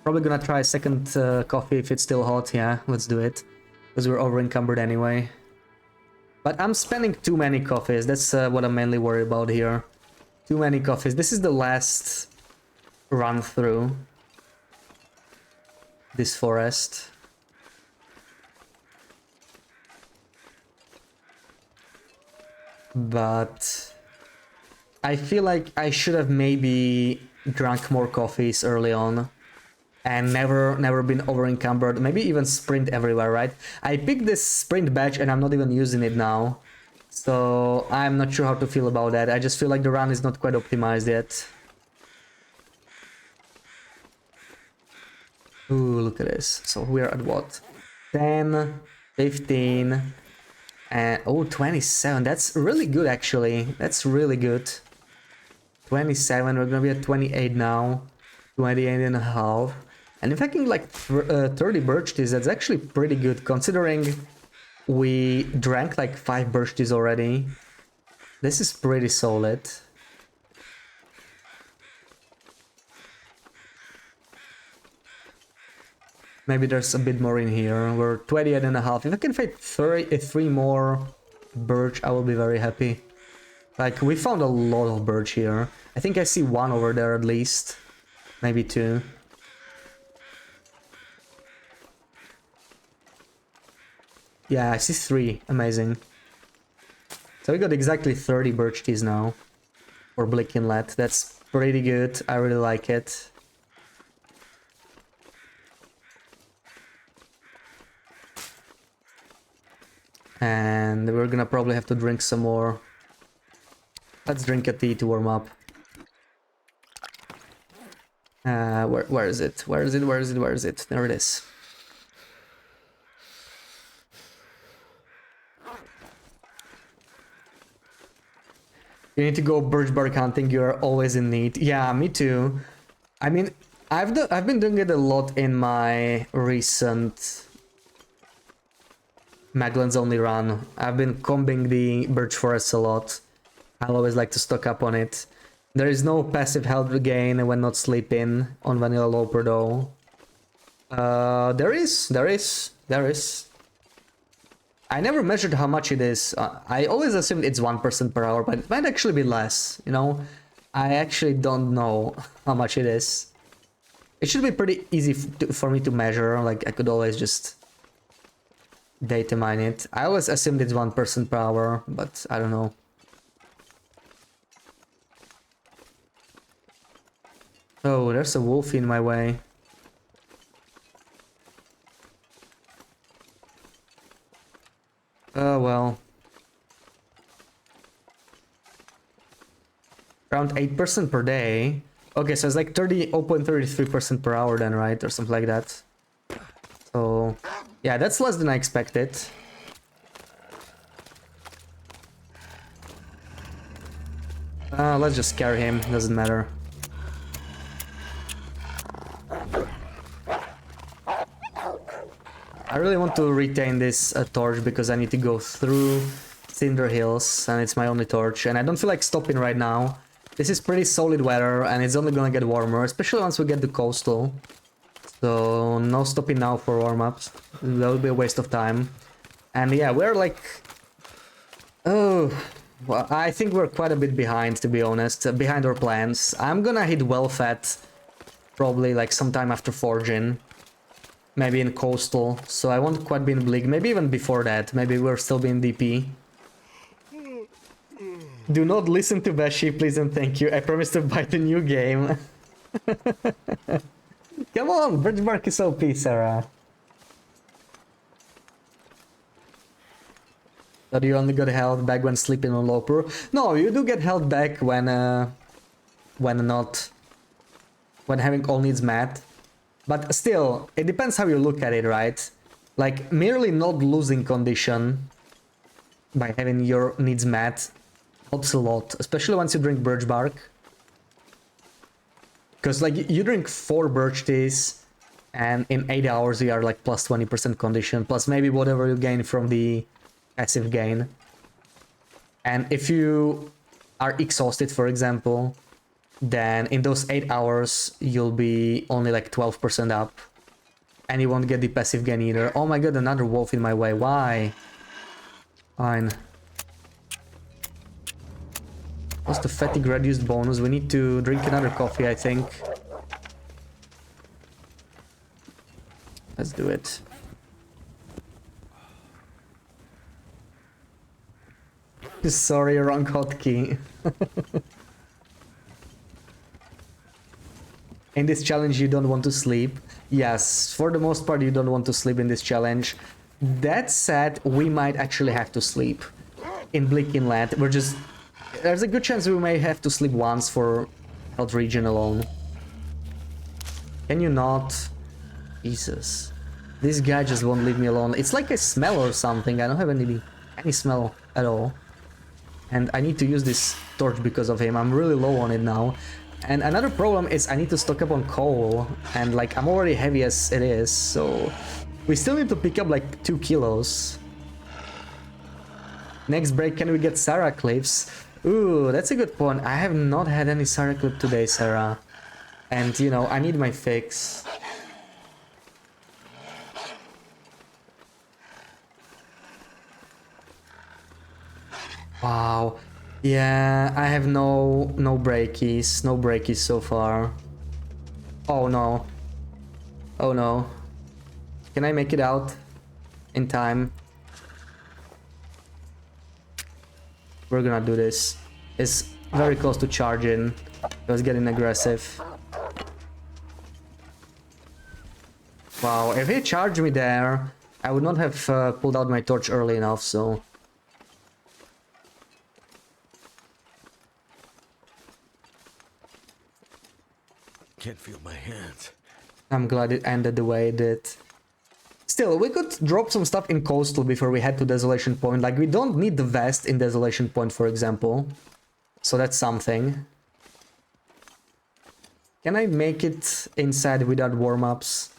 Probably gonna try a second coffee if it's still hot. Yeah, let's do it. Because we're over encumbered anyway. But I'm spending too many coffees. That's what I'm mainly worried about here. Too many coffees. This is the last run through this forest. But I feel like I should have maybe drunk more coffees early on and never been over encumbered. Maybe even sprint everywhere, right? I picked this sprint badge and I'm not even using it now, so I'm not sure how to feel about that. I just feel like the run is not quite optimized yet. Ooh, look at this. So we're at what? 10, 15, and oh, 27. That's really good, actually. That's really good. 27, we're gonna be at 28 now. 28 and a half. And if I can like 30 birch teas, that's actually pretty good, considering we drank like 5 birch teas already. This is pretty solid. Maybe there's a bit more in here. We're 28.5. If I can find 3 more birch, I will be very happy. Like, we found a lot of birch here. I think I see 1 over there at least. Maybe 2. Yeah, I see 3. Amazing. So we got exactly 30 birch trees now. For Blick Inlet. That's pretty good. I really like it. And we're gonna probably have to drink some more. Let's drink a tea to warm up. Where is it? Where is it? Where is it? Where is it? There it is. You need to go birch bark hunting. You're always in need. Yeah, me too. I mean, I've been doing it a lot in my recent Maglan's only run. I've been combing the birch forest a lot. I'll always like to stock up on it. There is no passive health gain when not sleeping on vanilla loper though. There is. I never measured how much it is. I always assumed it's 1% per hour, but it might actually be less, you know? I actually don't know how much it is. It should be pretty easy for me to measure, like I could always just data mine it. I always assumed it's 1% per hour, but I don't know. Oh, there's a wolf in my way. Oh well. Around 8% per day. Okay, so it's like 0.33% per hour then, right? Or something like that. So, yeah, that's less than I expected. Let's just carry him, doesn't matter. I really want to retain this torch because I need to go through Cinder Hills and it's my only torch and I don't feel like stopping right now. This is pretty solid weather and it's only gonna get warmer, especially once we get to coastal. So no stopping now for warm-ups. That would be a waste of time. And yeah, we're like... Oh... Well, I think we're quite a bit behind, to be honest. Behind our plans. I'm gonna hit well-fed probably like sometime after forging. Maybe in coastal. So I won't quite be in Bleak. Maybe even before that. Maybe we're still being DP. Do not listen to Bashi, please and thank you. I promise to buy the new game. Come on, Birchbark is OP, Sarah. So do you only got health back when sleeping on Loper? No, you do get health back when having all needs met. But still, it depends how you look at it, right? Like, merely not losing condition by having your needs met helps a lot, especially once you drink birch bark. Because, like, you drink 4 birch teas, and in 8 hours you are, like, plus 20% condition, plus maybe whatever you gain from the passive gain. And if you are exhausted, for example, then in those 8 hours you'll be only like 12% up and you won't get the passive gain either. Oh my god, another wolf in my way. Why? Fine. What's the fatigue reduced bonus? We need to drink another coffee, I think. Let's do it. Sorry, wrong hotkey. In this challenge you don't want to sleep. Yes, for the most part you don't want to sleep in this challenge. That said, we might actually have to sleep in Bleak Inlet. There's a good chance we may have to sleep once for health region alone. Can you not? Jesus. This guy just won't leave me alone. It's like a smell or something. I don't have any smell at all. And I need to use this torch because of him. I'm really low on it now. And another problem is I need to stock up on coal. And like, I'm already heavy as it is, so... We still need to pick up like 2 kilos. Next break, can we get Sarah clips? Ooh, that's a good point. I have not had any Sarah clip today, Sarah. And, you know, I need my fix. Wow. Yeah, I have no breakies. No breakies so far. Oh no. Oh no. Can I make it out in time? We're gonna do this. It's very close to charging. It was getting aggressive. Wow, if he charged me there, I would not have pulled out my torch early enough, so... Can't feel my hands. I'm glad it ended the way it did. Still, we could drop some stuff in Coastal before we head to Desolation Point. Like, we don't need the vest in Desolation Point, for example. So that's something. Can I make it inside without warm-ups?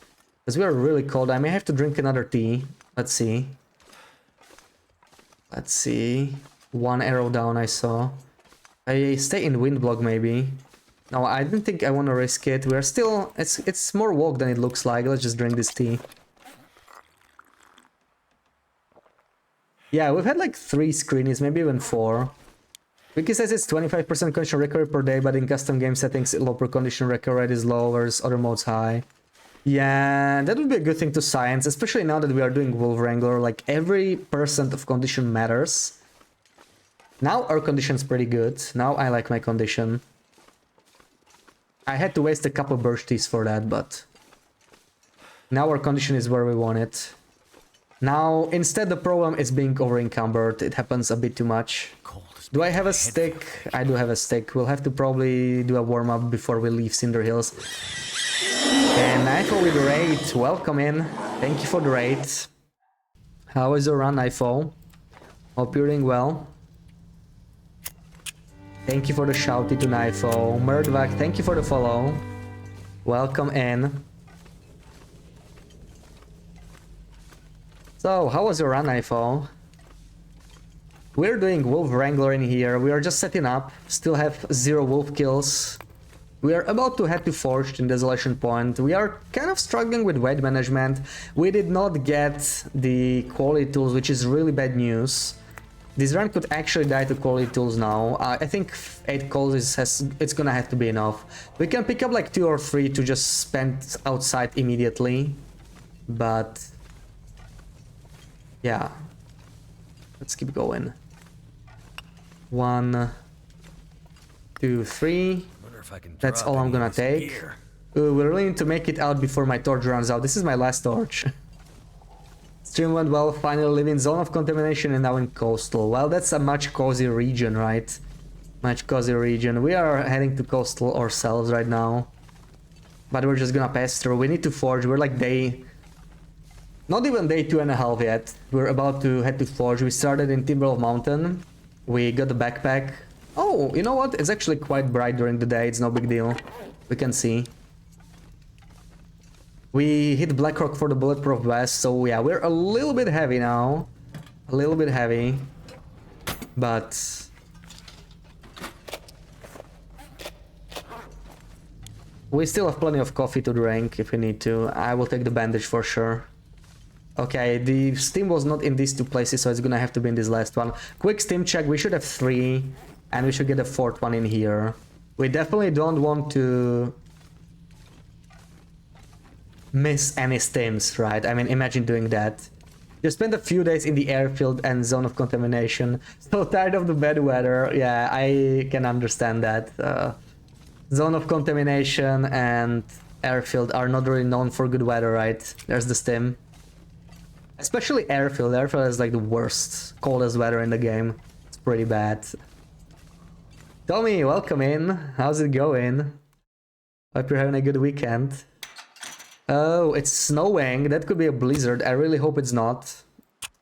Because we are really cold. I may have to drink another tea. Let's see. Let's see. One arrow down, I saw. I stay in wind block, maybe. No, I didn't think I want to risk it. We're still... It's more walk than it looks like. Let's just drink this tea. Yeah, we've had like 3 screenies, maybe even 4. Wiki says it's 25% condition recovery per day, but in custom game settings, low per condition recovery rate is low, whereas other modes high. Yeah, that would be a good thing to science, especially now that we are doing Wolf Wrangler. Like, every percent of condition matters. Now our condition's pretty good. Now I like my condition. I had to waste a couple birch teas for that, but... now our condition is where we want it. Now, instead the problem is being over-encumbered. It happens a bit too much. Do I have a stick? I do have a stick. We'll have to probably do a warm-up before we leave Cinder Hills. And Nightfall with the raid. Welcome in. Thank you for the raid. How is your run, Nightfall? Hope you're doing well. Thank you for the shouty to Nightfall. Murdvak, thank you for the follow. Welcome in. So, how was your run, Nightfall? We're doing Wolf Wrangler in here. We are just setting up. Still have 0 wolf kills. We are about to head to Forged in Desolation Point. We are kind of struggling with weight management. We did not get the quality tools, which is really bad news. This run could actually die to quality tools now. I think 8 calls it's gonna have to be enough. We can pick up like 2 or 3 to just spend outside immediately. But... yeah. Let's keep going. 1, 2, 3. That's all I'm gonna take. We really need to make it out before my torch runs out. This is my last torch. Stream went well, finally live in zone of contamination and now in coastal. Well, that's a much cozier region, right? Much cozier region. We are heading to coastal ourselves right now. But we're just gonna pass through. We need to forge. We're like day... not even day 2.5 yet. We're about to head to Forge. We started in Timberwolf Mountain. We got the backpack. Oh, you know what? It's actually quite bright during the day. It's no big deal. We can see. We hit Blackrock for the bulletproof vest. So yeah, we're a little bit heavy now. A little bit heavy. But... we still have plenty of coffee to drink if we need to. I will take the bandage for sure. Okay, the steam was not in these 2 places, so it's gonna have to be in this last one. Quick steam check, we should have 3, and we should get a 4th one in here. We definitely don't want to miss any steams, right? I mean, imagine doing that. You spend a few days in the airfield and zone of contamination. So tired of the bad weather. Yeah, I can understand that. Zone of contamination and airfield are not really known for good weather, right? There's the stim. Especially airfield. Airfield is like the worst, coldest weather in the game. It's pretty bad. Tommy, welcome in. How's it going? Hope you're having a good weekend. Oh, it's snowing. That could be a blizzard. I really hope it's not.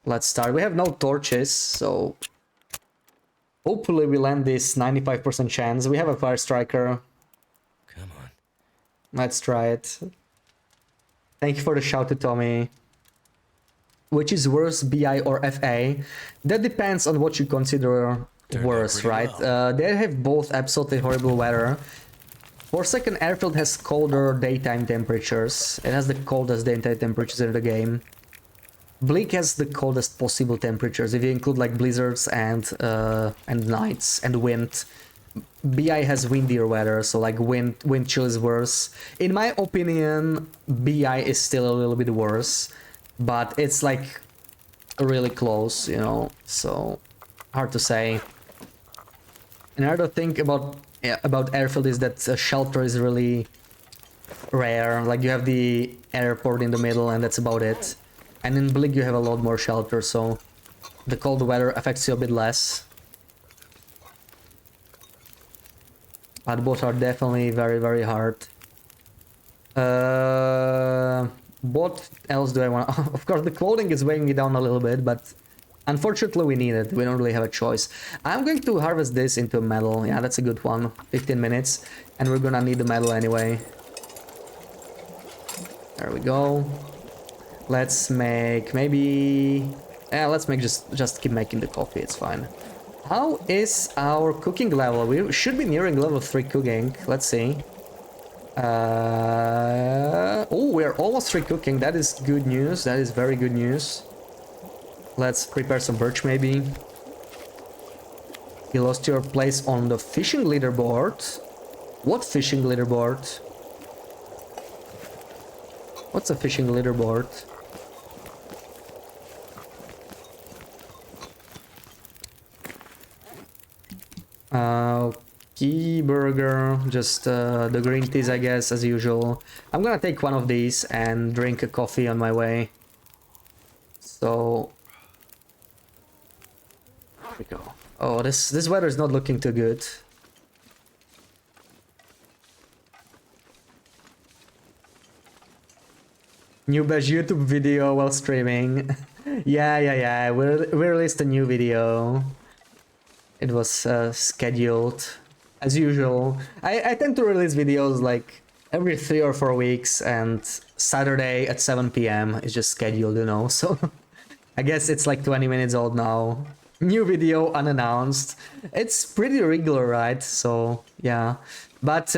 Let's start. We have no torches, so... hopefully we land this 95% chance. We have a fire striker. Come on. Let's try it. Thank you for the shout to Tommy. Which is worse, BI or FA? That depends on what you consider worse, right? They have both absolutely horrible weather. Forsaken Airfield has colder daytime temperatures. It has the coldest daytime temperatures in the game. Bleak has the coldest possible temperatures. If you include like blizzards and nights and wind, BI has windier weather, so like wind chill is worse. In my opinion, BI is still a little bit worse, but it's like really close, you know. So hard to say. Another thing about airfield is that shelter is really rare. Like you have the airport in the middle, and that's about it. And in Bleak you have a lot more shelter, so the cold weather affects you a bit less. But both are definitely very, very hard. What else do I want? Of course, the clothing is weighing me down a little bit, but unfortunately we need it. We don't really have a choice. I'm going to harvest this into metal. Yeah, that's a good one. 15 minutes. And we're gonna need the metal anyway. There we go. Let's make maybe... Yeah, let's make just keep making the coffee. It's fine. How is our cooking level? We should be nearing level 3 cooking. Let's see. Oh, we're almost 3 cooking. That is good news. That is very good news. Let's prepare some birch maybe. You lost your place on the fishing leaderboard. What fishing leaderboard? What's a fishing leaderboard? Key burger, just the green teas, I guess, as usual. I'm gonna take one of these and drink a coffee on my way. So there we go. Oh, this weather is not looking too good. New Bash YouTube video while streaming. Yeah. We released a new video. It was scheduled, as usual. I tend to release videos like every 3 or 4 weeks, and Saturday at 7 p.m. is just scheduled, you know, so I guess it's like 20 minutes old now. New video unannounced. It's pretty regular, right? So, yeah. But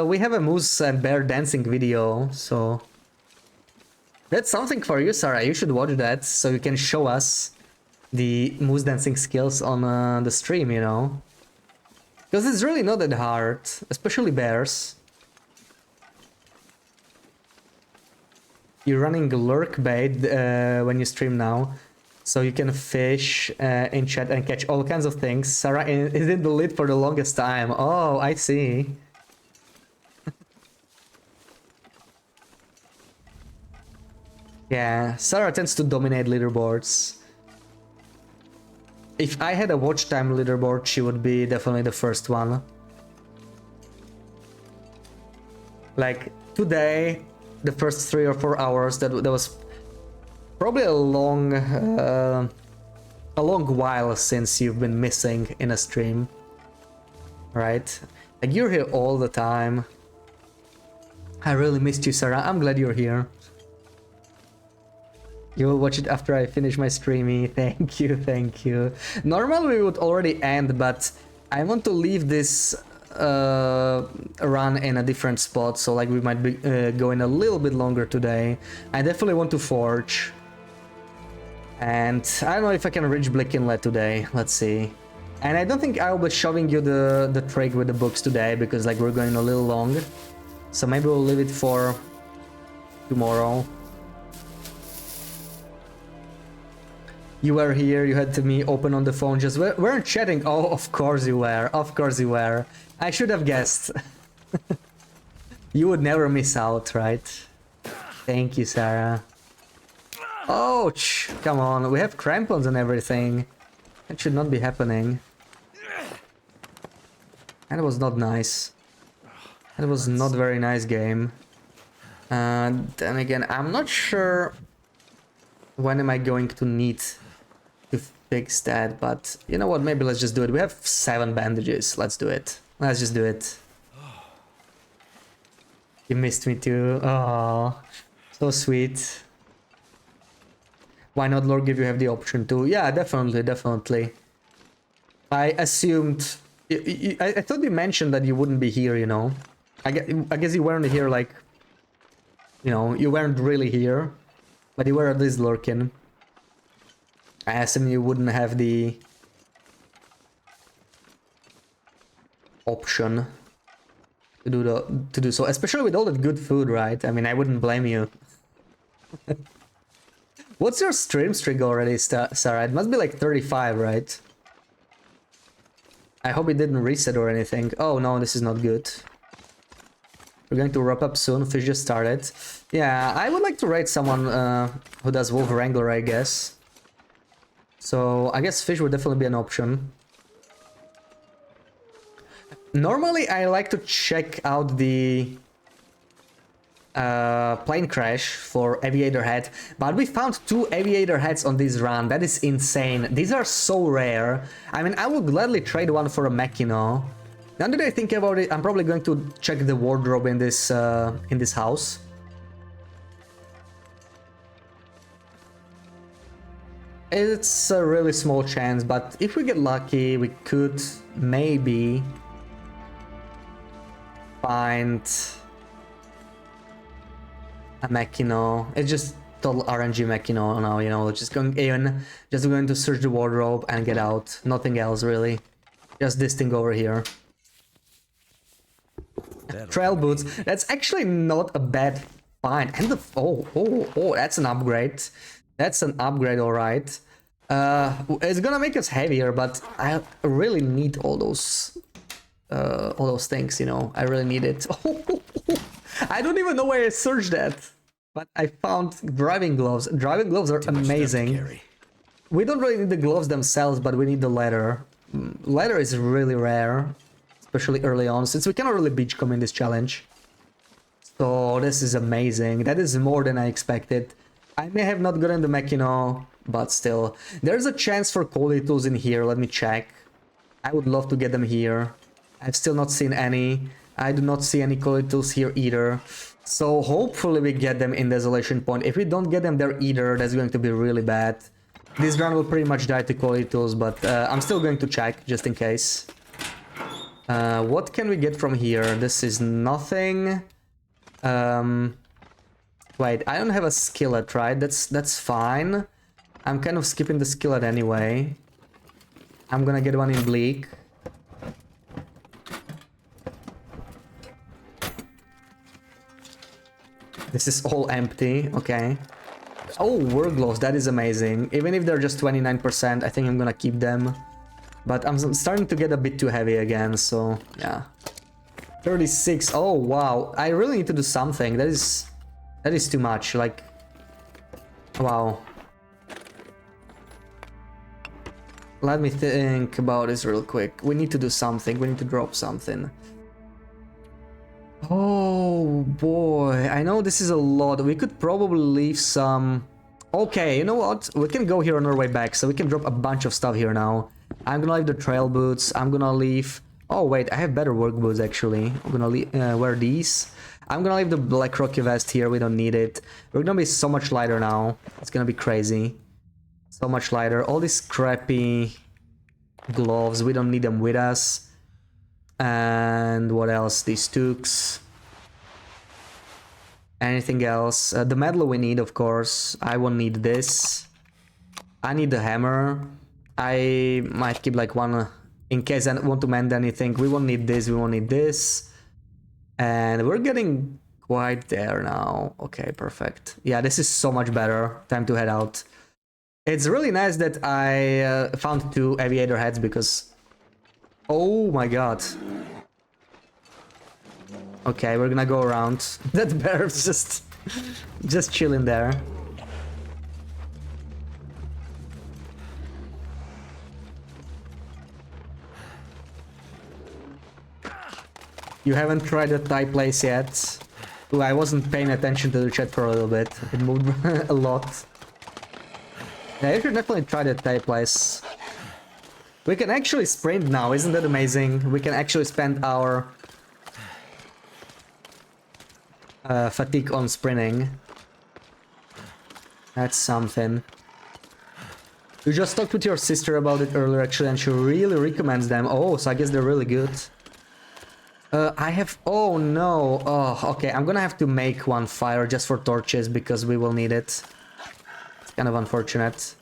we have a moose and bear dancing video, so... That's something for you, Sarah. You should watch that, so you can show us the moose dancing skills on the stream, you know? Because it's really not that hard, especially bears. You're running lurk bait when you stream now, so you can fish in chat and catch all kinds of things. Sarah is in the lead for the longest time. Oh, I see. Yeah, Sarah tends to dominate leaderboards. If I had a watch time leaderboard, she would be definitely the first one. Like today, the first 3 or 4 hours, that was probably a long while since you've been missing in a stream, right? Like you're here all the time. I really missed you, Sarah. I'm glad you're here. You will watch it after I finish my streamy. Thank you, thank you. Normally we would already end, but I want to leave this run in a different spot, so like we might be going a little bit longer today. I definitely want to forge. And I don't know if I can reach Blick Inlet today. Let's see. And I don't think I will be showing you the trick with the books today, because like we're going a little long. So maybe we'll leave it for tomorrow. You were here, you had to me open on the phone, just weren't chatting. Oh, of course you were, of course you were. I should have guessed. You would never miss out, right? Thank you, Sarah. Ouch! Come on, we have crampons and everything. That should not be happening. That was not nice. That was not very nice game. Then again, I'm not sure when am I going to need to fix that, but you know what, maybe let's just do it. We have 7 bandages, let's do it. Let's just do it. You missed me too. Oh, so sweet. Why not, Lord, give you have the option to? Yeah, definitely, definitely. I assumed... I thought you mentioned that you wouldn't be here, you know. I guess you weren't here, like... You know, you weren't really here. But you were at least lurking. I assume you wouldn't have the option to do so, especially with all that good food, right? I mean, I wouldn't blame you. What's your stream streak already, Sarah? It must be like 35, right? I hope it didn't reset or anything. Oh no, this is not good. We're going to wrap up soon. Fish just started. Yeah, I would like to rate someone who does Wolf Wrangler, I guess. So I guess Fish would definitely be an option. Normally, I like to check out the plane crash for aviator head, but we found 2 aviator heads on this run. That is insane. These are so rare. I mean, I would gladly trade one for a Machino. Now that I think about it, I'm probably going to check the wardrobe in this house. It's a really small chance, but if we get lucky, we could maybe find a Machino. It's just total RNG Machino now, you know, just going to search the wardrobe and get out. Nothing else really. Just this thing over here. Trail boots. That's actually not a bad find. And the oh, that's an upgrade. That's an upgrade, all right. It's gonna make us heavier, but I really need all those things, you know. I really need it. I don't even know where I searched that, but I found driving gloves. Driving gloves are amazing. We don't really need the gloves themselves, but we need the leather. Leather is really rare, especially early on, since we cannot really beachcomb in this challenge. So this is amazing. That is more than I expected. I may have not gotten the Machino, but still. There's a chance for quality tools in here. Let me check. I would love to get them here. I've still not seen any. I do not see any quality tools here either. So hopefully we get them in Desolation Point. If we don't get them there either, that's going to be really bad. This run will pretty much die to quality tools, but I'm still going to check just in case. What can we get from here? This is nothing. Wait, I don't have a skillet, right? That's fine. I'm kind of skipping the skillet anyway. I'm gonna get one in bleak. This is all empty, okay. Oh, work gloves, that is amazing. Even if they're just 29%, I think I'm gonna keep them. But I'm starting to get a bit too heavy again, so yeah. 36, oh wow. I really need to do something. That is too much, like, wow. Let me think about this real quick. We need to do something. We need to drop something. Oh boy, I know this is a lot. We could probably leave some... Okay, you know what? We can go here on our way back, so we can drop a bunch of stuff here now. I'm gonna leave the trail boots. I'm gonna leave... Oh wait, I have better work boots actually. I'm gonna wear these. I'm gonna leave the black rocky vest here. We don't need it. We're gonna be so much lighter now. It's gonna be crazy. So much lighter. All these crappy gloves, we don't need them with us. And what else? These toques. Anything else? The medal we need, of course. I won't need this. I need the hammer. I might keep like one in case I want to mend anything. We won't need this. We won't need this. And we're getting quite there now. Okay, perfect. Yeah, this is so much better. Time to head out. It's really nice that I found 2 aviator heads because... Oh my god. Okay, we're gonna go around. That bear's just chilling there. You haven't tried the Thai place yet? Ooh, I wasn't paying attention to the chat for a little bit. It moved a lot. Yeah, you should definitely try the Thai place. We can actually sprint now, isn't that amazing? We can actually spend our fatigue on sprinting. That's something. You just talked with your sister about it earlier actually, and she really recommends them. Oh, so I guess they're really good. I have... Oh no. Oh, okay, I'm gonna have to make one fire just for torches because we will need it. It's kind of unfortunate.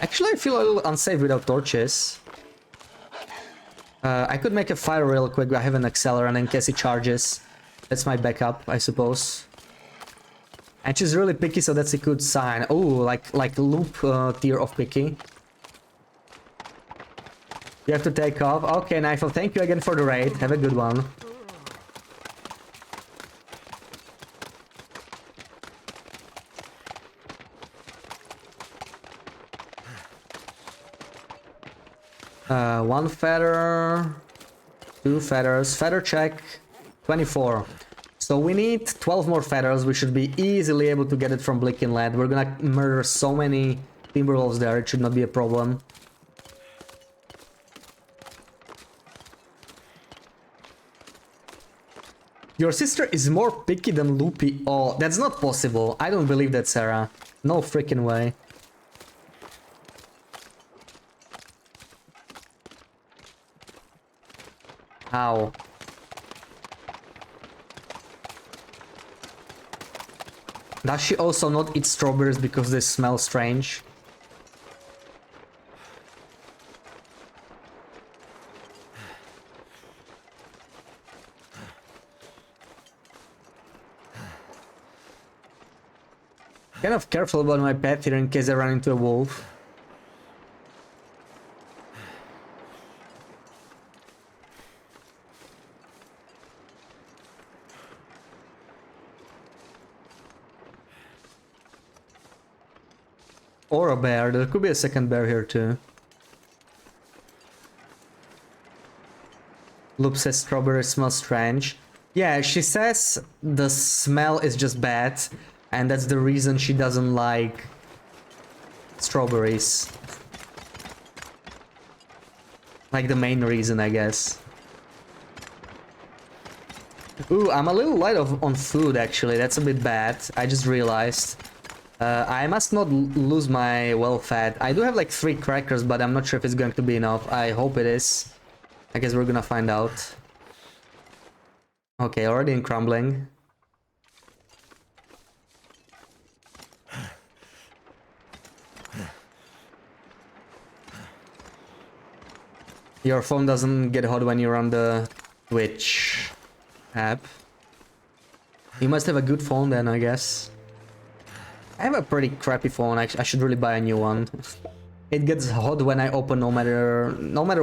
Actually, I feel a little unsafe without torches. I could make a fire real quick, but I have an accelerant in case it charges. That's my backup, I suppose. And she's really picky, so that's a good sign. Oh, like loop tier of picky. You have to take off. Okay, Knifel, thank you again for the raid. Have a good one. One feather, 2 feathers, feather check, 24. So we need 12 more feathers. We should be easily able to get it from Blick Inlet. We're gonna murder so many Timberwolves there, it should not be a problem. Your sister is more picky than Loopy. Oh, that's not possible. I don't believe that, Sarah. No freaking way. How? Does she also not eat strawberries because they smell strange? Kind of careful about my pet here in case I run into a wolf. Or a bear. There could be a second bear here too. Loop says strawberry smells strange. Yeah, she says the smell is just bad, and that's the reason she doesn't like strawberries. Like the main reason, I guess. Ooh, I'm a little light on food actually. That's a bit bad. I just realized. I must not lose my well-fed. I do have like 3 crackers, but I'm not sure if it's going to be enough. I hope it is. I guess we're gonna find out. Okay, already in crumbling. Your phone doesn't get hot when you're on the Twitch app. You must have a good phone then, I guess. I have a pretty crappy phone. I should really buy a new one. It gets hot when I open, no matter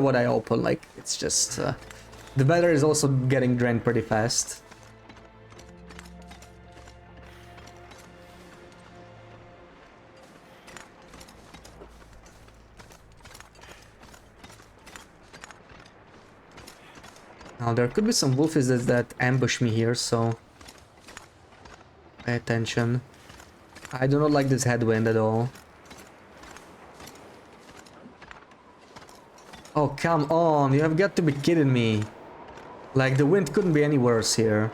what I open. Like, it's just the battery is also getting drained pretty fast. Now there could be some wolfies that ambush me here, so pay attention. I do not like this headwind at all. Oh, come on, you have got to be kidding me. Like, the wind couldn't be any worse here.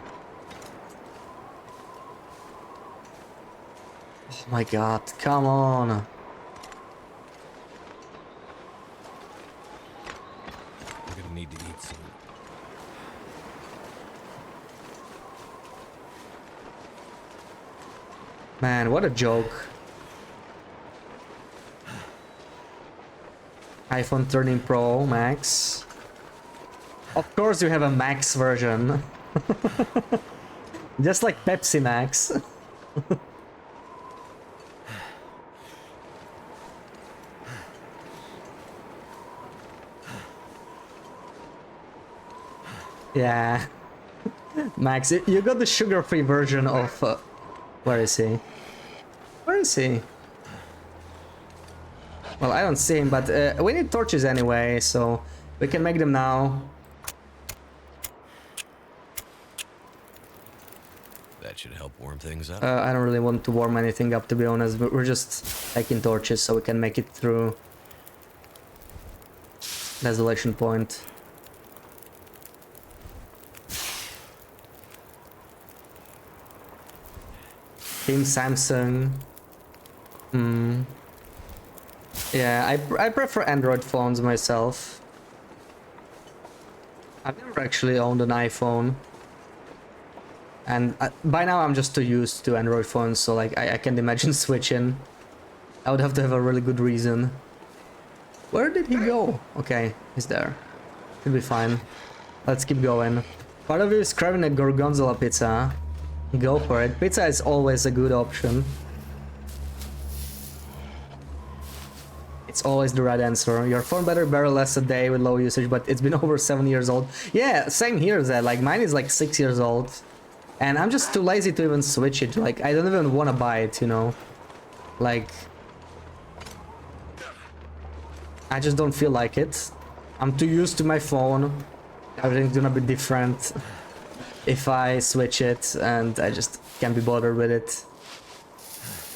Oh my god, come on. I'm gonna need to eat soon. Man, what a joke. iPhone 13 Pro Max. Of course you have a Max version. Just like Pepsi Max. Yeah. Max, you got the sugar-free version of... where is he? Where is he? Well, I don't see him, but we need torches anyway, so we can make them now. That should help warm things up. I don't really want to warm anything up, to be honest, but we're just taking torches so we can make it through Desolation Point. Team Samsung. Yeah, I prefer Android phones myself. I've never actually owned an iPhone. And by now I'm just too used to Android phones, so like I can't imagine switching. I would have to have a really good reason. Where did he go? Okay, he's there. Should be fine. Let's keep going. Part of you is craving a gorgonzola pizza. Go for it. Pizza is always a good option. It's always the right answer. Your phone battery barely lasts a day with low usage, but it's been over 7 years old. Yeah, same here, Zed. Like, mine is like 6 years old. And I'm just too lazy to even switch it. Like, I don't even want to buy it, you know? Like... I just don't feel like it. I'm too used to my phone. Everything's gonna be different if I switch it, and I just can't be bothered with it.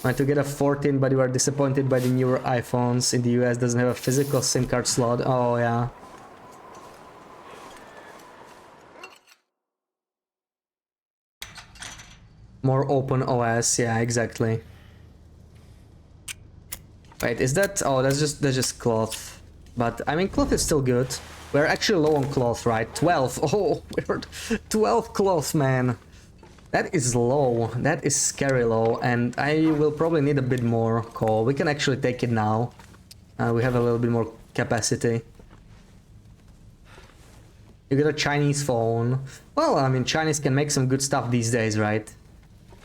Wanted to get a 14, but you are disappointed by the newer iPhones in the US doesn't have a physical SIM card slot. Oh yeah. More open OS, yeah, exactly. Wait, is that... oh, that's just cloth. But, I mean, cloth is still good. We're actually low on cloth, right? 12. Oh, we're 12 cloth, man. That is low. That is scary low. And I will probably need a bit more coal. We can actually take it now. We have a little bit more capacity. You get a Chinese phone. Well, I mean, Chinese can make some good stuff these days, right?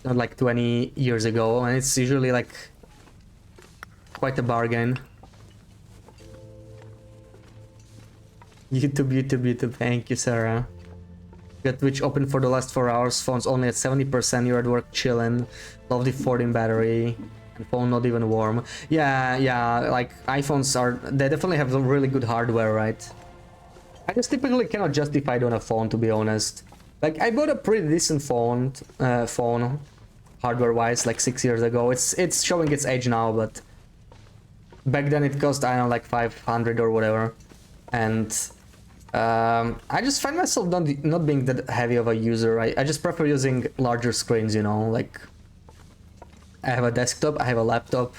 Not like 20 years ago. And it's usually like... quite a bargain. YouTube, thank you, Sarah. Got Twitch open for the last 4 hours, phone's only at 70%, you're at work chilling, love the 14 battery, and phone not even warm. Yeah, like iPhones are, they definitely have some really good hardware, right? I just typically cannot justify it on a phone, to be honest. Like, I bought a pretty decent phone, hardware-wise, like 6 years ago. It's showing its age now, but back then it cost, I don't know, like 500 or whatever. And I just find myself not being that heavy of a user. I just prefer using larger screens, you know, like I have a desktop, I have a laptop,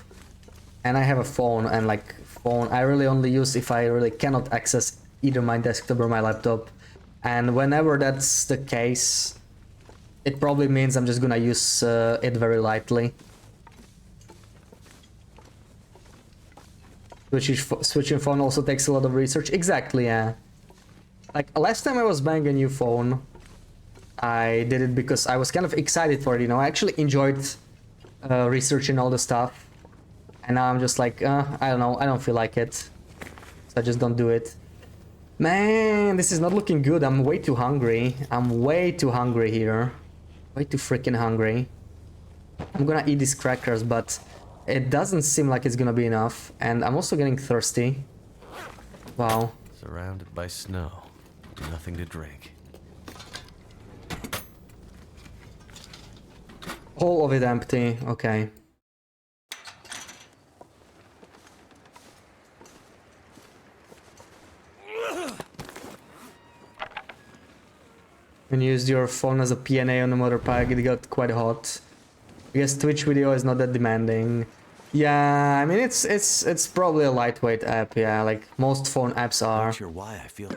and I have a phone, and like phone I really only use if I really cannot access either my desktop or my laptop. And whenever that's the case, it probably means I'm just gonna use it very lightly. Switching phone also takes a lot of research. Exactly, yeah. Like, last time I was buying a new phone, I did it because I was kind of excited for it, you know. I actually enjoyed researching all the stuff. And now I'm just like, I don't know, I don't feel like it. So I just don't do it. Man, this is not looking good. I'm way too hungry. I'm way too hungry here. Way too freaking hungry. I'm gonna eat these crackers, but it doesn't seem like it's gonna be enough. And I'm also getting thirsty. Wow. Surrounded by snow. Nothing to drink. All of it empty. Okay. When you used your phone as a PNA on the motorbike, it got quite hot. I guess Twitch video is not that demanding. Yeah, I mean it's probably a lightweight app. Yeah, like most phone apps are. Not sure why I feel.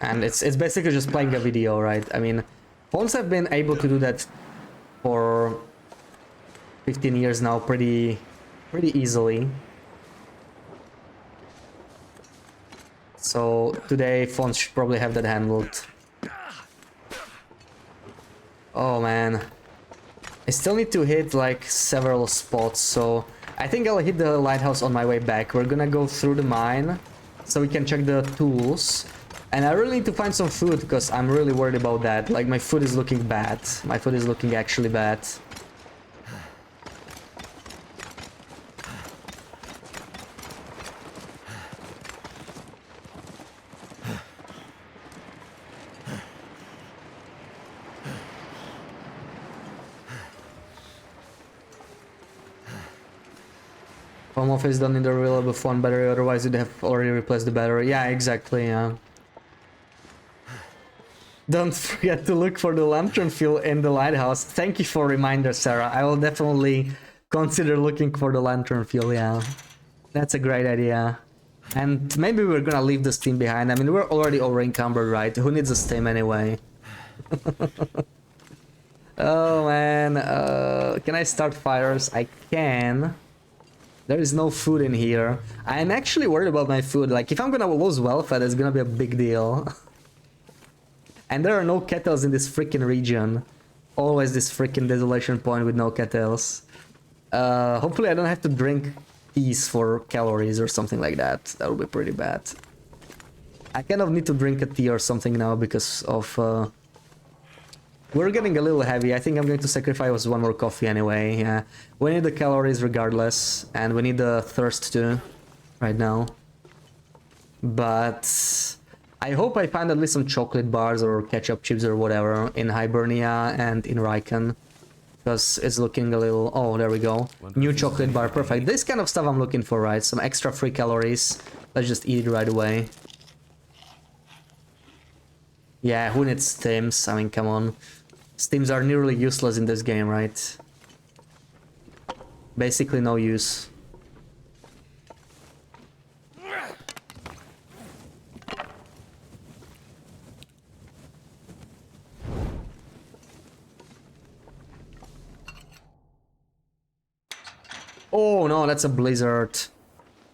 And it's basically just playing a video, right? I mean, phones have been able to do that for 15 years now, pretty easily. So today phones should probably have that handled. Oh man, I still need to hit like several spots, so I think I'll hit the lighthouse on my way back. We're gonna go through the mine so we can check the tools. And I really need to find some food because I'm really worried about that. Like, my food is looking bad. My food is looking actually bad. Home office don't need a reliable phone battery, otherwise you'd have already replaced the battery. Yeah, exactly, yeah. Don't forget to look for the lantern fuel in the lighthouse. Thank you for reminder, Sarah. I will definitely consider looking for the lantern fuel, yeah. That's a great idea. And maybe we're gonna leave the steam behind. I mean, we're already over-encumbered, right? Who needs a steam anyway? Oh man, can I start fires? I can. There is no food in here. I'm actually worried about my food. Like, if I'm gonna lose welfare, that's gonna be a big deal. And there are no kettles in this freaking region. Always this freaking desolation point with no kettles. Hopefully I don't have to drink teas for calories or something like that. That would be pretty bad. I kind of need to drink a tea or something now because of... We're getting a little heavy. I think I'm going to sacrifice one more coffee anyway. Yeah, we need the calories regardless, and we need the thirst too, right now. But I hope I find at least some chocolate bars or ketchup chips or whatever in Hibernia and in Riken, because it's looking a little... Oh, there we go. New chocolate bar, perfect. This kind of stuff I'm looking for, right? Some extra free calories. Let's just eat it right away. Yeah, who needs stims? I mean, come on. Stims are nearly useless in this game, right? Basically no use. Oh no, that's a blizzard.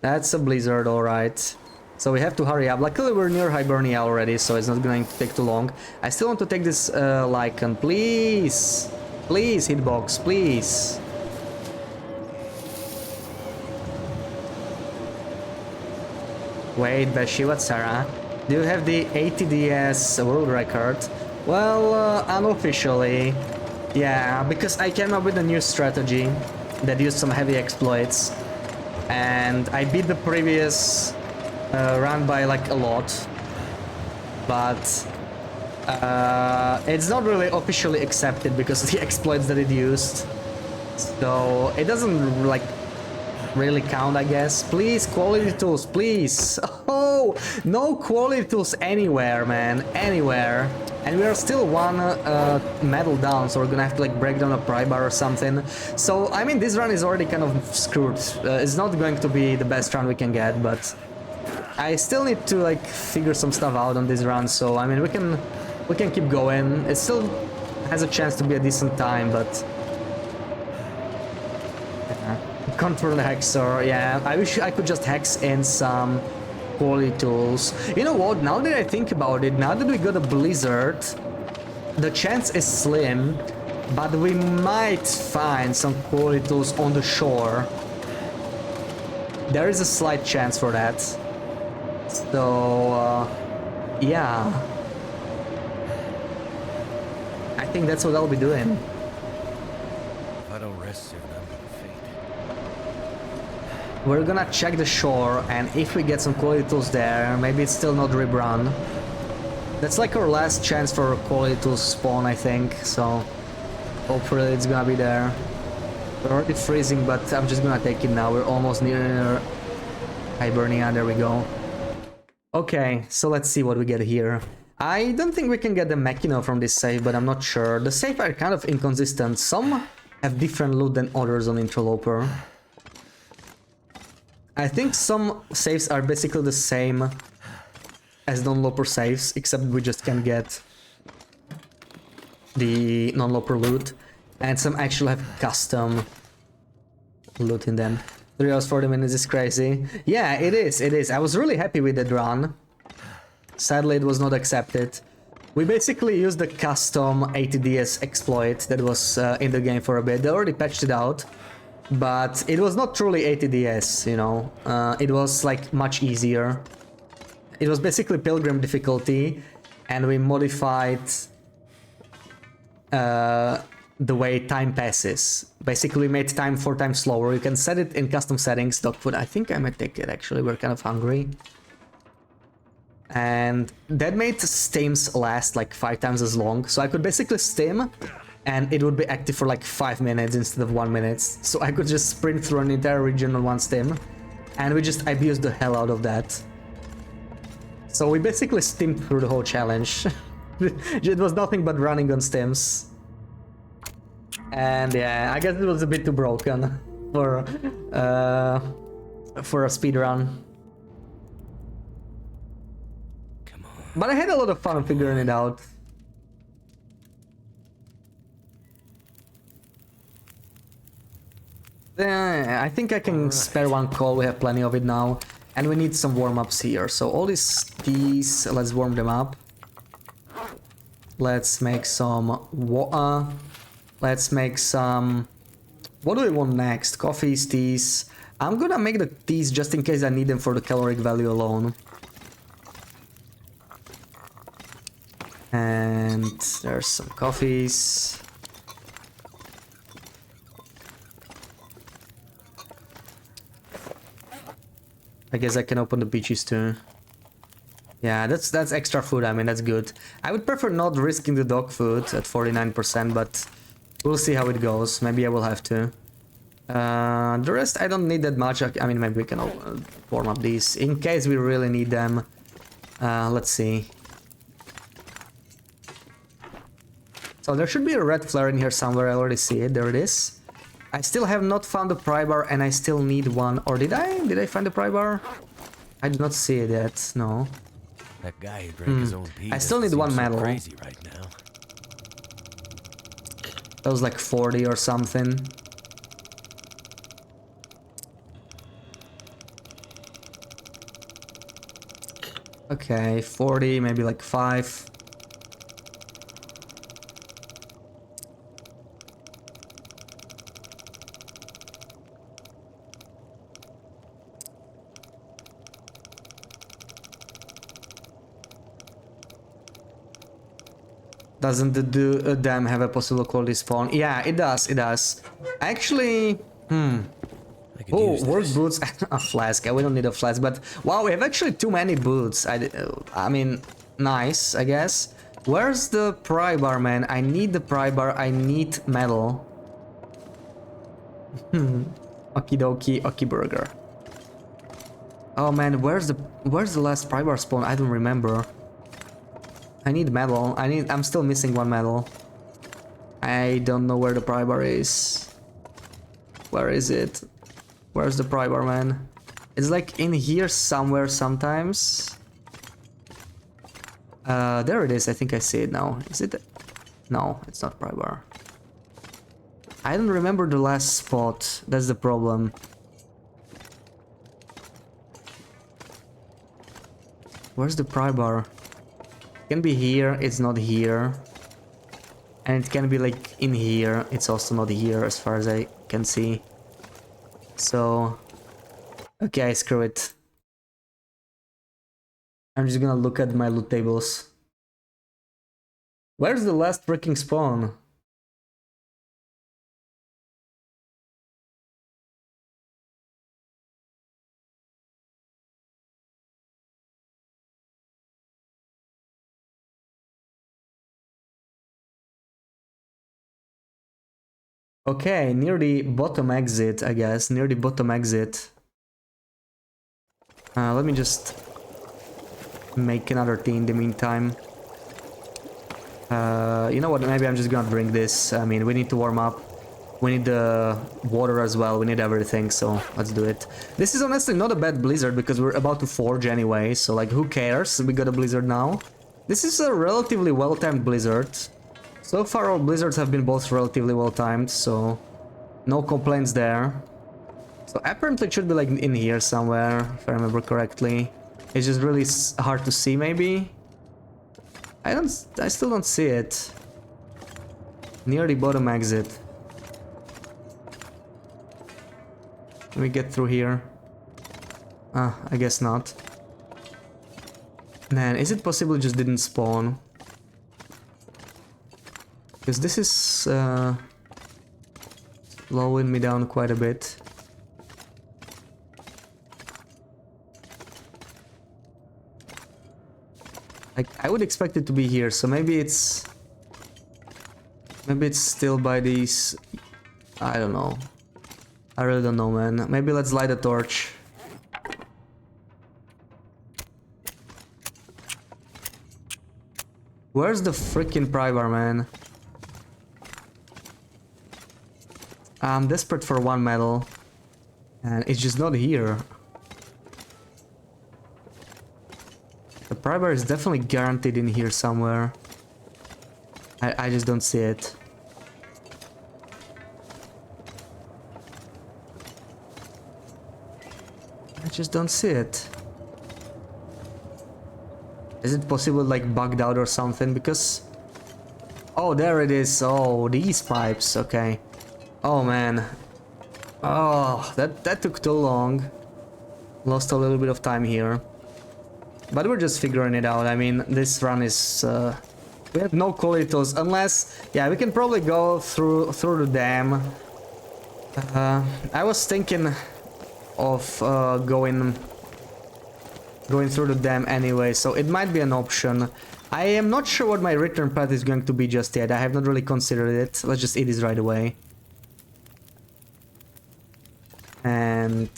That's a blizzard, alright. So we have to hurry up. Luckily we're near Hibernia already, so it's not going to take too long. I still want to take this lichen, please! Please, hitbox, please! Wait, Beshi, what's Sarah? Do you have the ATDS world record? Well, unofficially. Yeah, because I came up with a new strategy that used some heavy exploits. And I beat the previous run by like a lot, but it's not really officially accepted because of the exploits that it used, so it doesn't like really count, I guess. Please, quality tools, please. Oh, no quality tools anywhere, man, anywhere. And we are still one medal down, so we're gonna have to like break down a pry bar or something. So I mean, this run is already kind of screwed. It's not going to be the best run we can get, but I still need to like figure some stuff out on this run. So I mean, we can keep going. It still has a chance to be a decent time, but control the hexer. Yeah, I wish I could just hex in some quality tools. You know what? Now that I think about it, now that we got a blizzard, the chance is slim, but we might find some quality tools on the shore. There is a slight chance for that. So, yeah. I think that's what I'll be doing. If I don't rest soon, I'm gonna faint. We're gonna check the shore, and if we get some quality tools there, maybe it's still not rib run. That's like our last chance for quality tools spawn, I think, so hopefully it's gonna be there. We're already freezing, but I'm just gonna take it now. We're almost near Hibernia, there we go. Okay, so let's see what we get here. I don't think we can get the Machino from this save, but I'm not sure. The saves are kind of inconsistent. Some have different loot than others on Interloper. I think some saves are basically the same as non-loper saves, except we just can get the non-loper loot, and some actually have custom loot in them. 3 hours 40 minutes is crazy. Yeah, it is. I was really happy with that run. Sadly, it was not accepted. We basically used the custom ATDS exploit that was in the game for a bit. They already patched it out, but it was not truly ATDS, you know. It was like much easier. It was basically Pilgrim difficulty, and we modified the way time passes. Basically made time 4 times slower. You can set it in custom settings. Dog food, I think I might take it actually, we're kind of hungry. And that made stims last like 5 times as long. So I could basically stim and it would be active for like 5 minutes instead of 1 minute. So I could just sprint through an entire region on one stim. And we just abused the hell out of that. So we basically stimmed through the whole challenge. It was nothing but running on stims. And yeah, I guess it was a bit too broken for a speed run. Come on. But I had a lot of fun figuring it out. I think I can spare one coal, we have plenty of it now. And we need some warm-ups here. So all these, let's warm them up. Let's make some water. Let's make some... What do we want next? Coffees, teas. I'm gonna make the teas just in case I need them for the caloric value alone. And there's some coffees. I guess I can open the beaches too. Yeah, that's extra food, I mean, that's good. I would prefer not risking the dog food at 49%, but we'll see how it goes. Maybe I will have to. The rest, I don't need that much. I mean, maybe we can warm up these in case we really need them. Let's see. So there should be a red flare in here somewhere. I already see it. There it is. I still have not found the pry bar and I still need one. Or did I? Did I find the pry bar? I did not see it yet. No. That guy who drank his own pee I still need doesn't one seem so medal. crazy right now. That was like 40 or something. Okay, 40, maybe like 5. Doesn't the dam have a possible quality spawn? Yeah, it does, it does. Actually, I could oh, use work this. boots. A flask. We don't need a flask, but wow, we have actually too many boots. I mean, nice, I guess. Where's the pry bar, man? I need the pry bar. I need metal. Okie dokie, okie burger. Oh man, where's the last pry bar spawn? I don't remember. I need metal. I'm still missing one metal. I don't know where the pry bar is. Where is it? Where's the pry bar, man? It's like in here somewhere sometimes. There it is. I think I see it now. Is it? No, it's not pry bar. I don't remember the last spot. That's the problem. Where's the pry bar? It can be here. It's not here. And it can be like in here. It's also not here as far as I can see. So, okay, screw it. I'm just gonna look at my loot tables. Where's the last freaking spawn? Okay, near the bottom exit, I guess. Near the bottom exit. Let me just make another tea in the meantime. You know what, maybe I'm just gonna drink this. I mean, we need to warm up. We need the water as well, we need everything, so let's do it. This is honestly not a bad blizzard because we're about to forge anyway, so like who cares? We got a blizzard now. This is a relatively well-timed blizzard. So far all blizzards have been both relatively well-timed, so no complaints there. So apparently it should be like in here somewhere, if I remember correctly. It's just really hard to see, maybe. I still don't see it. Near the bottom exit. Can we get through here? I guess not. Man, is it possible it just didn't spawn? Because this is slowing me down quite a bit. Like, I would expect it to be here, so maybe it's still by these. I don't know. I really don't know, man. Maybe let's light a torch. Where's the freaking pry bar, man? I'm desperate for one medal, and it's just not here. The pry bar is definitely guaranteed in here somewhere. I just don't see it. just don't see it. Is it possible like bugged out or something? Because... Oh, there it is. Oh, these pipes. Okay. Oh, man. Oh, that took too long. Lost a little bit of time here. But we're just figuring it out. I mean, this run is... we have no qualities unless... Yeah, we can probably go through the dam. I was thinking of going through the dam anyway, so it might be an option. I am not sure what my return path is going to be just yet. I have not really considered it. Let's just eat this right away. And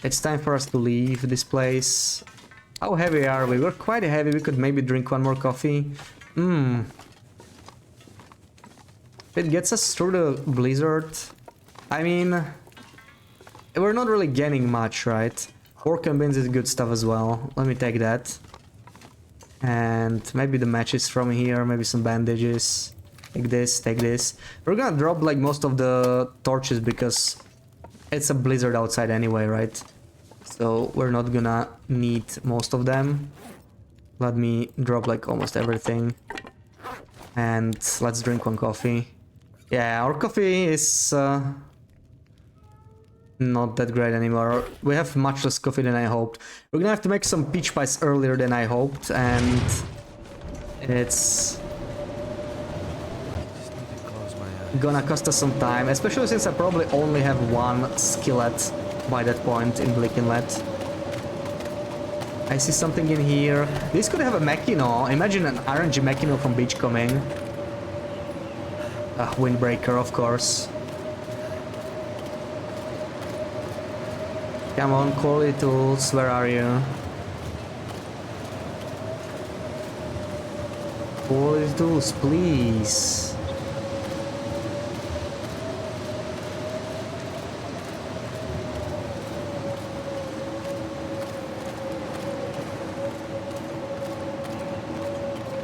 it's time for us to leave this place. How heavy are we? We're quite heavy. We could maybe drink one more coffee. It gets us through the blizzard. I mean, we're not really gaining much, right? Pork and beans is good stuff as well. Let me take that. And maybe the matches from here, maybe some bandages. Take this, take this. We're gonna drop like most of the torches because it's a blizzard outside anyway, right? So we're not gonna need most of them. Let me drop like almost everything. And let's drink one coffee. Yeah, our coffee is not that great anymore. We have much less coffee than I hoped. We're gonna have to make some peach pies earlier than I hoped, and it's gonna cost us some time, especially since I probably only have one skillet by that point in Bleak Inlet. I see something in here. This could have a Machino. Imagine an RNG Machino from Beachcoming. A windbreaker, of course. Come on, quality tools, where are you? Quality tools, please.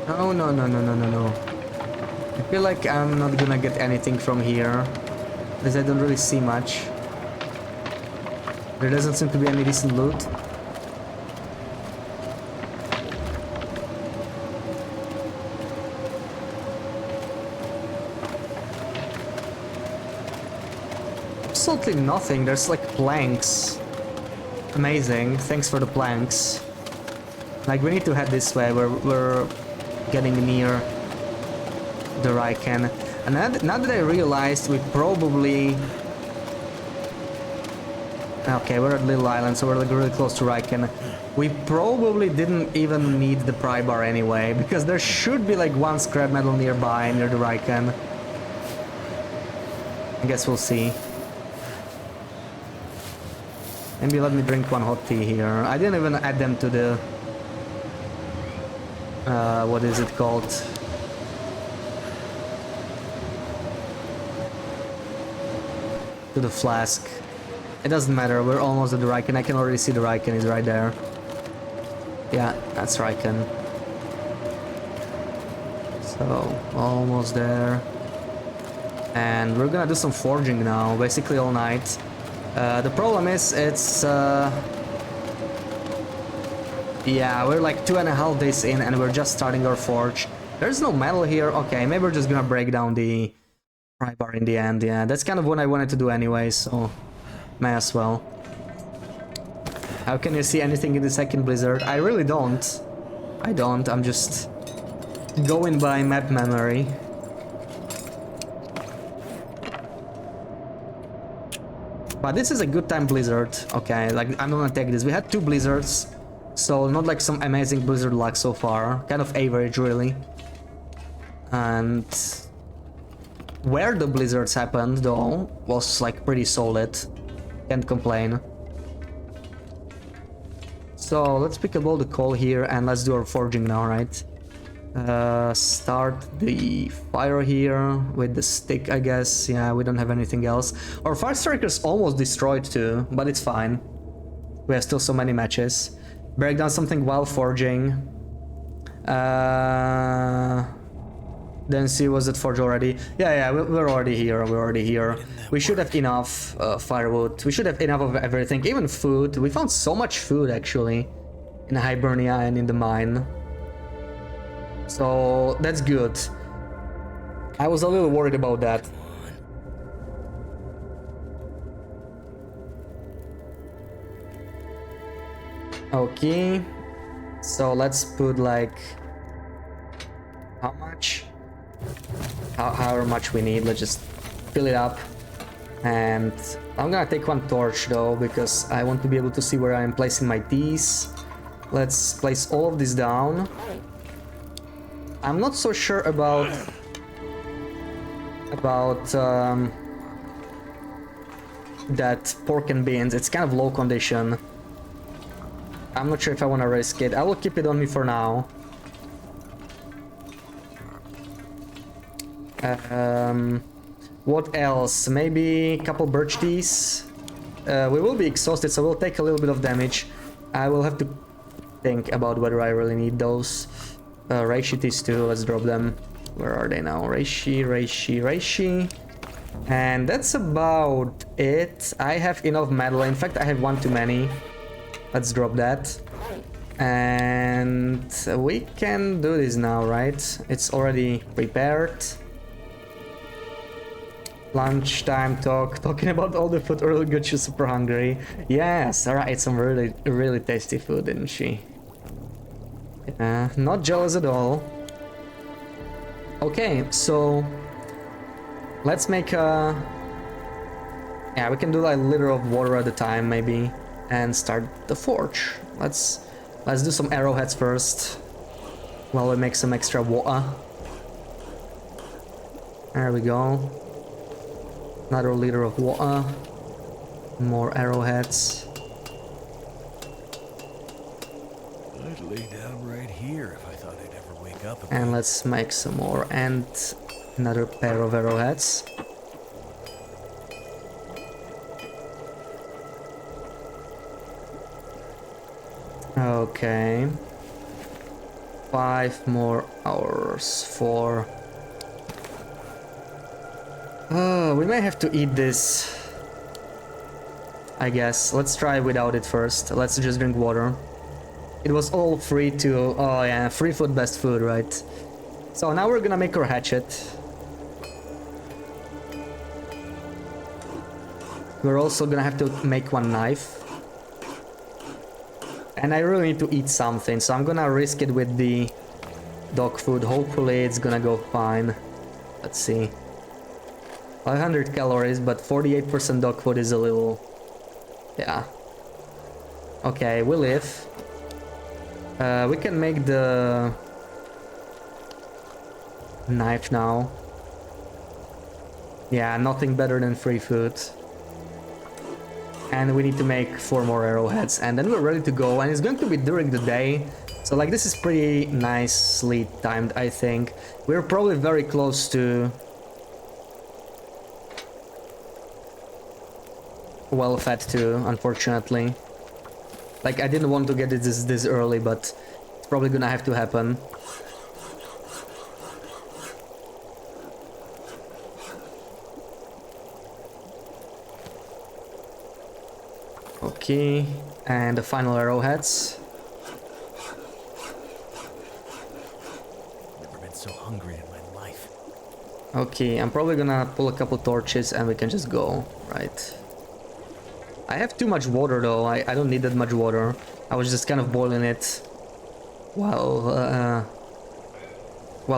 No, no, no, no, no, no, no. I feel like I'm not gonna get anything from here, because I don't really see much. There doesn't seem to be any decent loot. Absolutely nothing. There's like planks. Amazing. Thanks for the planks. Like, we need to head this way. We're getting near the Riken. And now that I realized we probably... Okay, we're at Little Island, so we're like really close to Riken. We probably didn't even need the pry bar anyway, because there should be like one scrap metal nearby, near the Riken. I guess we'll see. Maybe let me drink one hot tea here. I didn't even add them to the... what is it called? To the flask. It doesn't matter, we're almost at the Riken. I can already see the Riken is right there. Yeah, that's Riken. So, almost there. And we're gonna do some forging now, basically all night. The problem is, it's... yeah, we're like 2.5 days in and we're just starting our forge. There's no metal here. Okay, maybe we're just gonna break down the pry bar in the end. Yeah, that's kind of what I wanted to do anyway, so... May as well. How can you see anything in the second blizzard? I really don't. I don't. I'm just going by map memory. But this is a good time blizzard. Okay, like I'm gonna take this. We had 2 blizzards, so not like some amazing blizzard luck so far. Kind of average, really. And where the blizzards happened, though, was like pretty solid. Can't complain. So let's pick up all the coal here and let's do our forging now, right? Start the fire here with the stick, I guess. Yeah, we don't have anything else. Our fire striker's almost destroyed too, but it's fine. We have still so many matches. Break down something while forging. Then see, was it forge already? Yeah, we're already here. We're already here. We should have enough firewood. We should have enough of everything, even food. We found so much food actually in Hibernia and in the mine. So that's good. I was a little worried about that. Okay, so let's put like how much? However much we need. Let's just fill it up. And I'm gonna take one torch though, because I want to be able to see where I'm placing my teas. Let's place all of this down. I'm not so sure about that pork and beans. It's kind of low condition. I'm not sure if I want to risk it. I will keep it on me for now. What else? Maybe a couple birch teas. We will be exhausted, so we'll take a little bit of damage. I will have to think about whether I really need those. Reishi teas too, let's drop them. Where are they now? Reishi. And that's about it. I have enough metal. In fact, I have one too many. Let's drop that. And we can do this now, right? It's already prepared. Lunchtime talking about all the food earlier got you super hungry. Yes, alright, some really tasty food, didn't she? Not jealous at all. Okay, so let's make a... Yeah, we can do like a liter of water at a time maybe and start the forge. Let's do some arrowheads first while we make some extra water. There we go. Another liter of water. More arrowheads. I'd lay down right here if I thought I'd ever wake up again. And let's make some more and another pair of arrowheads. Okay. 5 more hours for... we may have to eat this, I guess. Let's try without it first. Let's just drink water. It was all free to... Oh yeah, free food, best food, right? So now we're gonna make our hatchet. We're also gonna have to make one knife. And I really need to eat something, so I'm gonna risk it with the dog food. Hopefully it's gonna go fine. Let's see. 500 calories, but 48% dog food is a little... Yeah. Okay, we live. We can make the knife now. Yeah, nothing better than free food. And we need to make 4 more arrowheads, and then we're ready to go. And it's going to be during the day, so like this is pretty nicely timed, I think. We're probably very close to well fed too, unfortunately. Like, I didn't want to get it this early, but it's probably gonna have to happen. Okay, and the final arrowheads. Never been so hungry in my life. Okay, I'm probably gonna pull a couple torches and we can just go, right? I have too much water though. I don't need that much water. I was just kind of boiling it while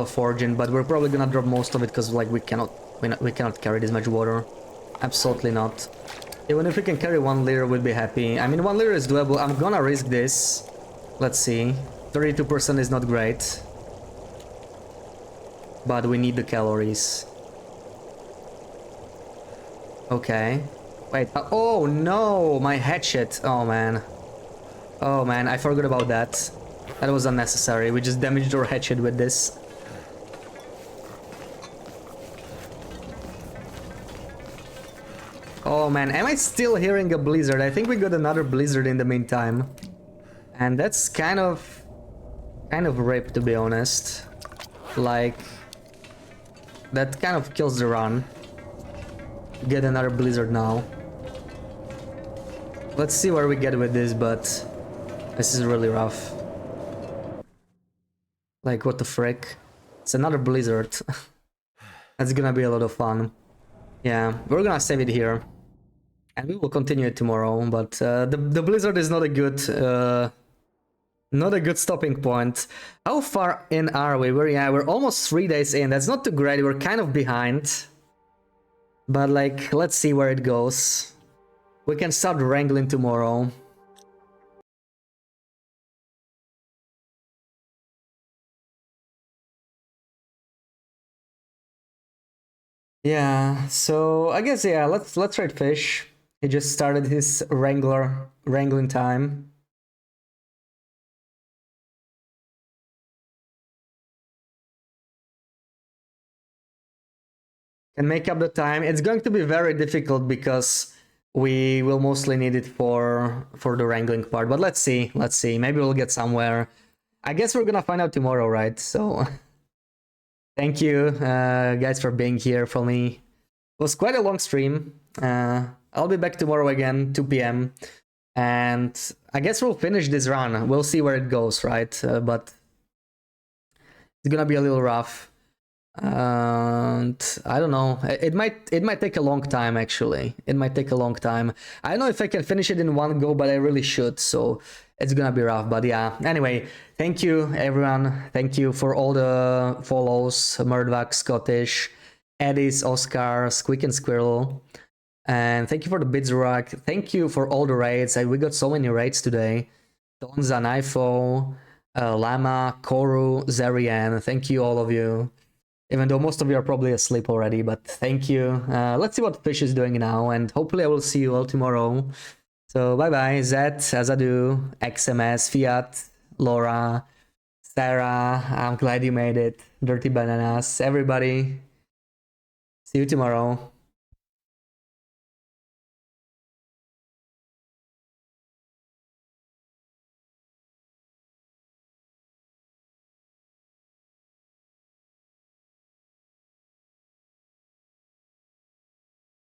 forging, but we're probably gonna drop most of it because like we cannot carry this much water. Absolutely not. Even if we can carry 1 liter, we'd be happy. I mean, 1 liter is doable. I'm gonna risk this. Let's see. 32% is not great, but we need the calories. Okay. Wait, oh no, my hatchet. Oh man. Oh man, I forgot about that. That was unnecessary. We just damaged our hatchet with this. Oh man, am I still hearing a blizzard? I think we got another blizzard in the meantime. And that's kind of rip, to be honest. Like, That kind of kills the run. Get another blizzard now. Let's see where we get with this, but this is really rough. Like, what the frick? It's another blizzard. That's gonna be a lot of fun. Yeah, we're gonna save it here. And we will continue it tomorrow, but the blizzard is not a good stopping point. How far in are we? We're almost 3 days in. That's not too great. We're kind of behind. But like, let's see where it goes. We can start wrangling tomorrow. Yeah, so I guess yeah, let's trade fish. He just started his wrangling time. Can make up the time. It's going to be very difficult because we will mostly need it for the wrangling part. But let's see. Maybe we'll get somewhere. I guess we're gonna find out tomorrow, right? So thank you guys for being here for me. It was quite a long stream. I'll be back tomorrow again, 2 p.m. And I guess we'll finish this run. We'll see where it goes, right? But it's gonna be a little rough. And I don't know. It might take a long time, actually. It might take a long time. I don't know if I can finish it in one go, but I really should. So it's gonna be rough. But yeah. Anyway, thank you everyone. Thank you for all the follows. Murdvac, Scottish, Edis, Oscar, Squeak and Squirrel. And thank you for the Bidzrak. Thank you for all the raids. We got so many raids today. Donza, Naifo, Lama, Koru, Zerian. Thank you, all of you. Even though most of you are probably asleep already, but thank you. Let's see what Fish is doing now, and hopefully I will see you all tomorrow. So bye-bye, Zed, Azadu, XMS, Fiat, Laura, Sarah, I'm glad you made it, Dirty Bananas, everybody. See you tomorrow.